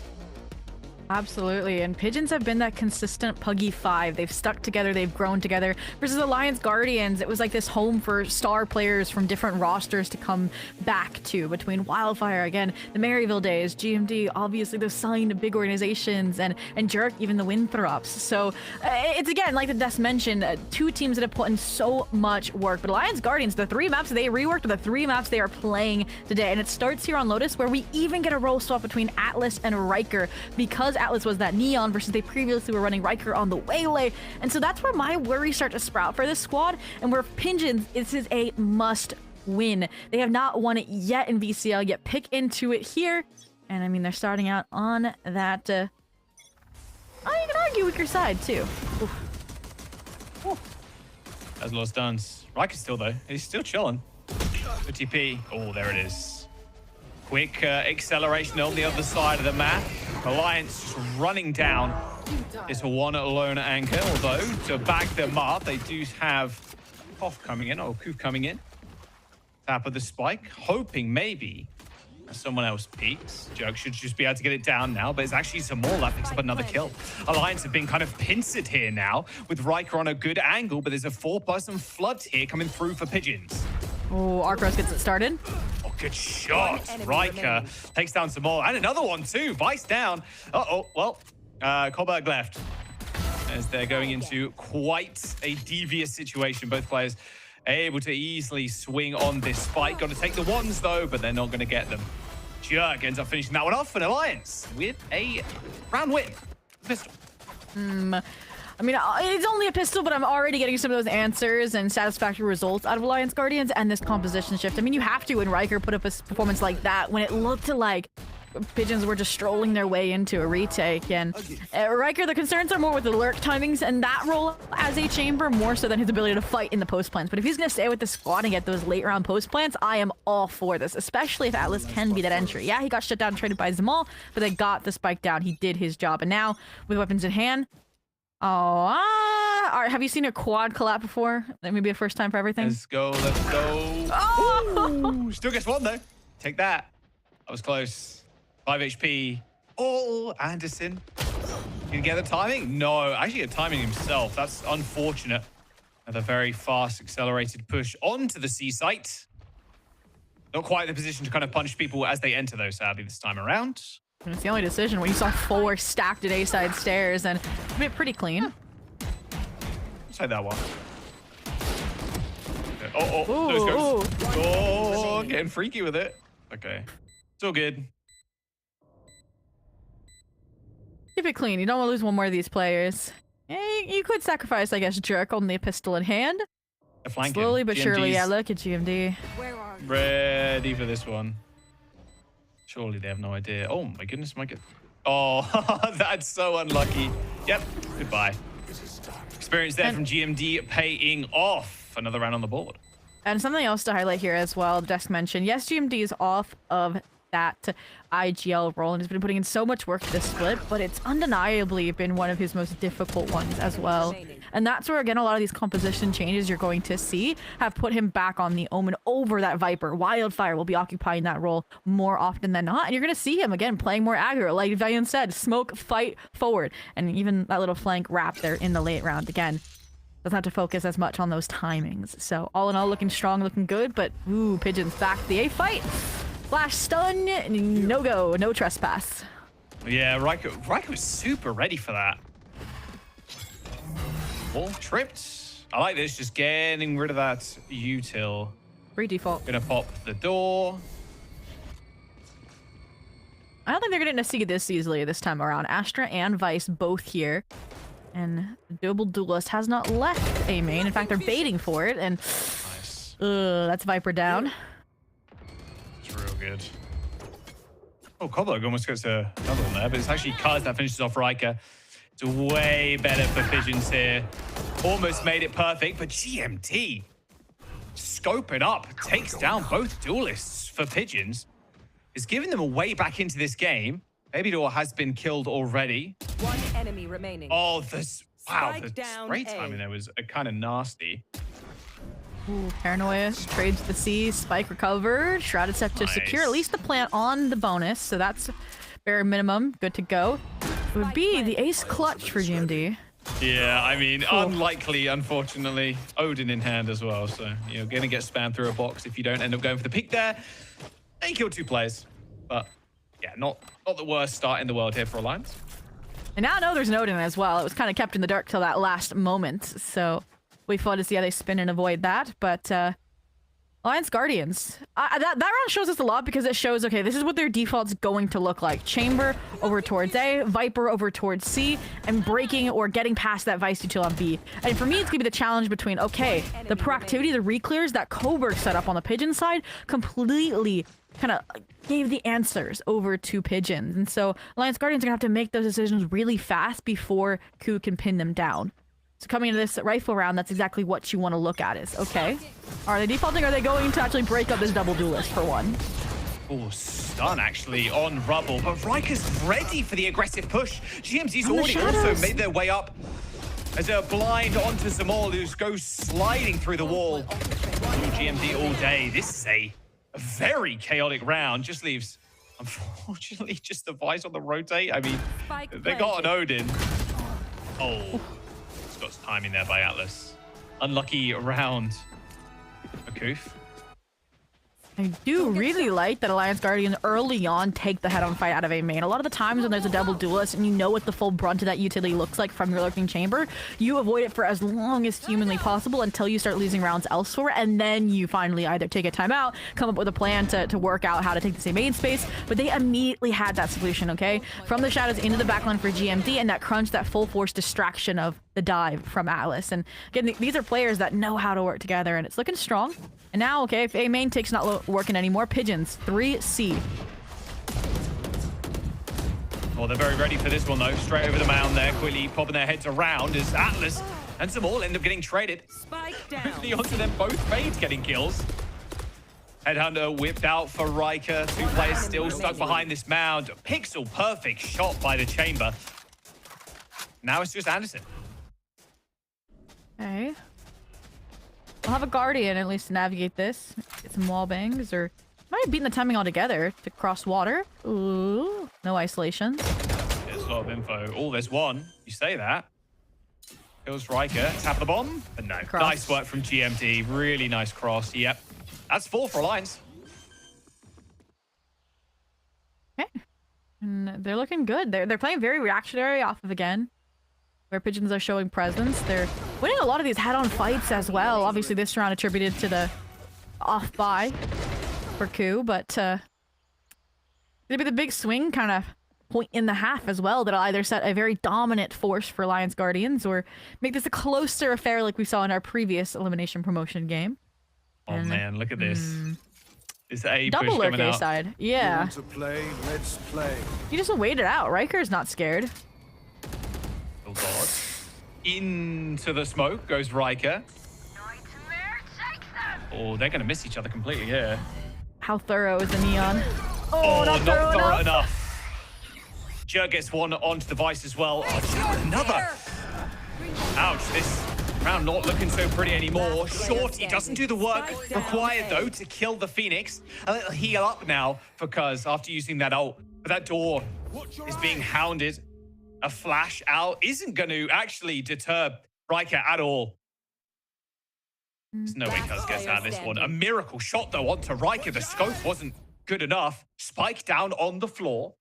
Speaker 12: Absolutely, and Pigeons have been that consistent Puggy 5. They've stuck together, they've grown together. Versus Alliance Guardians, it was like this home for star players from different rosters to come back to, between Wildfire, again, the Maryville days, GMD, obviously those signed big organizations, and Jerk, even the Winthrops. So it's, again, like the Des mentioned, two teams that have put in so much work. But Alliance Guardians, the 3 maps they reworked are the 3 maps they are playing today. And it starts here on Lotus, where we even get a role swap between Atlas and Riker, because Atlas was that Neon versus they previously were running Riker on the Waylay. And so that's where my worries start to sprout for this squad, and where Pigeons, this is a must win. They have not won it yet in VCL, yet pick into it here. And I mean, they're starting out on that, you can argue weaker side too.
Speaker 7: That's a lot of stuns. Riker's still, though. He's still chilling. The TP. Oh, there it is. Quick acceleration on the other side of the map. Alliance just running down this one lone anchor, although to back them up, they do have Koff coming in, or Koof coming in. Tap of the spike, hoping maybe someone else peeks. Jerk should just be able to get it down now, but it's actually some more that picks up another kill. Alliance have been kind of pincered here now, with Riker on a good angle, but there's a 4-person flood here coming through for Pigeons.
Speaker 12: Oh, Arcros gets it started.
Speaker 7: Oh, good shot. Riker takes down some more. And another one, too. Vice down. Uh-oh. Well, Kolberg left, as they're going into quite a devious situation. Both players able to easily swing on this spike. Got to take the ones, though, but they're not going to get them. Jerk ends up finishing that one off, and Alliance with a round win. Pistol.
Speaker 12: I mean, it's only a pistol, but I'm already getting some of those answers and satisfactory results out of Alliance Guardians and this composition shift. I mean, you have to when Riker put up a performance like that, when it looked like Pigeons were just strolling their way into a retake. And Riker, the concerns are more with the lurk timings and that role as a chamber, more so than his ability to fight in the post plants. But if he's going to stay with the squad and get those late round post plants, I am all for this, especially if Atlas can be that entry. Yeah, he got shut down and traded by Zamal, but they got the spike down. He did his job. And now, with weapons in hand, have you seen a quad collab before? That may be a first time for everything.
Speaker 7: Let's go, let's go. Oh! Still gets one, though. Take that. That was close. 5 HP. Oh, Anderson. Can you get the timing? No, actually a timing himself. That's unfortunate. Another very fast accelerated push onto the C site. Not quite the position to kind of punch people as they enter, though, sadly, this time around.
Speaker 12: And it's the only decision when you saw 4 stacked at A-side stairs, and it's pretty clean.
Speaker 7: Say that one. Oh, those goes. Oh, getting freaky with it. Okay. It's all good.
Speaker 12: Keep it clean. You don't want to lose one more of these players. You could sacrifice, I guess, Jerk on the pistol in hand. Slowly but surely, yeah, look at GMD.
Speaker 7: Ready for this one. Surely they have no idea. Oh my goodness, oh, that's so unlucky. Yep, goodbye. Experience there from GMD paying off. Another round on the board.
Speaker 12: And something else to highlight here as well, Desk mentioned. Yes, GMD is off of that IGL role and has been putting in so much work this split, but it's undeniably been one of his most difficult ones as well. And that's where, again, a lot of these composition changes you're going to see have put him back on the Omen over that Viper. Wildfire will be occupying that role more often than not, and you're going to see him, again, playing more aggro. Like Valiant said, smoke, fight, forward. And even that little flank wrap there in the late round, again, doesn't have to focus as much on those timings. So all in all, looking strong, looking good, but ooh, Pigeons back to the A fight. Flash stun, no go, no trespass.
Speaker 7: Yeah, Riker was super ready for that. All tripped. I like this, just getting rid of that util.
Speaker 12: Free default.
Speaker 7: Gonna pop the door.
Speaker 12: I don't think they're gonna see this easily this time around. Astra and Vice both here. And the double duelist has not left A main. In fact, they're baiting for it, and that's Viper down.
Speaker 7: It's real good. Oh, Cobbler almost gets another one there, but it's actually Kaz that finishes off Riker. It's way better for Pigeons here. Almost made it perfect, but GMT scope it up, takes down both duelists for Pigeons. Is giving them a way back into this game. Baby Door has been killed already.
Speaker 14: One enemy remaining.
Speaker 7: Oh, this, wow,
Speaker 14: Spike
Speaker 7: the
Speaker 14: down
Speaker 7: spray
Speaker 14: A.
Speaker 7: timing there was kind of nasty.
Speaker 12: Ooh, Paranoia trades the C, Spike recovered, Shrouded Scepter secure at least the plant on the bonus, so that's bare minimum, good to go. It would be the ace clutch for GMD.
Speaker 7: Yeah, I mean, unlikely, unfortunately. Odin in hand as well, so you're going to get spammed through a box if you don't end up going for the peak there. They killed 2 players, but yeah, not the worst start in the world here for Alliance.
Speaker 12: And now I know there's an Odin as well. It was kind of kept in the dark till that last moment, so we fought to see how they spin and avoid that, but Alliance Guardians. That round shows us a lot because it shows, okay, this is what their default's going to look like. Chamber over towards A, Viper over towards C, and breaking or getting past that Vice util on B. And for me, it's going to be the challenge between, okay, the proactivity, the reclears that Coburg set up on the Pigeon side completely kind of gave the answers over to Pigeons. And so Alliance Guardians are going to have to make those decisions really fast before COO can pin them down. So coming into this rifle round, that's exactly what you want to look at is, okay, are they defaulting? Are they going to actually break up this double duelist for one?
Speaker 7: Oh, stun actually on Rubble, but Riker's ready for the aggressive push. GMT's already also made their way up as a blind onto Zamal, who goes sliding through the wall. GMT all day. This is a very chaotic round. Just leaves, unfortunately, just the Vice on the rotate. I mean, they got an Odin. Oh. Got some timing there by Atlas. Unlucky round for Koof.
Speaker 12: I do really like that Alliance Guardians early on take the head-on fight out of A main. A lot of the times when there's a double duelist and you know what the full brunt of that utility looks like from your lurking chamber, you avoid it for as long as humanly possible until you start losing rounds elsewhere, and then you finally either take a timeout, come up with a plan to work out how to take the A main space, but they immediately had that solution, okay? From the shadows into the backline for GMD, and that crunch, that full force distraction of the dive from Atlas. And again, these are players that know how to work together, and it's looking strong. And now, okay, if A main take's not working anymore, Pigeons 3C.
Speaker 7: Oh, they're very ready for this one though. Straight over the mound there, quickly popping their heads around as Atlas and Zamal end up getting traded.
Speaker 14: Spike down.
Speaker 7: Quickly onto them, both fades getting kills. Headhunter whipped out for Riker. 2 players still stuck behind this mound. Pixel perfect shot by the chamber. Now it's just Anderson.
Speaker 12: Okay. We'll have a Guardian at least to navigate this. Get some wall bangs, or might have beaten the timing altogether to cross water. Ooh, no isolations.
Speaker 7: There's a lot of info. Oh, there's one. You say that. Kills Riker. Tap the bomb. But no.
Speaker 12: Cross.
Speaker 7: Nice work from GMT. Really nice cross. Yep. That's 4 for Alliance.
Speaker 12: Okay. And they're looking good. They're playing very reactionary off of, again, where Pigeons are showing presence. They're winning a lot of these head-on fights as well. Obviously, this round attributed to the off-buy for COO, but maybe the big swing kind of point in the half as well that'll either set a very dominant force for Alliance Guardians or make this a closer affair like we saw in our previous elimination promotion game.
Speaker 7: Oh, and, man, look at this. This A
Speaker 12: double
Speaker 7: push
Speaker 12: lurk
Speaker 7: coming
Speaker 12: A
Speaker 7: out.
Speaker 12: side. Yeah.
Speaker 2: You want to play? Let's play.
Speaker 12: You just wait it out. Riker's not scared.
Speaker 7: Oh, God. Into the smoke goes Riker. Oh, they're going to miss each other completely here.
Speaker 12: How thorough is the neon?
Speaker 7: Oh, not
Speaker 12: thorough
Speaker 7: thorough
Speaker 12: enough.
Speaker 7: enough. Jer gets one onto the Vice as well. Oh, another. Ouch, this round not looking so pretty anymore. Shorty doesn't do the work required, though, to kill the Phoenix. A little heal up now for Cuz after using that ult. But that door is being hounded. A flash out isn't going to actually deter Riker at all. There's no way Cuz gets out of this one. A miracle shot, though, onto Riker. The scope wasn't good enough. Spike down on the floor.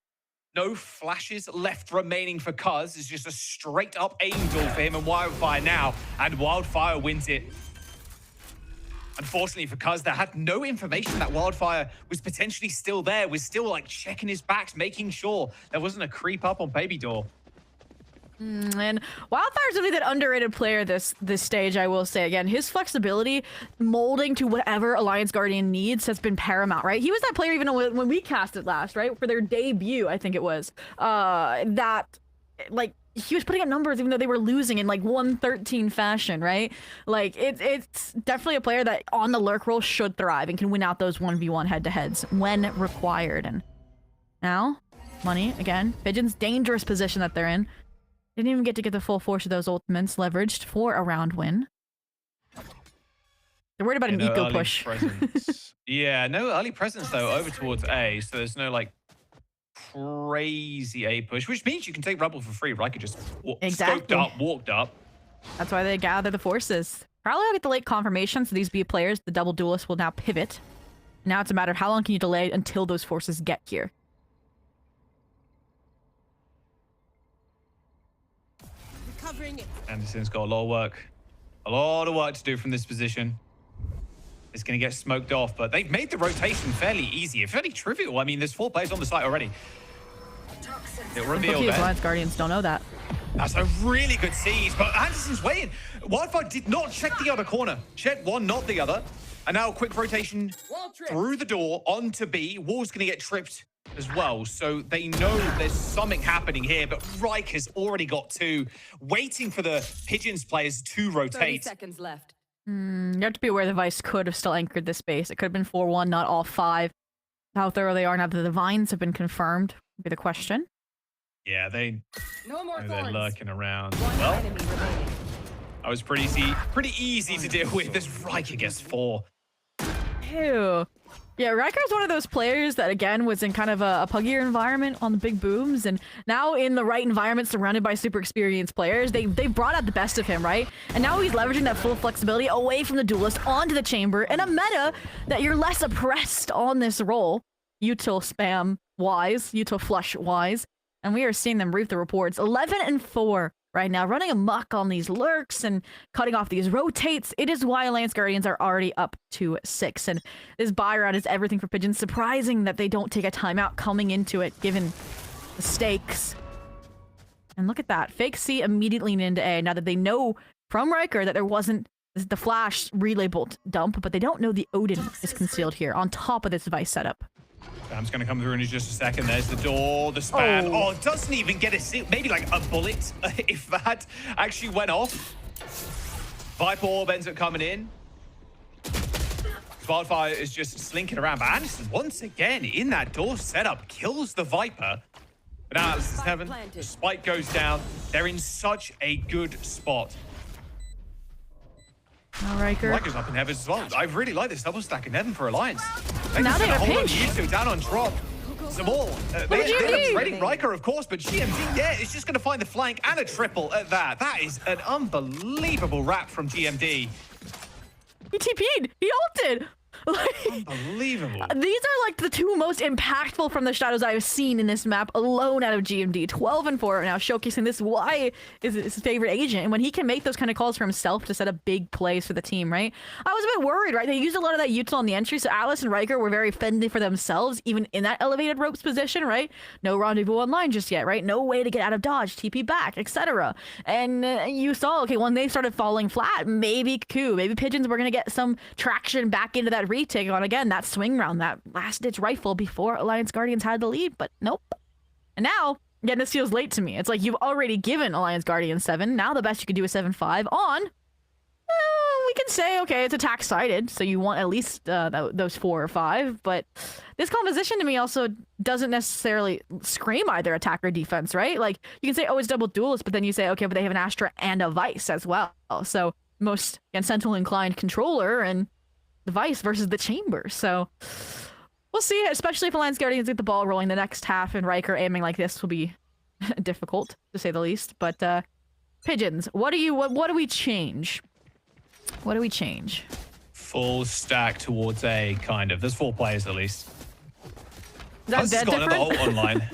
Speaker 7: No flashes left remaining for Cuz. It's just a straight-up aim duel for him and Wildfire now. And Wildfire wins it. Unfortunately for Cuz, they had no information that Wildfire was potentially still there. Was still, like, checking his backs, making sure there wasn't a creep up on Baby Door.
Speaker 12: And Wildfire's really that underrated player this stage, I will say. Again, his flexibility, molding to whatever Alliance Guardian needs has been paramount, right? He was that player even when we casted last, right? For their debut, I think it was. That, like, he was putting up numbers even though they were losing in like 113 fashion, right? Like, it's definitely a player that on the lurk role should thrive and can win out those 1v1 head-to-heads when required. And now, money, again, Pigeon's dangerous position that they're in. Didn't even get to get the full force of those ultimates leveraged for a round win. They're worried about an eco push.
Speaker 7: Yeah, no early presence though over towards A, so there's no like crazy A push, which means you can take Rebel for free, right? You just scoped up, walked up.
Speaker 12: That's why they gather the forces. Probably will get the late confirmation, so these B players, the double duelists, will now pivot. Now it's a matter of how long can you delay until those forces get here.
Speaker 7: Anderson's got a lot of work to do from this position. It's going to get smoked off, but they've made the rotation fairly easy, fairly trivial. I mean, there's 4 players on the site already. It revealed that.
Speaker 12: Alliance Guardians don't know that.
Speaker 7: That's a really good siege, but Anderson's waiting. Wildfire did not check the other corner. Check one, not the other. And now a quick rotation through the door onto B. Wall's going to get tripped as well, so they know there's something happening here, but Reich has already got 2, waiting for the Pigeons players to rotate.
Speaker 14: 30 seconds left.
Speaker 12: You have to be aware the Vice could have still anchored this base. It could have been 4-1, not all 5. How thorough they are now that the Vines have been confirmed would be the question.
Speaker 7: Yeah, they're lurking around.
Speaker 14: One
Speaker 7: Well,
Speaker 14: enemy remaining.
Speaker 7: that was pretty easy to deal with. This Reich gets 4.
Speaker 12: Ew. Yeah, Riker's one of those players that, again, was in kind of a puggier environment on the big booms, and now in the right environment surrounded by super experienced players, they brought out the best of him, right? And now he's leveraging that full flexibility away from the duelist onto the chamber in a meta that you're less oppressed on this role, util spam-wise, util flush-wise, and we are seeing them reap the reports. 11-4 right now, running amok on these lurks and cutting off these rotates. It is why Alliance Guardians are already up to 6. And this buy round is everything for Pigeons. Surprising that they don't take a timeout coming into it, given the stakes. And look at that. Fake C immediately into A, now that they know from Riker that there wasn't the flash relay bolt dump, but they don't know the Odin is concealed here on top of this Vice setup.
Speaker 7: Bam's going to come through in just a second. There's the door, the span. Oh, it doesn't even get maybe like a bullet, if that actually went off. Viper orb ends up coming in. Wildfire is just slinking around, but Anderson, once again, in that door setup, kills the Viper. But now this is 7. The spike goes down. They're in such a good spot.
Speaker 12: Now Riker.
Speaker 7: Riker's up in heaven as well. I really like this double stack in heaven for Alliance.
Speaker 12: Now they have a
Speaker 7: hold on
Speaker 12: pinch.
Speaker 7: to you two, down on drop. Some more. They're trading Riker, of course, but GMD, yeah, is just going to find the flank and a triple at that. That is an unbelievable wrap from GMD.
Speaker 12: He TP'd. He ulted.
Speaker 7: Unbelievable.
Speaker 12: These are like the 2 most impactful from the shadows I've seen in this map alone out of GMD. 12-4 now, showcasing this. Why is his favorite agent, and when he can make those kind of calls for himself to set up big plays for the team, right? I was a bit worried, right? They used a lot of that util on the entry, so Alice and Riker were very fending for themselves, even in that elevated ropes position, right? No rendezvous online just yet, right? No way to get out of dodge, TP back, etc. And you saw, okay, when they started falling flat, maybe COO, maybe Pigeons were going to get some traction back into that retake on, again, that swing round, that last-ditch rifle before Alliance Guardians had the lead, but nope. And now, again, this feels late to me. It's like you've already given Alliance Guardians 7. Now the best you could do is 7-5 on. We can say, okay, it's attack-sided, so you want at least those 4 or 5, but this composition to me also doesn't necessarily scream either attack or defense, right? Like, you can say, oh, it's double duelist, but then you say, okay, but they have an Astra and a Vice as well. So, most, again, Sentinel-inclined controller, and the Vice versus the Chamber. So we'll see, especially if Alliance Guardians get the ball rolling the next half, and Riker aiming like this will be difficult, to say the least. But Pigeons, what do we change? What do we change?
Speaker 7: Full stack towards A, kind of. There's 4 players at least.
Speaker 12: That's
Speaker 7: got another ult online.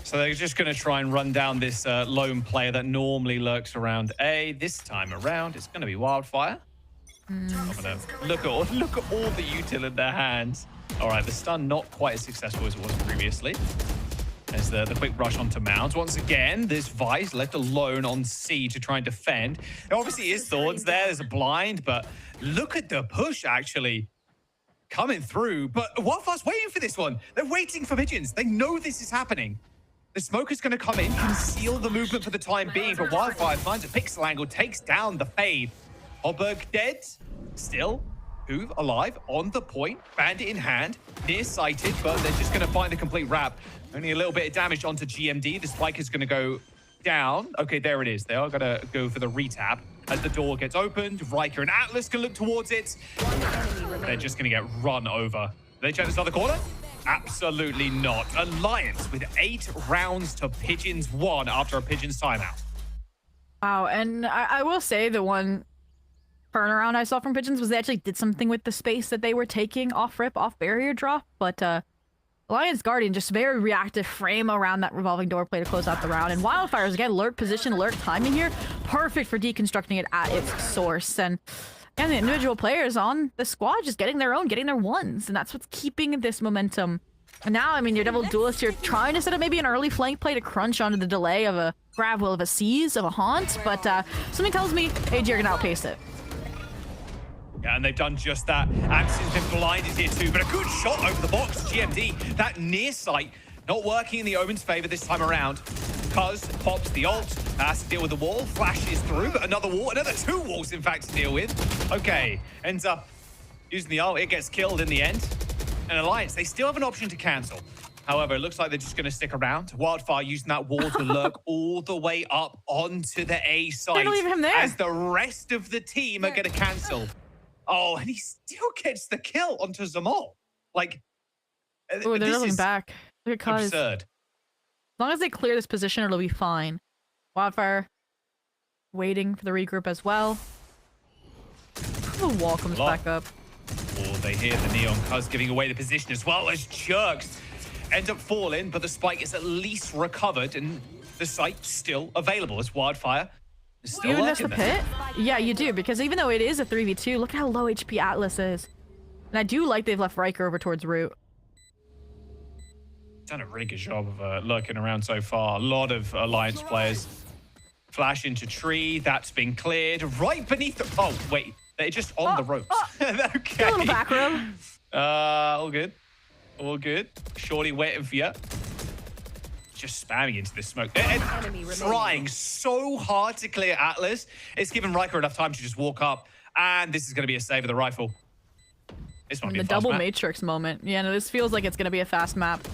Speaker 7: So they're just going to try and run down this lone player that normally lurks around A. This time around, it's going to be Wildfire. I'm gonna look at all the util in their hands. All right, the stun not quite as successful as it was previously. As the quick rush onto Mounds. Once again, this Vice left alone on C to try and defend. There obviously is Thorns there. There's a blind, but look at the push, actually, coming through. But Wildfire's waiting for this one. They're waiting for Pigeons. They know this is happening. The smoke is going to come in, conceal the movement for the time being, but Wildfire finds a pixel angle, takes down the Fade. Hobberg dead, still. Hoove alive, on the point, bandit in hand, near-sighted, but they're just going to find the complete wrap. Only a little bit of damage onto GMD. The spike is going to go down. Okay, there it is. They are going to go for the retap. As the door gets opened, Riker and Atlas can look towards it. They're just going to get run over. They check this other corner? Absolutely not. Alliance with 8 rounds to Pigeons 1 after a Pigeons timeout.
Speaker 12: Wow, and I will say the one turnaround I saw from Pigeons was they actually did something with the space that they were taking off rip, off barrier drop, but Alliance Guardian just very reactive frame around that revolving door play to close out the round. And Wildfire's again, lurk position, lurk timing here, perfect for deconstructing it at its source. And the individual players on the squad just getting their ones, and that's what's keeping this momentum. And now, I mean, your double duelist here trying to set up maybe an early flank play to crunch onto the delay of a grab will of a seize of a haunt, but something tells me AG are gonna outpace it.
Speaker 7: Yeah, and they've done just that. Ax's been blinded here too, but a good shot over the box. GMD, that near sight, not working in the Omen's favor this time around. Cuz pops the ult, has to deal with the wall, flashes through, but another wall, another 2 walls in fact to deal with. Okay, ends up using the ult, it gets killed in the end. And Alliance, they still have an option to cancel. However, it looks like they're just going to stick around. Wildfire using that wall to lurk all the way up onto the A site.
Speaker 12: They don't leave him there.
Speaker 7: As the rest of the team are going to cancel. Oh, and he still gets the kill onto Zamal. Like,
Speaker 12: oh, they're looking back. Look at Cuz.
Speaker 7: Absurd.
Speaker 12: As long as they clear this position, it'll be fine. Wildfire waiting for the regroup as well. The wall comes back up.
Speaker 7: Oh, they hear the Neon Cuz giving away the position as well as Jerks end up falling, but the spike is at least recovered and the site still available as Wildfire is still
Speaker 12: you invest the
Speaker 7: there.
Speaker 12: pit? Yeah, you do, because even though it is a 3v2, look at how low HP Atlas is. And I do like they've left Riker over towards root.
Speaker 7: Done a really good job of lurking around so far. A lot of Alliance players. Flash into tree, that's been cleared. Right beneath the... Oh, wait. They're just on the ropes. Okay.
Speaker 12: A little back row.
Speaker 7: All good. All good. Shorty waiting for you. Just spamming into this smoke. And trying so hard to clear Atlas. It's given Riker enough time to just walk up. And this is going to be a save of the rifle. This might be a
Speaker 12: the
Speaker 7: fast
Speaker 12: double
Speaker 7: map.
Speaker 12: matrix moment. Yeah, no, this feels like it's going to be a fast map.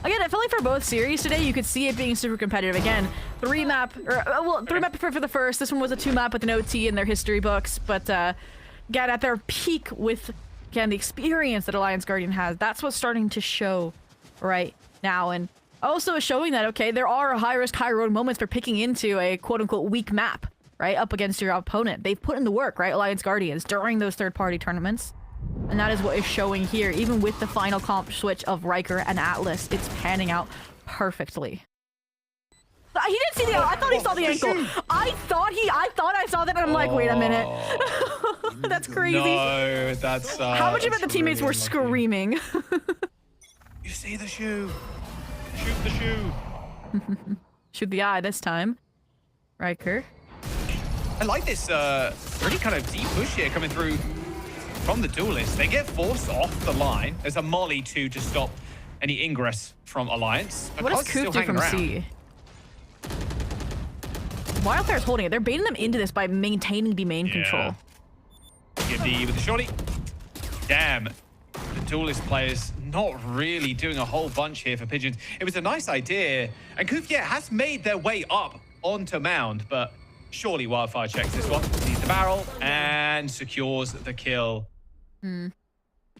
Speaker 12: Again, I feel like for both series today, you could see it being super competitive. Again, 3-map for the first. This one was a 2-map with an OT in their history books. But again, at their peak with, again, the experience that Alliance Guardian has, that's what's starting to show right now. And also showing that, okay, there are high-risk, high-road moments for picking into a quote-unquote weak map, right, up against your opponent. They've put in the work, right, Alliance Guardians, during those third-party tournaments. And that is what is showing here, even with the final comp switch of Riker and Atlas. It's panning out perfectly. He didn't see the... I thought he saw the ankle. I thought I saw that, and I'm like, wait a minute. That's crazy.
Speaker 7: No, that's...
Speaker 12: How much about the teammates were screaming?
Speaker 7: You see the shoe. Shoot the shoe.
Speaker 12: Shoot the eye this time. Riker.
Speaker 7: I like this really kind of deep push here coming through from the duelist. They get forced off the line. There's a molly too to stop any ingress from Alliance.
Speaker 12: What does Coop do from C? Wildfire's holding it. They're baiting them into this by maintaining the main control.
Speaker 7: Give the with the shorty. Damn. The duelist players not really doing a whole bunch here for Pigeons. It was a nice idea. And Coop, has made their way up onto Mound, but surely Wildfire checks this one. Sees the barrel and secures the kill.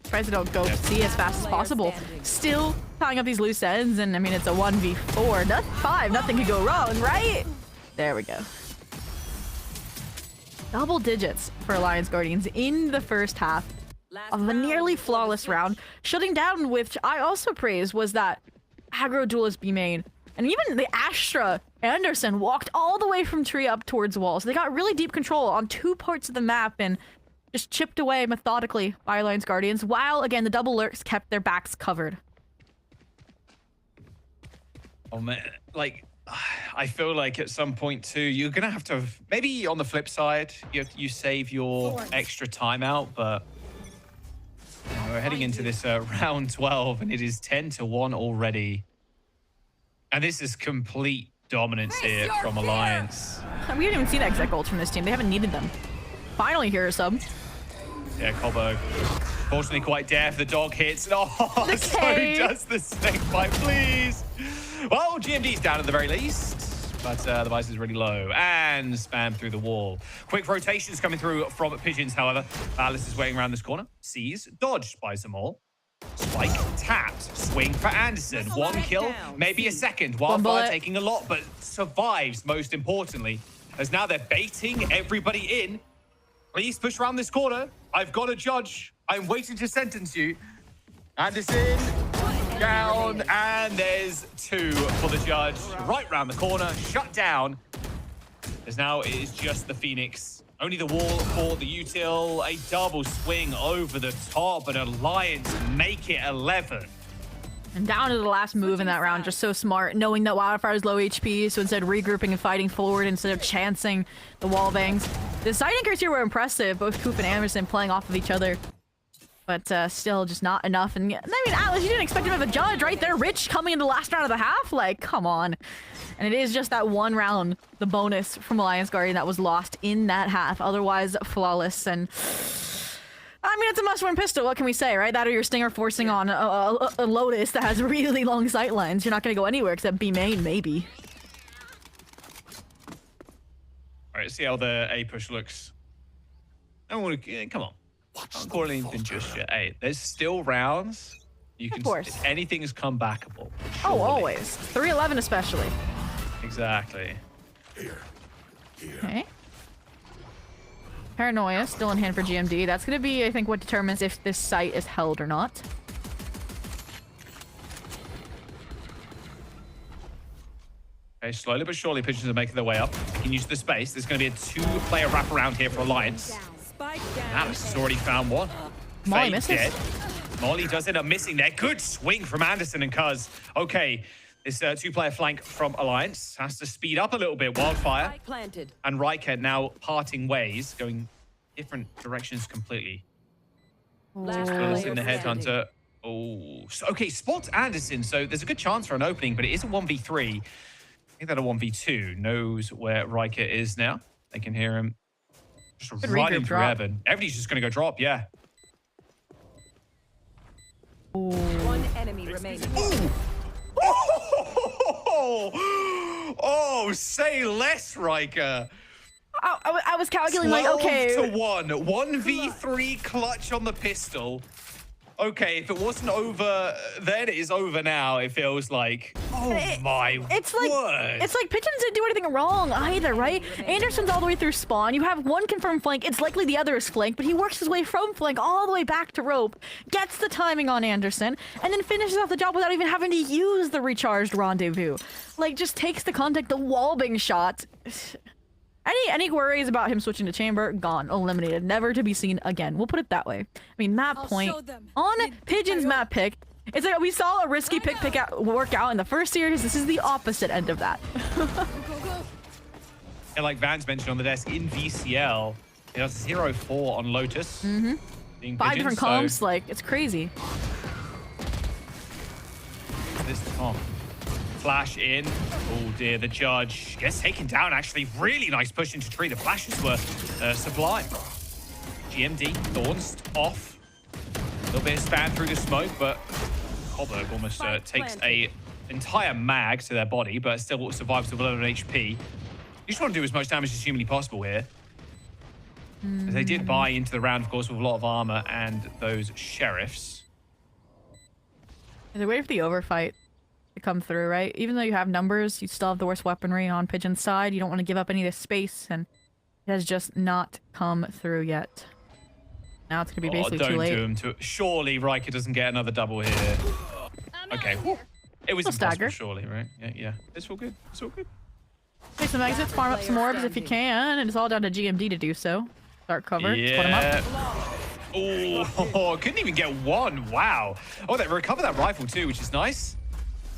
Speaker 12: Tries to don't go C as fast as possible. Still tying up these loose ends, and I mean, it's a 1v4. Not 5, nothing could go wrong, right? There we go. Double digits for Alliance Guardians in the first half of a nearly flawless round. Shutting down, which I also praise, was that aggro duelist B main. And even the Astra Anderson walked all the way from tree up towards wall. So they got really deep control on 2 parts of the map and just chipped away methodically by Alliance Guardians, while, again, the double lurks kept their backs covered.
Speaker 7: Oh man, like I feel like at some point too, you're gonna have to maybe on the flip side, you save your extra timeout, but we're heading into this round 12, and it is 10-1 already, and this is complete dominance here from Alliance.
Speaker 12: We haven't even seen exec ults from this team. They haven't needed them. Finally, here are some.
Speaker 7: Yeah, Colberg. Fortunately, quite deaf. The dog hits. Oh, so does the snake bite, please. Well, GMD's down at the very least, but the device is really low and spam through the wall. Quick rotations coming through from Pigeons, however. Alice is waiting around this corner. Sees, dodged by Zamol. Spike tapped. Swing for Anderson. One kill, maybe a second. Wildfire taking a lot, but survives most importantly. As now they're baiting everybody in. Please push around this corner. I've got a judge. I'm waiting to sentence you. Anderson down, and there's 2 for the judge. Right round the corner, shut down. As now it is just the Phoenix. Only the wall for the util. A double swing over the top, but Alliance make it 11.
Speaker 12: And down to the last move in that round, just so smart, knowing that Wildfire is low HP, so instead regrouping and fighting forward instead of chancing the wall bangs. The side anchors here were impressive, both Coop and Anderson playing off of each other. But still just not enough. And I mean, Alice, you didn't expect him to have a judge right there. Rich coming in the last round of the half, like, come on. And it is just that one round, the bonus from Alliance Guardian that was lost in that half. Otherwise, flawless. And I mean, it's a must-win pistol. What can we say, right? That or your Stinger forcing on a Lotus that has really long sight lines. You're not going to go anywhere except B main, maybe.
Speaker 7: All right, see how the A push looks. I don't want to, come on. I'm calling anything just yet. Hey, there's still rounds. You can. Of course. Anything is comebackable.
Speaker 12: Oh, always. 311 especially.
Speaker 7: Exactly.
Speaker 12: Okay. Paranoia still in hand for GMD. That's going to be, I think, what determines if this site is held or not.
Speaker 7: Okay, slowly but surely, Pigeons are making their way up. They can use the space. There's going to be a 2-player wraparound here for Alliance. Alice has already found one.
Speaker 12: Molly misses.
Speaker 7: Dead. Molly does end up missing there. Good swing from Anderson and Cuz. Okay, this 2-player flank from Alliance has to speed up a little bit. Wildfire and Riker now parting ways, going different directions completely. Just in the headhunter. Oh, so, okay, spots Anderson. So there's a good chance for an opening, but it is a 1v3. I think that a 1v2 knows where Riker is now. They can hear him. Just running through heaven. Everybody's just going to go drop, yeah.
Speaker 14: Ooh. One enemy remaining.
Speaker 7: Oh, say less, Riker.
Speaker 12: I was calculating like, okay.
Speaker 7: 12-1. 1v3 clutch on the pistol. Okay, if it wasn't over then, it is over now. It feels like, my
Speaker 12: it's like
Speaker 7: word.
Speaker 12: It's like Pigeons didn't do anything wrong either, right? Anderson's all the way through spawn. You have one confirmed flank. It's likely the other is flank, but he works his way from flank all the way back to rope, gets the timing on Anderson, and then finishes off the job without even having to use the recharged rendezvous. Like, just takes the contact, the wallbang shot. Any worries about him switching to chamber? Gone. Eliminated. Never to be seen again. We'll put it that way. I mean, map point on Pigeon's map pick. It's like we saw a risky pick work out in the first series. This is the opposite end of that.
Speaker 7: And like Vans mentioned on the desk, in VCL, it has 0-4 on Lotus.
Speaker 12: Mm-hmm. 5 different comps. Like, it's crazy.
Speaker 7: This flash in. Oh dear, the judge gets taken down. Actually, really nice push into tree. The flashes were sublime. GMD, Thorns off. A little bit of spam through the smoke, but Colberg almost takes a entire mag to their body, but still survives with 11 HP. You just want to do as much damage as humanly possible here. As they did buy into the round, of course, with a lot of armor and those sheriffs.
Speaker 12: They're waiting for the overfight to come through, right? Even though you have numbers, you still have the worst weaponry on Pigeon's side. You don't want to give up any of this space, and it has just not come through yet. Now it's going to be basically too late.
Speaker 7: Don't do him surely Riker doesn't get another double here. Okay. It was impossible, surely, right? Yeah. It's all good. It's all good.
Speaker 12: Take some exits, farm up some orbs if you can, and it's all down to GMD to do so. Start cover.
Speaker 7: Yeah.
Speaker 12: Put him up.
Speaker 7: Oh, couldn't even get one. Wow. Oh, they recovered that rifle too, which is nice.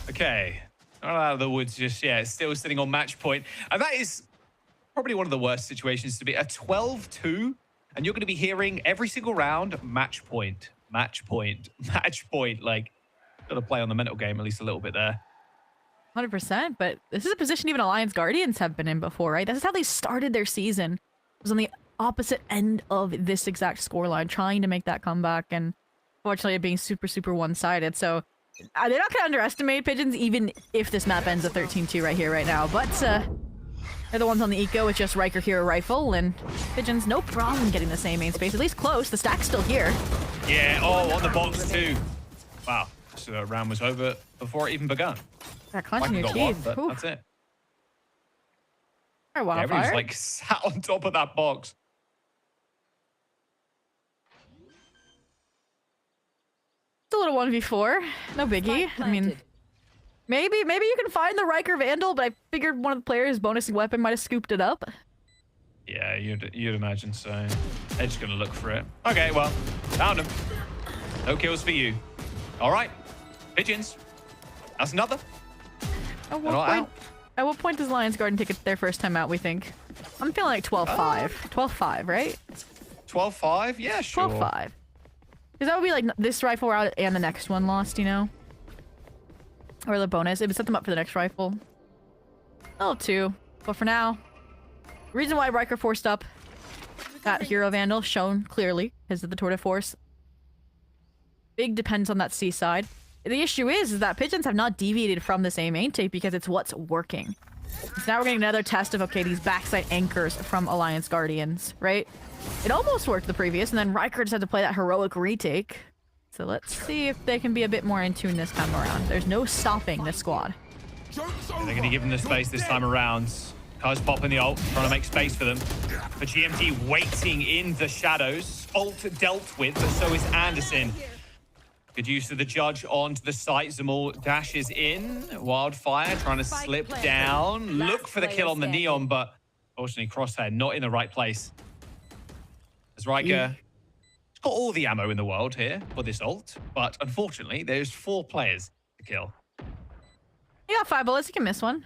Speaker 7: Okay. Not out of the woods just yet. Still sitting on match point. And that is probably one of the worst situations to be. A 12-2, and you're going to be hearing every single round, match point, match point, match point. Like, got to play on the mental game at least a little bit there.
Speaker 12: 100%, but this is a position even Alliance Guardians have been in before, right? This is how they started their season. It was on the opposite end of this exact scoreline, trying to make that comeback, and fortunately it being super, super one-sided. So they're not going to underestimate Pigeons, even if this map ends at 13-2 right here, right now. But they're the ones on the eco with just Riker Hero Rifle, and Pigeons, no problem getting the same main space, at least close. The stack's still here.
Speaker 7: Yeah, oh, on the box too. Wow, so the round was over before it even begun.
Speaker 12: That clenching your teeth.
Speaker 7: But that's it.
Speaker 12: All right,
Speaker 7: yeah, everyone's like sat on top of that box.
Speaker 12: It's a little 1v4. No biggie. I mean, maybe you can find the Riker Vandal, but I figured one of the players' bonusing weapon might have scooped it up.
Speaker 7: Yeah, you'd imagine so. They're just going to look for it. Okay, well, found him. No kills for you. All right, Pigeons. That's another.
Speaker 12: At what point does Lions Garden take it their first time out, we think? I'm feeling like 12-5. 12-5, right?
Speaker 7: 12-5? Yeah, sure.
Speaker 12: 12-5. Because that would be like this rifle round and the next one lost, you know? Or the bonus. It would set them up for the next rifle. Oh, 2. But for now, reason why Riker forced up that Hero Vandal shown clearly because of the Tour de Force. Big depends on that C side. The issue is that Pigeons have not deviated from this A main take because it's what's working. So now we're getting another test of, okay, these backside anchors from Alliance Guardians, right? It almost worked the previous, and then Riker just had to play that heroic retake. So let's see if they can be a bit more in tune this time around. There's no stopping this squad.
Speaker 7: They're going to give them the space this time around. Kaz popping the ult, trying to make space for them. But GMT waiting in the shadows. Ult dealt with, but so is Anderson. Good use of the judge onto the site. Zamal dashes in. Wildfire trying to slip down. Look for the kill on the Neon, but unfortunately Crosshair not in the right place. As Riker, he's got all the ammo in the world here for this ult, but unfortunately there's 4 players to kill.
Speaker 12: You got 5 bullets, you can miss one.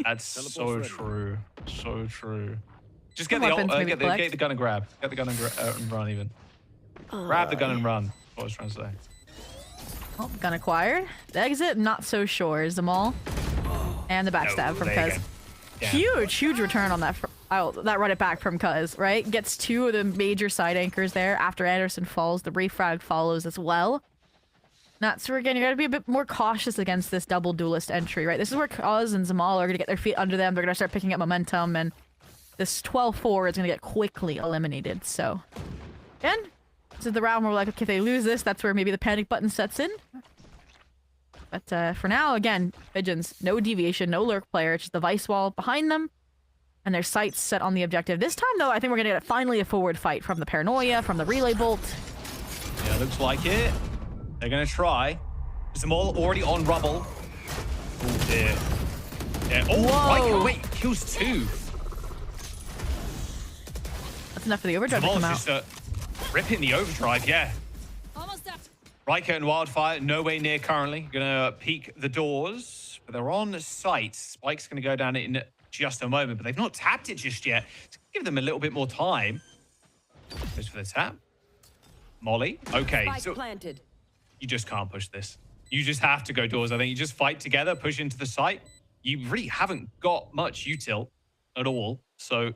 Speaker 7: That's so true. So true. Just get the ult, get the gun and grab. Get the gun and run even. Grab the gun and run. What I was trying to say.
Speaker 12: Oh, gun acquired. The exit, not so sure. Zamal. And the backstab from Kuz. Huge return on that. That run it back from Kuz, right? Gets 2 of the major side anchors there. After Anderson falls, the refrag follows as well. So again, you gotta be a bit more cautious against this double duelist entry, right? This is where Kuz and Zamal are gonna get their feet under them. They're gonna start picking up momentum, and this 12-4 is gonna get quickly eliminated. So, again, this is the round where we're like, okay, if they lose this, that's where maybe the panic button sets in. But for now, again, Pigeons, no deviation, no lurk player. It's just the Vice Wall behind them, and their sights set on the objective. This time, though, I think we're going to get finally a forward fight from the Paranoia, from the Relay Bolt.
Speaker 7: Yeah, looks like it. They're going to try. Zamal already on rubble. Oh, dear. Yeah. Oh, right. Wait, kills 2.
Speaker 12: That's enough for the overdrive to come out.
Speaker 7: Just, ripping the overdrive, yeah. Riker and Wildfire, no way near currently. Gonna peek the doors, but they're on site. Spike's gonna go down in just a moment, but they've not tapped it just yet. So give them a little bit more time. Goes for the tap. Molly, okay. So you just can't push this. You just have to go doors. I think you just fight together, push into the site. You really haven't got much util at all. So,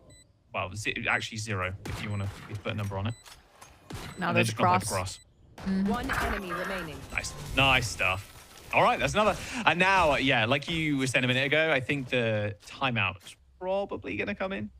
Speaker 7: well, actually 0 if you want to put a number on it.
Speaker 12: Now there's cross.
Speaker 14: One enemy remaining.
Speaker 7: Nice stuff. All right, that's another. And now, yeah, like you were saying a minute ago, I think the timeout's probably going to come in,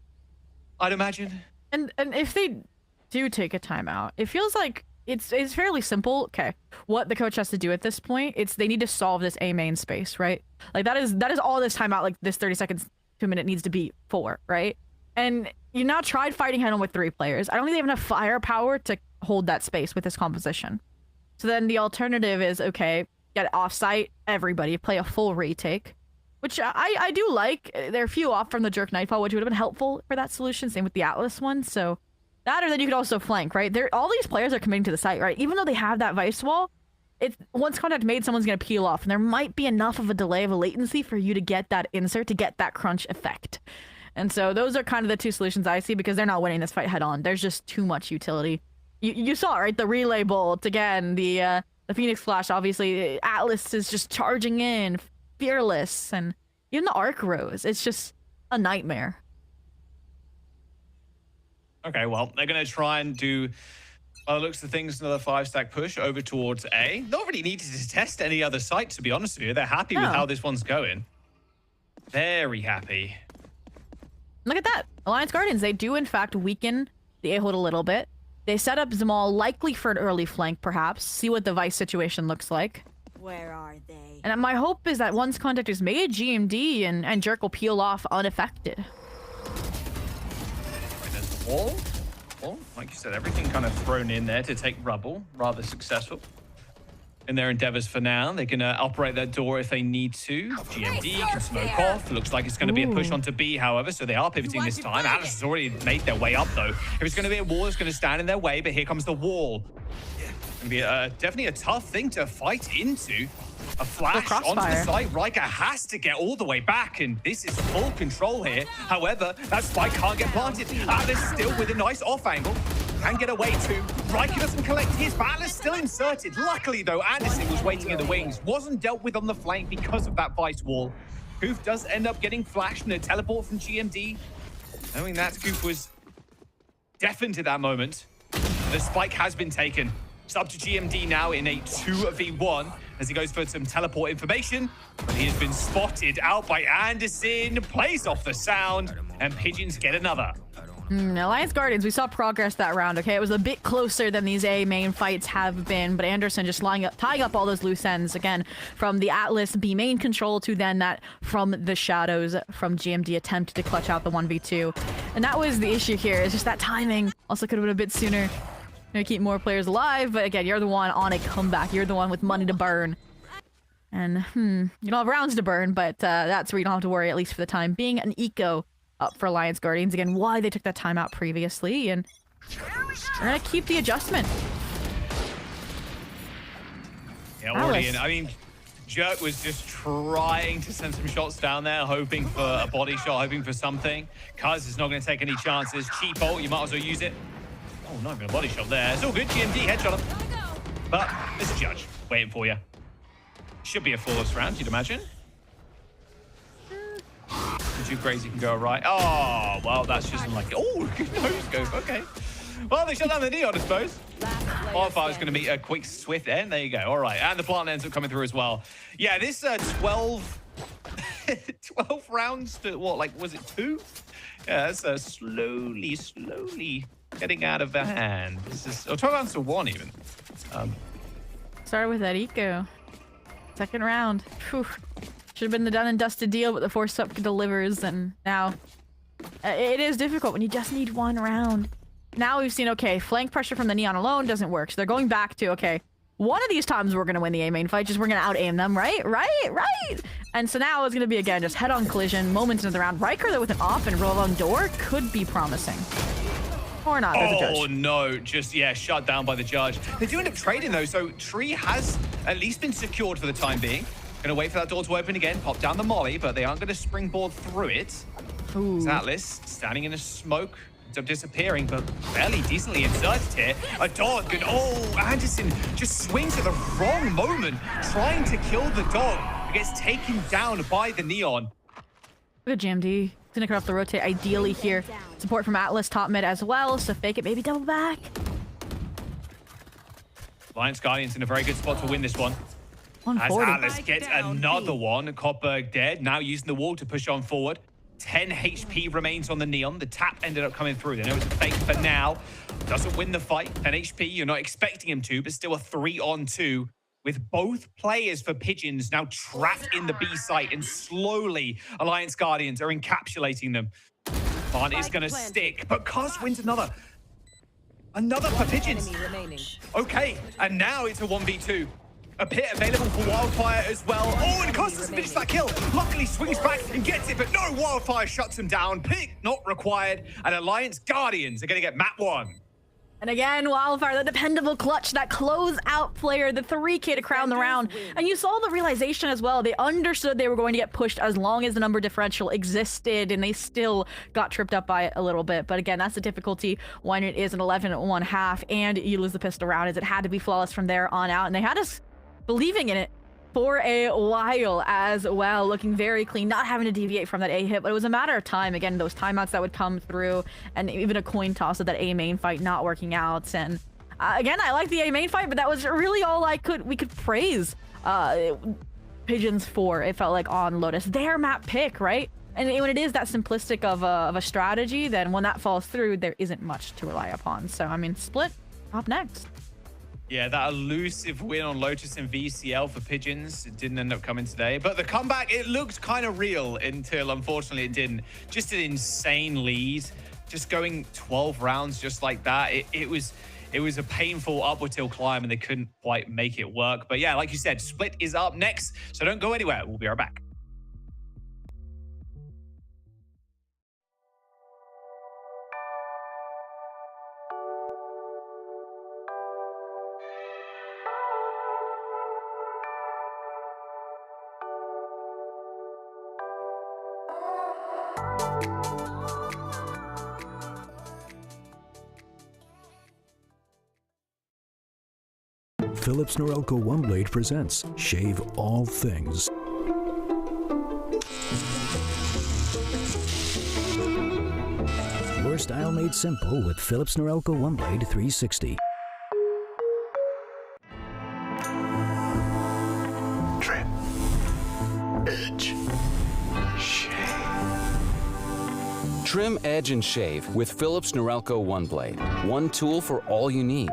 Speaker 7: I'd imagine.
Speaker 12: And if they do take a timeout, it feels like it's fairly simple. Okay, what the coach has to do at this point, they need to solve this A main space, right? Like that is all this timeout, like this 30 seconds to a minute needs to be for, right? And you now tried fighting head on with 3 players. I don't think they have enough firepower to hold that space with this composition. So then the alternative is, okay, get offsite, everybody, play a full retake, which I do like. They're a few off from the Jerk Nightfall, which would have been helpful for that solution. Same with the Atlas one. So that, or then you could also flank, right? All these players are committing to the site, right? Even though they have that Vice Wall, once contact made, someone's going to peel off, and there might be enough of a delay of a latency for you to get that insert, to get that crunch effect. And so those are kind of the two solutions I see, because they're not winning this fight head on. There's just too much utility. You saw, right? The relay bolt again, the Phoenix Flash, obviously. Atlas is just charging in, fearless, and even the Arc Rose. It's just a nightmare.
Speaker 7: Okay, well, they're going to try and do, by the looks of things, another 5-stack push over towards A. Not really needed to test any other sites, to be honest with you. They're happy with how this one's going. Very happy.
Speaker 12: Look at that. Alliance Guardians, they do, in fact, weaken the A-hold a little bit. They set up Zamal likely for an early flank, perhaps. See what the Vice situation looks like.
Speaker 13: Where are they?
Speaker 12: And my hope is that once contact is made, GMD and Jerk will peel off unaffected.
Speaker 7: Well, like you said, everything kind of thrown in there to take rubble. Rather successful in their endeavors for now. They can operate that door if they need to. GMD can smoke off. Looks like it's going to be a push onto B, however, so they are pivoting this time. Atlas has already made their way up, though. If it's going to be a wall, it's going to stand in their way, but here comes the wall. It's going to be definitely a tough thing to fight into. A flash onto the site. Riker has to get all the way back, and this is full control here. However, that spike can't get planted. Atlas still with a nice off angle. Can get away too. Riker doesn't collect his, but Atlas still inserted. Luckily, though, Anderson was waiting in the wings. Wasn't dealt with on the flank because of that Vice wall. Goof does end up getting flashed in a teleport from GMD. Knowing that, Goof was deafened at that moment. The spike has been taken. It's up to GMD now in a 2v1 as he goes for some teleport information. But he has been spotted out by Anderson. Plays off the sound, and Pigeons get another.
Speaker 12: Alliance Guardians, we saw progress that round, okay? It was a bit closer than these A main fights have been, but Anderson just tying up all those loose ends, again, from the Atlas B main control to then that from the shadows from GMD attempt to clutch out the 1v2. And that was the issue here, it's just that timing. Also could have been a bit sooner. To keep more players alive, but again, you're the one on a comeback. You're the one with money to burn. And, you don't have rounds to burn, but that's where you don't have to worry, at least for the time being. An eco up for Alliance Guardians. Again, why they took that time out previously, and we're gonna keep the adjustment.
Speaker 7: Yeah, already in. I mean, Jerk was just trying to send some shots down there, hoping for a body shot, hoping for something. Cuz is not going to take any chances. Cheap ult, you might as well use it. Oh, not even a body shot there. It's all good. GMD headshot him. But there's a judge waiting for you. Should be a flawless round, you'd imagine. Too crazy can go right. Oh, well, that's just unlucky. Oh, nose go. Okay. Well, they shut down the Neon, I suppose. Wildfire's going to be a quick, swift end. There you go. All right. And the plant ends up coming through as well. Yeah, this 12 rounds to what, like, was it 2? Yeah, that's slowly getting out of hand. This is 12 rounds to 1 even.
Speaker 12: Started with that eco. Second round. Whew. Should have been the done and dusted deal, but the force up delivers, and now it is difficult when you just need one round. Now we've seen, okay, flank pressure from the Neon alone doesn't work, so they're going back to, okay, one of these times we're going to win the A main fight, just we're going to out-aim them, right? And so now it's going to be, again, just head-on collision, moments into the round. Riker, though, with an off and roll-on door could be promising. Or not, there's a judge.
Speaker 7: Oh, no, just, yeah, shut down by the judge. They do end up trading, though, so Tree has at least been secured for the time being. Gonna wait for that door to open again, pop down the molly, but they aren't gonna springboard through it. It's Atlas standing in a smoke, ends up disappearing, but fairly decently inserted here. A dog, and oh, Anderson just swings at the wrong moment, trying to kill the dog, but gets taken down by the Neon.
Speaker 12: Good GMD. Gonna cut off the rotate ideally here. Support from Atlas top mid as well, so fake it, maybe double back.
Speaker 7: Alliance Guardians in a very good spot to win this one. As Atlas gets another one, Kopberg dead, now using the wall to push on forward. 10 HP remains on the Neon. The tap ended up coming through. They know it's a fake for now. Doesn't win the fight. 10 HP, you're not expecting him to, but still a 3-on-2 with both players for Pigeons now trapped in the B site, and slowly Alliance Guardians are encapsulating them. Plant is going to stick, but Cuz wins another for Pigeons. Okay, and now it's a 1v2. A pit available for Wildfire as well. Oh, and Cuz doesn't finish that kill. Luckily swings back and gets it, but no, Wildfire shuts him down. Pick not required, and Alliance Guardians are going to get map 1.
Speaker 12: And again, Wildfire, the dependable clutch, that close-out player, the 3K to crown the round. And you saw the realization as well. They understood they were going to get pushed as long as the number differential existed, and they still got tripped up by it a little bit. But again, that's the difficulty when it is an 11-1/2 and you lose the pistol round, is it had to be flawless from there on out. And they had us believing in it for a while as well, looking very clean, not having to deviate from that A hit, but it was a matter of time. Again, those timeouts that would come through, and even a coin toss of that A main fight not working out. And again, I like the A main fight, but that was really all we could praise Pigeons for, it felt like, on Lotus. Their map pick, right? And when it is that simplistic of a strategy, then when that falls through, there isn't much to rely upon. So, I mean, Split up next.
Speaker 7: Yeah, that elusive win on Lotus and VCL for Pigeons. It didn't end up coming today. But the comeback, it looked kind of real until, unfortunately, it didn't. Just an insane lead. Just going 12 rounds just like that. It was a painful upward hill climb, and they couldn't quite make it work. But yeah, like you said, Split is up next. So don't go anywhere. We'll be right back.
Speaker 1: Philips Norelco One Blade presents Shave All Things. Your style made simple with Philips Norelco One Blade 360.
Speaker 2: Trim, edge, shave.
Speaker 3: Trim, edge, and shave with Philips Norelco One Blade. One tool for all you need.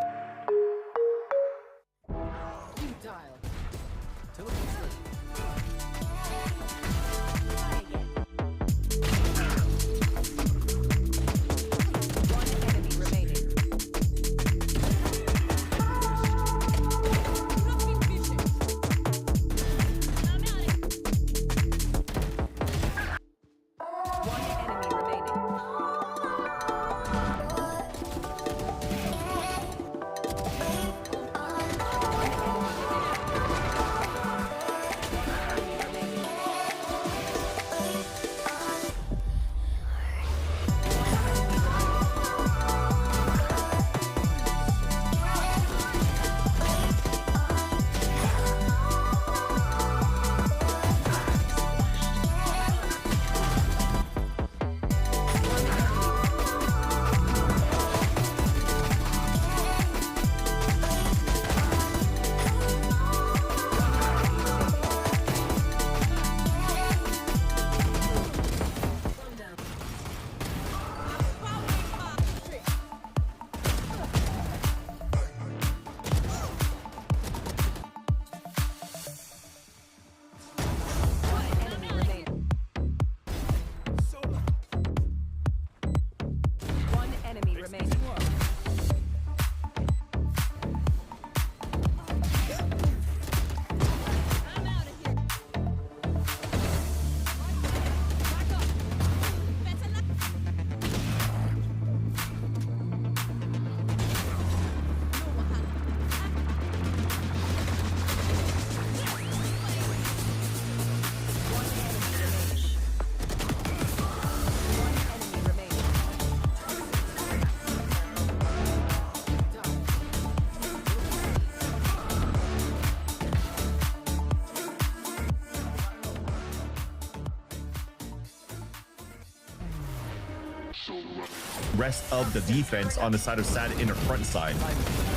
Speaker 6: Rest of the defense on the side of Sad in the front side.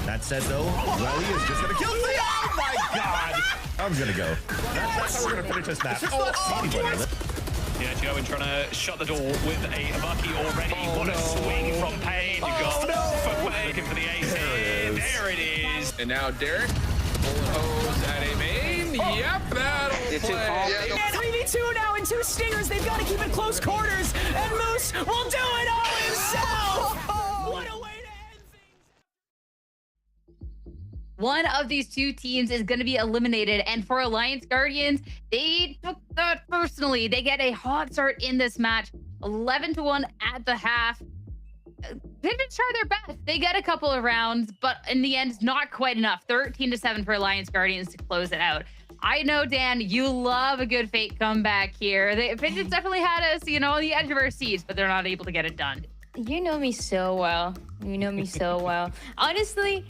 Speaker 6: That said, though, Welly is just gonna kill me. Oh my god! I'm gonna go. That's how we're gonna finish this match.
Speaker 7: Yeah, Joe trying to shut the door with a Bucky already. What a swing from Pain. You've got looking for the ace here. There it is.
Speaker 8: And now Derek pulls at a main. Yep, that'll play.
Speaker 9: And 3v2 now and 2 stingers. They've got to keep it close quarters. And Moose will do it all himself. What a way to end things.
Speaker 10: One of these two teams is going to be eliminated. And for Alliance Guardians, they took that personally. They get a hot start in this match. 11-1 at the half. They just try their best. They get a couple of rounds, but in the end, not quite enough. 13-7 for Alliance Guardians to close it out. I know, Dan, you love a good fake comeback here. Pigeons definitely had us, you know, on the edge of our seats, but they're not able to get it done.
Speaker 11: You know me so well. You know me so well. Honestly,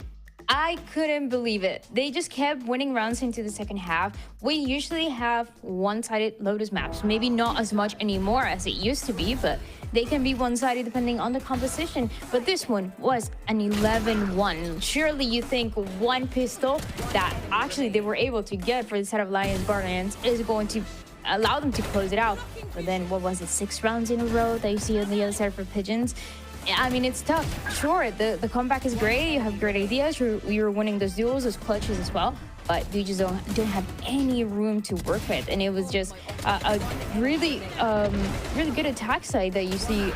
Speaker 11: I couldn't believe it. They just kept winning rounds into the second half. We usually have one-sided Lotus maps. Maybe not as much anymore as it used to be, but they can be one-sided depending on the composition. But this one was an 11-1. Surely you think one pistol that actually they were able to get for the set of Alliance Guardians is going to allow them to close it out. But then, what was it, 6 rounds in a row that you see on the other side for Pigeons? I mean, it's tough. Sure, the comeback is great. You have great ideas. You're winning those duels, those clutches as well. But you just don't have any room to work with. And it was just a really good attack side that you see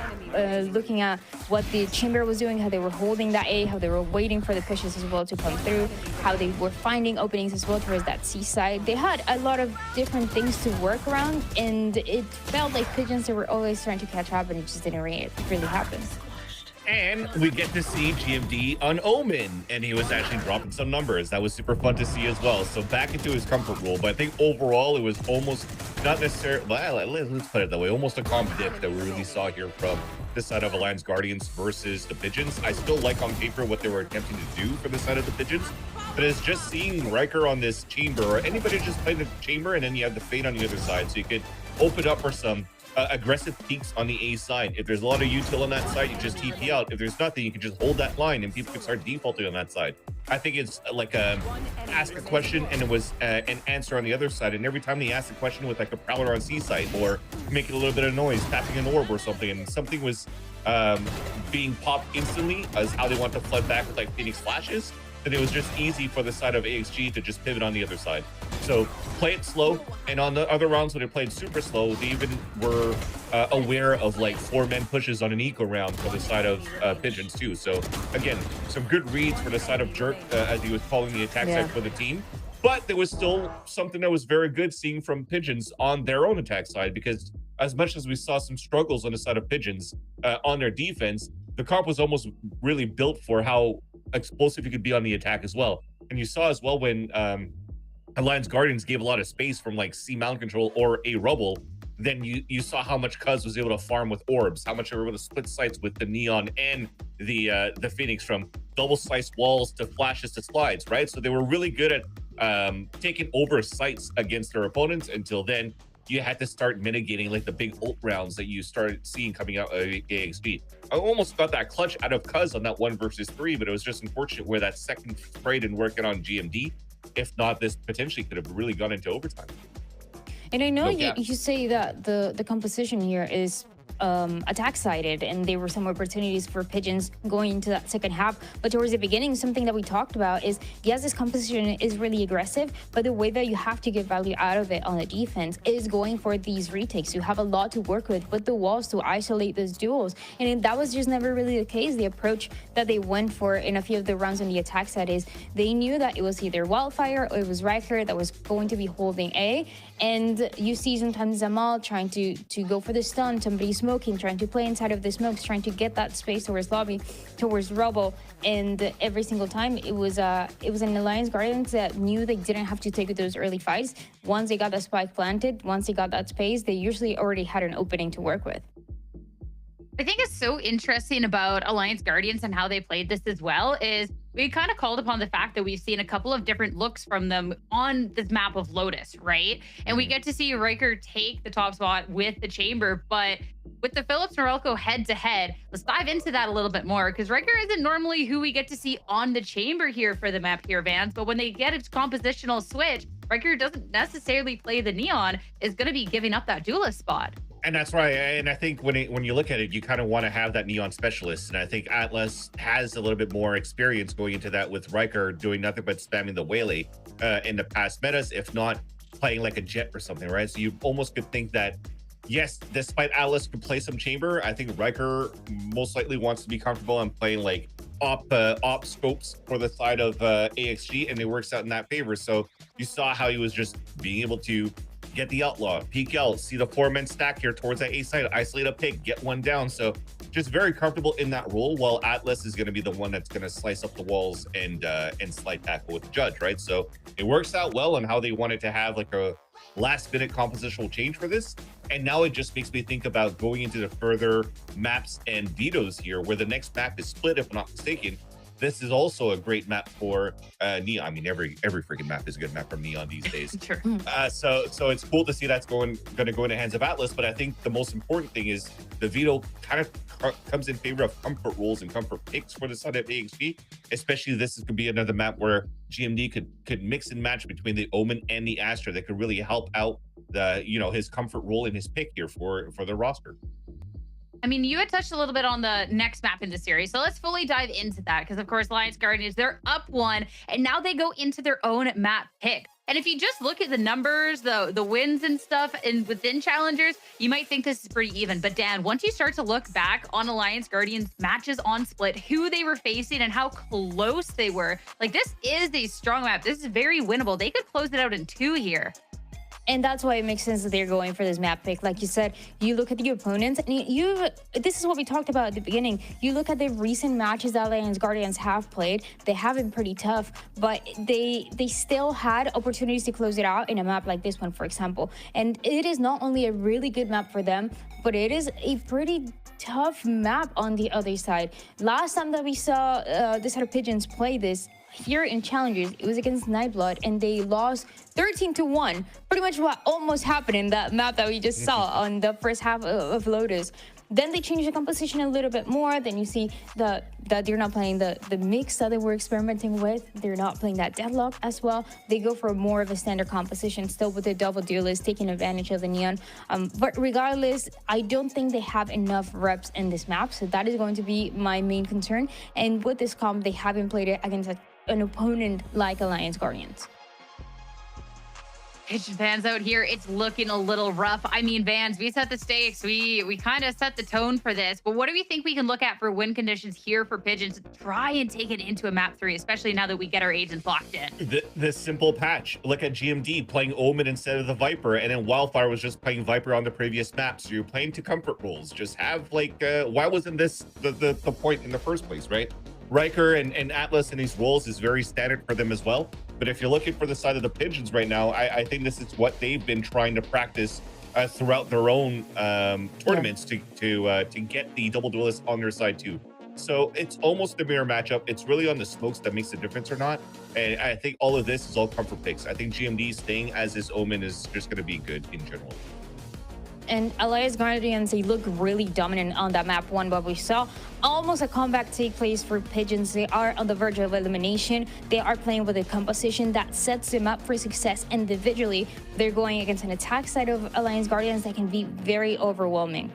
Speaker 11: looking at what the Chamber was doing, how they were holding that A, how they were waiting for the pushes as well to come through, how they were finding openings as well towards that C side. They had a lot of different things to work around, and it felt like Pigeons, they were always trying to catch up, and it just didn't really happen.
Speaker 6: And we get to see GMD on Omen, and he was actually dropping some numbers. That was super fun to see as well. So back into his comfort role. But I think overall, it was almost not necessarily, well, let's put it that way, almost a comp dip that we really saw here from this side of Alliance Guardians versus the Pigeons. I still like on paper what they were attempting to do for the side of the Pigeons, but it's just seeing Riker on this Chamber, or anybody just playing the Chamber, and then you have the Fade on the other side, so you could open up for some aggressive peaks on the A side. If there's a lot of util on that side, you just TP out. If there's nothing, you can just hold that line and people can start defaulting on that side. I think it's like ask a question and it was an answer on the other side. And every time they asked a question with like a Prowler on C side or making a little bit of noise, tapping an orb or something, and something was being popped instantly as how they want to flood back with like Phoenix flashes, then it was just easy for the side of AxG to just pivot on the other side. So play it slow, and on the other rounds when they played super slow, they even were aware of like 4-man pushes on an eco round for the side of Pigeons too. So again, some good reads for the side of Jerk as he was calling the attack side for the team. But there was still something that was very good seeing from Pigeons on their own attack side, because as much as we saw some struggles on the side of Pigeons on their defense, the comp was almost really built for how explosive you could be on the attack as well. And you saw as well when Alliance Guardians gave a lot of space from like C mountain control or A rubble, then you saw how much Cuz was able to farm with orbs, how much they were able to split sites with the Neon and the Phoenix, from double sliced walls to flashes to slides, right? So they were really good at taking over sites against their opponents. Until then, you had to start mitigating like the big ult rounds that you started seeing coming out of AxG. I almost got that clutch out of Cuz on that 1 versus 3, but it was just unfortunate where that second spray didn't work out on GMD. If not, this potentially could have really gone into overtime.
Speaker 11: And I know you say that the composition here is attack-sided, and there were some opportunities for Pigeons going into that second half. But towards the beginning, something that we talked about is, yes, this composition is really aggressive, but the way that you have to get value out of it on the defense is going for these retakes. You have a lot to work with the walls to isolate those duels. And that was just never really the case. The approach that they went for in a few of the rounds on the attack side is they knew that it was either Wildfire or it was Riker that was going to be holding A. And you see sometimes Zamal trying to go for the stun, somebody smoking, trying to play inside of the smokes, trying to get that space towards lobby, towards rubble. And every single time it was an Alliance Guardians that knew they didn't have to take those early fights. Once they got the spike planted, once they got that space, they usually already had an opening to work with.
Speaker 10: I think it's so interesting about Alliance Guardians and how they played this as well is we kind of called upon the fact that we've seen a couple of different looks from them on this map of Lotus, right? And we get to see Riker take the top spot with the Chamber, but with the Philips Norelco head-to-head, let's dive into that a little bit more, because Riker isn't normally who we get to see on the Chamber here for the map here, Vans, but when they get its compositional switch, Riker doesn't necessarily play the Neon, is going to be giving up that duelist spot.
Speaker 6: And that's right. And I think when you look at it, you kind of want to have that Neon specialist. And I think Atlas has a little bit more experience going into that, with Riker doing nothing but spamming the Waylay in the past metas, if not playing like a Jet or something, right? So you almost could think that, yes, despite Atlas could play some Chamber, I think Riker most likely wants to be comfortable on playing like op scopes for the side of AxG, and it works out in that favor. So you saw how he was just being able to get the Outlaw, peek out, see the 4-man stack here towards that A side, isolate a pick, get one down. So just very comfortable in that role, while Atlas is going to be the one that's going to slice up the walls and slide tackle with the judge, right? So it works out well on how they wanted to have like a last-minute compositional change for this. And now it just makes me think about going into the further maps and vetoes here, where the next map is split, if I'm not mistaken. This is also a great map for Neon. I mean, every freaking map is a good map from Neon these days.
Speaker 10: Sure.
Speaker 6: So it's cool to see that's going to go in the hands of Atlas. But I think the most important thing is the veto kind of comes in favor of comfort rules and comfort picks for the side of AxG. Especially this could be another map where GMD could mix and match between the Omen and the Astra that could really help out the his comfort role in his pick here for the roster.
Speaker 10: I mean, you had touched a little bit on the next map in the series, so let's fully dive into that, because of course Alliance Guardians, they're up 1, and now they go into their own map pick. And if you just look at the numbers, the wins and stuff, and within Challengers, you might think this is pretty even. But Dan, once you start to look back on Alliance Guardians matches on Split, who they were facing and how close they were, like, this is a strong map. This is very winnable. They could close it out in 2 here.
Speaker 11: And that's why it makes sense that they're going for this map pick. Like you said, you look at the opponents, and this is what we talked about at the beginning. You look at the recent matches that Alliance Guardians have played. They have been pretty tough, but they still had opportunities to close it out in a map like this one, for example. And it is not only a really good map for them, but it is a pretty tough map on the other side. Last time that we saw this set of Pigeons play this here in Challengers, it was against Nightblood, and they lost 13-1. Pretty much what almost happened in that map that we just saw on the first half of Lotus. Then they changed the composition a little bit more. Then you see that they're not playing the mix that they were experimenting with. They're not playing that deadlock as well. They go for more of a standard composition, still with the double duelist, taking advantage of the Neon. But regardless, I don't think they have enough reps in this map, so that is going to be my main concern. And with this comp, they haven't played it against an opponent like Alliance Guardians.
Speaker 10: Pitch Vans out here, it's looking a little rough. I mean, Vans, we set the stakes. We kind of set the tone for this. But what do we think we can look at for win conditions here for Pigeons to try and take it into a map 3, especially now that we get our agents locked in?
Speaker 6: The simple patch. Look at GMD playing Omen instead of the Viper, and then Wildfire was just playing Viper on the previous map. So you're playing to comfort rules. Just have like, why wasn't this the point in the first place, right? Riker and Atlas in these roles is very standard for them as well. But if you're looking for the side of the Pigeons right now, I think this is what they've been trying to practice throughout their own tournaments to get the double duelist on their side too. So it's almost a mirror matchup. It's really on the smokes that makes the difference or not. And I think all of this is all comfort picks. I think GMD staying as his Omen is just going to be good in general.
Speaker 11: And Alliance Guardians, they look really dominant on that map 1, but we saw almost a comeback take place for Pigeons. They are on the verge of elimination. They are playing with a composition that sets them up for success individually. They're going against an attack side of Alliance Guardians that can be very overwhelming.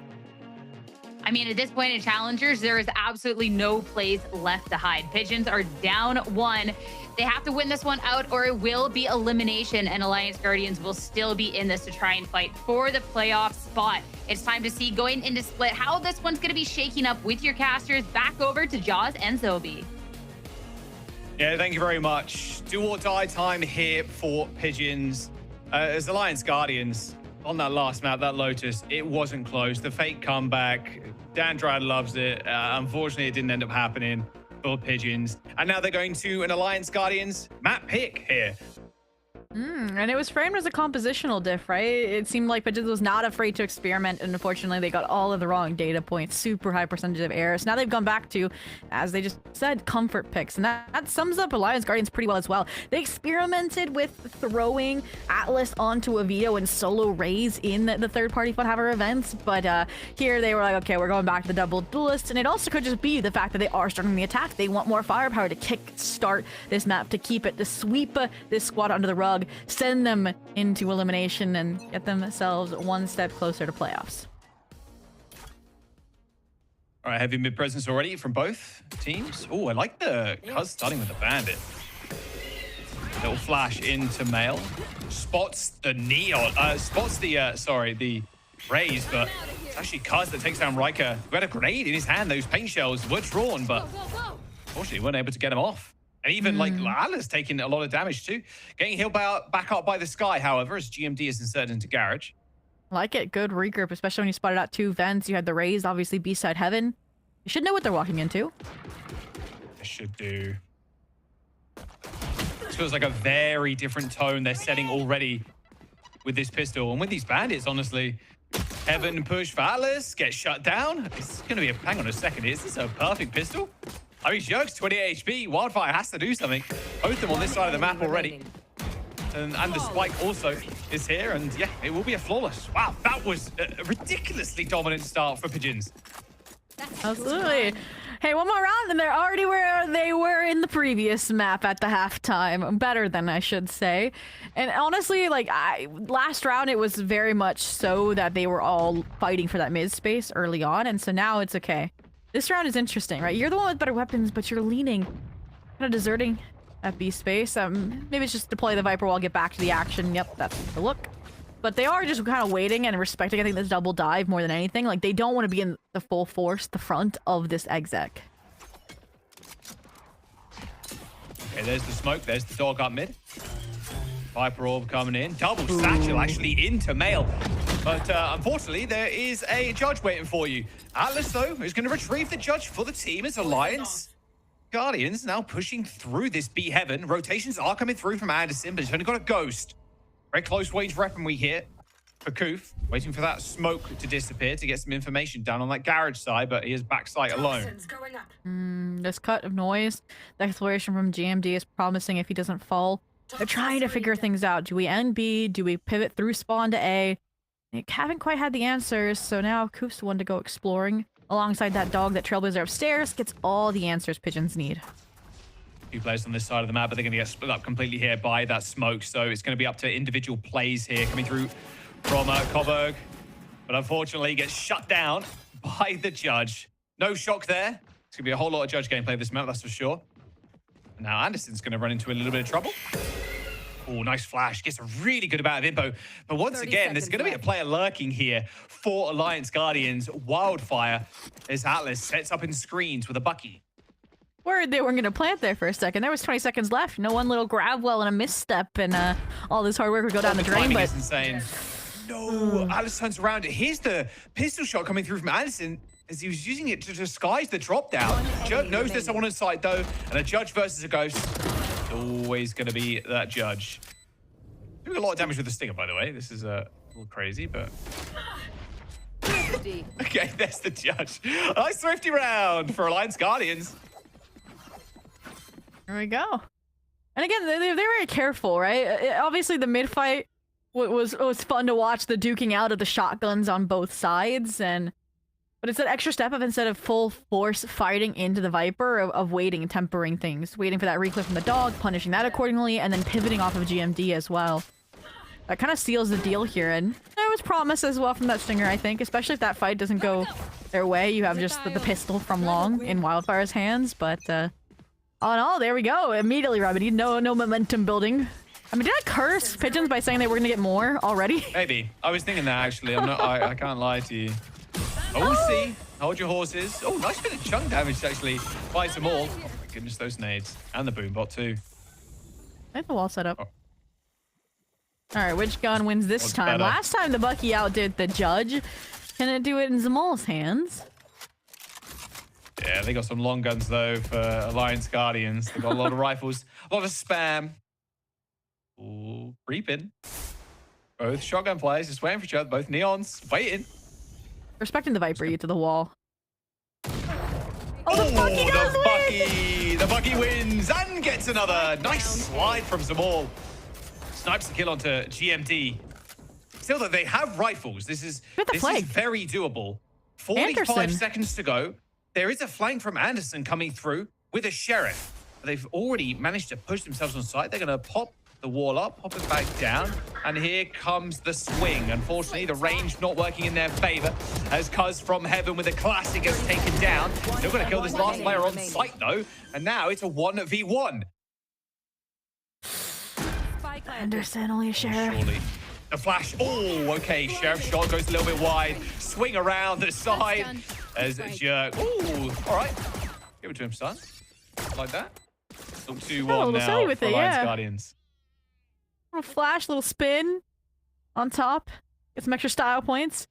Speaker 10: I mean, at this point in Challengers, there is absolutely no place left to hide. Pigeons are down 1. They have to win this one out or it will be elimination, and Alliance Guardians will still be in this to try and fight for the playoff spot. It's time to see, going into Split, how this one's going to be shaking up with your casters. Back over to Jaws and Zobi.
Speaker 7: Yeah, thank you very much. Do or die time here for Pigeons. As Alliance Guardians, on that last map, that Lotus, it wasn't close. The fake comeback, Dan Drad loves it. Unfortunately, it didn't end up happening for Pigeons. And now they're going to an Alliance Guardians map pick here.
Speaker 12: And it was framed as a compositional diff, right? It seemed like Pigeons was not afraid to experiment, and unfortunately they got all of the wrong data points, super high percentage of errors. Now they've gone back to, as they just said, comfort picks, and that sums up Alliance Guardians pretty well as well. They experimented with throwing Atlas onto a veto and solo raise in the third-party Fun Haver events, but here they were like, okay, we're going back to the double duelist, and it also could just be the fact that they are starting the attack. They want more firepower to kick-start this map, to keep it, to sweep this squad under the rug, send them into elimination, and get themselves one step closer to playoffs.
Speaker 7: All right, heavy mid presence already from both teams. Oh, I like the Cuz starting with the Bandit. Little flash into Male. Spots the Neon. Spots the, sorry, the Raze, but it's actually Cuz that takes down Riker, who had a grenade in his hand. Those paint shells were drawn, but unfortunately weren't able to get him off. And even like Atlas taking a lot of damage too. Getting healed back up by the Sky, however, as GMD is inserted into Garage.
Speaker 12: Like it. Good regroup, especially when you spotted out 2 vents. You had the Raze, obviously B-side Heaven. You should know what they're walking into.
Speaker 7: They should do. This feels like a very different tone they're setting already with this pistol and with these bandits, honestly. Heaven push for Atlas, get shut down. It's going to be a... Hang on a second. Is this a perfect pistol? I mean, Jerk's 28 HP. Wildfire has to do something. Both of them on this side of the map already. And the spike also is here. And yeah, it will be a flawless. Wow, that was a ridiculously dominant start for Pigeons.
Speaker 12: Absolutely. Hey, one more round and they're already where they were in the previous map at the halftime. Better than, I should say. And honestly, like, last round it was very much so that they were all fighting for that mid space early on, and so now it's okay. This round is interesting, right? You're the one with better weapons, but you're leaning, kind of deserting at B space. Maybe it's just deploy the Viper while get back to the action. Yep, that's the look. But they are just kind of waiting and respecting, I think, this double dive more than anything. Like, they don't want to be in the full force, the front of this exec.
Speaker 7: Okay, there's the smoke. There's the dog up mid. Viper orb coming in. Double satchel actually into Mail. But unfortunately, there is a judge waiting for you. Atlas, though, is going to retrieve the judge for the team as Alliance Guardians now pushing through this B heaven. Rotations are coming through from Anderson, but he's only got a ghost. Very close range weaponry here for Koof, waiting for that smoke to disappear to get some information down on that garage side, but he is backside alone.
Speaker 12: This cut of noise, the exploration from GMD is promising if he doesn't fall. They're trying to figure things out. Do we end B? Do we pivot through spawn to A? They haven't quite had the answers, so now Koof's the one to go exploring. Alongside that dog that Trailblazer upstairs gets all the answers Pigeons need.
Speaker 7: Few players on this side of the map, but they're going to get split up completely here by that smoke. So it's going to be up to individual plays here coming through from Coburg. But unfortunately, gets shut down by the judge. No shock there. It's going to be a whole lot of judge gameplay this map, that's for sure. Now Anderson's going to run into a little bit of trouble. Oh, nice flash. Gets a really good amount of info. But once again, there's going to be a player lurking here for Alliance Guardians. Wildfire as Atlas sets up in screens with a Bucky.
Speaker 12: Worried they weren't going to plant there for a second. There was 20 seconds left. No one little grab well and a misstep, and all this hard work would go down the drain. But
Speaker 7: is insane. No, Atlas turns around. Here's the pistol shot coming through from Anderson as he was using it to disguise the drop down. Jerk knows there's someone on site though, and a judge versus a ghost. It's always going to be that judge. Doing a lot of damage with the stinger, by the way. This is a little crazy, but. Okay, there's the judge. Nice thrifty round for Alliance Guardians.
Speaker 12: There we go. And again, they're very careful, right? Obviously, the mid fight was fun to watch, the duking out of the shotguns on both sides, but it's that extra step of, instead of full force fighting into the Viper, of waiting and tempering things, waiting for that reclick from the dog, punishing that accordingly, and then pivoting off of GMD as well. That kind of seals the deal here, and there was promise as well from that stinger, I think, especially if that fight doesn't go their way. You have just the pistol from Long in Wildfire's hands, but all in all, there we go. Immediately, Remedy. No momentum building. I mean, did I curse Pigeons by saying they were going to get more already?
Speaker 7: Maybe. I was thinking that, actually. I can't lie to you. OC, hold your horses. Oh, nice bit of chunk damage to actually fight them all. Oh my goodness, those nades. And the boom bot too.
Speaker 12: I have the wall set up. Oh. Alright, which gun wins this
Speaker 7: What's
Speaker 12: time?
Speaker 7: better?
Speaker 12: Last time the Bucky outdid the judge. Can it do it in Zamal's hands?
Speaker 7: Yeah, they got some long guns though for Alliance Guardians. They got a lot of rifles, a lot of spam. Ooh, creeping. Both shotgun players just waiting for each other. Both neons waiting.
Speaker 12: Respecting the Viper, you to the wall.
Speaker 7: Oh, the Bucky wins and gets another nice slide from Zamal. Snipes the kill onto GMD. Still though, they have rifles. This is very doable. 45 seconds to go. There is a flank from Anderson coming through with a sheriff. They've already managed to push themselves on site. They're going to pop the wall up, pop it back down, and here comes the swing. Unfortunately, the range not working in their favor, as Cuz from Heaven with a classic is taken down. Still going to kill this last player on site though, and now it's a 1v1.
Speaker 12: Anderson, only a sheriff.
Speaker 7: Surely. The flash. Oh, okay. Sheriff shot goes a little bit wide. Swing around the side as a jerk. Oh, all right. Give it to him, son. Like that. Still 2-1 now
Speaker 12: with
Speaker 7: for
Speaker 12: it,
Speaker 7: Alliance
Speaker 12: yeah.
Speaker 7: Guardians.
Speaker 12: Little flash, little spin on top. Get some extra style points.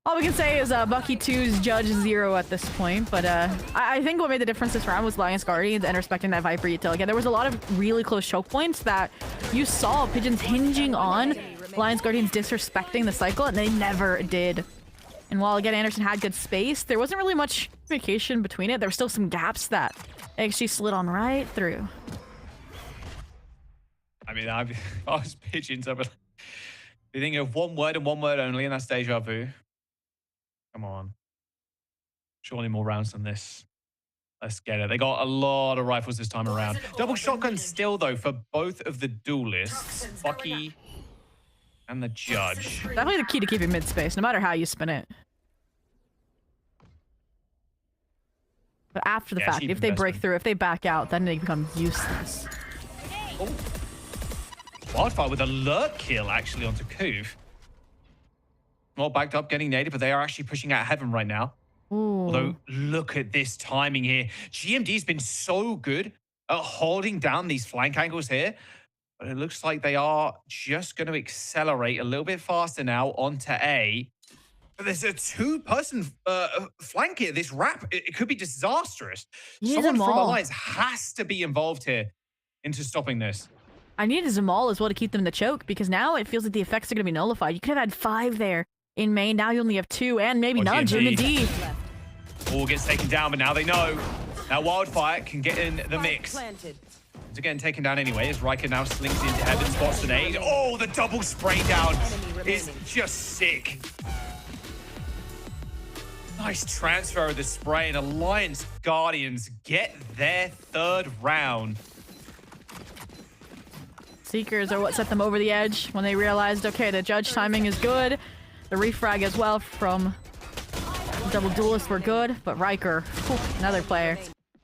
Speaker 12: All we can say is Bucky 2's judge 0 at this point, but I think what made the difference this round was Lions Guardians and respecting that Viper util. Again, there was a lot of really close choke points that you saw Pigeons hinging on Lions Guardians disrespecting the cycle, and they never did. And while, again, Anderson had good space, there wasn't really much communication between it. There were still some gaps that AxG slid on right through.
Speaker 7: I mean, I was Pigeons. I was thinking of one word and one word only, and that's deja vu. Come on. Surely more rounds than this. Let's get it. They got a lot of rifles this time around. Double shotgun still, though, for both of the duelists. Bucky and the judge.
Speaker 12: Definitely the key to keeping mid-space, no matter how you spin it. But after the fact, if they break through, if they back out, then they become useless.
Speaker 7: Oh. Wildfire with a lurk kill, actually, onto Kuv. All backed up, getting naded, but they are actually pushing out Heaven right now.
Speaker 12: Ooh.
Speaker 7: Although, look at this timing here. GMD's been so good at holding down these flank angles here, but it looks like they are just going to accelerate a little bit faster now onto A. But there's a two-person flank here. This wrap, it could be disastrous. Someone from Alliance has to be involved here into stopping this.
Speaker 12: I needed Zamal as well to keep them in the choke, because now it feels like the effects are going to be nullified. You could have had 5 there in main. Now you only have 2, and maybe none. GMD.
Speaker 7: All gets taken down, but now they know. Now Wildfire can get in the mix. It's again taken down anyway, as Riker now slinks into Heaven, spots an aid. Oh, the double spray down is just sick. Nice transfer of the spray, and Alliance Guardians get their 3rd round.
Speaker 12: Seekers are what set them over the edge when they realized, okay, the judge timing is good. The refrag as well from double duelists were good, but Riker, another player.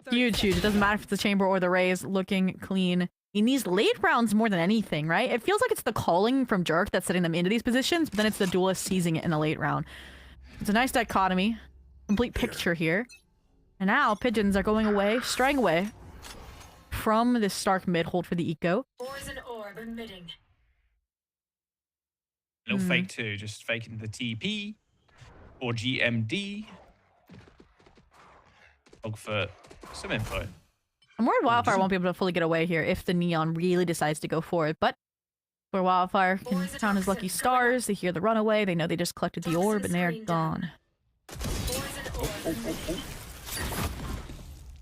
Speaker 12: Huge. It doesn't matter if it's the chamber or the raise, looking clean. In these late rounds more than anything, right? It feels like it's the calling from Jerk that's setting them into these positions, but then it's the duelist seizing it in the late round. It's a nice dichotomy. Complete picture here. And now Pigeons are going away, straying away from this Stark mid hold for the eco.
Speaker 7: Little fake too, just faking the TP or GMD. Look for some info.
Speaker 12: I'm worried Wildfire won't be able to fully get away here if the Neon really decides to go for it, but where Wildfire can count his lucky stars, they hear the runaway, they know they just collected the orb, and they're gone.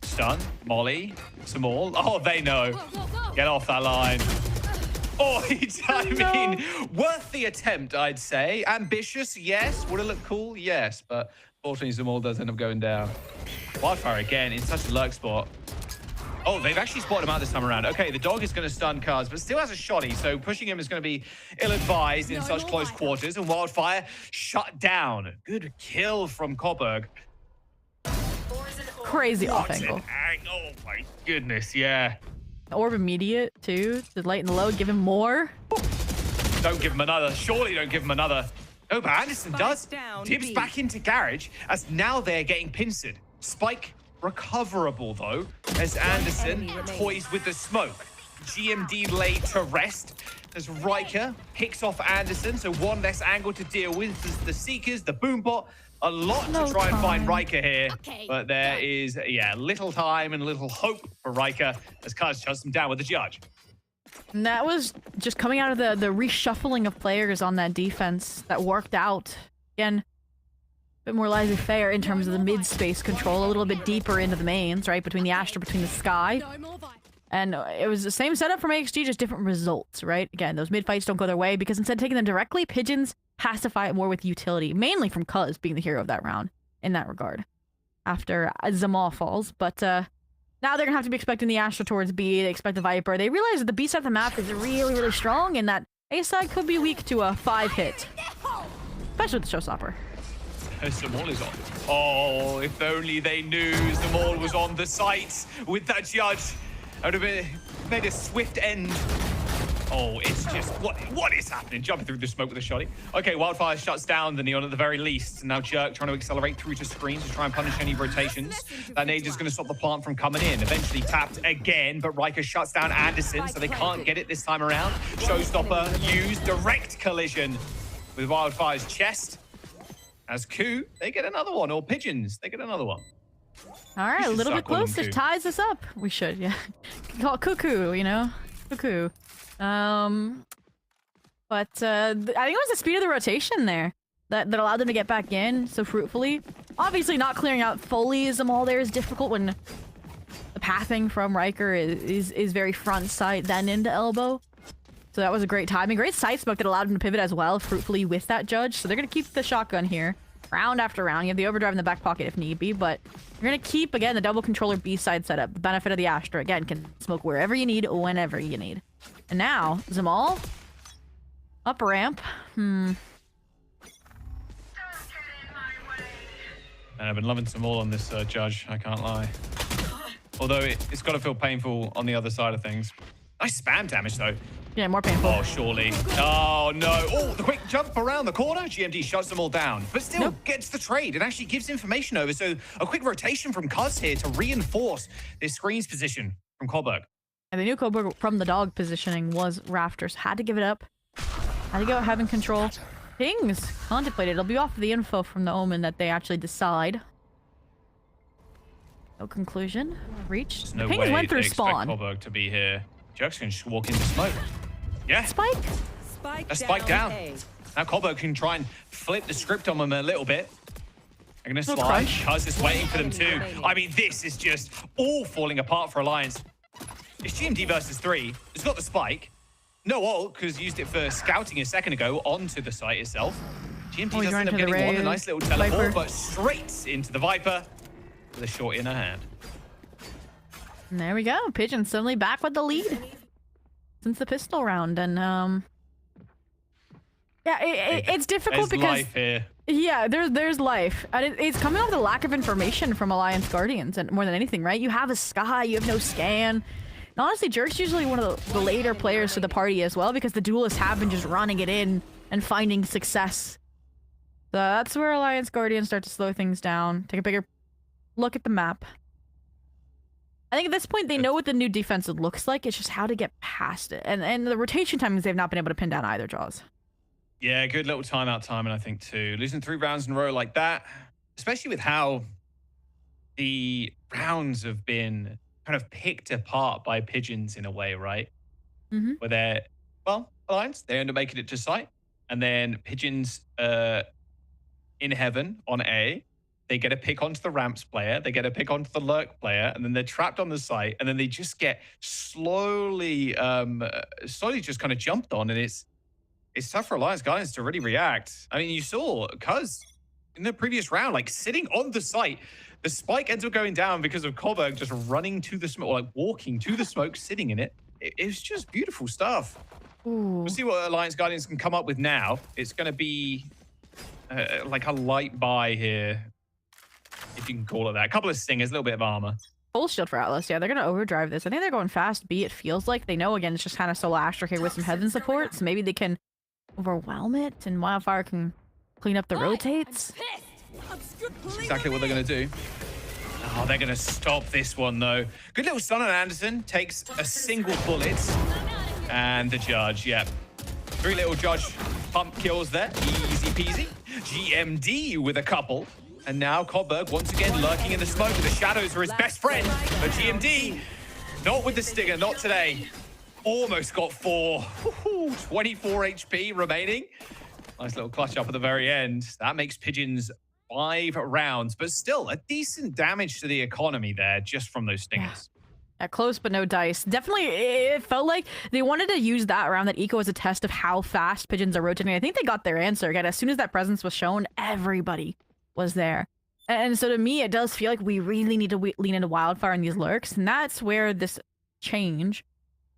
Speaker 7: Stun, Molly, Small. Oh, they know. Get off that line. Oh, I mean, worth the attempt, I'd say. Ambitious, yes. Would it look cool? Yes. But fortunately, Zamal does end up going down. Wildfire again in such a lurk spot. Oh, they've actually spotted him out this time around. Okay, the dog is going to stun Cuz, but still has a shotty, so pushing him is going to be ill-advised in such close quarters. And Wildfire shut down. Good kill from Coburg.
Speaker 12: Crazy off angle.
Speaker 7: Oh my goodness, yeah.
Speaker 12: Orb immediate too. The light and the low, give him more.
Speaker 7: Don't give him another. Surely don't give him another. Oh, but Anderson does. Tips back into Garage as now they're getting pincered. Spike recoverable though, as Anderson toys with the smoke. GMD laid to rest as Riker picks off Anderson, so one less angle to deal with. There's the Seekers, the Boombot. A lot to try and find Riker here, but there is, little time and little hope for Riker as Kaz shuts him down with the judge.
Speaker 12: And that was just coming out of the reshuffling of players on that defense that worked out. Again, a bit more laissez-faire in terms of the mid-space control, a little bit deeper into the mains, right? Between the Astra, between the Sky. And it was the same setup from AxG, just different results, right? Again, those mid-fights don't go their way because instead of taking them directly, Pigeons pacify it more with utility, mainly from Cuz being the hero of that round in that regard after Zamal falls. But now they're gonna have to be expecting the Astra towards B. They expect the Viper. They realize that the B side of the map is really, really strong and that A side could be weak to a 5-hit, especially with the Showstopper.
Speaker 7: Zamal is on. Oh, if only they knew Zamal was on the site with that judge. I would have made a swift end. Oh, it's just, what is happening? Jumping through the smoke with a shotty. Okay, Wildfire shuts down the Neon at the very least. And now Jerk trying to accelerate through to screens to try and punish any rotations. That nade is going to stop the plant from coming in. Eventually tapped again, but Riker shuts down Anderson, so they can't get it this time around. Showstopper used direct collision with Wildfire's chest. As COO, they get another one, or Pigeons, they get another one.
Speaker 12: All right, a little bit closer. Ties us up. We should, yeah. Call it cuckoo, you know? Cuckoo. But I think it was the speed of the rotation there that allowed them to get back in so fruitfully. Obviously, not clearing out fully as all there is difficult when the pathing from Riker is very front sight, then into elbow. So that was a great timing. Great side smoke that allowed him to pivot as well, fruitfully with that judge. So they're going to keep the shotgun here, round after round. You have the overdrive in the back pocket if need be, but you're going to keep, again, the double controller B-side setup. The benefit of the Astra, again, can smoke wherever you need, whenever you need. And now, Zamal, up ramp.
Speaker 7: And I've been loving Zamal on this judge, I can't lie. Although it's got to feel painful on the other side of things. Nice spam damage, though.
Speaker 12: Yeah, more painful.
Speaker 7: Oh, surely. Oh, no. Oh, the quick jump around the corner. GMD shuts them all down, but still gets the trade and actually gives information over. So a quick rotation from Cuz here to reinforce this screen's position from Kohlberg.
Speaker 12: And they knew Kohlberg from the dog positioning was Rafters. Had to give it up. Had to go having control. Pings contemplated. It'll be off the info from the Omen that they actually decide. No conclusion reached.
Speaker 7: No
Speaker 12: Pings
Speaker 7: way
Speaker 12: went through
Speaker 7: they
Speaker 12: spawn.
Speaker 7: expect Kohlberg to be here. Jux can just walk into smoke. Yeah.
Speaker 12: Spike?
Speaker 7: A spike down. Now Kohlberg can try and flip the script on them a little bit. They're going to slide. Cuz is waiting for them too. I mean, this is just all falling apart for Alliance. It's GMD versus 3. It's got the spike. No ult, because used it for scouting a second ago onto the site itself. GMD does end up getting one, a nice little teleport, but straight into the Viper with a short in her hand.
Speaker 12: And there we go. Pigeon suddenly back with the lead since the pistol round. And yeah, it's difficult
Speaker 7: There's
Speaker 12: because
Speaker 7: life here.
Speaker 12: Yeah, there's life. And it's coming off the lack of information from Alliance Guardians, and more than anything, right? You have a Sky, you have no scan. And honestly, Jerk's usually one of the later players to the party as well, because the duelists have been just running it in and finding success. So that's where Alliance Guardians start to slow things down, take a bigger look at the map. I think at this point they know what the new defense looks like. It's just how to get past it. And the rotation timings, they've not been able to pin down either, Jaws.
Speaker 7: Yeah, good little timeout timing, I think, too. Losing 3 rounds in a row like that, especially with how the rounds have been kind of picked apart by Pigeons in a way, right?
Speaker 12: Mm-hmm.
Speaker 7: Where they're, well, Alliance, they end up making it to site. And then Pigeons in heaven on A, they get a pick onto the ramps player, they get a pick onto the lurk player, and then they're trapped on the site, and then they just get slowly just kind of jumped on, and it's tough for Alliance Guardians to really react. I mean, you saw Cuz in the previous round, like sitting on the site, the spike ends up going down because of Kohlberg just running to the smoke, or like walking to the smoke, sitting in it. It's just beautiful stuff.
Speaker 12: Ooh.
Speaker 7: We'll see what Alliance Guardians can come up with now. It's going to be like a light buy here, if you can call it that. A couple of stingers, a little bit of armor.
Speaker 12: Full shield for Atlas. Yeah, they're going to overdrive this. I think they're going fast B, it feels like. They know, again, it's just kind of solo Astra here with some heaven support, so maybe they can overwhelm it, and Wildfire can clean up the rotates.
Speaker 7: That's exactly what they're going to do. Oh, they're going to stop this one, though. Good little stun on Anderson. Takes a single bullet. And the judge, yeah. 3 little judge pump kills there. Easy peasy. GMD with a couple. And now Kohlberg once again lurking in the smoke. The shadows are his best friend. But GMD, not with the stinger, not today. Almost got 4. 24 HP remaining. Nice little clutch up at the very end. That makes Pigeons 5 rounds, but still a decent damage to the economy there just from those stingers.
Speaker 12: Yeah, close but no dice. Definitely, it felt like they wanted to use that round, that eco, as a test of how fast Pigeons are rotating. I think they got their answer. Again, as soon as that presence was shown, everybody was there. And so to me, it does feel like we really need to lean into Wildfire in these lurks, and that's where this change,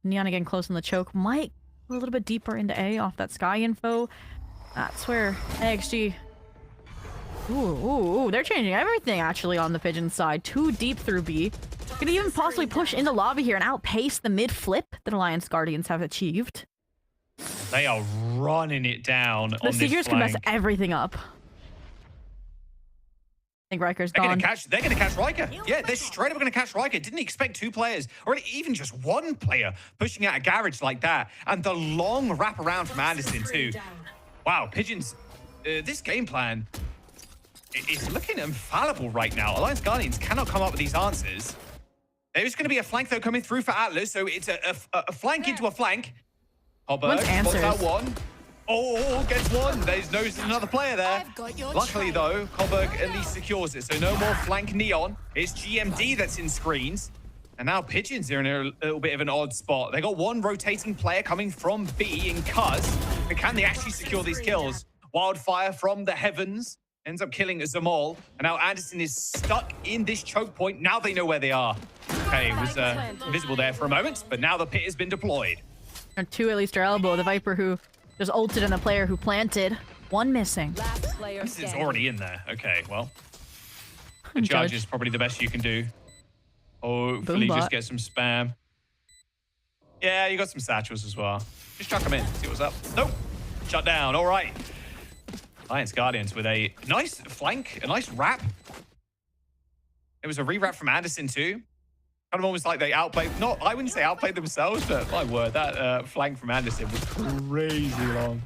Speaker 12: Neon again close on the choke, might go a little bit deeper into A off that Sky info. That's where AxG... Ooh, they're changing everything actually on the Pigeon side. 2 deep through B. Could even possibly push into lobby here and outpace the mid flip that Alliance Guardians have achieved.
Speaker 7: They are running it down on this
Speaker 12: Seekers can
Speaker 7: flank.
Speaker 12: mess everything up. I think Riker's gone.
Speaker 7: They're gonna catch Riker. Yeah, they're straight up gonna catch Riker. Didn't expect 2 players, or even just 1 player, pushing out a garage like that. And the long wrap around from Anderson too. Wow, Pigeons, this game plan it's looking infallible right now. Alliance Guardians cannot come up with these answers. There's going to be a flank, though, coming through for Atlas, so it's a flank into a flank. Hobberg spots out one. Oh, gets one. There's another player there. Luckily, though, Hobberg at least secures it, so no more flank Neon. It's GMD that's in screens. And now Pigeons are in a little bit of an odd spot. They got one rotating player coming from B in Cuz. But can they actually secure these kills? Wildfire from the heavens ends up killing Zamal. And now Anderson is stuck in this choke point. Now they know where they are. Okay, it was invisible there for a moment, but now the pit has been deployed.
Speaker 12: And two at least are elbow. The Viper who just ulted and the player who planted. One missing.
Speaker 7: This is already in there. Okay, well. The judge is probably the best you can do. Hopefully just get some spam. Yeah, you got some satchels as well. Just chuck them in, see what's up. Nope, shut down, all right. Alliance Guardians with a nice flank, a nice wrap. It was a re-wrap from Anderson too. Kind of almost like they outplayed, I wouldn't say outplayed themselves, but my word, that flank from Anderson was crazy long.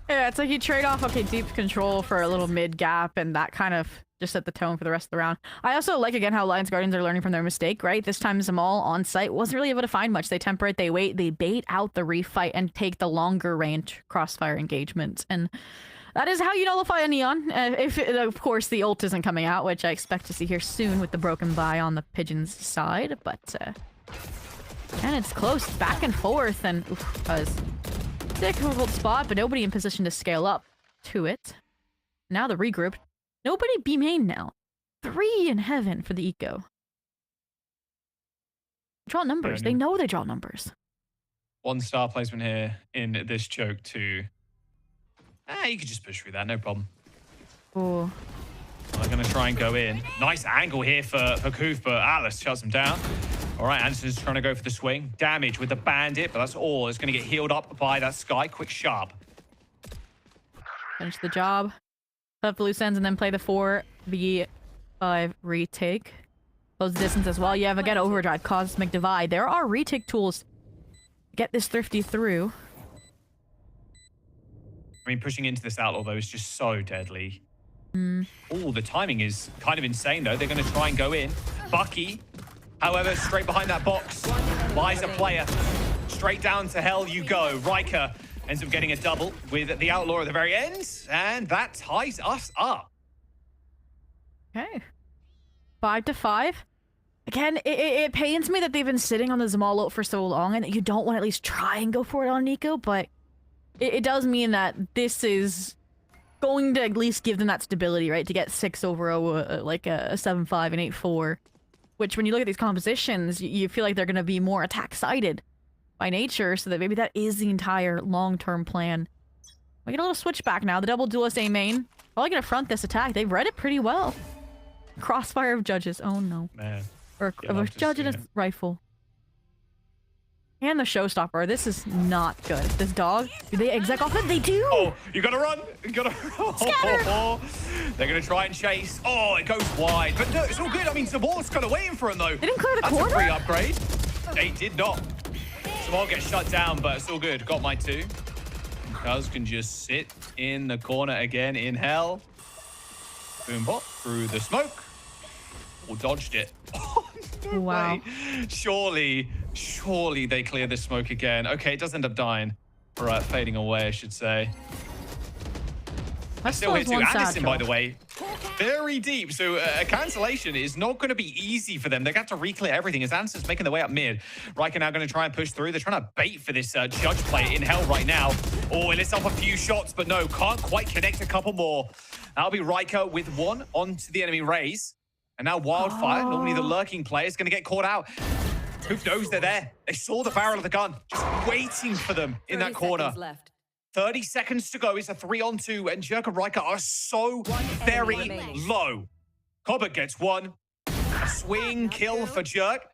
Speaker 12: Yeah, it's like you trade off, okay, deep control for a little mid gap, and that kind of just set the tone for the rest of the round. I also like, again, how Alliance Guardians are learning from their mistake, right? This time Zamal on site wasn't really able to find much. They temper it, they wait, they bait out the refight and take the longer range crossfire engagement. And that is how you nullify a Neon. If, of course, the ult isn't coming out, which I expect to see here soon with the broken buy on the Pigeons side. But, and it's close, back and forth, and Cuz difficult spot, but nobody in position to scale up to it. Now the regroup. Nobody B main now. 3 in heaven for the eco. Draw numbers. They know they draw numbers.
Speaker 7: 1 star placement here in this choke too. You could just push through that, no problem.
Speaker 12: Oh.
Speaker 7: They're going to try and go in. Nice angle here for Koof, but Atlas shuts him down. All right, Anderson's trying to go for the swing. Damage with the bandit, but that's all. It's going to get healed up by that Sky. Quick sharp.
Speaker 12: Finish the job. Put up the loose ends and then play the 4v5 retake. Close the distance as well. You have, again, overdrive, cosmic divide. There are retake tools to get this thrifty through.
Speaker 7: I mean, pushing into this outlaw, though, is just so deadly. Oh, the timing is kind of insane, though. They're going to try and go in. Bucky, however, straight behind that box lies a player. Straight down to hell you go. Riker ends up getting a double with the outlaw at the very end, and that ties us up.
Speaker 12: Okay. 5-5. Again, it pains me that they've been sitting on the Zamal ult for so long, and you don't want to at least try and go for it on Nico, but it does mean that this is going to at least give them that stability, right? To get 6 over like a 7-5 and 8-4, which when you look at these compositions, you feel like they're going to be more attack-sided by nature, so that maybe that is the entire long-term plan. We get a little switchback now. The double duelist A main. Probably going to front this attack. They've read it pretty well. Crossfire of judges. Oh no.
Speaker 7: Man.
Speaker 12: Or of a judge and a rifle. And the showstopper. This is not good. This dog. Do they exec off it? They do!
Speaker 7: Oh, you gotta run! You gotta run!
Speaker 12: Scatter!
Speaker 7: They're gonna try and chase. Oh, it goes wide. But no, it's all good. I mean, Zamal's kind of waiting for him, though.
Speaker 12: They didn't clear the
Speaker 7: That's
Speaker 12: corner?
Speaker 7: a free upgrade. They did not. Zamal gets shut down, but it's all good. Got my 2. Cuz can just sit in the corner again in hell. Boombot through the smoke. Oh, dodged it. Oh, no
Speaker 12: wow.
Speaker 7: way. Surely they clear this smoke again. Okay, it does end up dying. Right, fading away, I should say. Still here too. Anderson, by the way, very deep. So a cancellation is not going to be easy for them. They got to re-clear everything as Anderson's making their way up mid. Riker now going to try and push through. They're trying to bait for this judge play in hell right now. Oh, it lets off a few shots, but no, can't quite connect a couple more. That'll be Riker with 1 onto the enemy raise. And now Wildfire, normally the lurking player, is going to get caught out. Who knows they're there? They saw the barrel of the gun, just waiting for them in that corner. 30 seconds to go. It's a 3-on-2, and Jerk and Riker are so very low. Cobbett gets 1. A swing kill for Jerk,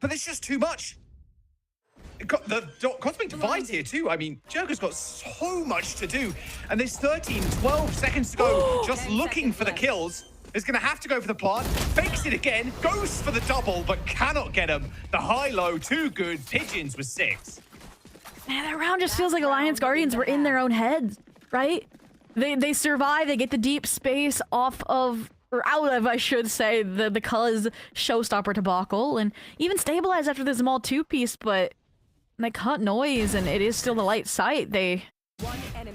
Speaker 7: but there's just too much. The Cosmic Divide here too. I mean, Jerk has got so much to do, and there's 12 seconds to go, just looking for the kills. Is going to have to go for the plant, fakes it again, goes for the double, but cannot get him. The high-low, too good. Pigeons with 6.
Speaker 12: Man, that round just feels like Alliance Guardians were in their own heads, right? They survive. They get the deep space off of, or out of, I should say, the Cuz showstopper debacle, and even stabilize after the small 2-piece, but they cut noise, and it is still the light sight. They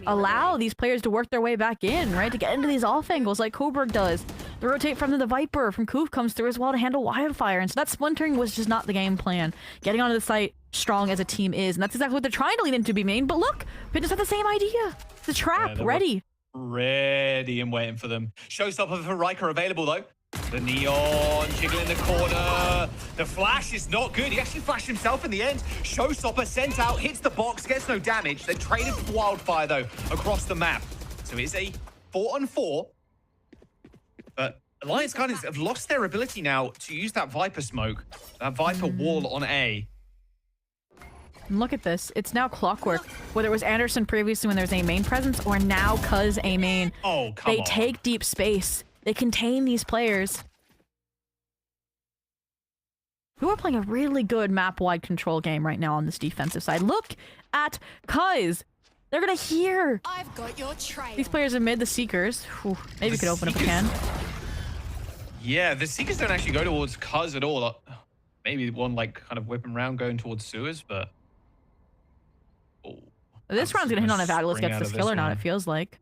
Speaker 12: allow these players to work their way back in, right? To get into these off angles like Coburg does. The rotate from the Viper, from Koof comes through as well to handle Wildfire, and so that splintering was just not the game plan. Getting onto the site strong as a team is, and that's exactly what they're trying to lead into B main, but look! Pigeons have the same idea. The trap, ready.
Speaker 7: Ready and waiting for them. Showstopper for Riker available though. The Neon jiggle in the corner. The flash is not good. He actually flashed himself in the end. Showstopper sent out, hits the box, gets no damage. They traded for Wildfire though across the map. So it's a 4-on-4. But Alliance Guardians have lost their ability now to use that Viper smoke, that Viper wall on A.
Speaker 12: Look at this. It's now clockwork. Whether it was Anderson previously when there was a main presence, or now Cuz a main.
Speaker 7: Oh, come on.
Speaker 12: They take deep space. They contain these players who are playing a really good map-wide control game right now on this defensive side. Look at Cuz. They're gonna hear.
Speaker 13: I've got your trail.
Speaker 12: These players are mid, the Seekers. Whew, maybe we could open up a can.
Speaker 7: Yeah, the Seekers don't actually go towards Cuz at all. Maybe one like kind of whipping around going towards sewers, but
Speaker 12: this round's gonna hit on if Atlas gets this kill or not, it feels like.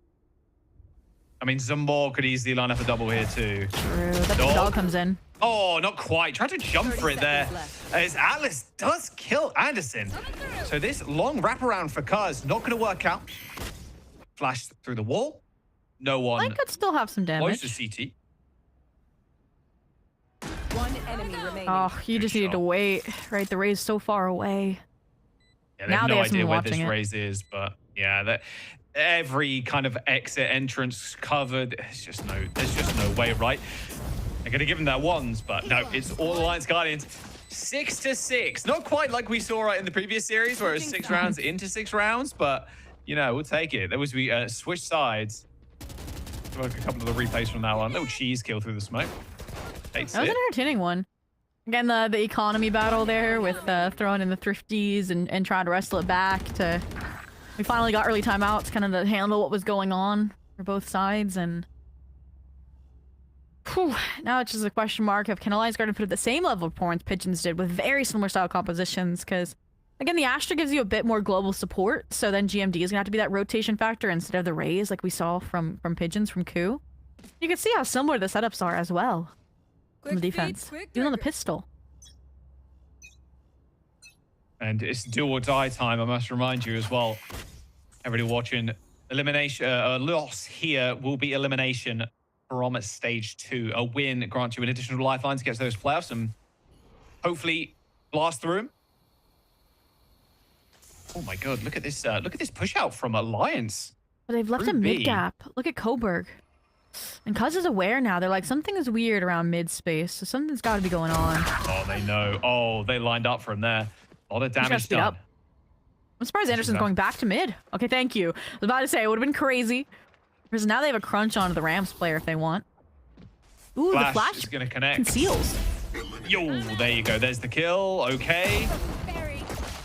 Speaker 7: I mean, Zumbor could easily line up a double here too.
Speaker 12: True. That dog comes in.
Speaker 7: Oh, not quite. Tried to jump for it there. As Atlas does kill Anderson. So this long wraparound for Cuz not going to work out. Flash through the wall. No one.
Speaker 12: I could still have some damage.
Speaker 7: Close to CT.
Speaker 14: One enemy remaining.
Speaker 12: Oh, you just needed to wait. Right, the Ray's so far away.
Speaker 7: Yeah, they have
Speaker 12: now
Speaker 7: no
Speaker 12: they have
Speaker 7: idea where
Speaker 12: watching
Speaker 7: this raise is, but yeah, that every kind of exit entrance covered. There's just no way, right? They're gonna give him that ones, but no, it's all Alliance Guardians. 6-6. Not quite like we saw right in the previous series, where it was 6 rounds into 6 rounds, but you know, we'll take it. There was we switched sides. Look, a couple of the replays from that one. Little cheese kill through the smoke.
Speaker 12: That was an entertaining one. Again, the economy battle there with throwing in the thrifties and trying to wrestle it back to... We finally got early timeouts kind of to handle what was going on for both sides, and... Whew, now it's just a question mark of can Alliance Guardian put at the same level of performance Pigeons did with very similar style compositions, because again, the Astra gives you a bit more global support, so then GMD is gonna have to be that rotation factor instead of the Rays like we saw from Pigeons from COO. You can see how similar the setups are as well from the defense, even on the pistol.
Speaker 7: And it's do or die time, I must remind you as well. Everybody watching, elimination, loss here will be elimination from stage 2. A win grants you an additional lifeline to get to those playoffs and hopefully blast through them. Oh my god, look at this push out from Alliance.
Speaker 12: But they've left a mid gap. Look at Coburg. And Cuz is aware now. They're like, something is weird around mid space, so something's got to be going on.
Speaker 7: Oh, they know. Oh, they lined up from there. A lot of damage done.
Speaker 12: I'm surprised Anderson's going back to mid. Okay, thank you. I was about to say, it would have been crazy. Because now they have a crunch onto the Rams player if they want. Ooh, the flash
Speaker 7: is going to connect.
Speaker 12: Conceals.
Speaker 7: Yo, there you go. There's the kill. Okay.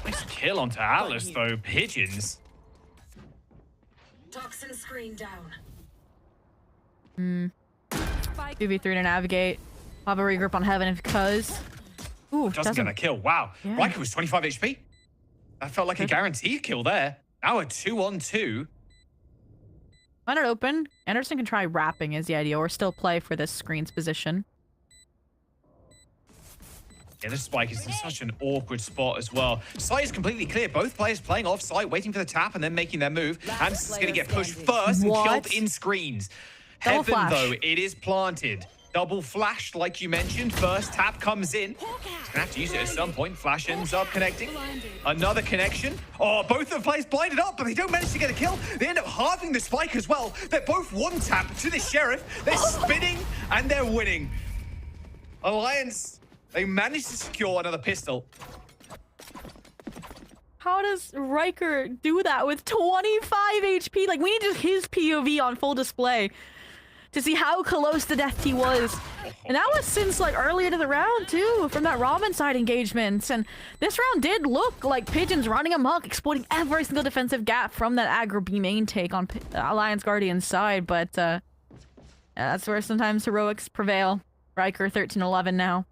Speaker 7: Nice kill onto Atlas, though. Pigeons.
Speaker 13: Toxin screen down.
Speaker 12: 2v3 to navigate. Have a regroup on Heaven if Cuz. Ooh,
Speaker 7: doesn't get a kill. Wow. Yeah. Riker was 25 HP. That felt like a guaranteed kill there. Now a 2-on-2.
Speaker 12: Let it open. Anderson can try wrapping is the idea, or still play for this screen's position.
Speaker 7: Yeah, this spike is in such an awkward spot as well. Site is completely clear. Both players playing off site, waiting for the tap and then making their move. Anderson's going to get pushed first and killed in screens. Heaven, though, it is planted. Double flash, like you mentioned. First tap comes in. He's going to have to use it at some point. Flash ends up connecting. Another connection. Oh, both of the players blinded up, but they don't manage to get a kill. They end up halving the spike as well. They're both one tap to the Sheriff. They're spinning and they're winning. Alliance, they managed to secure another pistol.
Speaker 12: How does Riker do that with 25 HP? Like, we need just his POV on full display to see how close to death he was. And that was since like earlier to the round too, from that Ramen side engagement. And this round did look like Pigeons running amok, exploiting every single defensive gap from that aggro B main take on Alliance Guardian's side. But yeah, that's where sometimes heroics prevail. Riker 13-11 now.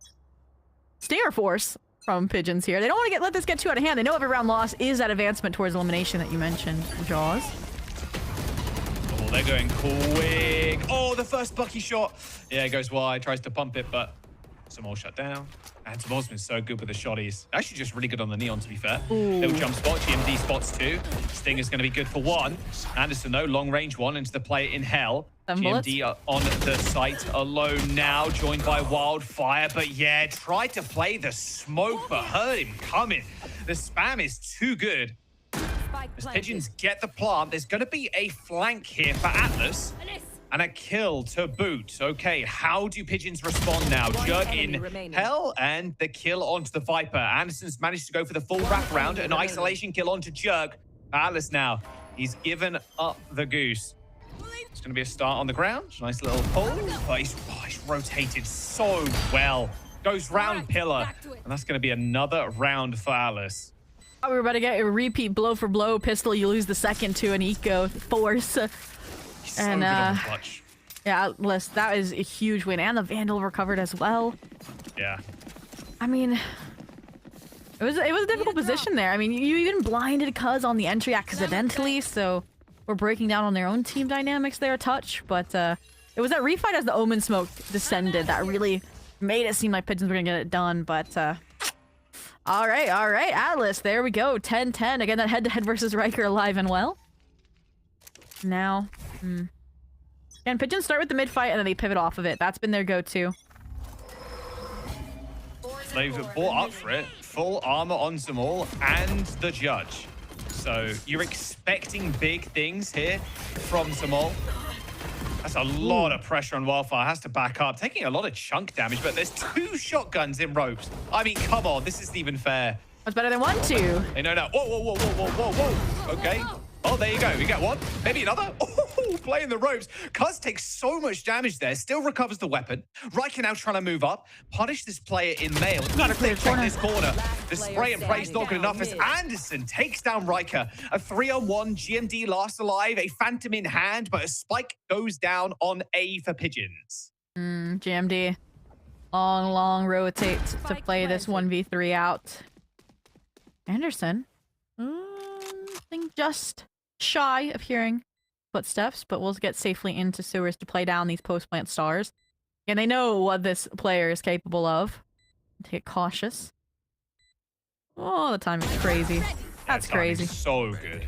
Speaker 12: Stinger Force from Pigeons here. They don't want to let this get too out of hand. They know every round loss is that advancement towards elimination that you mentioned, Jaws.
Speaker 7: Oh, they're going quick. Oh, the first Bucky shot. Yeah, it goes wide, tries to pump it, but Samol shut down. And Samol's been so good with the shotties. Actually just really good on the Neon, to be fair. Little jump spot, GMD spots 2. Stinger's going to be good for 1. Anderson, though, long range 1 into the play in hell. GMD on the site alone now, joined by Wildfire. But yeah, tried to play the smoke, but heard him coming. The spam is too good. As Pigeons get the plant, there's going to be a flank here for Atlas. And a kill to boot. Okay, how do Pigeons respond now? Jug in hell and the kill onto the Viper. Anderson's managed to go for the full wraparound. An isolation kill onto Jug. Atlas now, he's given up the goose. It's going to be a start on the ground. Nice little pull. But he's rotated so well. Goes round pillar. And that's going to be another round for Atlas.
Speaker 12: We were about to get a repeat blow for blow pistol. You lose the second to an eco force. And yeah, Atlas, that is a huge win. And the Vandal recovered as well.
Speaker 7: Yeah.
Speaker 12: I mean, it was a difficult position there. I mean, you even blinded Cuz on the entry accidentally, so we're breaking down on their own team dynamics there a touch. But it was that refight as the Omen smoke descended that really made it seem like Pigeons were gonna get it done. But all right, Atlas, there we go. 10-10. Again, that head-to-head versus Riker alive and well. Now, and Pigeons start with the mid fight and then they pivot off of it. That's been their go-to.
Speaker 7: They've bought up for it. Full armor on Samol and the Judge. So you're expecting big things here from Samol. That's a lot of pressure on Wildfire. Has to back up. Taking a lot of chunk damage, but there's 2 shotguns in ropes. I mean, come on. This isn't even fair.
Speaker 12: That's better than 1-2.
Speaker 7: Hey, no. Whoa. Okay. Oh, there you go. We get 1. Maybe another. Oh, playing the ropes. Cuz takes so much damage there. Still recovers the weapon. Riker now trying to move up. Punish this player in mail.
Speaker 12: Gotta clear
Speaker 7: this corner. The spray and pray is not good enough as Anderson takes down Riker. A 3-on-1. GMD last alive. A phantom in hand, but a spike goes down on A for Pigeons.
Speaker 12: GMD. Long rotate to play this 1v3 out. Anderson. I think just shy of hearing footsteps, but we'll get safely into sewers to play down these post-plant stars. And they know what this player is capable of. To get cautious. Oh, the timing is crazy. That's crazy.
Speaker 7: So good.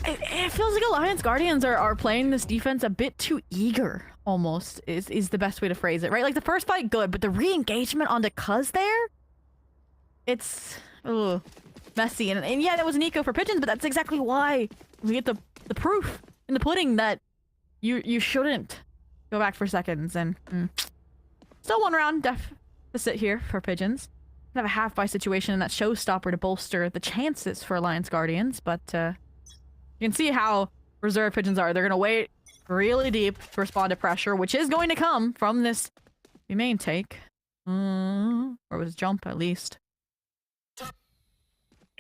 Speaker 12: It feels like Alliance Guardians are playing this defense a bit too eager, almost, is the best way to phrase it, right? Like, the first fight, good, but the re-engagement onto Cuz there? It's... ugh. Messy, and yeah, that was an eco for Pigeons, but that's exactly why we get the proof in the pudding that you shouldn't go back for seconds. And still 1 round deficit here for Pigeons. Have a half-buy situation in that showstopper to bolster the chances for Alliance Guardians, but you can see how reserved Pigeons are. They're gonna wait really deep to respond to pressure, which is going to come from this main take, or was jump at least.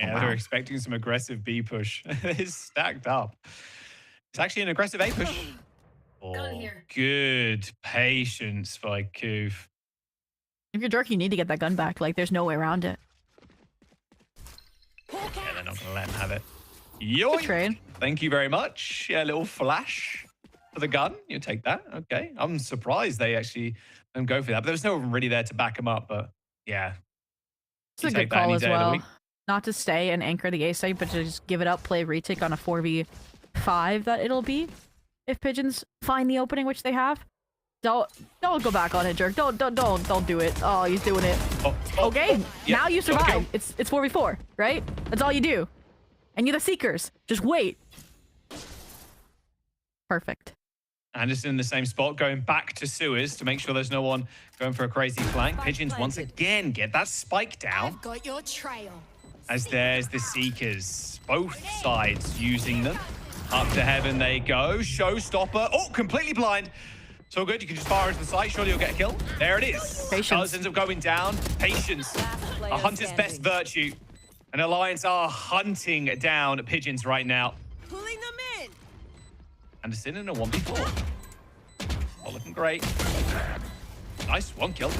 Speaker 7: Yeah, they're expecting some aggressive B push. It's stacked up. It's actually an aggressive A push. Oh, good patience by Koof.
Speaker 12: If you're Jerk, you need to get that gun back. Like, there's no way around it.
Speaker 7: Yeah, they're not going to let him have it. Yoink!
Speaker 12: Trade.
Speaker 7: Thank you very much. Yeah, a little flash for the gun. You take that. Okay. I'm surprised they actually don't go for that. But there was no one really there to back him up. But yeah.
Speaker 12: It's a good call as well. Not to stay and anchor the A site, but to just give it up, play retake on a 4v5 that it'll be. If Pigeons find the opening, which they have. Don't go back on it, Jerk. Don't do it. Oh, he's doing it. Okay,
Speaker 7: yeah.
Speaker 12: Now you survive. It's 4v4, right? That's all you do. And you're the Seekers. Just wait. Perfect.
Speaker 7: Anderson in the same spot, going back to sewers to make sure there's no one going for a crazy flank. Pigeons once again get that spike down.
Speaker 13: I've got your trail.
Speaker 7: As there's the Seekers, both sides using them. Up to heaven they go. Showstopper. Oh, completely blind. So good, you can just fire into the site. Surely you'll get a kill. There it is.
Speaker 12: Patience.
Speaker 7: Ends up going down. Patience. A hunter's best virtue. And Alliance are hunting down Pigeons right now.
Speaker 13: Pulling them in.
Speaker 7: And it's in a 1v4. Oh, looking great. Nice, 1 kill.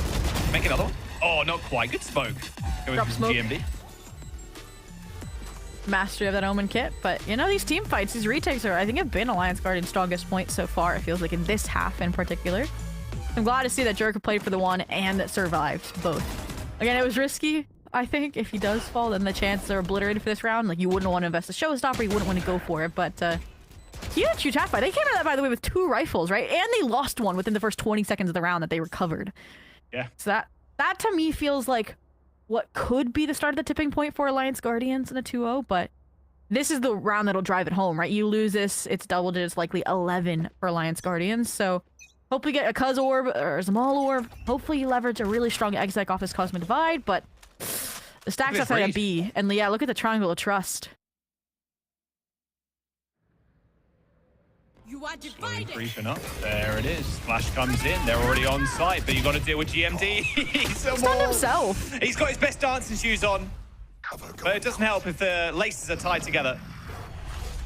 Speaker 7: Make another one. Oh, not quite. Good smoke. Going
Speaker 12: Drop
Speaker 7: from
Speaker 12: smoke.
Speaker 7: GMD.
Speaker 12: Mastery of that Omen kit, but you know, these team fights, these retakes are, I think, have been Alliance Guardian's strongest point so far. It feels like in this half in particular. I'm glad to see that Jerka played for the one and survived both. Again, it was risky. I think if he does fall, then the chances are obliterated for this round. Like, you wouldn't want to invest a showstopper, you wouldn't want to go for it, but huge attack fight. They came out of that, by the way, with 2 rifles, right? And they lost one within the first 20 seconds of the round that they recovered.
Speaker 7: Yeah.
Speaker 12: So that to me feels like what could be the start of the tipping point for Alliance Guardians in a 2-0, but this is the round that'll drive it home, right? You lose this, it's double digits, likely 11 for Alliance Guardians. So hopefully get a Cuz orb or a Zamal orb. Hopefully you leverage a really strong exec off this Cosmic Divide, but the stacks outside of B. And yeah, look at the Triangle of Trust.
Speaker 13: You are divided.
Speaker 7: Creeping up. There it is. Flash comes in. They're already on site, but you got to deal with GMD. He's
Speaker 12: done himself.
Speaker 7: He's got his best dancing shoes on. But it doesn't help if the laces are tied together.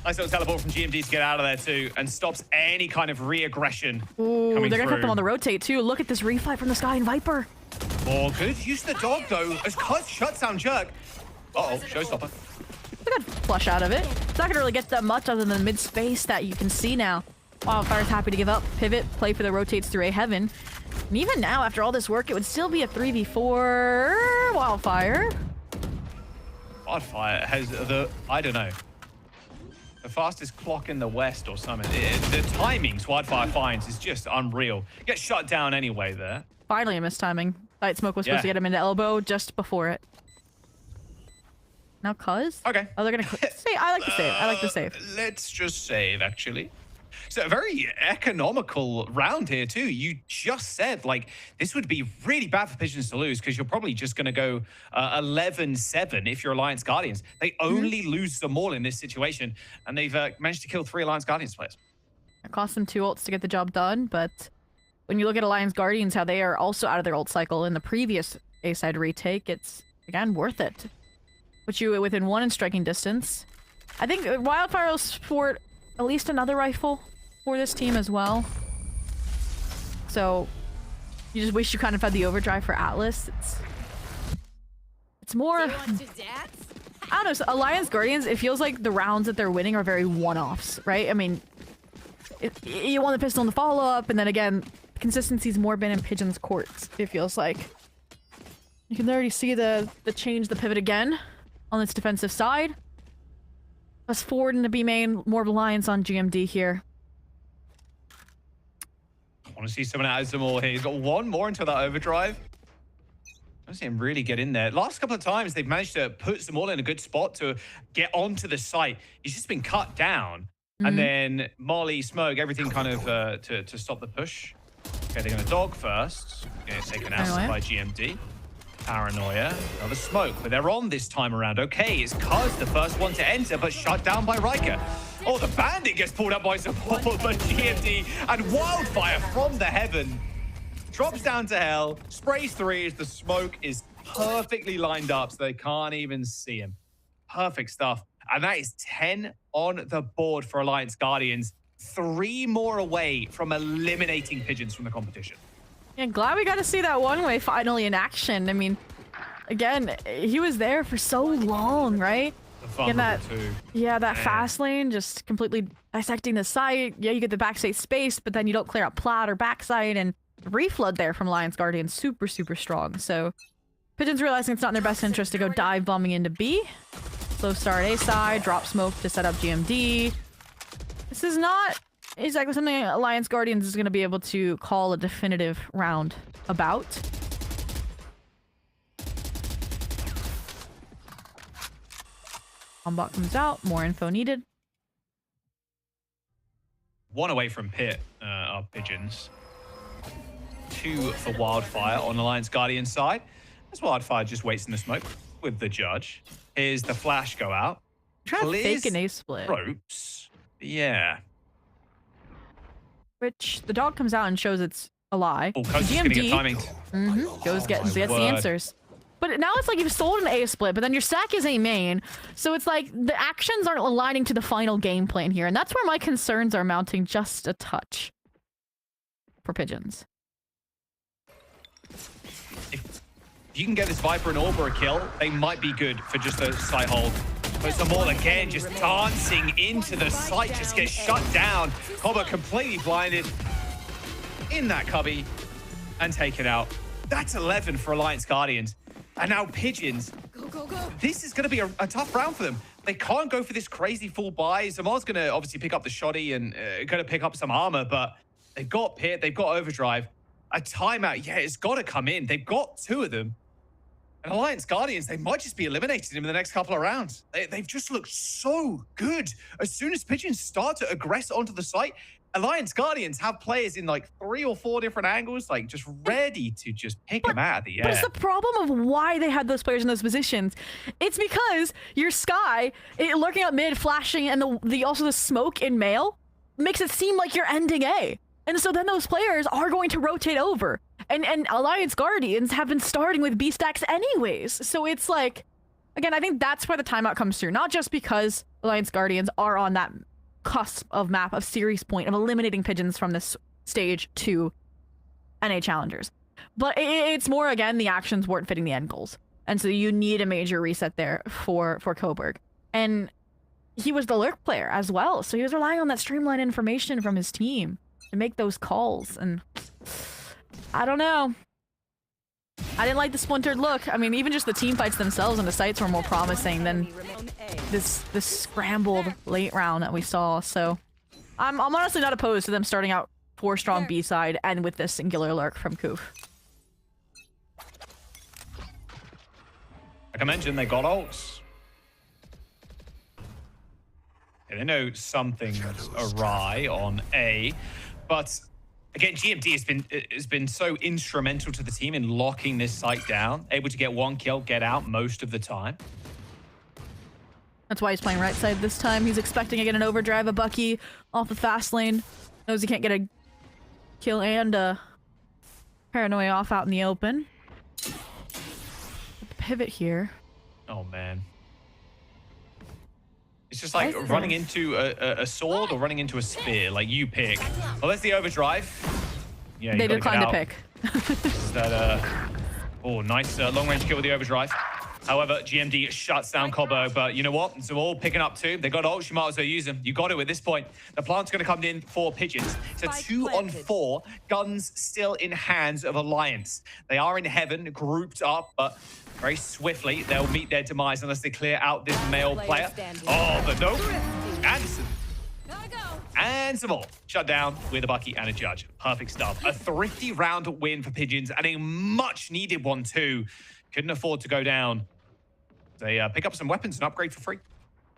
Speaker 7: Nice little teleport from GMD to get out of there too, and stops any kind of re-aggression.
Speaker 12: Ooh, they're gonna
Speaker 7: through.
Speaker 12: put them on the rotate too. Look at this refight from the Sky and Viper.
Speaker 7: Oh, good use of the dog though. As Cuz shuts down Jerk. Uh-oh, showstopper.
Speaker 12: Look at flush out of it. It's not gonna really get that much other than the mid space that you can see now. Wildfire's happy to give up, pivot, play for the rotates through A heaven. And even now, after all this work, it would still be a 3v4 Wildfire.
Speaker 7: Wildfire has I don't know, the fastest clock in the West or something. The timings Wildfire finds is just unreal. Gets shut down anyway there.
Speaker 12: Finally a mistiming. Light Smoke was supposed to get him into elbow just before it. Now Cuz?
Speaker 7: Okay.
Speaker 12: Oh, they're gonna say, I like to save. I like to save.
Speaker 7: Let's just save, actually. So a very economical round here too. You just said like this would be really bad for Pigeons to lose because you're probably just going to go 11-7 if you're Alliance Guardians. They only lose them all in this situation, and they've managed to kill 3 Alliance Guardians players.
Speaker 12: It cost them 2 ults to get the job done, but when you look at Alliance Guardians, how they are also out of their ult cycle in the previous A-side retake, it's again worth it. Put you within 1 in striking distance. I think Wildfire will support at least another rifle for this team as well. So you just wish you kind of had the overdrive for Atlas. It's more, I don't know, so Alliance Guardians, it feels like the rounds that they're winning are very one-offs, right? I mean, you won the pistol in the follow-up, and then again, consistency's more been in Pigeon's courts, it feels like. You can already see the change, the pivot again on its defensive side. Let's forward into B main, more reliance on GMD here.
Speaker 7: I want to see someone out of them all here. He's got 1 more into that overdrive. I want to see him really get in there. Last couple of times, they've managed to put them all in a good spot to get onto the site. He's just been cut down. And then Molly, Smoke, everything kind of to stop the push. Okay, they're going to dog first. Going to take an out by GMD. Paranoia. Another Smoke, but they're on this time around. Okay, it's Cuz, the first one to enter, but shut down by Riker. Oh, the Bandit gets pulled up by support, but GMD and Wildfire from the heaven drops down to hell, sprays 3 as the Smoke is perfectly lined up so they can't even see him. Perfect stuff. And that is 10 on the board for Alliance Guardians. 3 more away from eliminating Pigeons from the competition.
Speaker 12: Yeah, glad we got to see that one-way finally in action. I mean, again, he was there for so long, right? That fast lane, just completely dissecting the site. Yeah, you get the backside space, but then you don't clear out plat or backside, and reflood there from Alliance Guardian, super, super strong. So Pigeons realizing it's not in their best interest to go dive bombing into B. Slow start A side, drop Smoke to set up GMD. This is not exactly something Alliance Guardians is going to be able to call a definitive round about. Bombot comes out, more info needed.
Speaker 7: 1 away from Pit are Pigeons. 2 for Wildfire on Alliance Guardian side. As Wildfire just waits in the smoke with the judge. Here's the flash go out.
Speaker 12: Try to fake an A split.
Speaker 7: Ropes. Yeah.
Speaker 12: Which the dog comes out and shows it's a lie.
Speaker 7: Oh, Coach is going to get timing.
Speaker 12: Goes gets the answers. But now it's like you've sold an A split, but then your stack is A main. So it's like the actions aren't aligning to the final game plan here. And that's where my concerns are mounting just a touch for Pigeons.
Speaker 7: If you can get this Viper and Orb or a kill, they might be good for just a site hold. But Zamol again just dancing into the site, just gets shut down. Cobber completely blinded in that cubby and taken out. That's 11 for Alliance Guardians. And now Pigeons. This is going to be a tough round for them. They can't go for this crazy full buy. Zamal's going to obviously pick up the shoddy and going to pick up some armor, but they've got Pit, they've got Overdrive. A timeout, yeah, it's got to come in. They've got 2 of them. And Alliance Guardians, they might just be eliminating him in the next couple of rounds. They've just looked so good. As soon as Pigeons start to aggress onto the site, Alliance Guardians have players in like 3 or 4 different angles, like just ready to just pick them out of the air.
Speaker 12: But it's the problem of why they had those players in those positions. It's because your Sky lurking up mid, flashing, and also the smoke in mail makes it seem like you're ending A. And so then those players are going to rotate over. And Alliance Guardians have been starting with B stacks anyways. So it's like, again, I think that's where the timeout comes through. Not just because Alliance Guardians are on that cusp of map of series point of eliminating Pigeons from this stage to NA Challengers. But it's more, again, the actions weren't fitting the end goals. And so you need a major reset there for Coburg. And he was the lurk player as well. So he was relying on that streamlined information from his team to make those calls. And I don't know. I didn't like the splintered look. I mean, even just the team fights themselves and the sites were more promising than this scrambled late round that we saw. So I'm honestly not opposed to them starting out 4 strong B side and with this singular lurk from Koof.
Speaker 7: Like I mentioned, they got ults. And they know something's awry on A, but again, GMD has been so instrumental to the team in locking this site down, able to get 1 kill, get out most of the time.
Speaker 12: That's why he's playing right side this time. He's expecting to get an overdrive, a Bucky off the fast lane. Knows he can't get a kill and a paranoia off out in the open. Pivot here.
Speaker 7: Oh man. It's just like running into a sword or running into a spear. Like, you pick. Well, there's the overdrive. Yeah,
Speaker 12: they declined to pick.
Speaker 7: Oh, nice long-range kill with the overdrive. However, GMD shuts down Cobbo, but you know what? So all picking up 2. They got ults, you might as well use them. You got it at this point. The plant's going to come in for Pigeons. So 2 on 4, guns still in hands of Alliance. They are in heaven, grouped up, but very swiftly they'll meet their demise unless they clear out this male player. Oh, but no. Anderson. And some more. Shut down with a Bucky and a Judge. Perfect stuff. A thrifty round win for Pigeons and a much needed one too. Couldn't afford to go down. They pick up some weapons and upgrade for free.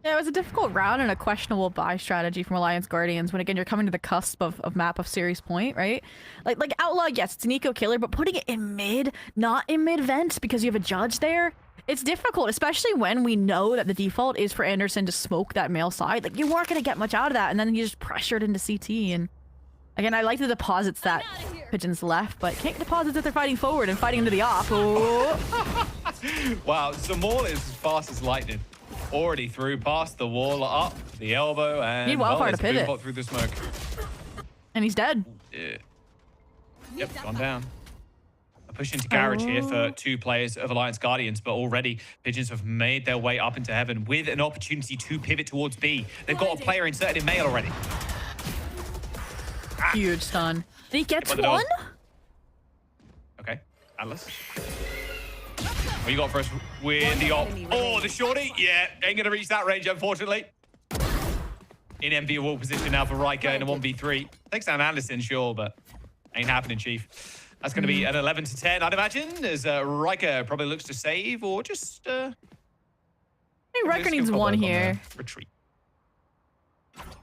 Speaker 12: Yeah, it was a difficult round and a questionable buy strategy from Alliance Guardians when, again, you're coming to the cusp of map of series point, right? Like Outlaw, yes, it's an eco killer, but putting it in mid, not in mid vent because you have a Judge there, it's difficult, especially when we know that the default is for Anderson to smoke that male side. Like, you weren't going to get much out of that, and then you just pressured into CT. And again, I like the deposits that Pigeons left, but can't deposit if they're fighting forward and fighting into the off. Oh.
Speaker 7: Wow, Zamal is as fast as lightning. Already through past the wall, up the elbow, and
Speaker 12: need wildfire to pivot
Speaker 7: through the smoke.
Speaker 12: And he's dead.
Speaker 7: Yeah. Yep, gone down. A push into garage here for 2 players of Alliance Guardians, but already Pigeons have made their way up into heaven with an opportunity to pivot towards B. They've got a player inserted in mail already.
Speaker 12: Huge stun. And he gets 1?
Speaker 7: Okay, Atlas. What you got for us with the op? Oh, the shorty? Yeah, ain't gonna reach that range, unfortunately. In enviable position now for Riker in a 1v3. Takes down Anderson, sure, but ain't happening, Chief. That's gonna be an 11 to 10, I'd imagine, as Riker probably looks to save or just...
Speaker 12: I think Riker needs 1 here.
Speaker 7: Retreat.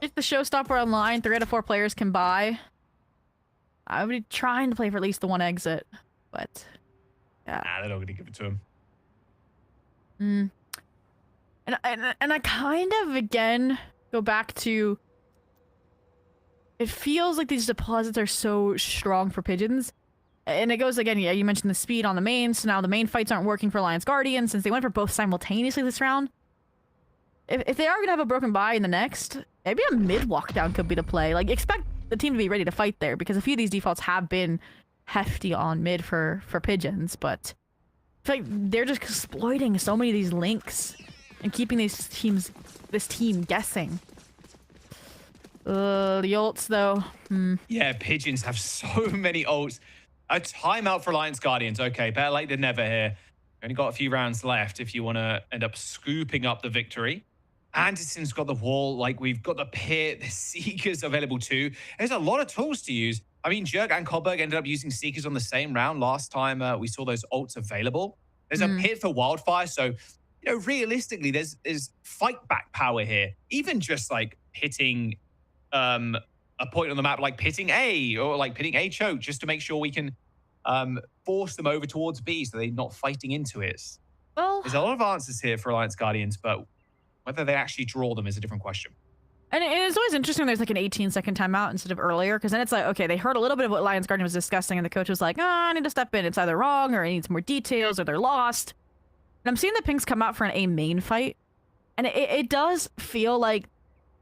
Speaker 12: If the showstopper online, 3 out of 4 players can buy. I would be trying to play for at least the 1 exit, but... yeah.
Speaker 7: Nah, they're not gonna give it to him.
Speaker 12: And I kind of, again, go back to it feels like these deposits are so strong for Pigeons. And it goes again, yeah, you mentioned the speed on the main, so now the main fights aren't working for Alliance Guardian since they went for both simultaneously this round. If they are going to have a broken buy in the next, maybe a mid walkdown could be the play. Like, expect the team to be ready to fight there, because a few of these defaults have been hefty on mid for Pigeons, but I feel like they're just exploiting so many of these links and keeping this team guessing. The ults, though.
Speaker 7: Yeah, Pigeons have so many ults. A timeout for Alliance Guardians. Okay, better late than never here. Only got a few rounds left if you want to end up scooping up the victory. Anderson's got the wall. Like, we've got the pit. The Seekers available too. There's a lot of tools to use. I mean, Jurg and Kohlberg ended up using Seekers on the same round last time we saw those ults available. There's a pit for Wildfire. So, you know, realistically, there's fight back power here. Even just like hitting a point on the map, like pitting A or like pitting A choke, just to make sure we can force them over towards B so they're not fighting into it.
Speaker 12: Well,
Speaker 7: there's a lot of answers here for Alliance Guardians, but whether they actually draw them is a different question.
Speaker 12: And it's always interesting there's like an 18-second timeout instead of earlier, because then it's like, okay, they heard a little bit of what Alliance Guardian was discussing, and the coach was like, oh, I need to step in. It's either wrong, or it needs more details, or they're lost. And I'm seeing the pings come out for an A main fight, and it does feel like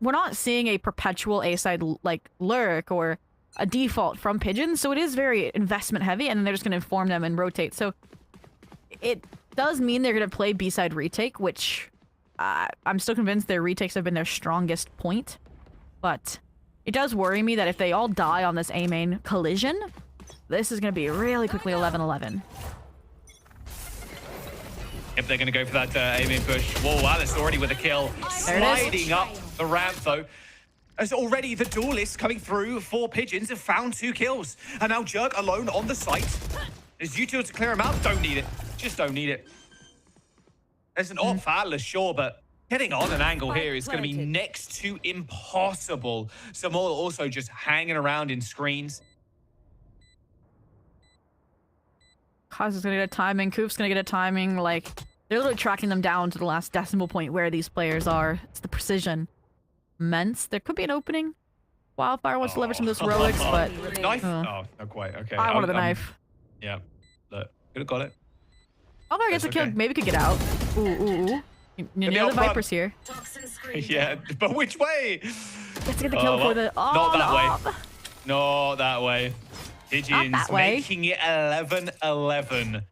Speaker 12: we're not seeing a perpetual A side like lurk or a default from Pigeons, so it is very investment heavy, and then they're just going to inform them and rotate. So it does mean they're going to play B side retake, which I'm still convinced their retakes have been their strongest point. But it does worry me that if they all die on this A main collision, this is going to be really quickly 11-11.
Speaker 7: Yep, they're going to go for that A main push. Whoa, Alice already with a kill. Sliding up the ramp, though. As already the duelists coming through for Pigeons have found 2 kills. And now Jurg alone on the site. There's util to clear him out. Don't need it. Just don't need it. There's an off for Atlas, sure, but getting on an angle here is going to be next to impossible. Some more also just hanging around in screens.
Speaker 12: Kaz is going to get a timing. Koof's going to get a timing. Like, they're literally tracking them down to the last decimal point where these players are. It's the precision. Immense. There could be an opening. Wildfire wants to leverage some of those heroics, but...
Speaker 7: Knife? Oh, not quite. Okay.
Speaker 12: I wanted the knife.
Speaker 7: Yeah. Look, could have got it.
Speaker 12: Wildfire gets a kill. Maybe could get out. Ooh. You know the Viper's here.
Speaker 7: Yeah, but which way?
Speaker 12: Let's get the kill for the... Oh,
Speaker 7: not that way. Not that way. Pigeons making it 11-11.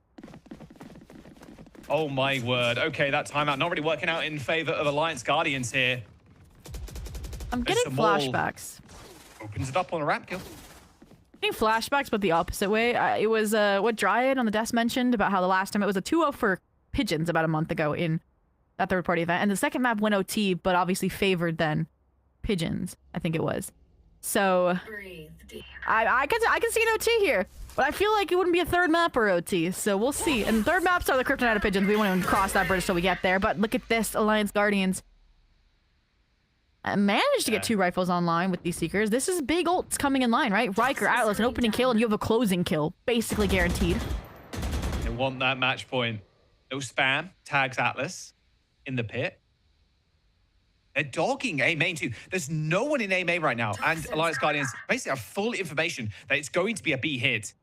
Speaker 7: Oh my word. Okay, that timeout not really working out in favor of Alliance Guardians here.
Speaker 12: I'm getting flashbacks.
Speaker 7: Opens it up on a ramp kill.
Speaker 12: Getting flashbacks, but the opposite way. It was what Dryad on the desk mentioned about how the last time it was a 2-0 for Pigeons about a month ago in that third-party event. And the second map went OT, but obviously favored then Pigeons, I think it was. So I can see an OT here, but I feel like it wouldn't be a third map or OT, so we'll see. And third maps are the Kryptonite of Pigeons. We won't even cross that bridge till we get there, but look at this. Alliance Guardians managed to get 2 rifles online with these Seekers. This is big ults coming in line, right? Riker, Atlas, an opening kill, and you have a closing kill, basically guaranteed.
Speaker 7: They want that match point. No spam, tags Atlas in the pit. They're dogging A main too. There's no one in A main right now, and Alliance Guardians basically have full information that it's going to be a B hit.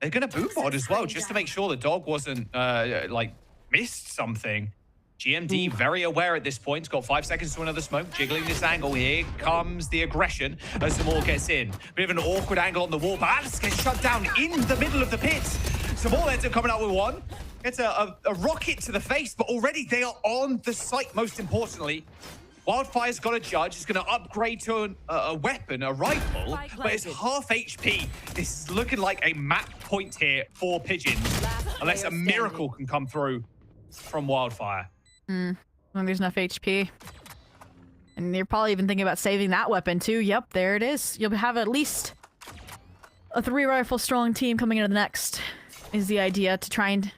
Speaker 7: They're going to boot bod as well, just to make sure the dog wasn't like missed something. GMD very aware at this point. Got 5 seconds to another smoke. Jiggling this angle. Here comes the aggression as Samor gets in. Bit of an awkward angle on the wall, but Alice gets shut down in the middle of the pit. Samor ends up coming out with one. It's a rocket to the face, but already they are on the site, most importantly. Wildfire's got a judge. It's going to upgrade to a weapon, a rifle, but it's half HP. This is looking like a map point here for Pigeons, unless a miracle can come through from Wildfire.
Speaker 12: Well, there's enough HP. And you're probably even thinking about saving that weapon too. Yep, there it is. You'll have at least a 3-rifle strong team coming into the next, is the idea, to try and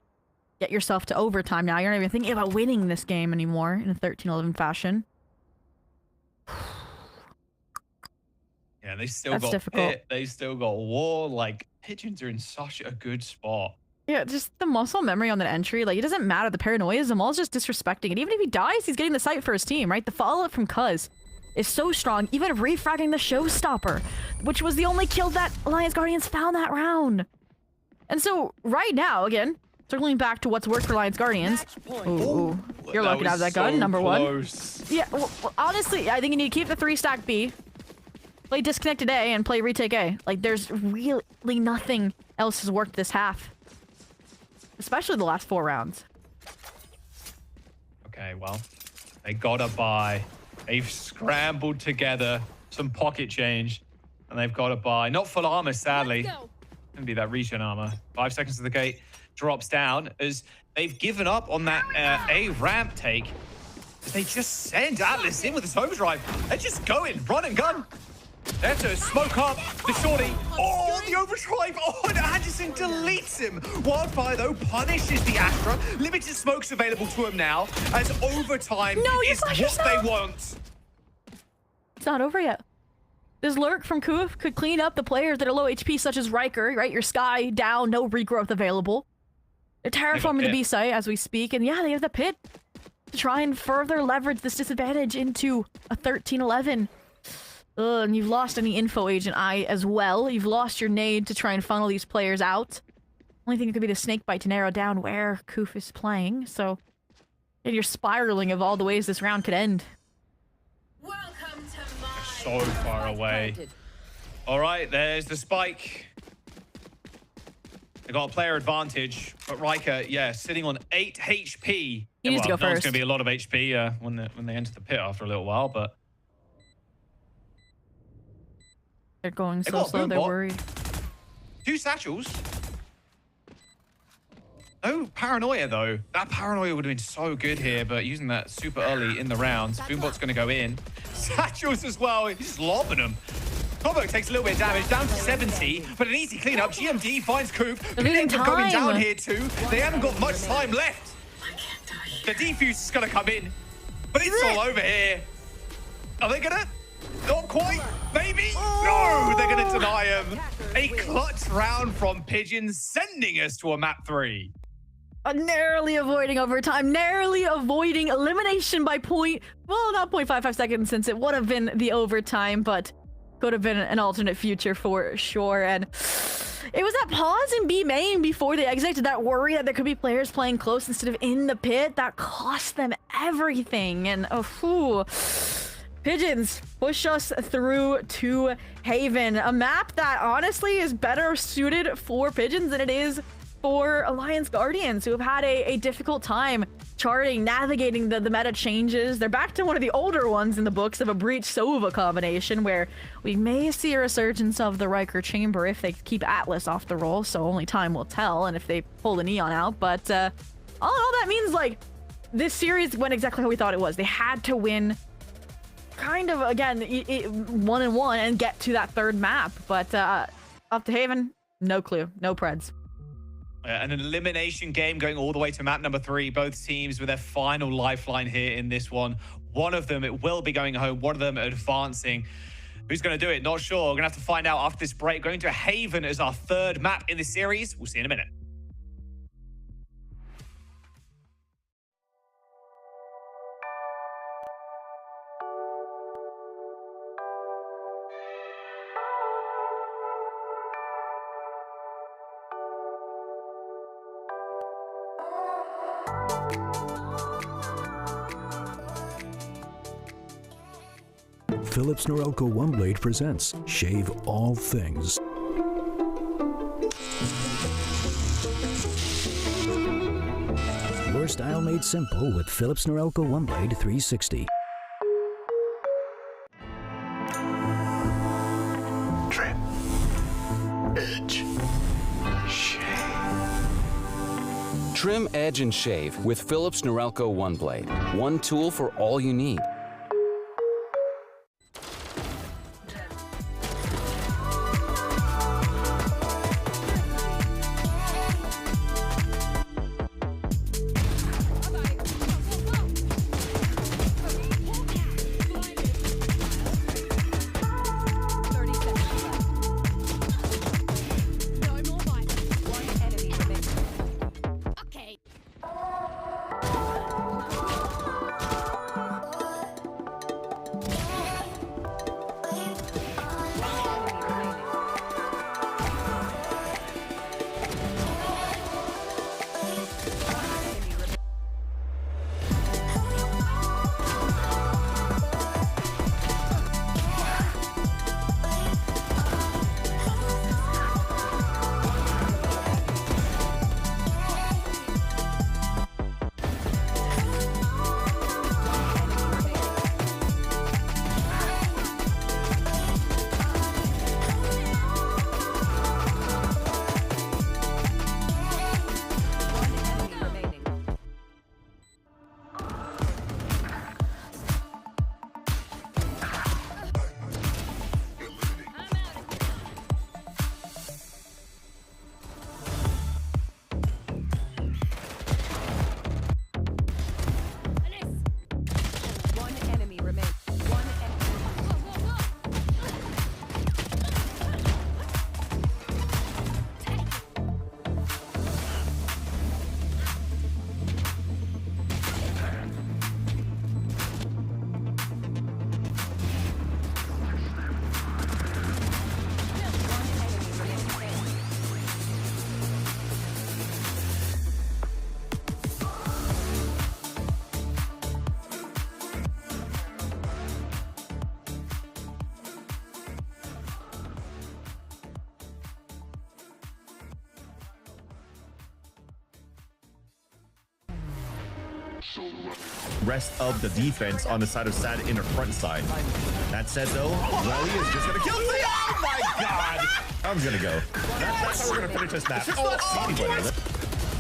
Speaker 12: get yourself to overtime now. You're not even thinking about winning this game anymore in a 13-11 fashion.
Speaker 7: Yeah, they still got pit. They still got wall. Like, Pigeons are in such a good spot.
Speaker 12: Yeah, just the muscle memory on that entry. Like, it doesn't matter. The paranoia, Zamal's just disrespecting it. Even if he dies, he's getting the site for his team, right? The follow-up from Cuz is so strong, even refragging the Showstopper, which was the only kill that Alliance Guardians found that round. And so right now, again, circling back to what's worked for Alliance Guardians. Ooh, you're lucky to have that gun, number
Speaker 7: close.
Speaker 12: 1. Yeah, well, honestly, I think you need to keep the 3-stack B, play disconnected A, and play retake A. Like, there's really nothing else has worked this half. Especially the last 4 rounds.
Speaker 7: Okay, well, they gotta buy. They've scrambled together some pocket change, and they've got to buy. Not full armor, sadly. Gonna be that regen armor. 5 seconds to the gate drops down as they've given up on that A ramp take. They just send Atlas in with his overdrive. They're just going, run and gun. They have to smoke up the shorty. Oh, the overdrive. Oh, and Anderson deletes him. Wildfire, though, punishes the Astra. Limited smokes available to him now, as overtime is what they want.
Speaker 12: It's not over yet. This lurk from COO could clean up the players that are low HP, such as Riker, right? Your Sky down, no regrowth available. They're terraforming the B site as we speak, and yeah, they have the pit to try and further leverage this disadvantage into a 13-11. And you've lost any info agent eye as well. You've lost your nade to try and funnel these players out. Only thing could be the snake bite to narrow down where COO is playing. So, and you're spiraling of all the ways this round could end.
Speaker 7: So far away. All right, there's the spike. They got a player advantage, but Riker, yeah, sitting on 8 HP.
Speaker 12: He needs to go first.
Speaker 7: It's going to be a lot of HP when they enter the pit after a little while, but
Speaker 12: they're going so slow, they're worried.
Speaker 7: 2 satchels. No paranoia, though. That paranoia would have been so good here, but using that super early in the rounds. Boombot's going to go in. Satchels as well. He's just lobbing them. Combo takes a little bit of damage, down to 70, but an easy cleanup. GMD finds COO. Pins are going down here, too. They haven't got much time left. The defuse is going to come in, but it's all over here. Are they going to? Not quite. Maybe. No, they're going to deny him. A clutch round from Pigeon, sending us to a map 3.
Speaker 12: Narrowly avoiding overtime, narrowly avoiding elimination by not 0.55 seconds, since it would have been the overtime, but could have been an alternate future for sure. And it was that pause in B main before they exited, that worry that there could be players playing close instead of in the pit, that cost them everything. And Pigeons push us through to Haven, a map that honestly is better suited for Pigeons than it is for Alliance Guardians, who have had a difficult time charting, navigating the meta changes. They're back to one of the older ones in the books of a Breach-Sova combination, where we may see a resurgence of the Riker Chamber if they keep Atlas off the roll, so only time will tell, and if they pull the Neon out. But all in all, that means, like, this series went exactly how we thought it was. They had to win kind of, again, 1-1 and get to that third map. But up to Haven, no clue, no preds.
Speaker 7: An elimination game going all the way to map number 3. Both teams with their final lifeline here in this one. One of them, it will be going home. One of them advancing. Who's going to do it? Not sure. We're going to have to find out after this break. Going to Haven as our third map in the series. We'll see in a minute.
Speaker 1: Philips Norelco OneBlade presents Shave All Things. Your style made simple with Philips Norelco OneBlade 360.
Speaker 2: Trim. Edge. Shave.
Speaker 3: Trim, edge, and shave with Philips Norelco OneBlade. One tool for all you need.
Speaker 6: rest of the defense on the side of Sad in the front side. That said, though, Welly is just gonna kill me. Oh my god! I'm gonna go. That's how we're gonna finish this match. Anybody.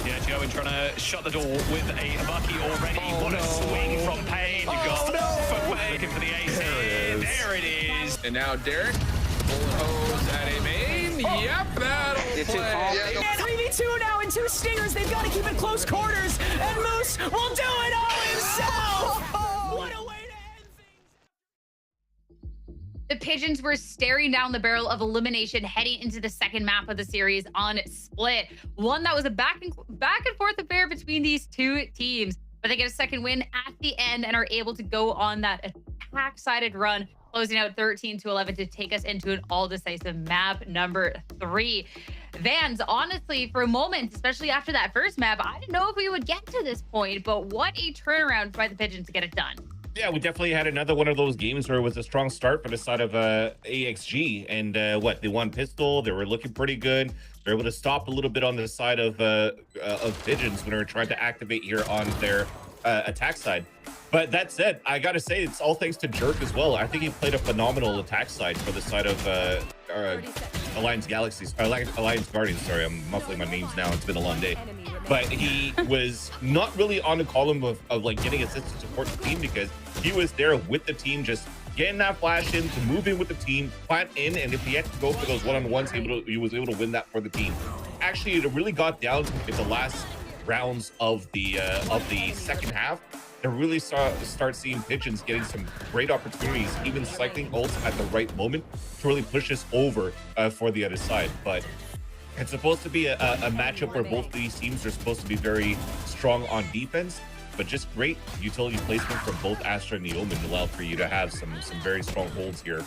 Speaker 7: Yeah, Joey trying to shut the door with a Bucky already. What a swing from Pain. You've got looking for the ace. There it is.
Speaker 8: And now Derek, bullet hose at a main. Yep, that'll play.
Speaker 9: 3v2 now and 2 stingers. They've got to keep it close quarters. And Moose will do it all himself. What a way to end things.
Speaker 10: The Pigeons were staring down the barrel of elimination heading into the second map of the series on Split. One that was a back and forth affair between these two teams. But they get a second win at the end and are able to go on that attack-sided run, closing out 13-11 to take us into an all-decisive map number 3. Vans, honestly, for a moment, especially after that first map, I didn't know if we would get to this point, but what a turnaround by the Pigeons to get it done.
Speaker 6: Yeah, we definitely had another one of those games where it was a strong start for the side of AxG, and they won pistol. They were looking pretty good. They're able to stop a little bit on the side of Pigeons when they were trying to activate here on their attack side. But that said, I gotta say, it's all thanks to Jerk as well. I think he played a phenomenal attack side for the side of Alliance Guardians. Sorry, I'm muffling my names now. It's been a long day. But he was not really on the column of like getting assists to support the team, because he was there with the team, just getting that flash in to move in with the team, plant in, and if he had to go for those one-on-ones, he was able to win that for the team. Actually, it really got down to the last rounds of the second half to really start seeing Pigeons getting some great opportunities, even cycling ults at the right moment to really push us over for the other side. But it's supposed to be a matchup where both of these teams are supposed to be very strong on defense, but just great utility placement from both Astra and Neoman allowed for you to have some very strong holds here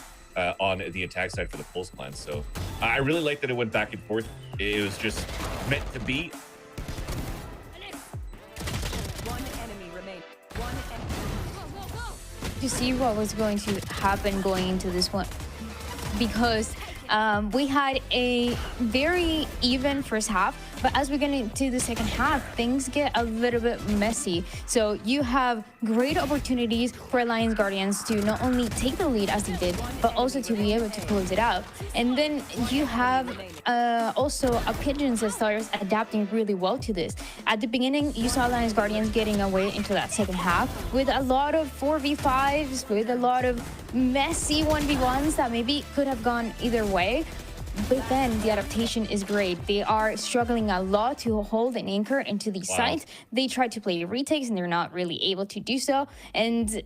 Speaker 6: on the attack side for the Pulse clan. So I really like that it went back and forth. It was just meant to be.
Speaker 11: To see what was going to happen going into this one, because we had a very even first half, but as we get into the second half, things get a little bit messy. So you have great opportunities for Alliance Guardians to not only take the lead as they did, but also to be able to close it out. And then you have also a Pigeons that starts adapting really well to this. At the beginning, you saw Alliance Guardians getting away into that second half with a lot of 4v5s, with a lot of messy 1v1s that maybe could have gone either way. But then the adaptation is great. They are struggling a lot to hold an anchor into these sites. They try to play retakes and they're not really able to do so. And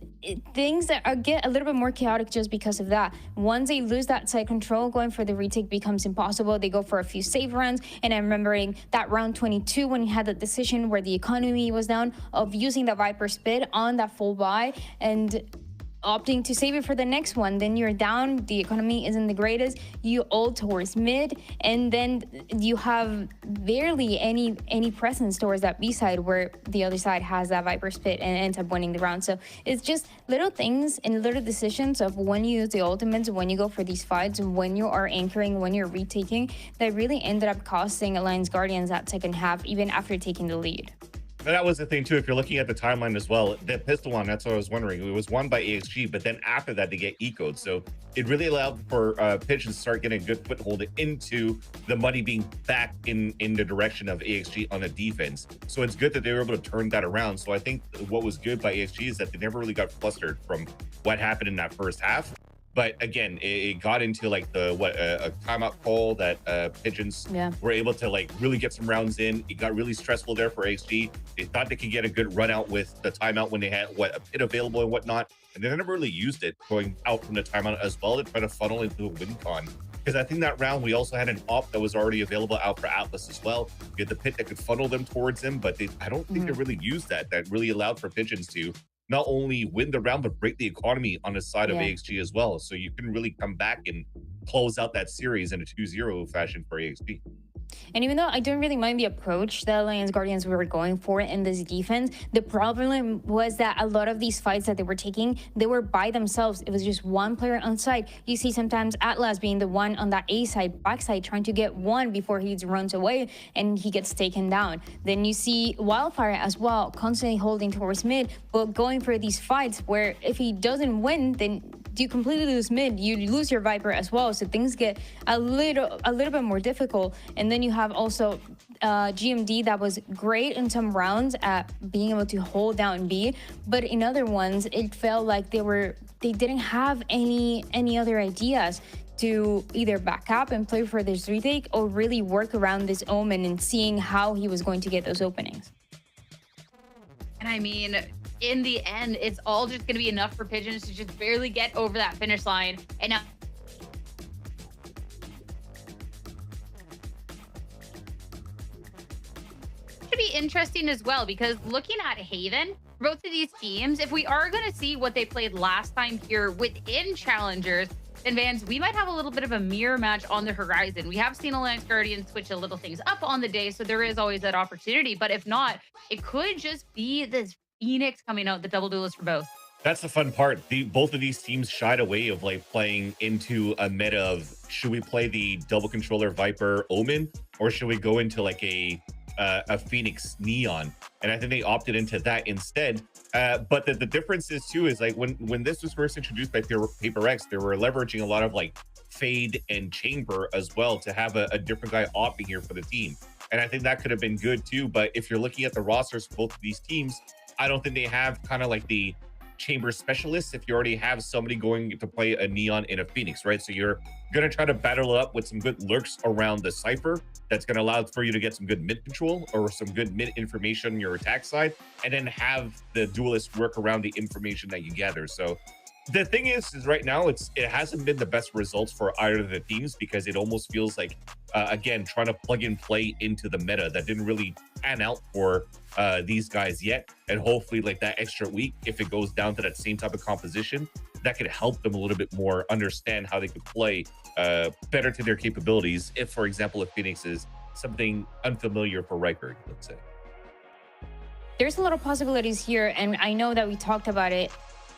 Speaker 11: things that get a little bit more chaotic just because of that. Once they lose that side control, going for the retake becomes impossible. They go for a few save runs. And I'm remembering that round 22 when he had the decision where the economy was down of using the Viper Spit on that full buy and opting to save it for the next one. Then you're down, the economy isn't the greatest, you ult towards mid, and then you have barely any presence towards that B side where the other side has that Viper Spit and ends up winning the round. So it's just little things and little decisions of when you use the ultimates, when you go for these fights, when you are anchoring, when you're retaking, that really ended up costing Alliance Guardians that second half, even after taking the lead.
Speaker 6: That was the thing too. If you're looking at the timeline as well, that pistol one, that's what I was wondering. It was won by AxG, but then after that they get ecoed. So it really allowed for Pigeons to start getting a good foothold into the money being back in the direction of AxG on the defense. So it's good that they were able to turn that around. So I think what was good by AxG is that they never really got flustered from what happened in that first half. But again, it got into like a timeout call that Pigeons were able to like really get some rounds in. It got really stressful there for AxG. They thought they could get a good run out with the timeout when they had a pit available and whatnot, and they never really used it going out from the timeout as well to try to funnel into a win con. Because I think that round we also had an op that was already available out for Atlas as well. We had the pit that could funnel them towards him, but I don't think they really used that. That really allowed for Pigeons to not only win the round, but break the economy on the side of AxG as well. So you can really come back and close out that series in a 2-0 fashion for AxG.
Speaker 11: And even though I don't really mind the approach that Alliance Guardians were going for in this defense, the problem was that a lot of these fights that they were taking, they were by themselves. It was just one player on side. You see sometimes Atlas being the one on that A side, backside, trying to get one before he runs away and he gets taken down. Then you see Wildfire as well, constantly holding towards mid, but going for these fights where if he doesn't win, then you completely lose mid, you lose your Viper as well, so things get a little bit more difficult. And then you have also GMD that was great in some rounds at being able to hold down B, but in other ones it felt like they didn't have any other ideas to either back up and play for this retake or really work around this Omen and seeing how he was going to get those openings.
Speaker 10: And I mean, in the end, it's all just going to be enough for Pigeons to just barely get over that finish line. And now should be interesting as well, because looking at Haven, both of these teams, if we are going to see what they played last time here within Challengers, then Vans, we might have a little bit of a mirror match on the horizon. We have seen Alliance Guardians switch a little things up on the day, so there is always that opportunity. But if not, it could just be this Phoenix coming out, the double duelist for both.
Speaker 6: That's the fun part. Both of these teams shied away of like playing into a meta of, should we play the double controller Viper Omen, or should we go into like a Phoenix Neon? And I think they opted into that instead. But the difference is too is like when this was first introduced by Paper X, they were leveraging a lot of like Fade and Chamber as well to have a different guy opting here for the team. And I think that could have been good too. But if you're looking at the rosters for both of these teams, I don't think they have kind of like the Chamber specialists if you already have somebody going to play a Neon in a Phoenix, right? So you're going to try to battle it up with some good lurks around the Cypher that's going to allow for you to get some good mid control or some good mid information on your attack side, and then have the duelist work around the information that you gather. So the thing is right now, it hasn't been the best results for either of the teams, because it almost feels like, again, trying to plug and play into the meta that didn't really pan out for these guys yet. And hopefully like that extra week, if it goes down to that same type of composition, that could help them a little bit more understand how they could play better to their capabilities. If, for example, if Phoenix is something unfamiliar for Riker, let's say.
Speaker 11: There's a lot of possibilities here, and I know that we talked about it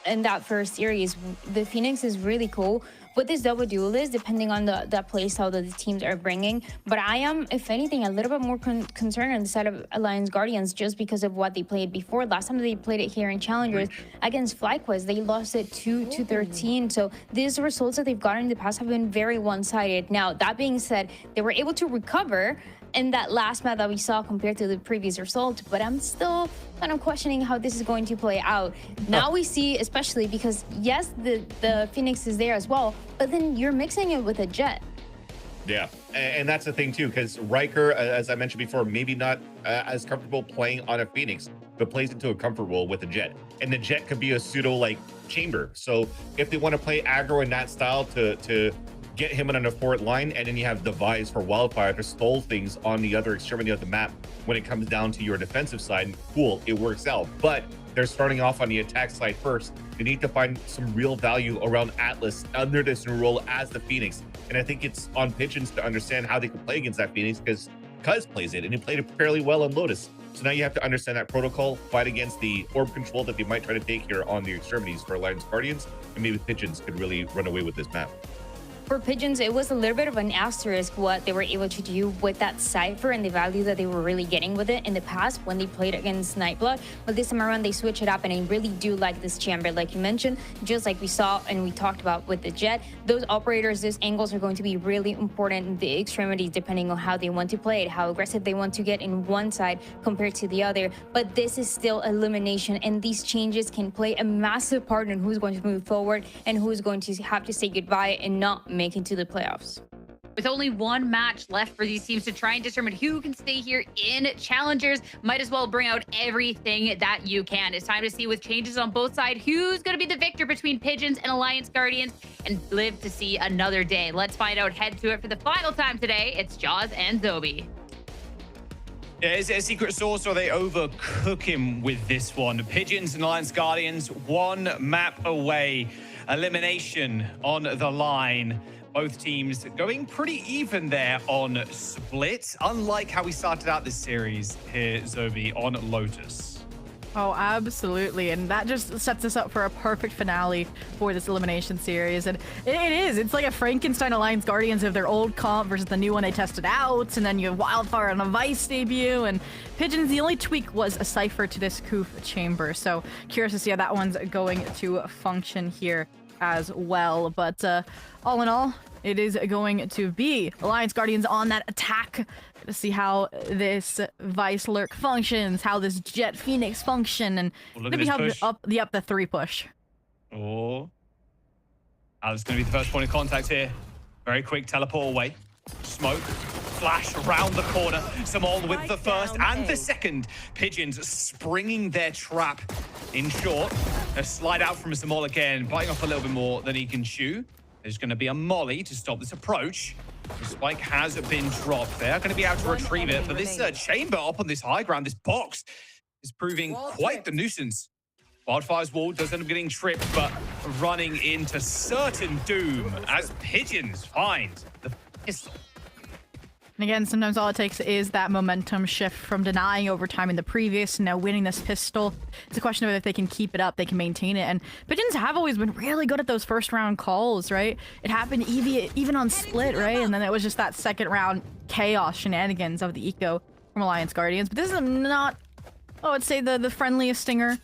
Speaker 11: in that first series. The Phoenix is really cool, but this double duelist, depending on the play style that the teams are bringing. But I am, if anything, a little bit more concerned on the side of Alliance Guardians, just because of what they played before. Last time they played it here in Challengers against FlyQuest, they lost it 2-13. So these results that they've gotten in the past have been very one-sided. Now, that being said, they were able to recover in that last map that we saw compared to the previous result, but I'm still kind of questioning how this is going to play out. Now we see, especially because yes, the Phoenix is there as well, but then you're mixing it with a Jet.
Speaker 6: Yeah, and that's the thing too, because Riker, as I mentioned before, maybe not as comfortable playing on a Phoenix, but plays into a comfort role with a Jet. And the Jet could be a pseudo like Chamber. So if they want to play aggro in that style to get him on a forward line, and then you have Device for Wildfire to stall things on the other extremity of the map when it comes down to your defensive side, cool, it works out. But they're starting off on the attack side first. They need to find some real value around Atlas under this new role as the Phoenix. And I think it's on Pigeons to understand how they can play against that Phoenix, because Cuz plays it, and he played it fairly well on Lotus. So now you have to understand that protocol, fight against the orb control that they might try to take here on the extremities for Alliance Guardians, and maybe Pigeons could really run away with this map.
Speaker 11: For Pigeons, it was a little bit of an asterisk what they were able to do with that Cypher and the value that they were really getting with it in the past when they played against Nightblood. But this time around, they switch it up, and I really do like this Chamber. Like you mentioned, just like we saw and we talked about with the Jet, those operators, those angles are going to be really important in the extremities, depending on how they want to play it, how aggressive they want to get in one side compared to the other. But this is still elimination, and these changes can play a massive part in who's going to move forward and who's going to have to say goodbye and not make it to the playoffs.
Speaker 10: With only one match left for these teams to try and determine who can stay here in Challengers, might as well bring out everything that you can. It's time to see, with changes on both sides, who's going to be the victor between Pigeons and Alliance Guardians, and live to see another day. Let's find out. Head to it for the final time today. It's Jaws and Zobi.
Speaker 7: Yeah, is it a secret sauce, or are they overcooking with this one? Pigeons and Alliance Guardians, one map away. Elimination on the line. Both teams going pretty even there on split, unlike how we started out this series here, Zobi, on Lotus.
Speaker 12: Oh, absolutely. And that just sets us up for a perfect finale for this elimination series. And it is. It's like a Frankenstein Alliance Guardians of their old comp versus the new one they tested out. And then you have Wildfire on a Vice debut. And Pigeons, the only tweak was a Cypher to this Koof chamber. So curious to see how that one's going to function here as well. But all in all, it is going to be Alliance Guardians on that attack. To see how this Vice Lurk functions, how this Jet Phoenix function, and maybe how the 3 push.
Speaker 7: Oh, that's going to be the first point of contact here. Very quick teleport away. Smoke, flash around the corner. Samol with the first and the second. Pigeons springing their trap in short. A slide out from Samol again, biting off a little bit more than he can chew. There's going to be a molly to stop this approach. The spike has been dropped. They're going to be able to retrieve it, but this chamber up on this high ground, this box, is proving quite the nuisance. Wildfire's wall does end up getting tripped, but running into certain doom as Pigeons find the pistol.
Speaker 12: And again, sometimes all it takes is that momentum shift from denying overtime in the previous, now winning this pistol. It's a question of if they can keep it up, they can maintain it. And Pigeons have always been really good at those first round calls, right? It happened even on split, right? And then it was just that second round chaos shenanigans of the eco from Alliance Guardians. But this is not, I would say, the friendliest Stinger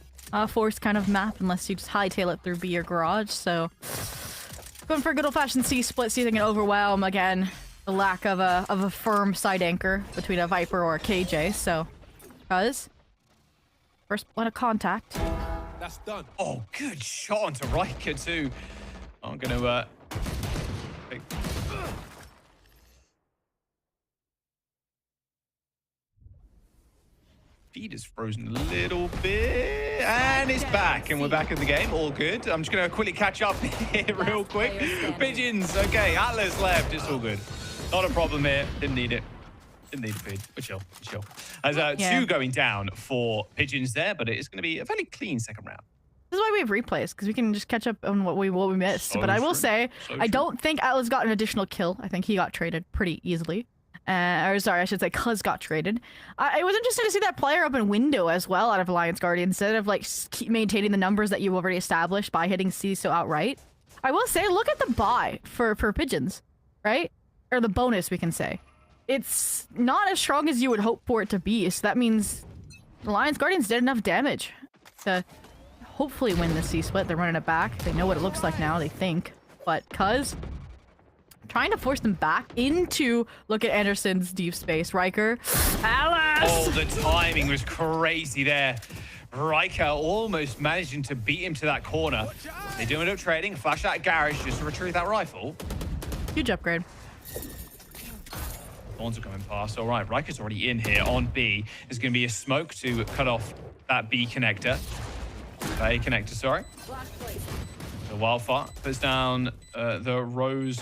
Speaker 12: force kind of map, unless you just hightail it through B or Garage. So going for a good old-fashioned C split, see if they can overwhelm again. The lack of a firm side anchor between a Viper or a KJ, so because first point of contact.
Speaker 8: That's done.
Speaker 7: Oh, good shot onto Riker too. I'm gonna feed is frozen a little bit, and it's back, and we're back in the game. All good. I'm just gonna quickly catch up here real quick. Pigeons, okay. Atlas left. It's all good. Not a problem here. Didn't need it. Didn't need feed. We're chill. We're chill. As 2 going down for Pigeons there, but it is going to be a fairly clean second round.
Speaker 12: This is why we have replays, because we can just catch up on what we missed. But I will say, I don't think Atlas got an additional kill. I think he got traded pretty easily. Or sorry, I should say Cuz got traded. It was interesting to see that player up in window as well out of Alliance Guardian, instead of like keep maintaining the numbers that you've already established by hitting C so outright. I will say, look at the buy for Pigeons, right? Or the bonus, we can say. It's not as strong as you would hope for it to be, so that means Alliance Guardians did enough damage to hopefully win the C-split. They're running it back. They know what it looks like now, they think. But Cuz trying to force them back into, look at Anderson's deep space. Riker. Alice!
Speaker 7: Oh, the timing was crazy there. Riker almost managing to beat him to that corner. They do end up trading. Flash out of Garage just to retrieve that rifle.
Speaker 12: Huge upgrade.
Speaker 7: Thorns are coming past. All right, Riker's already in here on B. There's going to be a smoke to cut off that B connector. A connector, sorry. The Wildfire puts down the Rose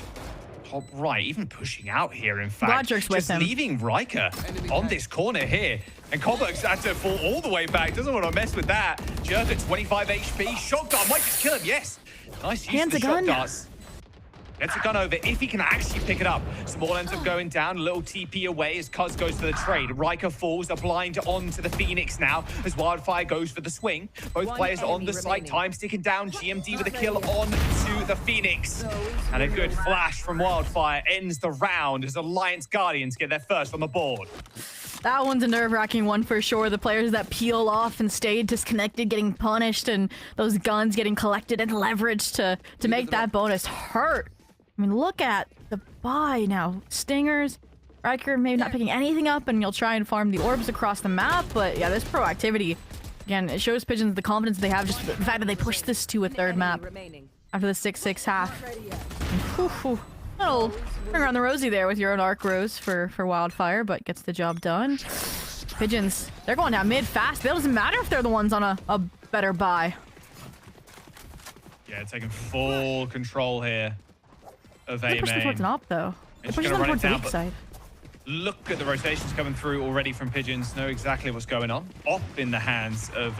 Speaker 7: top right, even pushing out here, in fact. Just leaving Riker on this corner here. And Colberg's had to fall all the way back. Doesn't want to mess with that. Jerk at 25 HP. Shot dart might just kill him, yes. Nice use of the shot darts. Gets a gun over if he can actually pick it up. Small ends up going down, a little TP away as Cuz goes for the trade. Riker falls, a blind onto the Phoenix now as Wildfire goes for the swing. Both players on the site, time sticking down. GMD with a kill on to the Phoenix. And a good flash from Wildfire ends the round as Alliance Guardians get their first on the board.
Speaker 12: That one's a nerve-wracking one for sure. The players that peel off and stayed disconnected, getting punished, and those guns getting collected and leveraged to make that bonus hurt. I mean, look at the buy now. Stingers, Riker maybe not picking anything up, and you'll try and farm the orbs across the map. But yeah, this proactivity, again, it shows Pigeons the confidence they have, just the fact that they pushed this to a third map after the 6-6 half. Little bring around the rosy there with your own arc rose for Wildfire, but gets the job done. Pigeons, they're going down mid fast. It doesn't matter if they're the ones on a better buy.
Speaker 7: Yeah, taking full control here of A main.
Speaker 12: They push them towards an op, though. They push them towards the weak side.
Speaker 7: Look at the rotations coming through already from Pigeons. Know exactly what's going on. Op in the hands of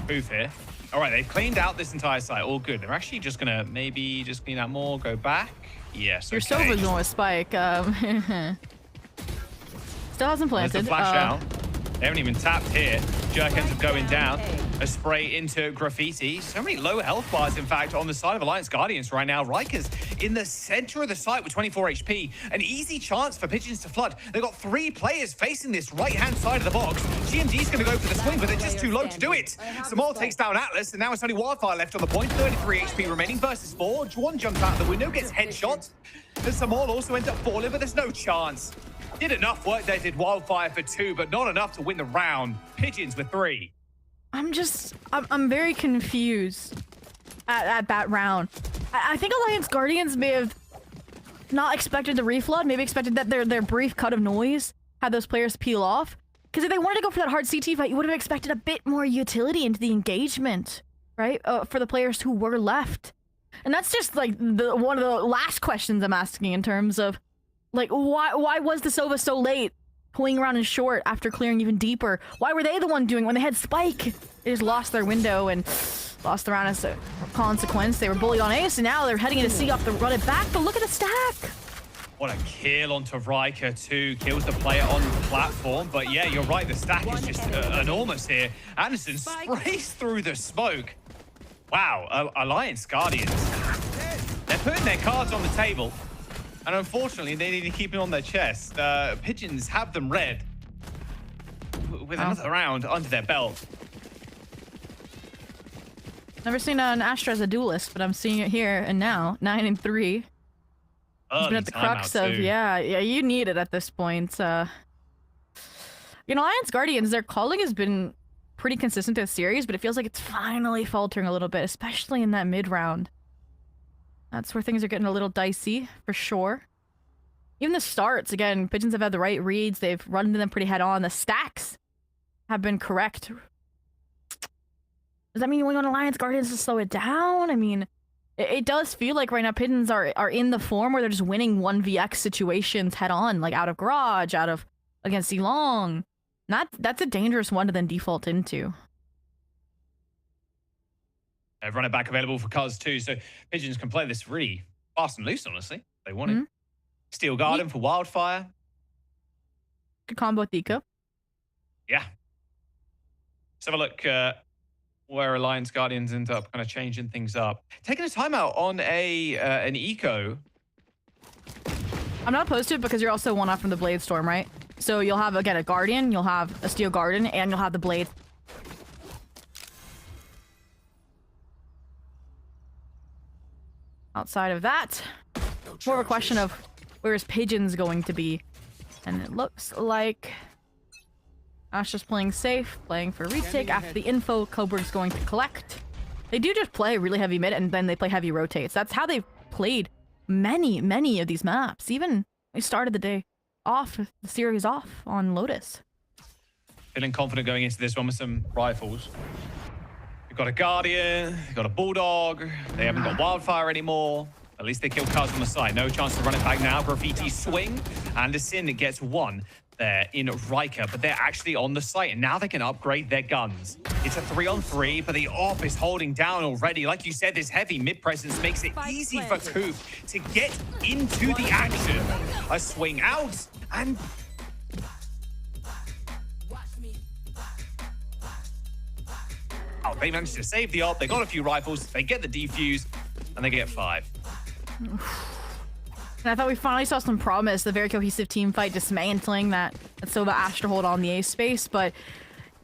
Speaker 7: Booth here. All right, they've cleaned out this entire site. All good. They're actually just going to maybe just clean out more, go back. Yes.
Speaker 12: Your
Speaker 7: okay.
Speaker 12: Sova's going with Spike. Still hasn't planted.
Speaker 7: There's a flash out. They haven't even tapped here. Jerk ends up going down. A spray into Graffiti. So many low health bars, in fact, on the side of Alliance Guardians right now. Rikers in the center of the site with 24 HP. An easy chance for Pigeons to flood. They've got 3 players facing this right-hand side of the box. GMD's going to go for the swing, but they're just too low to do it. Samal takes down Atlas, and now it's only Wildfire left on the point. 33 HP remaining versus 4. One jumps out the window, gets headshot. And Samal also ends up falling, but there's no chance. Did enough work there, did Wildfire for 2, but not enough to win the round. Pigeons with 3.
Speaker 12: I'm very confused at that round. I think Alliance Guardians may have not expected the reflood, maybe expected that their brief cut of noise had those players peel off. Because if they wanted to go for that hard CT fight, you would have expected a bit more utility into the engagement, right? For the players who were left. And that's just like one of the last questions I'm asking in terms of, like, why was the Sova so late? Pulling around in short after clearing even deeper. Why were they the one doing when they had Spike? They just lost their window and lost the round as a consequence. They were bullied on ace, and now they're heading into C off to run it back, but look at the stack.
Speaker 7: What a kill onto Riker, too. Kills the player on the platform. But yeah, you're right. The stack is just enormous here. Anderson sprays through the smoke. Wow, Alliance Guardians. They're putting their cards on the table. And unfortunately, they need to keep it on their chest. Pigeons have them red with another round under their belt.
Speaker 12: Never seen an Astra as a duelist, but I'm seeing it here and now. 9-3. He's been at the crux of, yeah, you need it at this point. You know, Alliance Guardians, their calling has been pretty consistent this series, but it feels like it's finally faltering a little bit, especially in that mid round. That's where things are getting a little dicey, for sure. Even the starts, again, Pigeons have had the right reads. They've run into them pretty head-on. The stacks have been correct. Does that mean you want Alliance Guardians to slow it down? I mean, it does feel like right now Pigeons are in the form where they're just winning 1vx situations head-on, like out of Garage, out of against C-Long. That's a dangerous one to then default into.
Speaker 7: Run it back available for Cuz too, so Pigeons can play this really fast and loose, honestly. They want it. Steel Garden for Wildfire.
Speaker 12: Good combo with Eco.
Speaker 7: Yeah. Let's have a look where Alliance Guardians end up kind of changing things up. Taking a timeout on an Eco.
Speaker 12: I'm not opposed to it because you're also one off from the Blade Storm, right? So you'll have, again, a Guardian, you'll have a Steel Garden, and you'll have the Blade. Outside of that, more of a question of where is Pigeons going to be? And it looks like Ash just playing safe, playing for retake. After the info, Coburg's going to collect. They do just play really heavy mid, and then they play heavy rotates. That's how they've played many of these maps. Even they started the day off, the series off on Lotus.
Speaker 7: Feeling confident going into this one with some rifles. We've got a Guardian, we've got a Bulldog, they haven't got Wildfire anymore. At least they killed Cuz on the side. No chance to run it back now. Graffiti swing. Anderson gets one there in Riker, but they're actually on the site, and now they can upgrade their guns. It's a 3-on-3, but the AWP is holding down already. Like you said, this heavy mid-presence makes it easy for Coop to get into the action. A swing out, and they managed to save the AWP. They got a few rifles. They get the defuse, and they get 5.
Speaker 12: And I thought we finally saw some promise. The very cohesive team fight dismantling that Sova Astra hold on the A space. But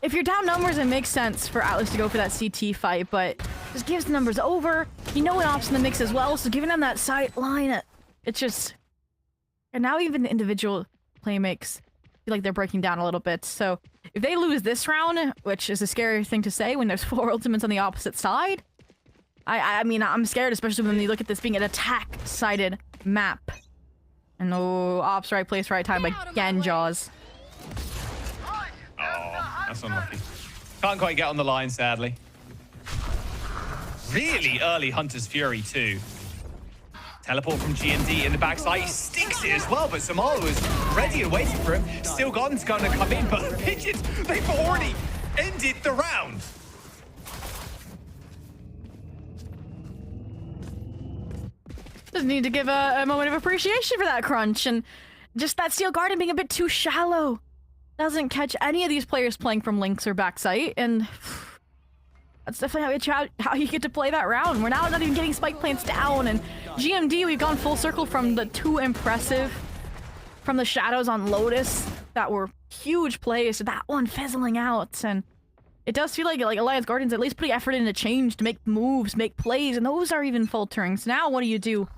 Speaker 12: if you're down numbers, it makes sense for Atlas to go for that CT fight. But just gives the numbers over. You know an op's in the mix as well. So giving them that sight line, it's just... And now even the individual play makes feel like they're breaking down a little bit. So if they lose this round, which is a scary thing to say when there's 4 ultimates on the opposite side, I mean, I'm scared, especially when you look at this being an attack-sided map. And no ops, right place, right time again, Jaws.
Speaker 7: Oh, that's unlucky. Can't quite get on the line, sadly. Really early Hunter's Fury, too. Teleport from GMD in the backside. He sticks it as well, but Samala was ready and waiting for him. Still Garden's going to come in, but Pigeons, they've already ended the round.
Speaker 12: Just need to give a moment of appreciation for that crunch, and just that Steel Garden being a bit too shallow. Doesn't catch any of these players playing from links or backside, and that's definitely how you get to play that round. We're now not even getting spike plants down, and GMD, we've gone full circle from the too impressive from the shadows on Lotus that were huge plays to that one fizzling out, and it does feel like Alliance Guardians at least putting effort into change to make moves, make plays, and those are even faltering. So now what do you do?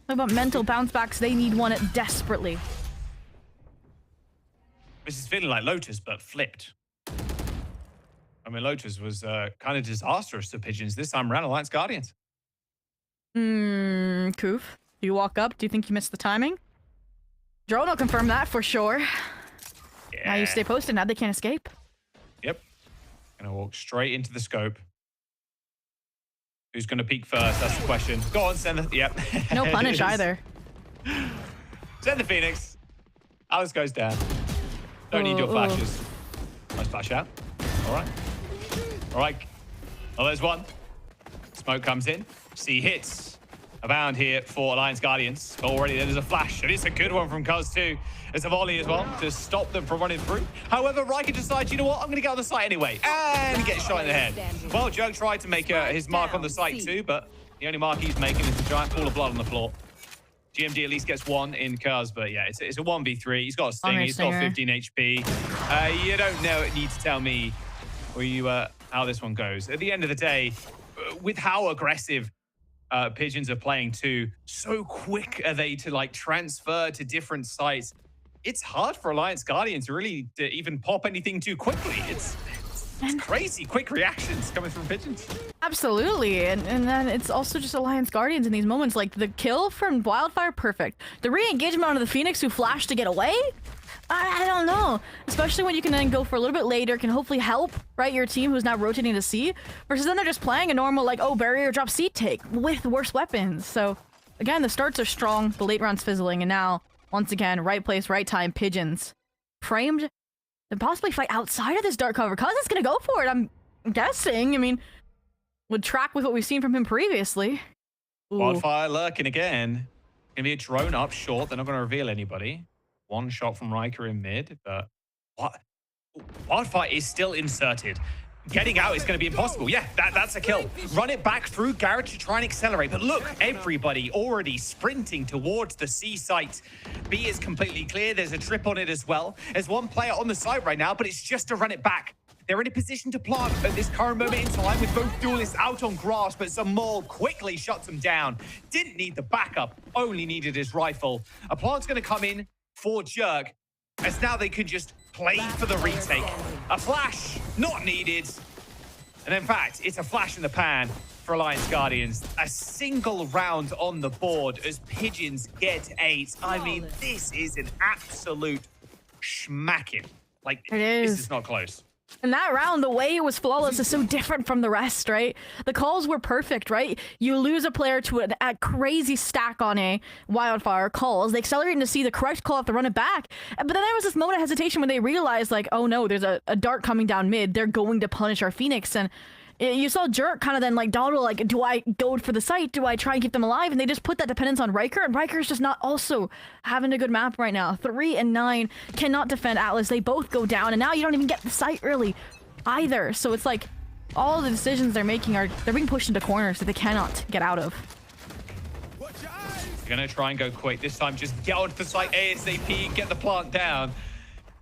Speaker 12: What about mental bounce backs? They need one desperately.
Speaker 7: This is feeling like Lotus, but flipped. I mean, Lotus was kind of disastrous to Pigeons this time around. Alliance Guardians.
Speaker 12: Koof, do you walk up? Do you think you missed the timing? Drone will confirm that for sure.
Speaker 7: Yeah.
Speaker 12: Now you stay posted. Now they can't escape.
Speaker 7: Yep. Gonna walk straight into the scope. Who's gonna peek first? That's the question. Go on, send the... Yep.
Speaker 12: No punish either.
Speaker 7: Send the Phoenix. Alice goes down. Don't need your flashes. Nice flash out. All right. All right. Oh, there's one. Smoke comes in. C hits. Abound here for Alliance Guardians. Already there's a flash, and it's a good one from Cuz too. It's a volley as well to stop them from running through. However, Riker decides, you know what, I'm going to get on the site anyway, and get shot in the head. Well, Jerk tried to make his mark on the site too, but the only mark he's making is a giant pool of blood on the floor. GMD at least gets one in Cuz, but yeah, it's a 1v3. He's got a stinger, he's got 15 HP. You don't need to tell me how this one goes. At the end of the day, with how aggressive Pigeons are playing too, so quick are they to like transfer to different sites. It's hard for Alliance Guardians to really even pop anything too quickly. It's crazy quick reactions coming from Pigeons.
Speaker 12: Absolutely, and then it's also just Alliance Guardians in these moments. Like the kill from Wildfire, perfect. The re-engagement onto the Phoenix who flashed to get away? I don't know. Especially when you can then go for a little bit later, can hopefully help, right, your team who's now rotating to C, versus then they're just playing a normal, like, oh, barrier drop C take with worse weapons. So, again, the starts are strong, the late round's fizzling, and now, once again, right place, right time, Pigeons. Framed to possibly fight outside of this dark cover. Cuz is gonna go for it, I'm guessing. I mean, would track with what we've seen from him previously. Ooh.
Speaker 7: Wildfire lurking again. Gonna be a drone up short, they're not gonna reveal anybody. One shot from Riker in mid, but what? Wildfire is still inserted. Getting out is going to be impossible. Yeah, that's a kill. Run it back through Garrett to try and accelerate. But look, everybody already sprinting towards the C site. B is completely clear. There's a trip on it as well. There's one player on the site right now, but it's just to run it back. They're in a position to plant at this current moment in time with both duelists out on grass, but Zamal quickly shuts them down. Didn't need the backup, only needed his rifle. A plant's going to come in for Jerk, as now they can just play for the retake. A flash, not needed. And in fact, it's a flash in the pan for Alliance Guardians. A single round on the board as Pigeons get 8. I mean, this is an absolute schmacking. Like, this is not close.
Speaker 12: And that round, the way it was flawless is so different from the rest, right? The calls were perfect, right? You lose a player to a crazy stack on a Wildfire calls. They accelerate into see the correct call, have to run it back. But then there was this moment of hesitation when they realized, like, oh no, there's a dart coming down mid. They're going to punish our Phoenix. And you saw Jerk kind of then like dawdle, like, do I go for the site? Do I try and keep them alive? And they just put that dependence on Riker, and Riker's just not also having a good map right now. 3 and 9 cannot defend Atlas. They both go down, and now you don't even get the site early either. So it's like all the decisions they're making they're being pushed into corners that they cannot get out of.
Speaker 7: They're gonna try and go quick this time. Just get onto the site ASAP, get the plant down.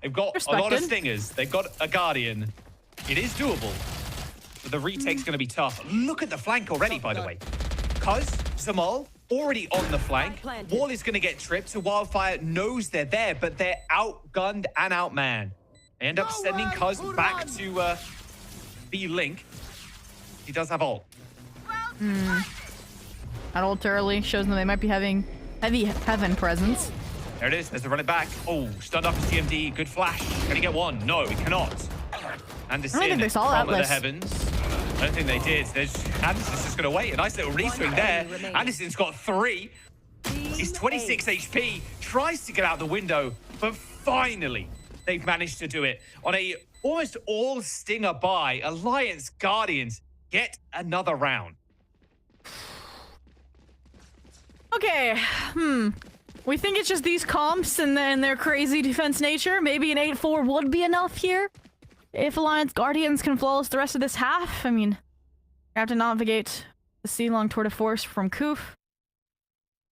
Speaker 7: They've got a lot of stingers. They've got a Guardian. It is doable. But the retake's going to be tough. Look at the flank already, by the way. Cuz, Zamal, already on the flank. Wall is going to get tripped, so Wildfire knows they're there, but they're outgunned and outmanned. They end up sending Cuz back to the link. He does have ult.
Speaker 12: That ult early shows them they might be having heavy heaven presence.
Speaker 7: There it is. There's the run it back. Oh, stunned up as GMD. Good flash. Can he get one? No, he cannot. Anderson
Speaker 12: I don't think they saw
Speaker 7: from the
Speaker 12: Atlas.
Speaker 7: heavens. I don't think they did. Anderson's just going to wait. A nice little re-swing there. Anderson's got 3. He's 26 HP. Tries to get out the window, but finally they've managed to do it. On a almost all stinger buy, Alliance Guardians get another round.
Speaker 12: Okay, we think it's just these comps and their crazy defense nature. Maybe an 8-4 would be enough here. If Alliance Guardians can flawless the rest of this half, I mean, you have to navigate the C-long tour de force from Koof.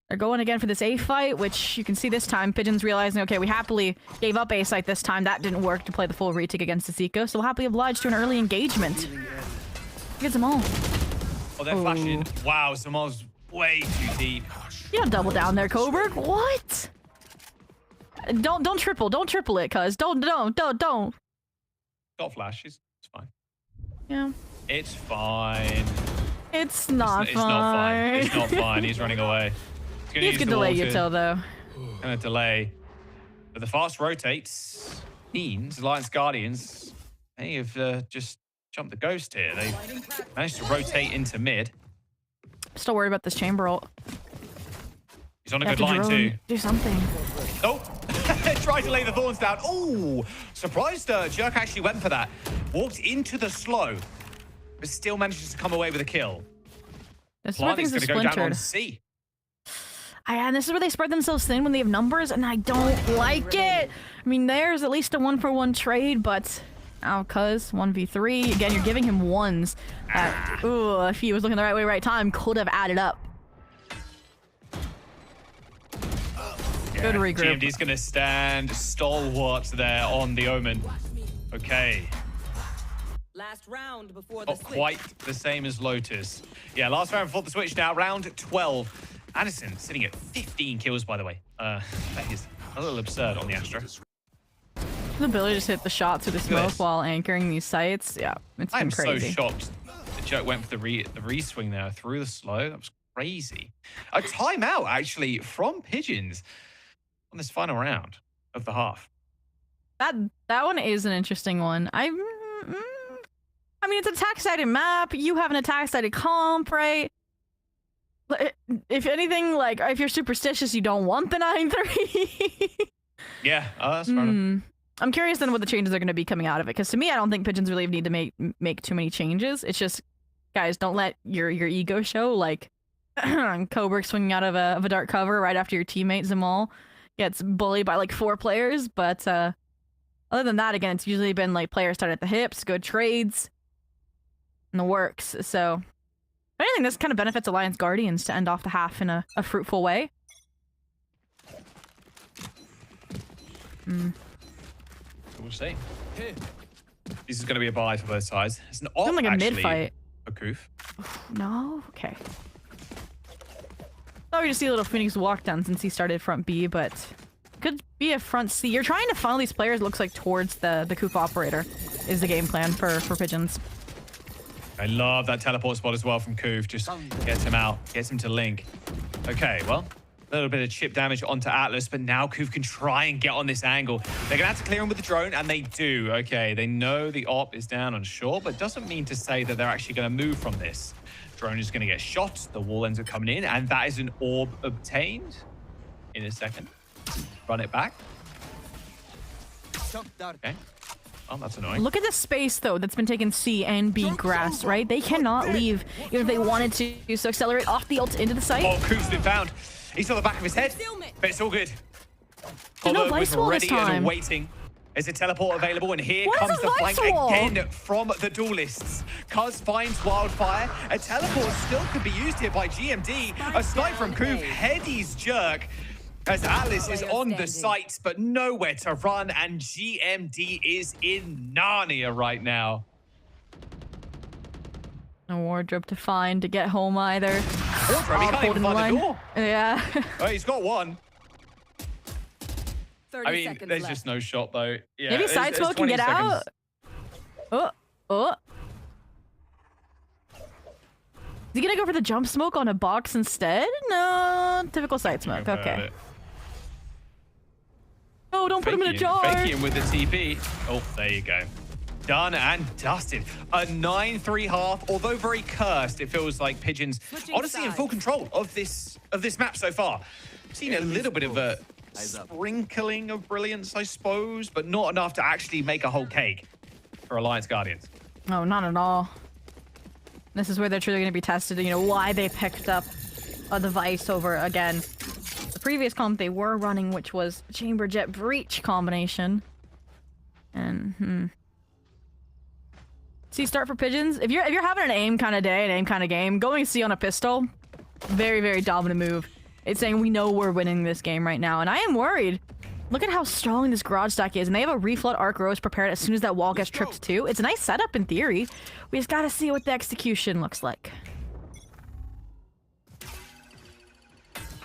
Speaker 12: They're going again for this A fight, which you can see this time. Pigeon's realizing, okay, we happily gave up A site this time. That didn't work to play the full retake against the Zico, so we'll happily oblige to an early engagement. Get Zamal.
Speaker 7: Oh, they're flashing. Wow, Zamal's way too deep.
Speaker 12: You don't double down there, Coburg. What? Don't triple it, cuz. Don't.
Speaker 7: Got flash. It's fine.
Speaker 12: Yeah.
Speaker 7: It's fine.
Speaker 12: It's not fine.
Speaker 7: It's not fine. It's not fine. He's running away.
Speaker 12: He's gonna delay you till though.
Speaker 7: Gonna delay. But the fast rotates means Alliance Guardians may have just jumped the ghost here. They managed to rotate into mid.
Speaker 12: Still worried about this chamber ult.
Speaker 7: He's on a good line too.
Speaker 12: Do something.
Speaker 7: Oh, tried to lay the thorns down. Oh, surprised Jerk actually went for that. Walked into the slow, but still manages to come away with a kill.
Speaker 12: This is where things are
Speaker 7: going to go down on
Speaker 12: splintered.
Speaker 7: C.
Speaker 12: And this is where they spread themselves thin when they have numbers, and I don't like it. I mean, there's at least a 1-for-1 trade, but cuz 1v3 again, you're giving him ones. Ooh, if he was looking the right way, right time, could have added up. Good regroup.
Speaker 7: GMD's going to stand stalwart there on the Omen. Okay.
Speaker 14: Last round before
Speaker 7: Not quite the same as Lotus. Yeah, last round before the switch now. Round 12. Anderson sitting at 15 kills, by the way. That is a little absurd on the Astra.
Speaker 12: The ability to just hit the shot through the smoke while anchoring these sites. Yeah, it's been crazy.
Speaker 7: I'm so shocked. The Jerk went for the re-swing there through the slow. That was crazy. A timeout, actually, from Pigeons on this final round of the half.
Speaker 12: That one is an interesting one. I mean, it's an attack-sided map. You have an attack-sided comp, right? If anything, like, if you're superstitious, you don't want the 9-3.
Speaker 7: Yeah, that's fair enough.
Speaker 12: I'm curious then what the changes are going to be coming out of it, because to me, I don't think Pigeons really need to make too many changes. It's just, guys, don't let your ego show, like Coburg swinging out of a dark cover right after your teammate Zamal gets bullied by like 4 players. But other than that, again, it's usually been like players start at the hips, good trades, and the works. So if anything, this kind of benefits Alliance Guardians to end off the half in a fruitful way.
Speaker 7: We'll see. This is going to be a buy for both sides. It's an op,
Speaker 12: like a
Speaker 7: actually,
Speaker 12: mid fight.
Speaker 7: A Koof.
Speaker 12: No? Okay. Thought we just see a little Phoenix walk down since he started front B, but could be a front C. You're trying to funnel these players, looks like, towards the Koof operator is the game plan for Pigeons.
Speaker 7: I love that teleport spot as well from Koof. Just gets him out, gets him to link. Okay, well, a little bit of chip damage onto Atlas, but now Koof can try and get on this angle. They're gonna have to clear him with the drone, and they do. Okay, they know the op is down on shore, but doesn't mean to say that they're actually gonna move from this. Drone is gonna get shot, the wall ends up coming in, and that is an orb obtained in a second. Run it back. Okay. Oh, that's annoying.
Speaker 12: Look at the space, though, that's been taken C and B grass, right? They cannot leave even if they wanted to. So accelerate off the ult into the site.
Speaker 7: Oh, Koof's been found. He's on the back of his head, but it's all good.
Speaker 12: No vice wall this time.
Speaker 7: And waiting. Is a teleport available? And here
Speaker 12: What
Speaker 7: comes
Speaker 12: is a
Speaker 7: the
Speaker 12: vice
Speaker 7: flank
Speaker 12: wall?
Speaker 7: again from the duelists. Cuz finds Wildfire. A teleport still could be used here by GMD. A snipe from Koof headies Jerk. As Atlas is on the site, but nowhere to run, and GMD is in Narnia right now.
Speaker 12: No wardrobe to find to get home either.
Speaker 7: Wardrobe, he can't even find the door.
Speaker 12: Yeah.
Speaker 7: Oh, he's got one.
Speaker 14: 30
Speaker 7: I mean,
Speaker 14: seconds
Speaker 7: there's
Speaker 14: left.
Speaker 7: just no shot though. Yeah,
Speaker 12: Maybe side smoke can get out. Oh. Is he gonna go for the jump smoke on a box instead? No, typical side smoke. Okay. Oh, don't put him in a jar.
Speaker 7: Fake him with the TP. Oh, there you go. Done and dusted. A 9-3 half, although very cursed. It feels like Pigeons, honestly, in full control of this map so far. Seen a little bit of a sprinkling of brilliance, I suppose, but not enough to actually make a whole cake for Alliance Guardians.
Speaker 12: No, not at all. This is where they're truly going to be tested, you know, why they picked up a device over, again, the previous comp they were running, which was Chamber Jet Breach combination. And, See, start for Pigeons. If you're having an aim kind of day, an aim kind of game, going C on a pistol, very, very dominant move. It's saying we know we're winning this game right now, and I am worried. Look at how strong this garage stack is, and they have a reflood arc rose prepared as soon as that wall gets tripped too. It's a nice setup in theory. We just gotta see what the execution looks like.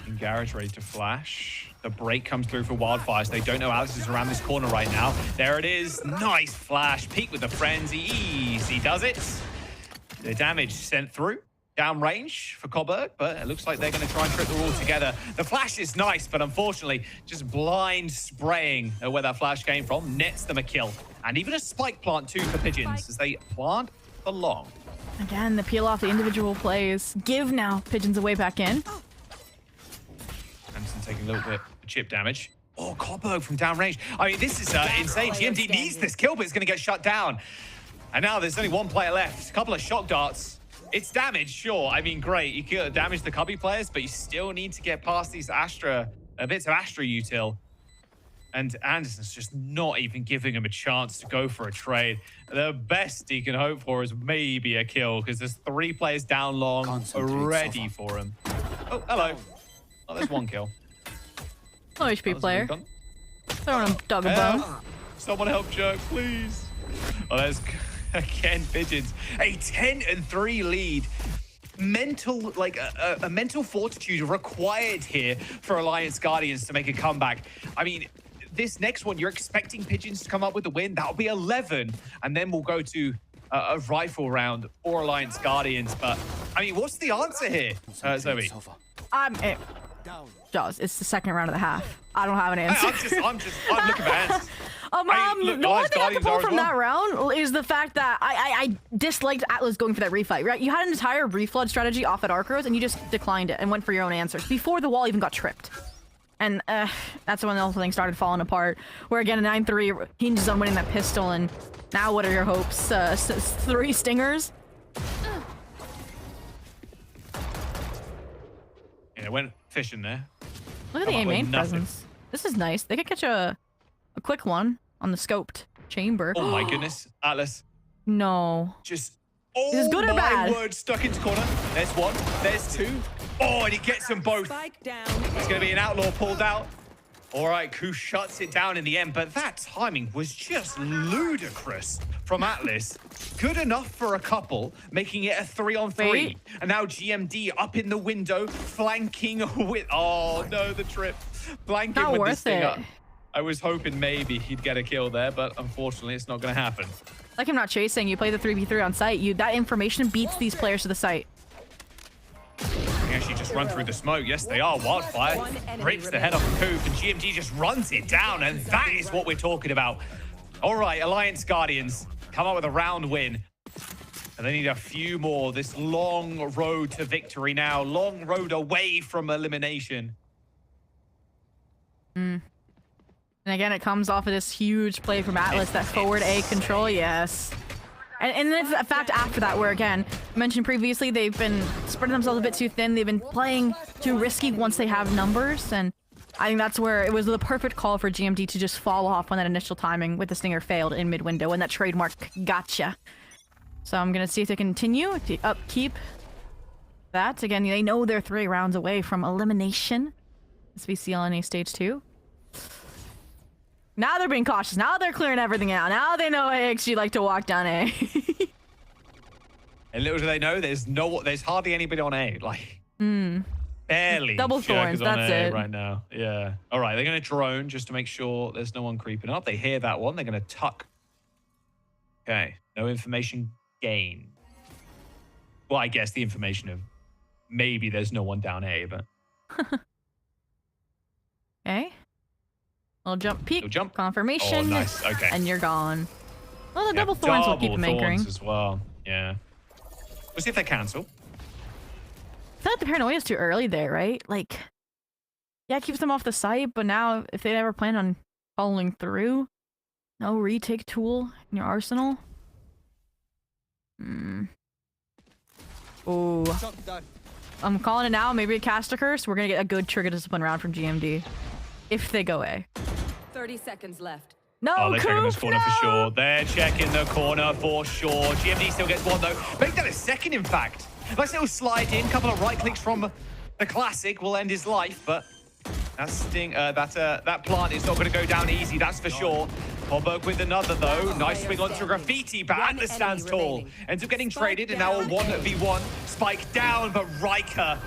Speaker 7: And Garage ready to flash. The break comes through for Wildfire, so they don't know Alex is around this corner right now. There it is. Nice flash. Peek with the frenzy. Easy does it. The damage sent through. Downrange for Coburg, but it looks like they're going to try and trip the wall together. The flash is nice, but unfortunately, just blind spraying where that flash came from nets them a kill. And even a spike plant too for Pigeons as they plant for long.
Speaker 12: Again, the peel off the individual plays. Give now. Pigeons away back in.
Speaker 7: Anderson taking a little bit of chip damage. Oh, Coburg from downrange. I mean, this is insane. GMD needs this kill, but it's going to get shut down. And now there's only one player left. A couple of shock darts. It's damage, sure. I mean, great. You can damage the Cubby players, but you still need to get past these bits of Astra util. And Anderson's just not even giving him a chance to go for a trade. The best he can hope for is maybe a kill, because there's 3 players down long ready for him. Oh, hello. Oh, there's 1 kill.
Speaker 12: Low HP player. Throwing him dog a bone.
Speaker 7: Someone help Jerk, please. Oh, there's... Again, Pigeons, a 10-3 lead. Mental, like a mental fortitude required here for Alliance Guardians to make a comeback. I mean, this next one, you're expecting Pigeons to come up with the win. That'll be 11, and then we'll go to a rifle round for Alliance Guardians. But I mean, what's the answer here, Zoe?
Speaker 12: Jaws, it's the second round of the half. I don't have an answer.
Speaker 7: I'm looking for answers.
Speaker 12: The only thing I can pull from that round is the fact that I disliked Atlas going for that refight, right? You had an entire reflood strategy off at Arcros, and you just declined it and went for your own answers before the wall even got tripped. And that's when the whole thing started falling apart. Where again, a 9-3 hinges on winning that pistol, and now what are your hopes? 3 stingers?
Speaker 7: Yeah, went fishing there.
Speaker 12: Look at the A main presence. This is nice. They could catch a quick one on the scoped chamber.
Speaker 7: Oh my goodness, Atlas.
Speaker 12: No.
Speaker 7: Just,
Speaker 12: is this good or bad?
Speaker 7: Word, stuck into corner. There's 1, there's 2. Oh, and he gets them both. It's going to be an outlaw pulled out. All right, Ku shuts it down in the end, but that timing was just ludicrous from Atlas. Good enough for a couple, making it a 3-on-3.
Speaker 12: Wait.
Speaker 7: And now GMD up in the window, flanking with... Oh, no, the trip. Flanking
Speaker 12: Not
Speaker 7: with
Speaker 12: worth
Speaker 7: this thing
Speaker 12: it.
Speaker 7: up. I was hoping maybe he'd get a kill there, but unfortunately, it's not going to happen.
Speaker 12: Like I'm not chasing. You play the 3v3 on site. That information beats these players to the site.
Speaker 7: They actually just run through the smoke. Yes, they are. Wildfire rips the head off the Coop, and GMG just runs it down, and that is what we're talking about. All right, Alliance Guardians come up with a round win. And they need a few more. This long road to victory now. Long road away from elimination.
Speaker 12: And again, it comes off of this huge play from Atlas, that forward A control, yes. And then a fact after that, where again, mentioned previously, they've been spreading themselves a bit too thin. They've been playing too risky once they have numbers. And I think that's where it was the perfect call for GMD to just fall off when that initial timing with the Stinger failed in mid-window and that trademark gotcha. So I'm going to see if they continue to upkeep that. Again, they know they're 3 rounds away from elimination. SVCL NA Stage 2. Now they're being cautious. Now they're clearing everything out. Now they know AxG like to walk down A.
Speaker 7: And little do they know, there's hardly anybody on A. Like, barely.
Speaker 12: Double thorns, that's it.
Speaker 7: Right now. Yeah. All right, they're going to drone just to make sure there's no one creeping up. They hear that one. They're going to tuck. Okay. No information gained. Well, I guess the information of maybe there's no one down A, but...
Speaker 12: Okay. Little jump peek.
Speaker 7: Little jump.
Speaker 12: Confirmation.
Speaker 7: Oh, nice. Okay.
Speaker 12: And you're gone. Well, the double thorns will keep them anchoring.
Speaker 7: As well. Yeah. We'll see if they cancel.
Speaker 12: I feel like the paranoia is too early there, right? Like, yeah, it keeps them off the site, but now if they ever plan on following through, no retake tool in your arsenal. Oh. I'm calling it now. Maybe a caster curse. We're gonna get a good trigger discipline round from GMD if they go A.
Speaker 14: 30 seconds left.
Speaker 12: No,
Speaker 7: oh, they're checking this
Speaker 12: Coop,
Speaker 7: corner
Speaker 12: no!
Speaker 7: for sure. They're checking the corner for sure. GMD still gets one, though. Make that a second, in fact. Nice little slide in. Couple of right clicks from the classic will end his life, but that plant is not going to go down easy, that's for sure. Holberg with another, though. Nice swing onto Graffiti, but Atlas stands tall. Ends up getting traded, and now a 1v1. Spike down, but Riker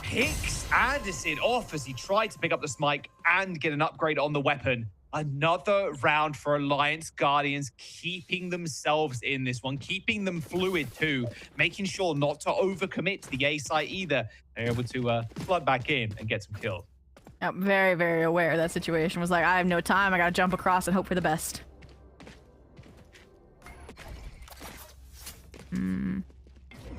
Speaker 7: picks Anderson off as he tried to pick up the Smite and get an upgrade on the weapon. Another round for Alliance Guardians, keeping themselves in this one, keeping them fluid too, making sure not to overcommit to the A site either. They're able to flood back in and get some kills.
Speaker 12: I'm very, very aware of that situation. Was like, I have no time. I gotta jump across and hope for the best.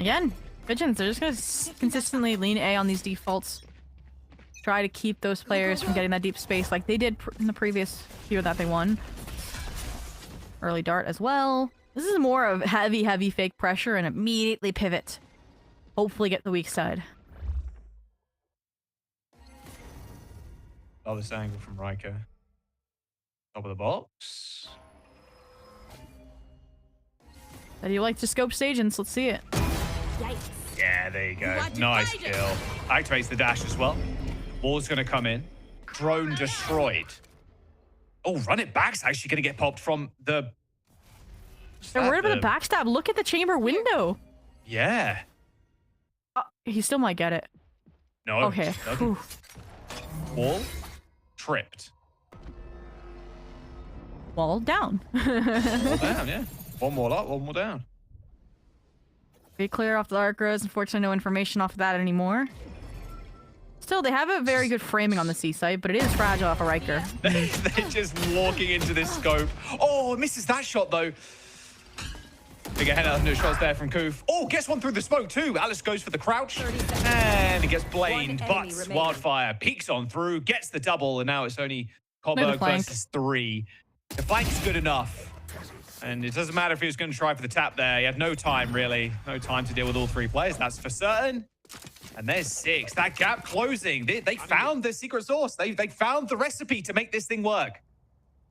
Speaker 12: Again, Pigeons, they're just gonna consistently lean A on these defaults. Try to keep those players from getting that deep space like they did in the previous few that they won. Early dart as well. This is more of heavy, heavy fake pressure and immediately pivot. Hopefully get the weak side.
Speaker 7: Oh, this angle from Riker. Top of the box.
Speaker 12: How do you like to scope stage? And let's see it.
Speaker 7: Yeah, there you go. Nice kill. Activates the dash as well. Wall's going to come in. Drone destroyed. Oh, run it back's actually going to get popped from the...
Speaker 12: They're worried about the backstab. Look at the chamber window.
Speaker 7: Yeah.
Speaker 12: He still might get it.
Speaker 7: No.
Speaker 12: Okay.
Speaker 7: Wall tripped.
Speaker 12: Wall down.
Speaker 7: Wall down, yeah. One more up, one more down.
Speaker 12: Be clear off the arc rows. Unfortunately, no information off of that anymore. Still, they have a very good framing on the C site, but it is fragile off a Riker.
Speaker 7: They're just walking into this scope. Oh, misses that shot, though. Big ahead of no shots there from Koof. Oh, gets one through the smoke, too. Alice goes for the crouch. And he gets blamed, but Wildfire peeks on through, gets the double, and now it's only Holberg versus 3. The flank's good enough. And it doesn't matter if he was going to try for the tap there. He had no time, really. No time to deal with all 3 players, that's for certain. And there's 6. That gap closing. They found the secret sauce. They found the recipe to make this thing work.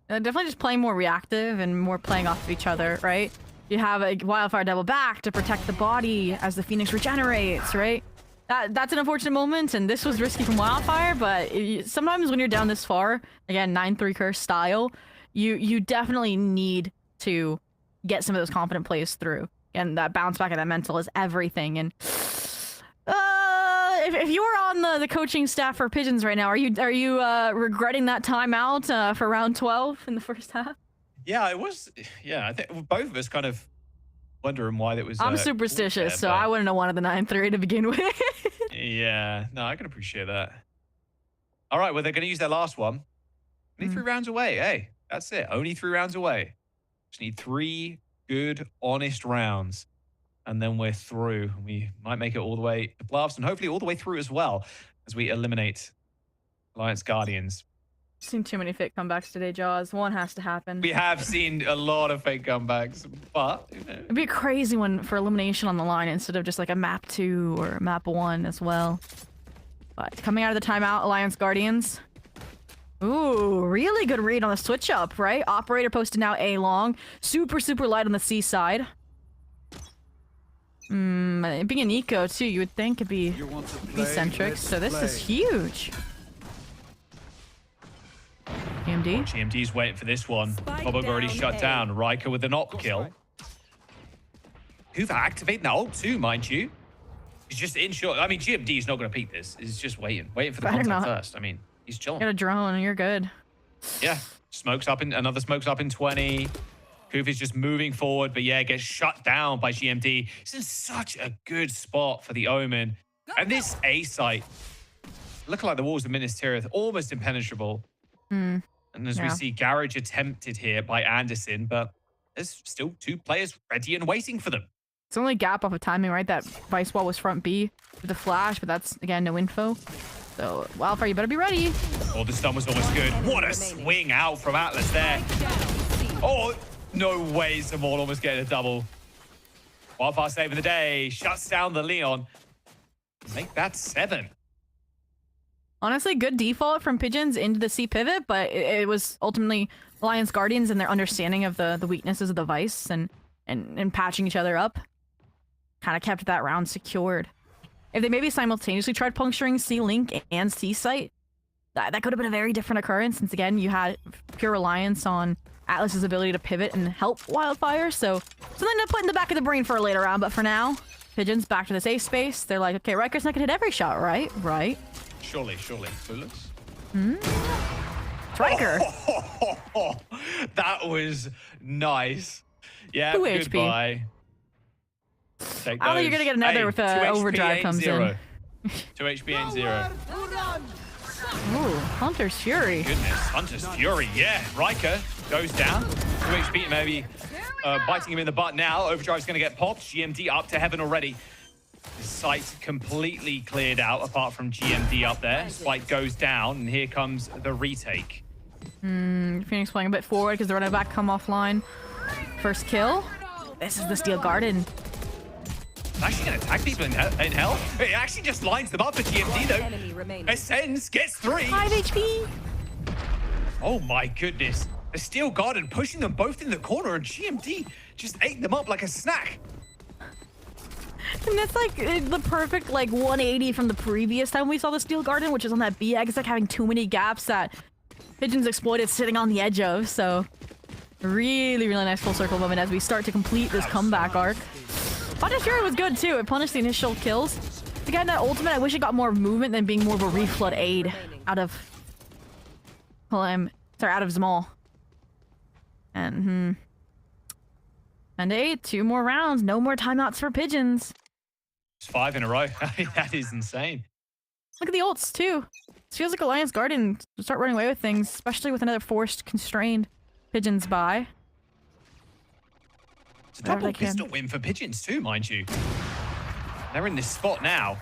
Speaker 12: Definitely just playing more reactive and more playing off of each other, right? You have a Wildfire double back to protect the body as the Phoenix regenerates, right? That's an unfortunate moment, and this was risky from Wildfire, but sometimes when you're down this far, again, 9-3 curse style, you definitely need to get some of those confident plays through. And that bounce back and that mental is everything. And if you were on the coaching staff for Pigeons right now, are you regretting that timeout for round 12 in the first half?
Speaker 7: Yeah, it was. Yeah, I think both of us kind of wondering why that was.
Speaker 12: I'm superstitious, so I wouldn't have wanted the 9-3 to begin with.
Speaker 7: Yeah, no, I can appreciate that. All right, well, they're going to use their last one. Only 3 rounds away. Hey, that's it. Only 3 rounds away. Just need 3 good, honest rounds. And then we're through. We might make it all the way to playoffs and hopefully all the way through as well as we eliminate Alliance Guardians.
Speaker 12: Seen too many fake comebacks today, Jaws. One has to happen.
Speaker 7: We have seen a lot of fake comebacks, but you know.
Speaker 12: It'd be a crazy one for elimination on the line instead of just like a map 2 or a map 1 as well. But coming out of the timeout, Alliance Guardians. Ooh, really good read on the switch up, right? Operator posted now A long. Super, super light on the C side. Being an eco too, you would think it'd be centric. So this is huge. GMD.
Speaker 7: GMD's waiting for this one. Holberg already shut down. Riker with an op kill. Who've activated that ult too, mind you. He's just in short. I mean, GMD's not going to peek this. He's just waiting for the contact first. I mean, he's chilling.
Speaker 12: Got a drone and you're good.
Speaker 7: Yeah, another smokes up in 20. Koof is just moving forward, but yeah, gets shut down by GMD. It's in such a good spot for the Omen. And this A site, looking like the walls of Minas Tirith, almost impenetrable. And as we see, Garage attempted here by Anderson, but there's still 2 players ready and waiting for them.
Speaker 12: It's only gap off of timing, right? That Vice Wall was front B with the flash, but that's, again, no info. So, Wildfire, you better be ready.
Speaker 7: Oh, the stun was almost good. What a swing out from Atlas there. Oh, no way Zamor almost getting a double. Wildfire saving the day. Shuts down the Leon. Make that 7.
Speaker 12: Honestly, good default from Pigeons into the C pivot, but it was ultimately Alliance Guardians and their understanding of the weaknesses of the Vice and patching each other up kind of kept that round secured. If they maybe simultaneously tried puncturing C-Link and C-Site, that could have been a very different occurrence, since again, you had pure reliance on Atlas's ability to pivot and help Wildfire, so something to put in the back of the brain for a later round, but for now, Pigeons back to the safe space. They're like, okay, Riker's not gonna hit every shot, right? Right.
Speaker 7: Surely. Clueless.
Speaker 12: It's Riker.
Speaker 7: That was nice. Yeah,
Speaker 12: 2 HP.
Speaker 7: goodbye. Take
Speaker 12: I don't think you're gonna get another with
Speaker 7: 2 HP
Speaker 12: overdrive
Speaker 7: ain't
Speaker 12: comes
Speaker 7: 0.
Speaker 12: in.
Speaker 7: 2 HP ain't 0.
Speaker 12: Ooh, Hunter's Fury.
Speaker 7: Goodness, Hunter's Fury, yeah. Riker goes down. 2 HP, maybe biting him in the butt now. Overdrive's going to get popped. GMD up to heaven already. The site completely cleared out, apart from GMD up there. Spike goes down, and here comes the retake.
Speaker 12: Phoenix playing a bit forward because the running back come offline. First kill. This is the Steel Garden.
Speaker 7: It's actually going to tag people in hell. It actually just lines them up for GMD, though. Ascends, gets 3.
Speaker 12: 5 HP.
Speaker 7: Oh my goodness. The Steel Garden pushing them both in the corner, and GMD just ate them up like a snack.
Speaker 12: And that's like the perfect like 180 from the previous time we saw the Steel Garden, which is on that B egg. It's like having too many gaps that Pigeons exploited sitting on the edge of. So really nice full circle moment as we start to complete this comeback arc. Hunter's Fury was good too. It punished the initial kills. Again, that ultimate, I wish it got more movement than being more of a reflood aid out of out of Zmal. And 10-8, 2 more rounds, no more timeouts for Pigeons.
Speaker 7: It's 5 in a row. That is insane.
Speaker 12: Look at the ults too. This feels like Alliance Guardian to start running away with things, especially with another forced, constrained Pigeons buy.
Speaker 7: It's a double pistol win for Pigeons too, mind you. They're in this spot now.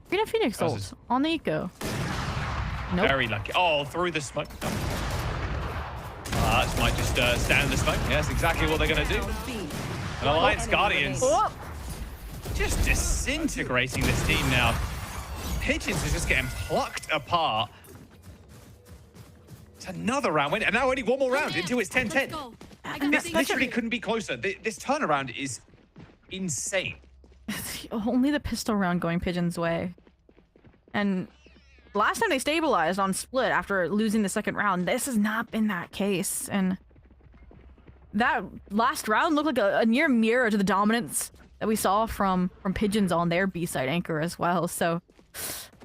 Speaker 12: Green Phoenix ult on the eco. Nope.
Speaker 7: Very lucky. Oh, through the smoke. This might just stand in the smoke. Yeah, that's exactly what they're going to do. And Alliance Guardians just disintegrating this team now. Pigeons is just getting plucked apart. It's another round win, and now only one more round until it's 10-10. This literally couldn't be closer. This turnaround is insane.
Speaker 12: Only the pistol round going Pigeons' way. And last time they stabilized on split after losing the second round, this has not been that case. And that last round looked like a near mirror to the dominance that we saw from Pigeons on their B-side anchor as well. So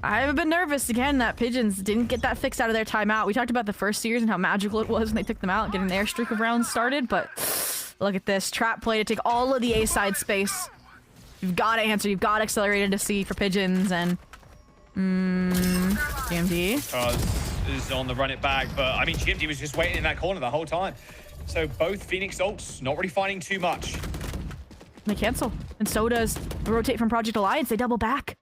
Speaker 12: I have been nervous again that Pigeons didn't get that fixed out of their timeout. We talked about the first series and how magical it was when they took them out, getting their streak of rounds started. But look at this trap play to take all of the A-side space. You've got to answer. You've got to accelerate into C for Pigeons and GMD.
Speaker 7: Is on the run it back, but I mean GMD was just waiting in that corner the whole time. So both Phoenix ults not really finding too much.
Speaker 12: They cancel, and so does the rotate from Project Alliance. They double back,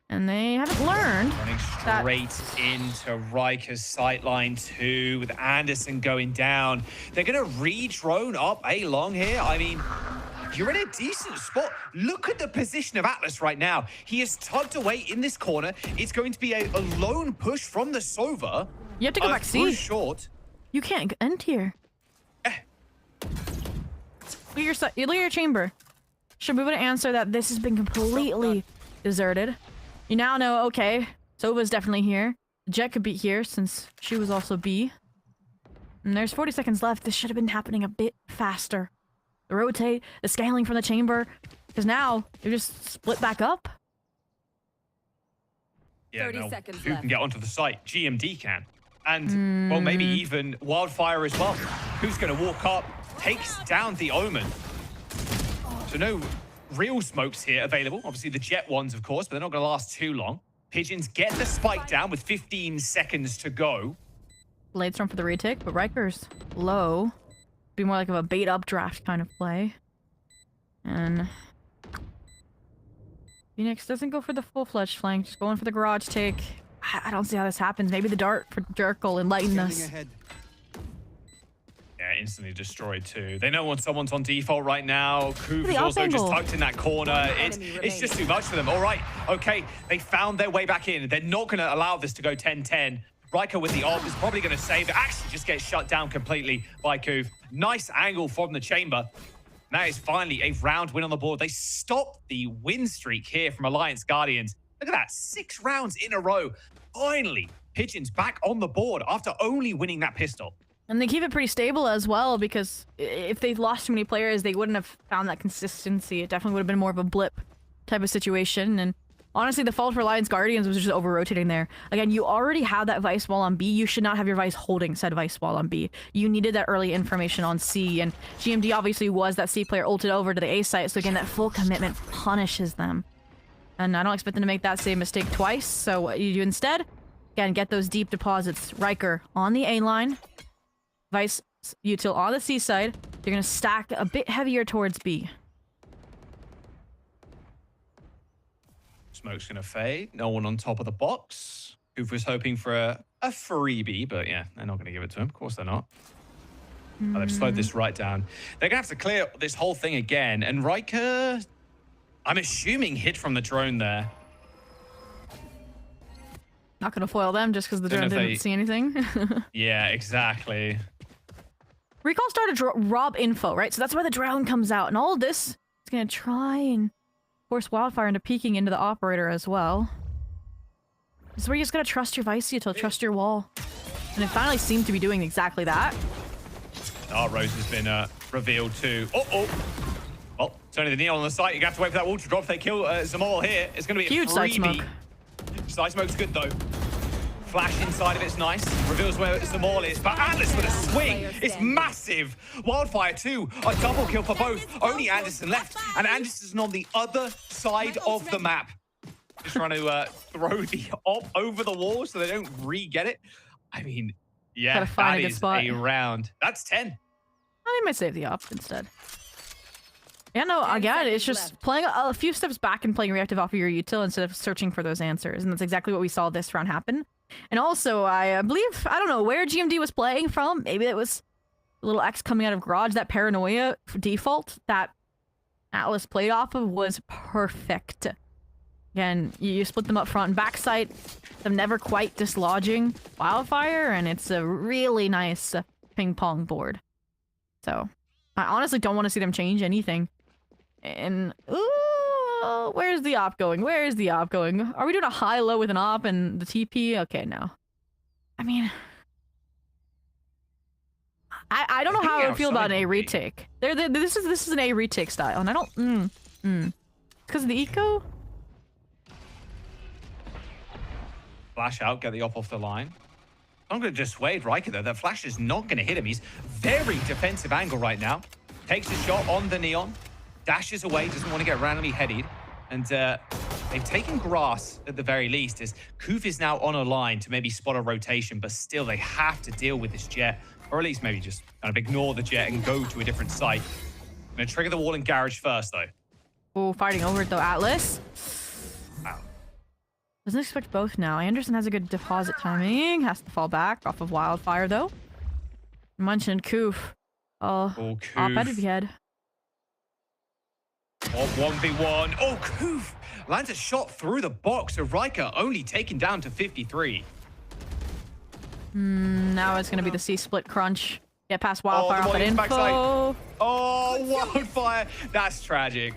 Speaker 12: and they haven't learned.
Speaker 7: Running straight into Riker's sightline too, with Anderson going down. They're gonna re-drone up A long here. I mean, you're in a decent spot. Look at the position of Atlas right now. He is tucked away in this corner. It's going to be a lone push from the Sova.
Speaker 12: You have to go back C.
Speaker 7: Short.
Speaker 12: You can't end here. Look at your chamber. Should move to answer that this has been completely deserted. You now know, okay, Sova's definitely here. Jet could be here since she was also B. And there's 40 seconds left. This should have been happening a bit faster. The rotate, the scaling from the chamber, because now you just split back up.
Speaker 7: Yeah, 30 seconds who can get onto the site? GMD can. And, well, maybe even Wildfire as well. Who's going to walk up, takes down the Omen. So no real smokes here available. Obviously the Jet ones, of course, but they're not going to last too long. Pigeons get the spike down with 15 seconds to go.
Speaker 12: Blades run for the retake, but Riker's low. Be more like of a bait updraft kind of play. And Phoenix doesn't go for the full-fledged flank, just going for the garage take. I don't see how this happens. Maybe the dart for Jerk will enlighten us.
Speaker 7: Yeah, instantly destroyed too. They know when someone's on default right now. Koof is
Speaker 12: off
Speaker 7: also
Speaker 12: angle.
Speaker 7: just tucked in that corner. It's just too much for them. All right, okay, they found their way back in. They're not going to allow this to go 10-10. Riker with the ult is probably going to save it. Actually just gets shut down completely by Koof. Nice angle from the chamber. That is finally a round win on the board. They stopped the win streak here from Alliance Guardians. Look at that, 6 rounds in a row. Finally, Pigeons back on the board after only winning that pistol.
Speaker 12: And they keep it pretty stable as well, because if they lost too many players, they wouldn't have found that consistency. It definitely would have been more of a blip type of situation. And honestly, the fault for Alliance Guardians was just over-rotating there. Again, you already have that Vice wall on B. You should not have your Vice holding said Vice wall on B. You needed that early information on C, and GMD obviously was that C player ulted over to the A site, so again, that full commitment punishes them. And I don't expect them to make that same mistake twice, so what you do instead, again, get those deep deposits. Riker on the A line, Vice util on the C side. You're going to stack a bit heavier towards B.
Speaker 7: Smoke's gonna fade. No one on top of the box. Koof was hoping for a freebie, but yeah, they're not gonna give it to him. Of course they're not. Oh, they've slowed this right down. They're gonna have to clear this whole thing again. And Riker, I'm assuming, hit from the drone there.
Speaker 12: Not gonna foil them just because the drone didn't see anything.
Speaker 7: Yeah, exactly.
Speaker 12: Recall started to rob info, right? So that's why the drone comes out. And all of this is gonna try and force Wildfire into peeking into the operator as well. This is where you just gotta trust your Vice util, trust your wall. And it finally seemed to be doing exactly that.
Speaker 7: Oh, Rose has been revealed too. Oh. Well, it's only the Neon on the site. You have to wait for that wall to drop. If they kill Zamal here, it's going to be a
Speaker 12: huge side smoke.
Speaker 7: Side smoke's good though. Flash inside of it's nice. Reveals where Zamal is. But Atlas with a swing. It's massive. Wildfire too. A double kill for both. Only Anderson left. And Anderson's on the other side of the map. Just trying to throw the op over the wall so they don't re-get it. I mean, yeah, that is a round. That's 10.
Speaker 12: I might save the op instead. Yeah, no, again, it's just playing a few steps back and playing reactive off of your util instead of searching for those answers. And that's exactly what we saw this round happen. And also, I believe, I don't know where GMD was playing from. Maybe it was a little X coming out of Garage. That Paranoia default that Atlas played off of was perfect. Again, you split them up front and back site, them never quite dislodging Wildfire, and it's a really nice ping pong board. So, I honestly don't want to see them change anything. And, ooh, where's the op going? Where is the op going? Are we doing a high-low with an op and the TP? Okay, no. I mean, I don't know how I would feel about an A retake. This is an A retake style, and I don't. Because of the eco.
Speaker 7: Flash out, get the op off the line. I'm going to dissuade Riker though. That flash is not going to hit him. He's very defensive angle right now. Takes a shot on the Neon. Dashes away, doesn't want to get randomly headed. And they've taken grass at the very least, as Koof is now on a line to maybe spot a rotation, but still they have to deal with this jet, or at least maybe just kind of ignore the jet and go to a different site. I'm going to trigger the wall in Garage first though.
Speaker 12: Oh, fighting over it though, Atlas.
Speaker 7: Wow.
Speaker 12: Doesn't expect both now. Anderson has a good deposit timing. Has to fall back off of Wildfire though. Mentioned Koof. Oh,
Speaker 7: Koof.
Speaker 12: Op out of head.
Speaker 7: Op 1v1. Oh, Koof lands a shot through the box. So Riker only taken down to 53.
Speaker 12: Now it's going to be the C-split crunch. Get past Wildfire off at info.
Speaker 7: Backside. Oh, Wildfire. That's tragic.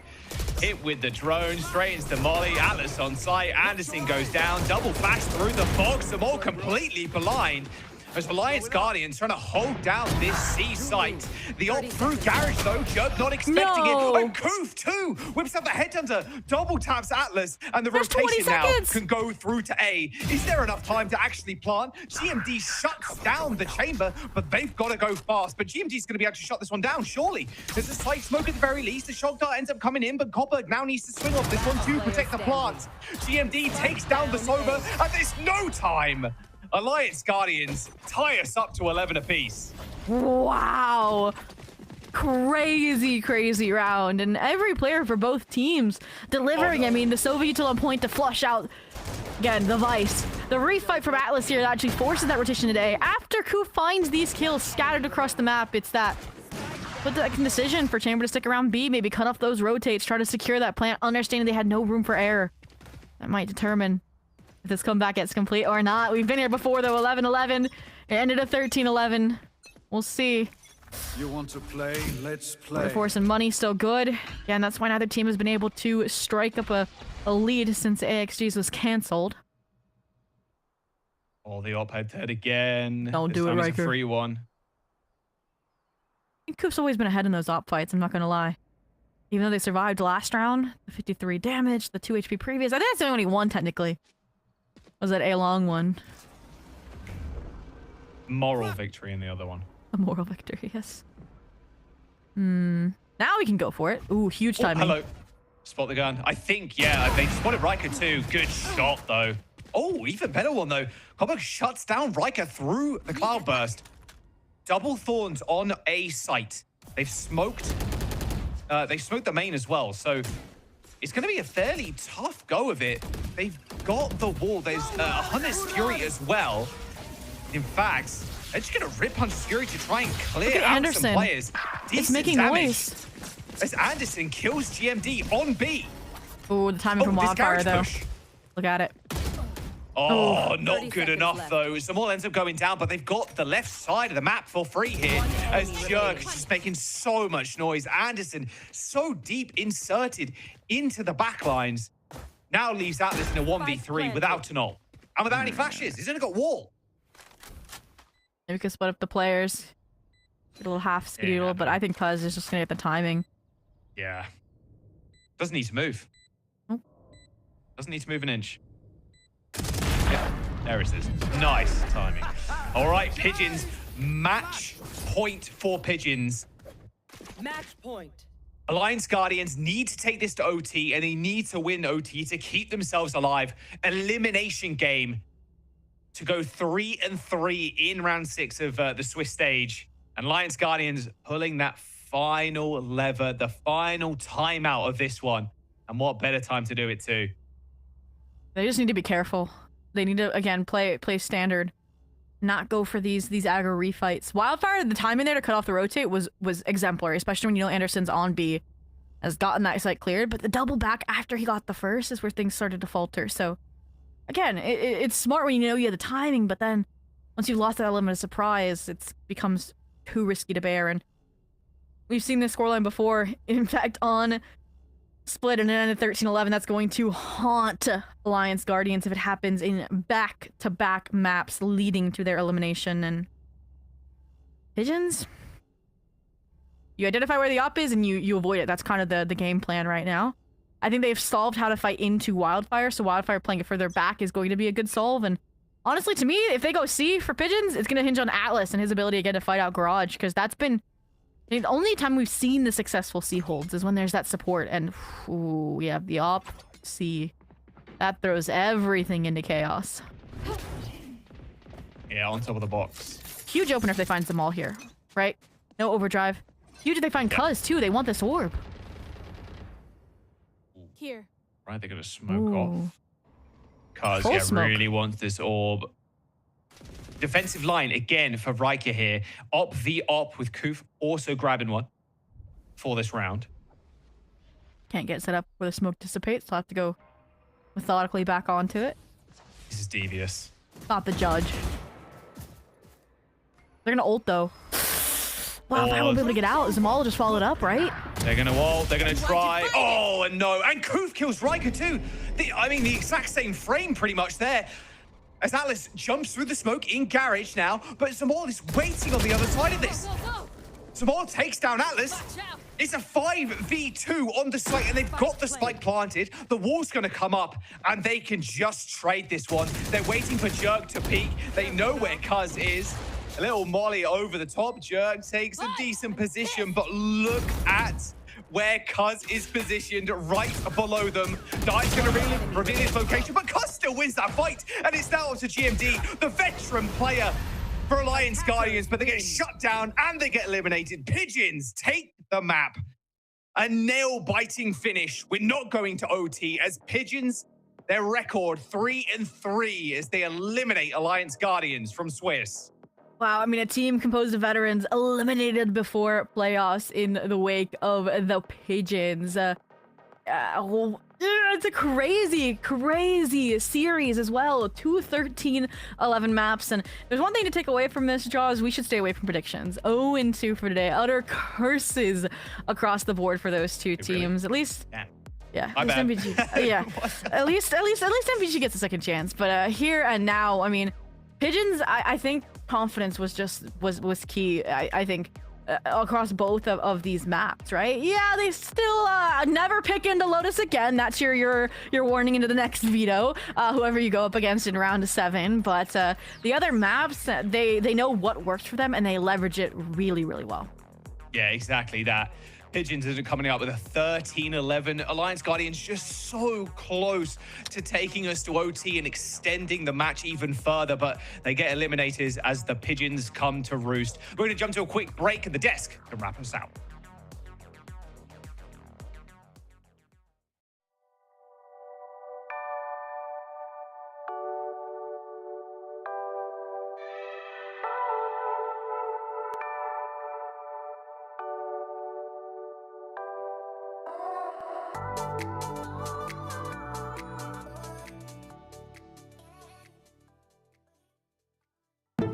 Speaker 7: Hit with the drone, straight into Molly. Atlas on site. Anderson goes down. Double flash through the box. Them all completely blind. As Alliance Guardians trying to hold down this C site. The ult through Garage though. Jug not expecting it. And Koof too whips up the headhunter. Double taps Atlas. And the rotation now can go through to A. Is there enough time to actually plant? GMD shuts down the chamber, but they've got to go fast. But GMD's going to be able to shut this one down, surely. There's a slight smoke at the very least. The shock dart ends up coming in, but Copper now needs to swing off this one to protect the plant. GMD takes down the Sober, and there's no time. Alliance Guardians tie us up to 11 apiece.
Speaker 12: Wow. Crazy round. And every player for both teams delivering. I mean, the Soviet util on point to flush out, again, the Vice. The refight from Atlas here that actually forces that rotation today. After Ku finds these kills scattered across the map, it's that decision for Chamber to stick around B, maybe cut off those rotates, try to secure that plant, understanding they had no room for error. That might determine if this comeback gets complete or not. We've been here before though, 11-11. It ended at 13-11. We'll see.
Speaker 16: You want to play? Let's play.
Speaker 12: For some money, still good. Again, that's why neither team has been able to strike up a lead since AxG's was cancelled.
Speaker 7: Oh, the op head again.
Speaker 12: Don't do it, Riker.
Speaker 7: 3-1.
Speaker 12: I think Coop's always been ahead in those op fights, I'm not gonna lie. Even though they survived last round, the 53 damage, the 2 HP previous. I think that's the only one, technically. Was that a long one?
Speaker 7: Moral victory in the other one.
Speaker 12: A moral victory, yes. Now we can go for it. Ooh, huge timing.
Speaker 7: Hello. Spot the gun. I think, yeah, they spotted Riker too. Good shot, though. Oh, even better one, though. Combo shuts down Riker through the cloudburst. Double Thorns on A site. They've smoked the main as well, so it's going to be a fairly tough go of it. They've got the wall. There's Hunter's Fury as well. In fact, they're just going to rip Hunter's Fury to try and clear out some players.
Speaker 12: It's making noise.
Speaker 7: As Anderson kills GMD on B.
Speaker 12: Ooh, the timing from Wildfire, though. Look at it.
Speaker 7: Oh, not good enough, though. Zamal ends up going down, but they've got the left side of the map for free here, as Jerk is just making so much noise. Anderson, so deep inserted into the backlines, now leaves Atlas in a 1v3 without an ult. And without any flashes. He's only got wall.
Speaker 12: Maybe we could split up the players. Get a little half skedaddle, but I think Cuz is just going to get the timing.
Speaker 7: Yeah. Doesn't need to move.
Speaker 12: Nope.
Speaker 7: Doesn't need to move an inch. Yeah, there it is. Nice timing. All right, Pigeons. Match point for Pigeons.
Speaker 14: Match point.
Speaker 7: Alliance Guardians need to take this to OT, and they need to win OT to keep themselves alive. Elimination game to go 3-3 in round 6 of the Swiss stage. And Alliance Guardians pulling that final lever, the final timeout of this one. And what better time to do it too?
Speaker 12: They just need to be careful. They need to, again, play standard. Not go for these aggro refights. Wildfire, the timing there to cut off the rotate was exemplary, especially when you know Anderson's on B. Has gotten that site cleared, but the double back after he got the first is where things started to falter. So, again, it's smart when you know you have the timing, but then once you've lost that element of surprise, it becomes too risky to bear. And we've seen this scoreline before. In fact, on Split and then at 13-11, that's going to haunt Alliance Guardians if it happens in back-to-back maps leading to their elimination. And Pigeons, you identify where the op is and you avoid it. That's kind of the game plan right now. I think they've solved how to fight into Wildfire, so Wildfire playing it further back is going to be a good solve. And honestly, to me, if they go C for Pigeons, it's going to hinge on Atlas and his ability again to fight out Garage, because that's been the only time we've seen the successful C holds is when there's that support. And ooh, we have the op C. That throws everything into chaos.
Speaker 7: Yeah, on top of the box.
Speaker 12: Huge opener if they find them all here, right? No overdrive. Huge if they find Cuz too. They want this orb.
Speaker 13: Here.
Speaker 7: Right, they're gonna smoke off. Cuz, yeah,
Speaker 12: smoke.
Speaker 7: really wants this orb. Defensive line again for Riker here. Op v op with Koof also grabbing one for this round.
Speaker 12: Can't get set up where the smoke dissipates, so I'll have to go methodically back onto it.
Speaker 7: This is devious.
Speaker 12: Not the judge. They're gonna ult though. Wow, if I won't be able to get out, Zamal just followed up, right?
Speaker 7: They're gonna ult, they're gonna try. Oh, and no. And Koof kills Riker too. I mean, the exact same frame pretty much there. As Atlas jumps through the smoke in Garage now, but Zamal is waiting on the other side of this. Zamal takes down Atlas. It's a 5v2 on the site, and they've got the spike planted. The wall's going to come up, and they can just trade this one. They're waiting for Jerk to peek. They know where Cuz is. A little molly over the top. Jerk takes a decent position, but look at where Cuz is positioned right below them. Knight's going to reveal his location, but Cuz still wins that fight, and it's now up to GMD, the veteran player for Alliance Guardians, but they get shut down and they get eliminated. Pigeons take the map. A nail-biting finish. We're not going to OT as Pigeons, Their record 3-3 as they eliminate Alliance Guardians from Swiss.
Speaker 12: Wow, I mean, a team composed of veterans eliminated before playoffs in the wake of the Pigeons. It's a crazy series as well. 2 13-11 maps. And there's one thing to take away from this, Jaws. We should stay away from predictions. 0-2 for today. Utter curses across the board for those two teams. At least... Yeah, at least NBG. Yeah, at least NBG gets a second chance. But here and now, I mean, Pigeons. I think confidence was key. I think across both of these maps, right? Yeah, they still never pick into Lotus again. That's your warning into the next veto. Whoever you go up against in round 7. But the other maps, they know what works for them and they leverage it really well.
Speaker 7: Yeah, exactly that. Pigeons are coming up with a 13-11. Alliance Guardians just so close to taking us to OT and extending the match even further, but they get eliminated as the Pigeons come to roost. We're going to jump to a quick break at the desk to wrap us out.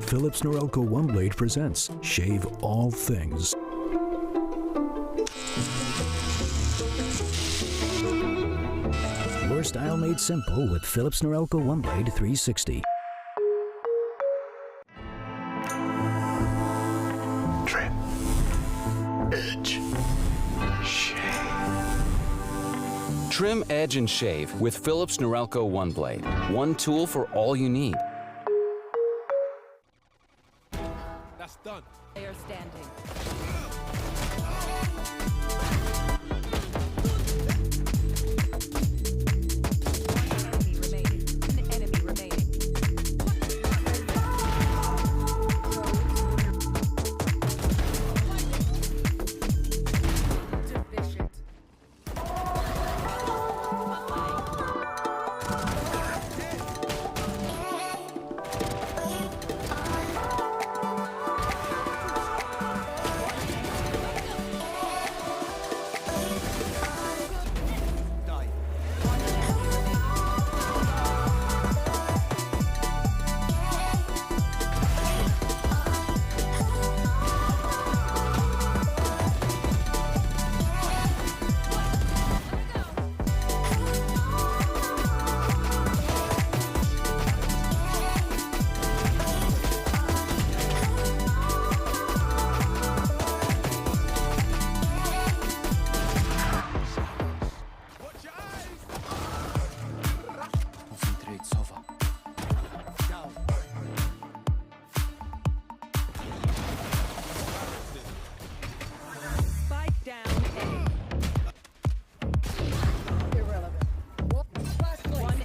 Speaker 1: Philips Norelco One Blade presents Shave All Things. Your style made simple with Philips Norelco One Blade 360.
Speaker 2: Trim. Edge. Shave.
Speaker 3: Trim, edge, and shave with Philips Norelco One Blade. One tool for all you need.
Speaker 14: Done. They are standing.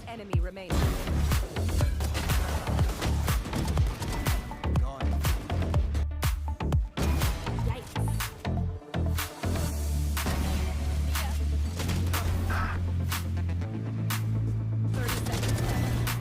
Speaker 14: Enemy remaining. Deficient.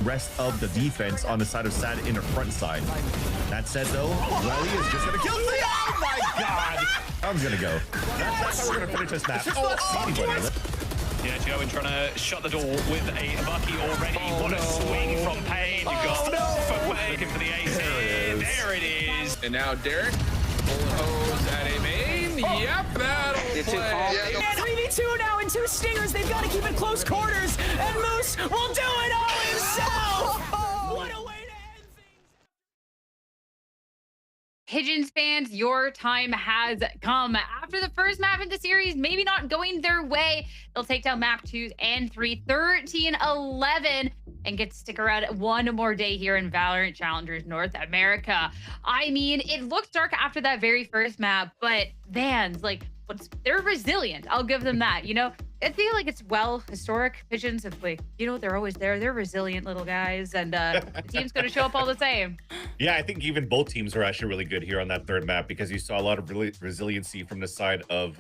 Speaker 6: Rest of the defense on the side of Sad in the front side. That said, though, Welly is just gonna kill me. Oh my god! I'm gonna go. That's how we're gonna finish this match.
Speaker 7: Yeah, Joe trying to shut the door with a Bucky already. What a swing from Pain. You got footwear looking for the ace. There it is.
Speaker 8: And now Derek pulling hose at a main. Yep, that'll play.
Speaker 9: And 3v2 now and 2 stingers. They've got to keep it close quarters. And Moose will do it all himself. What a way to end things.
Speaker 10: Pigeons fans, your time has come. After the first map in the series, maybe not going their way, they'll take down map 2 and 3, 13-11. and get to stick around one more day here in Valorant Challengers North America. I mean, it looked dark after that very first map, but Vans, like, they're resilient. I'll give them that. You know, I feel like it's historic Pigeons of, like, you know, they're always there. They're resilient little guys, and the team's going to show up all the same.
Speaker 6: Yeah, I think even both teams are actually really good here on that third map because you saw a lot of resiliency from the side of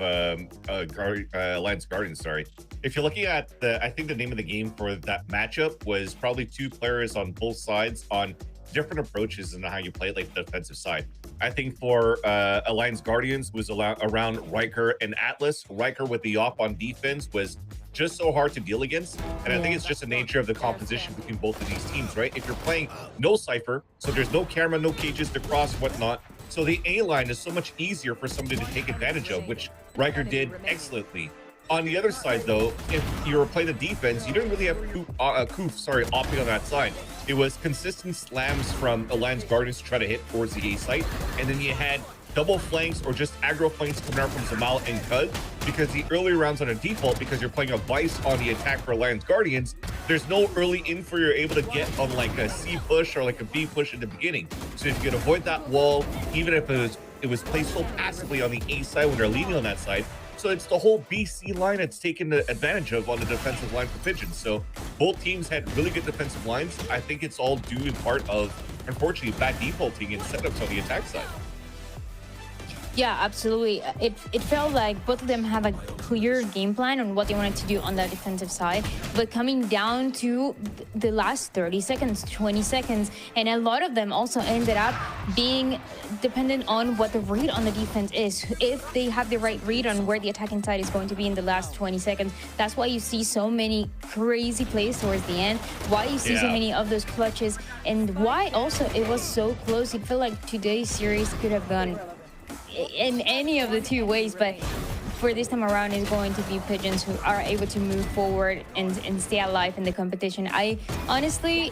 Speaker 6: Alliance Guardians. Sorry, if you're looking at I think the name of the game for that matchup was probably two players on both sides on different approaches in how you play, like the defensive side. I think for Alliance Guardians was around Riker and Atlas. Riker with the op on defense was just so hard to deal against. And I think it's just the nature of the composition between both of these teams, right? If you're playing no Cypher, so there's no camera, no cages to cross, whatnot. So the A line is so much easier for somebody to take advantage of, which Riker did excellently. On the other side, though, if you were playing the defense, you didn't really have Koof opting on that side. It was consistent slams from Alliance Guardians to try to hit towards the A site, and then you had double flanks or just aggro flanks coming out from Zamal and Cud, because the early rounds on a default, because you're playing a Vice on the attack for Alliance Guardians, there's no early info you're able to get on like a C push or like a B push in the beginning. So if you can avoid that wall, even if it was placed so passively on the A side when they're leaning on that side. So it's the whole BC line it's taken advantage of on the defensive line for Pigeons. So both teams had really good defensive lines. I think it's all due in part of, unfortunately, bad defaulting and setups on the attack side.
Speaker 11: Yeah, absolutely. It felt like both of them had a clear game plan on what they wanted to do on the defensive side, but coming down to the last 30 seconds, 20 seconds, and a lot of them also ended up being dependent on what the read on the defense is. If they have the right read on where the attacking side is going to be in the last 20 seconds, that's why you see so many crazy plays towards the end, why you see so many of those clutches, and why also it was so close. It felt like today's series could have gone in any of the two ways, but for this time around it's going to be Pigeons who are able to move forward and stay alive in the competition. I honestly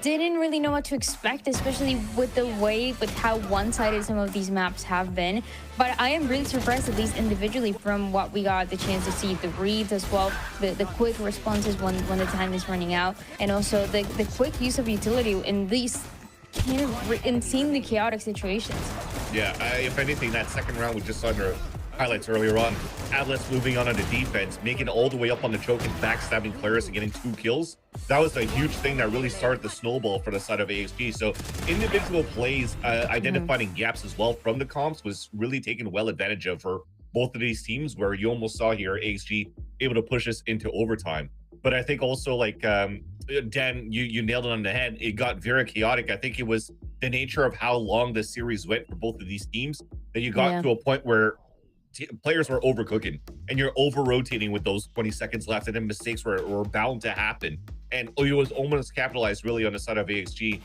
Speaker 11: didn't really know what to expect, especially with the way with how one-sided some of these maps have been, but I am really surprised, at least individually, from what we got the chance to see, the reads as well, the quick responses when the time is running out, and also the quick use of utility in these kind of insanely chaotic situations.
Speaker 6: Yeah, if anything, that second round we just saw in the highlights earlier on, Atlas moving on the defense, making it all the way up on the choke and backstabbing players and getting 2 kills. That was a huge thing that really started the snowball for the side of AxG. So individual plays, identifying gaps as well from the comps was really taken well advantage of for both of these teams, where you almost saw here AxG able to push us into overtime. But I think also, like Dan, you nailed it on the head. It got very chaotic. I think it was the nature of how long the series went for both of these teams that you got to a point where players were overcooking and you're over rotating with those 20 seconds left, and then mistakes were bound to happen. And it was almost capitalized really on the side of AxG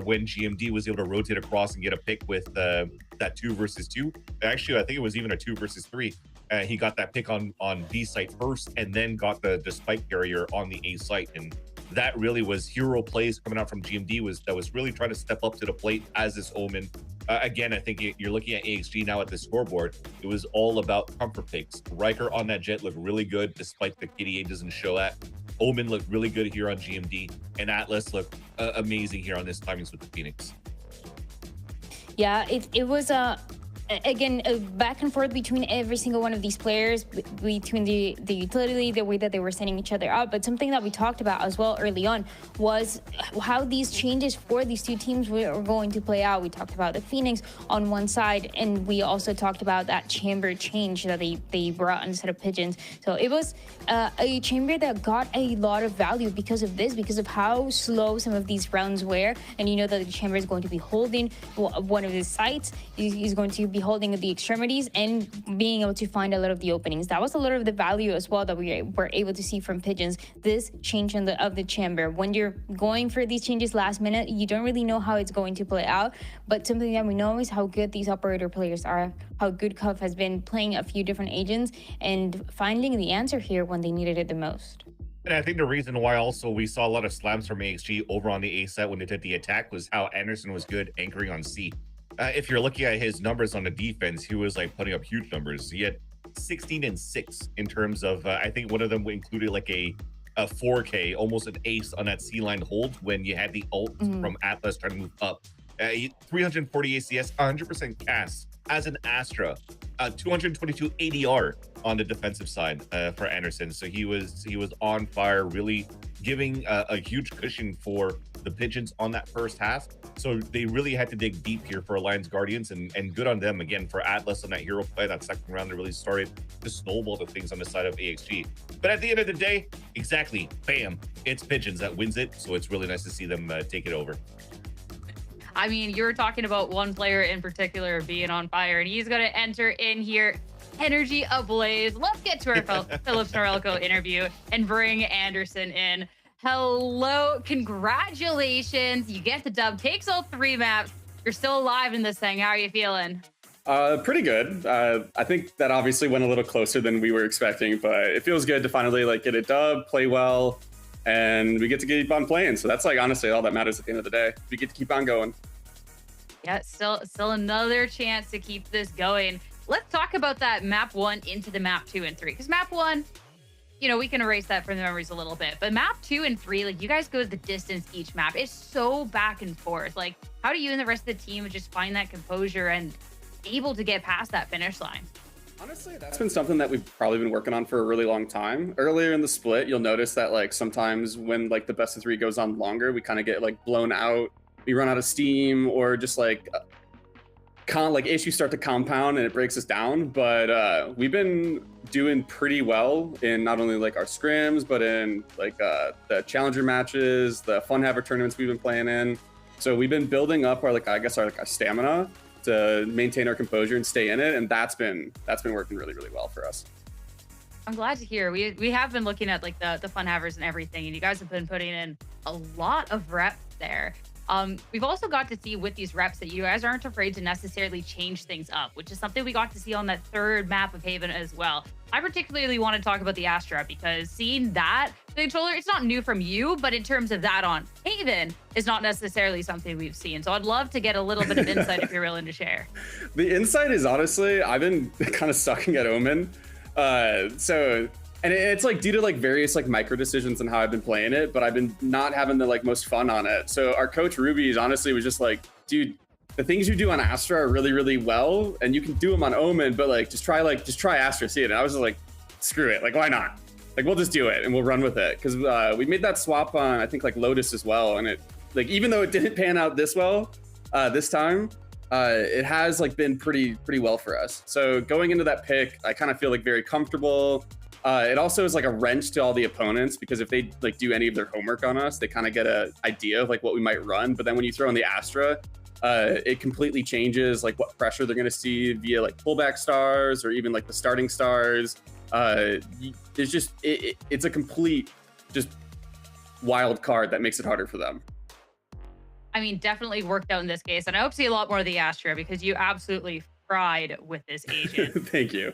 Speaker 6: when GMD was able to rotate across and get a pick with that 2 versus 2. Actually, I think it was even a 2 versus 3. He got that pick on B site first, and then got the spike carrier on the A site, and that really was hero plays coming out from GMD that was really trying to step up to the plate as this Omen. Again, I think you're looking at AxG now at the scoreboard. It was all about comfort picks. Riker on that jet looked really good, despite the KDA doesn't show at. Omen looked really good here on GMD, and Atlas looked amazing here on this timings with the Phoenix.
Speaker 11: Yeah, it was again, back and forth between every single one of these players, between the utility, the way that they were setting each other up. But something that we talked about as well early on was how these changes for these two teams were going to play out. We talked about the Phoenix on one side, and we also talked about that chamber change that they brought instead of Pigeons. So it was a chamber that got a lot of value because of this, because of how slow some of these rounds were. And you know that the chamber is going to be holding one of his sites. He's going to be holding the extremities and being able to find a lot of the openings. That was a lot of the value as well that we were able to see from Pigeons. This change of the chamber, when you're going for these changes last minute, you don't really know how it's going to play out, but something that we know is how good these operator players are, how good Cuff has been playing a few different agents and finding the answer here when they needed it the most.
Speaker 6: And I think the reason why also we saw a lot of slams from AxG over on the A set when they did the attack was how Anderson was good anchoring on C. If you're looking at his numbers on the defense, he was like putting up huge numbers. He had 16 and 6 in terms of, I think one of them included like a a 4K, almost an ace on that C-line hold when you had the ult from Atlas trying to move up. 340 ACS, 100% cast as an Astra, 222 ADR on the defensive side for Anderson. So he was on fire, really giving a huge cushion for the Pigeons on that first half. So they really had to dig deep here for Alliance Guardians, and good on them again for Atlas on that hero play. That second round, they really started to snowball the things on the side of AxG. But at the end of the day, exactly, bam, it's Pigeons that wins it. So it's really nice to see them take it over.
Speaker 10: I mean, you were talking about one player in particular being on fire, and he's going to enter in here, energy ablaze. Let's get to our Phillips Norelco interview and bring Anderson in. Hello, congratulations. You get the dub, takes all 3 maps. You're still alive in this thing. How are you feeling?
Speaker 17: Pretty good. I think that obviously went a little closer than we were expecting, but it feels good to finally like get a dub, play well, and we get to keep on playing. So that's like honestly all that matters at the end of the day. We get to keep on going.
Speaker 10: Yeah, still another chance to keep this going. Let's talk about that map 1 into the map 2 and 3, because map 1, you know, we can erase that from the memories a little bit, but map 2 and 3, like, you guys go the distance each map. It's so back and forth. Like, how do you and the rest of the team just find that composure and able to get past that finish line?
Speaker 17: Honestly, that's been something that we've probably been working on for a really long time. Earlier in the split, you'll notice that like sometimes when like the best of 3 goes on longer, we kind of get like blown out, we run out of steam, or just like issues start to compound and it breaks us down. But we've been doing pretty well in not only like our scrims, but in like the challenger matches, the fun haver tournaments we've been playing in. So we've been building up our our stamina to maintain our composure and stay in it, and that's been working really, really well for us.
Speaker 10: I'm glad to hear. We have been looking at like the fun havers and everything, and you guys have been putting in a lot of reps there. We've also got to see with these reps that you guys aren't afraid to necessarily change things up, which is something we got to see on that 3rd map of Haven as well. I particularly want to talk about the Astra, because seeing that, the controller, it's not new from you, but in terms of that on Haven is not necessarily something we've seen. So I'd love to get a little bit of insight if you're willing to share.
Speaker 17: The insight is honestly, I've been kind of sucking at Omen. And it's like due to like various like micro decisions on how I've been playing it, but I've been not having the like most fun on it. So our coach Ruby honestly was just like, dude, the things you do on Astra are really, really well, and you can do them on Omen, but like just try Astra, see it. And I was just like, screw it, like why not? Like we'll just do it and we'll run with it, because we made that swap on I think like Lotus as well, and it like even though it didn't pan out this well this time, it has like been pretty well for us. So going into that pick, I kind of feel like very comfortable. It also is like a wrench to all the opponents, because if they like do any of their homework on us, they kind of get an idea of like what we might run. But then when you throw in the Astra, it completely changes like what pressure they're going to see via like pullback stars or even like the starting stars. It's just it's a complete just wild card that makes it harder for them.
Speaker 10: I mean, definitely worked out in this case, and I hope to see a lot more of the Astra, because you absolutely fried with this agent.
Speaker 17: Thank you.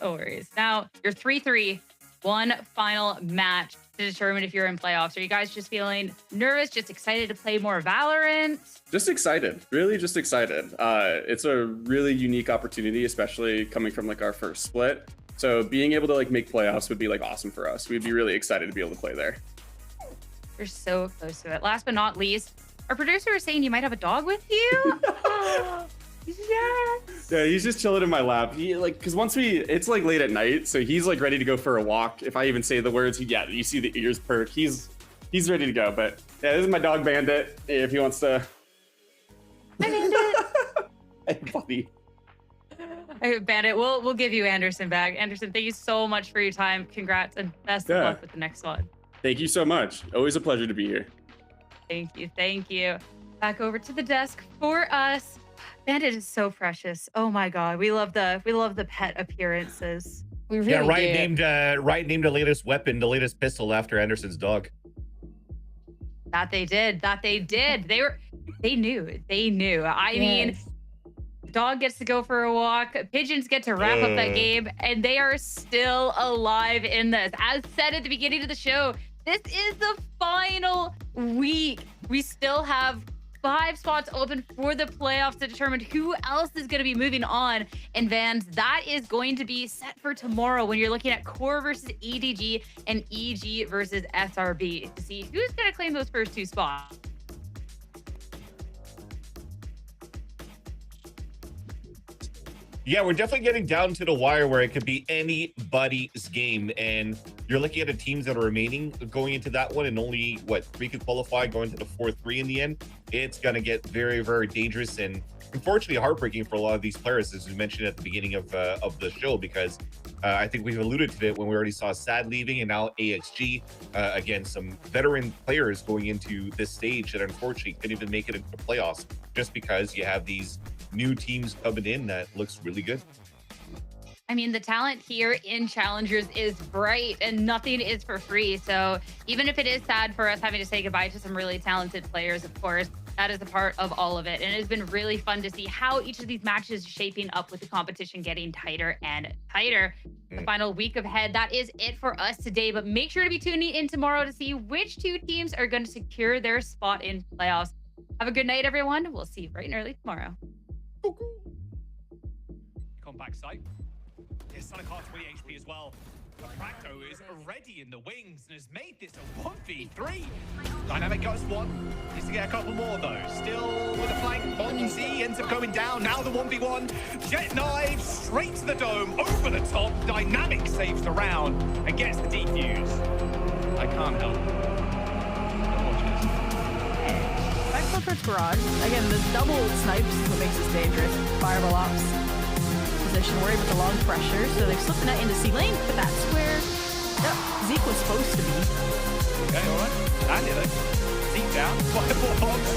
Speaker 10: No worries. Now, you're 3-3, one final match to determine if you're in playoffs. Are you guys just feeling nervous, just excited to play more Valorant?
Speaker 17: Just excited, really just excited. It's a really unique opportunity, especially coming from like our first split. So being able to like make playoffs would be like awesome for us. We'd be really excited to be able to play there.
Speaker 10: You're so close to it. Last but not least, our producer is saying you might have a dog with you. Yes.
Speaker 17: Yeah, he's just chilling in my lap. He like, because it's like late at night, so he's like ready to go for a walk. If I even say the words, you see the ears perk. He's ready to go. But yeah, this is my dog Bandit. If he wants to.
Speaker 10: Hi, Bandit.
Speaker 17: Hey, buddy.
Speaker 10: Hey, Bandit, we'll give you Anderson back. Anderson, thank you so much for your time. Congrats and best of luck with the next one.
Speaker 17: Thank you so much. Always a pleasure to be here.
Speaker 10: Thank you. Back over to the desk for us. Bandit is so precious. Oh my god, we love the pet appearances. We really
Speaker 6: Riot named the latest weapon, the latest pistol after Anderson's dog.
Speaker 10: That they did. They knew. I mean, dog gets to go for a walk. Pigeons get to wrap up that game, and they are still alive in this. As said at the beginning of the show, this is the final week. We still have 5 spots open for the playoffs to determine who else is going to be moving on. And Vans, that is going to be set for tomorrow when you're looking at Core versus EDG and EG versus SRB to see who's going to claim those first 2 spots.
Speaker 6: Yeah, we're definitely getting down to the wire where it could be anybody's game. And you're looking at the teams that are remaining going into that one, and only, 3 could qualify going to the 4-3 in the end. It's going to get very, very dangerous and unfortunately heartbreaking for a lot of these players, as we mentioned at the beginning of the show, because I think we've alluded to it when we already saw Sad leaving and now AxG. Again, some veteran players going into this stage that unfortunately couldn't even make it into the playoffs just because you have these new teams coming in that looks really good.
Speaker 10: I mean, the talent here in Challengers is bright and nothing is for free. So even if it is sad for us having to say goodbye to some really talented players, of course, that is a part of all of it. And it has been really fun to see how each of these matches is shaping up with the competition getting tighter and tighter. The final week ahead, that is it for us today. But make sure to be tuning in tomorrow to see which 2 teams are going to secure their spot in playoffs. Have a good night, everyone. We'll see you bright and early tomorrow.
Speaker 7: Compact sight. His Sonic Heart 20 HP as well. Fracto is already in the wings and has made this a 1v3. Dynamic goes 1. Needs to get a couple more though. Still with a flank. Bonzi ends up going down. Now the 1v1. Jet knife straight to the dome. Over the top. Dynamic saves the round and gets the defuse. I can't help it.
Speaker 12: Back towards Garage. Again, the double snipes is what makes this dangerous. Fireball ops. Position worried with the long pressure, so they've slipped the net into C-lane, but that's where Zeke was supposed to be.
Speaker 7: Okay, alright. And it. Zeke down. Fireball ops.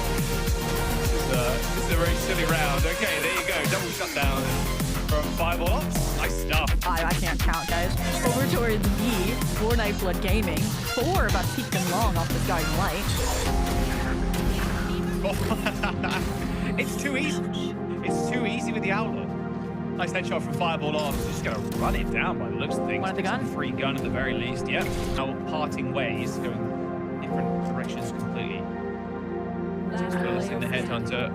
Speaker 7: This is a very silly round. Okay, there you go. Double shutdown from Fireball ops. Nice stuff.
Speaker 12: I can't count, guys. Over towards B for Nightblood Gaming. 4 about peak and long off this Guardian Light.
Speaker 7: It's too easy. It's too easy with the outlook. Nice headshot from Fireball on. Just going to run it down by the looks of things.
Speaker 12: One at the gun.
Speaker 7: Free gun at the very least. Yep. Now parting ways, going different directions completely. Just in the headhunter.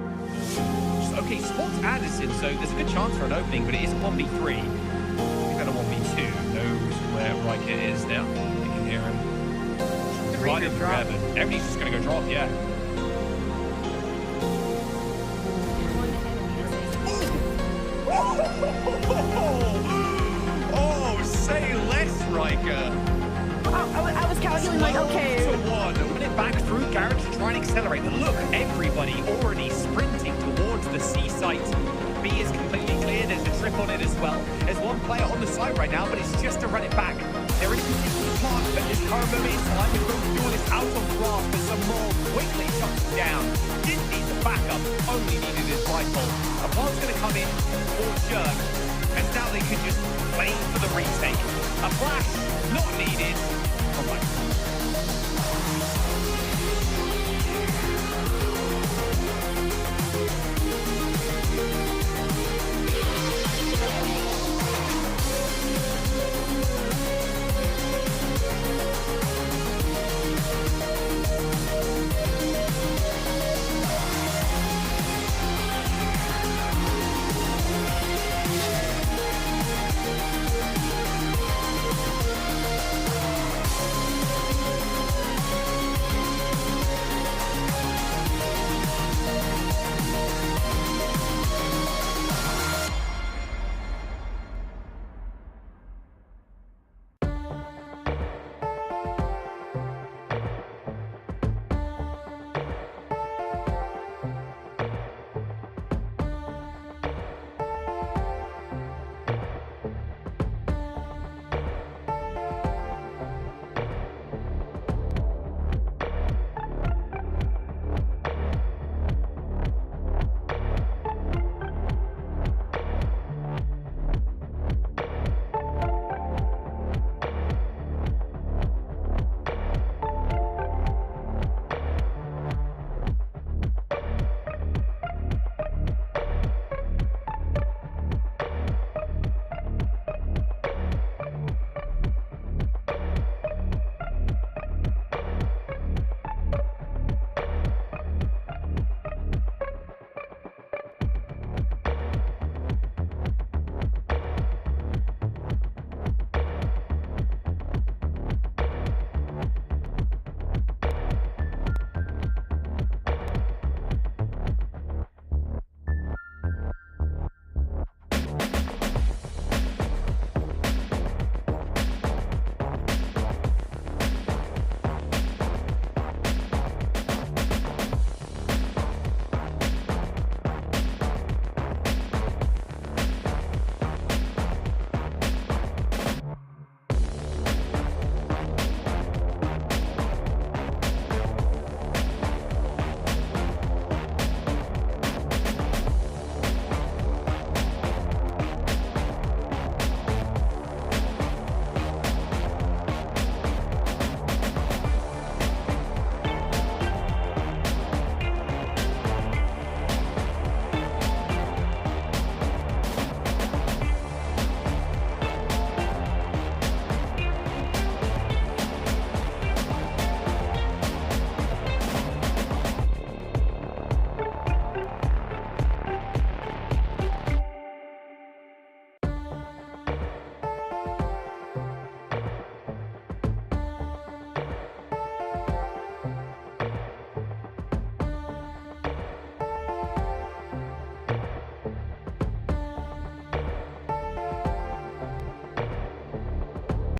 Speaker 7: Okay, spots Anderson, so there's a good chance for an opening, but it is a 1v3. We've got a 1v2. Knows where Riker is now. You can hear him. Right in forever. Everybody's just going to go drop, yeah. Oh, say less, Riker.
Speaker 12: I was calculating like, okay.
Speaker 7: 12-1. Win it back through Garrett to try and accelerate. But look, everybody already sprinting towards the C site. B is completely clear. There's a trip on it as well. There's one player on the site right now, but it's just to run it back. There is a part at this current moment in time. We're going to do this out of grasp, but some more quickly shuts it down. Didn't need the backup, only needed his rifle. A plant's going to come in for Jerk, and now they can just play for the retake. A flash, not needed. All right.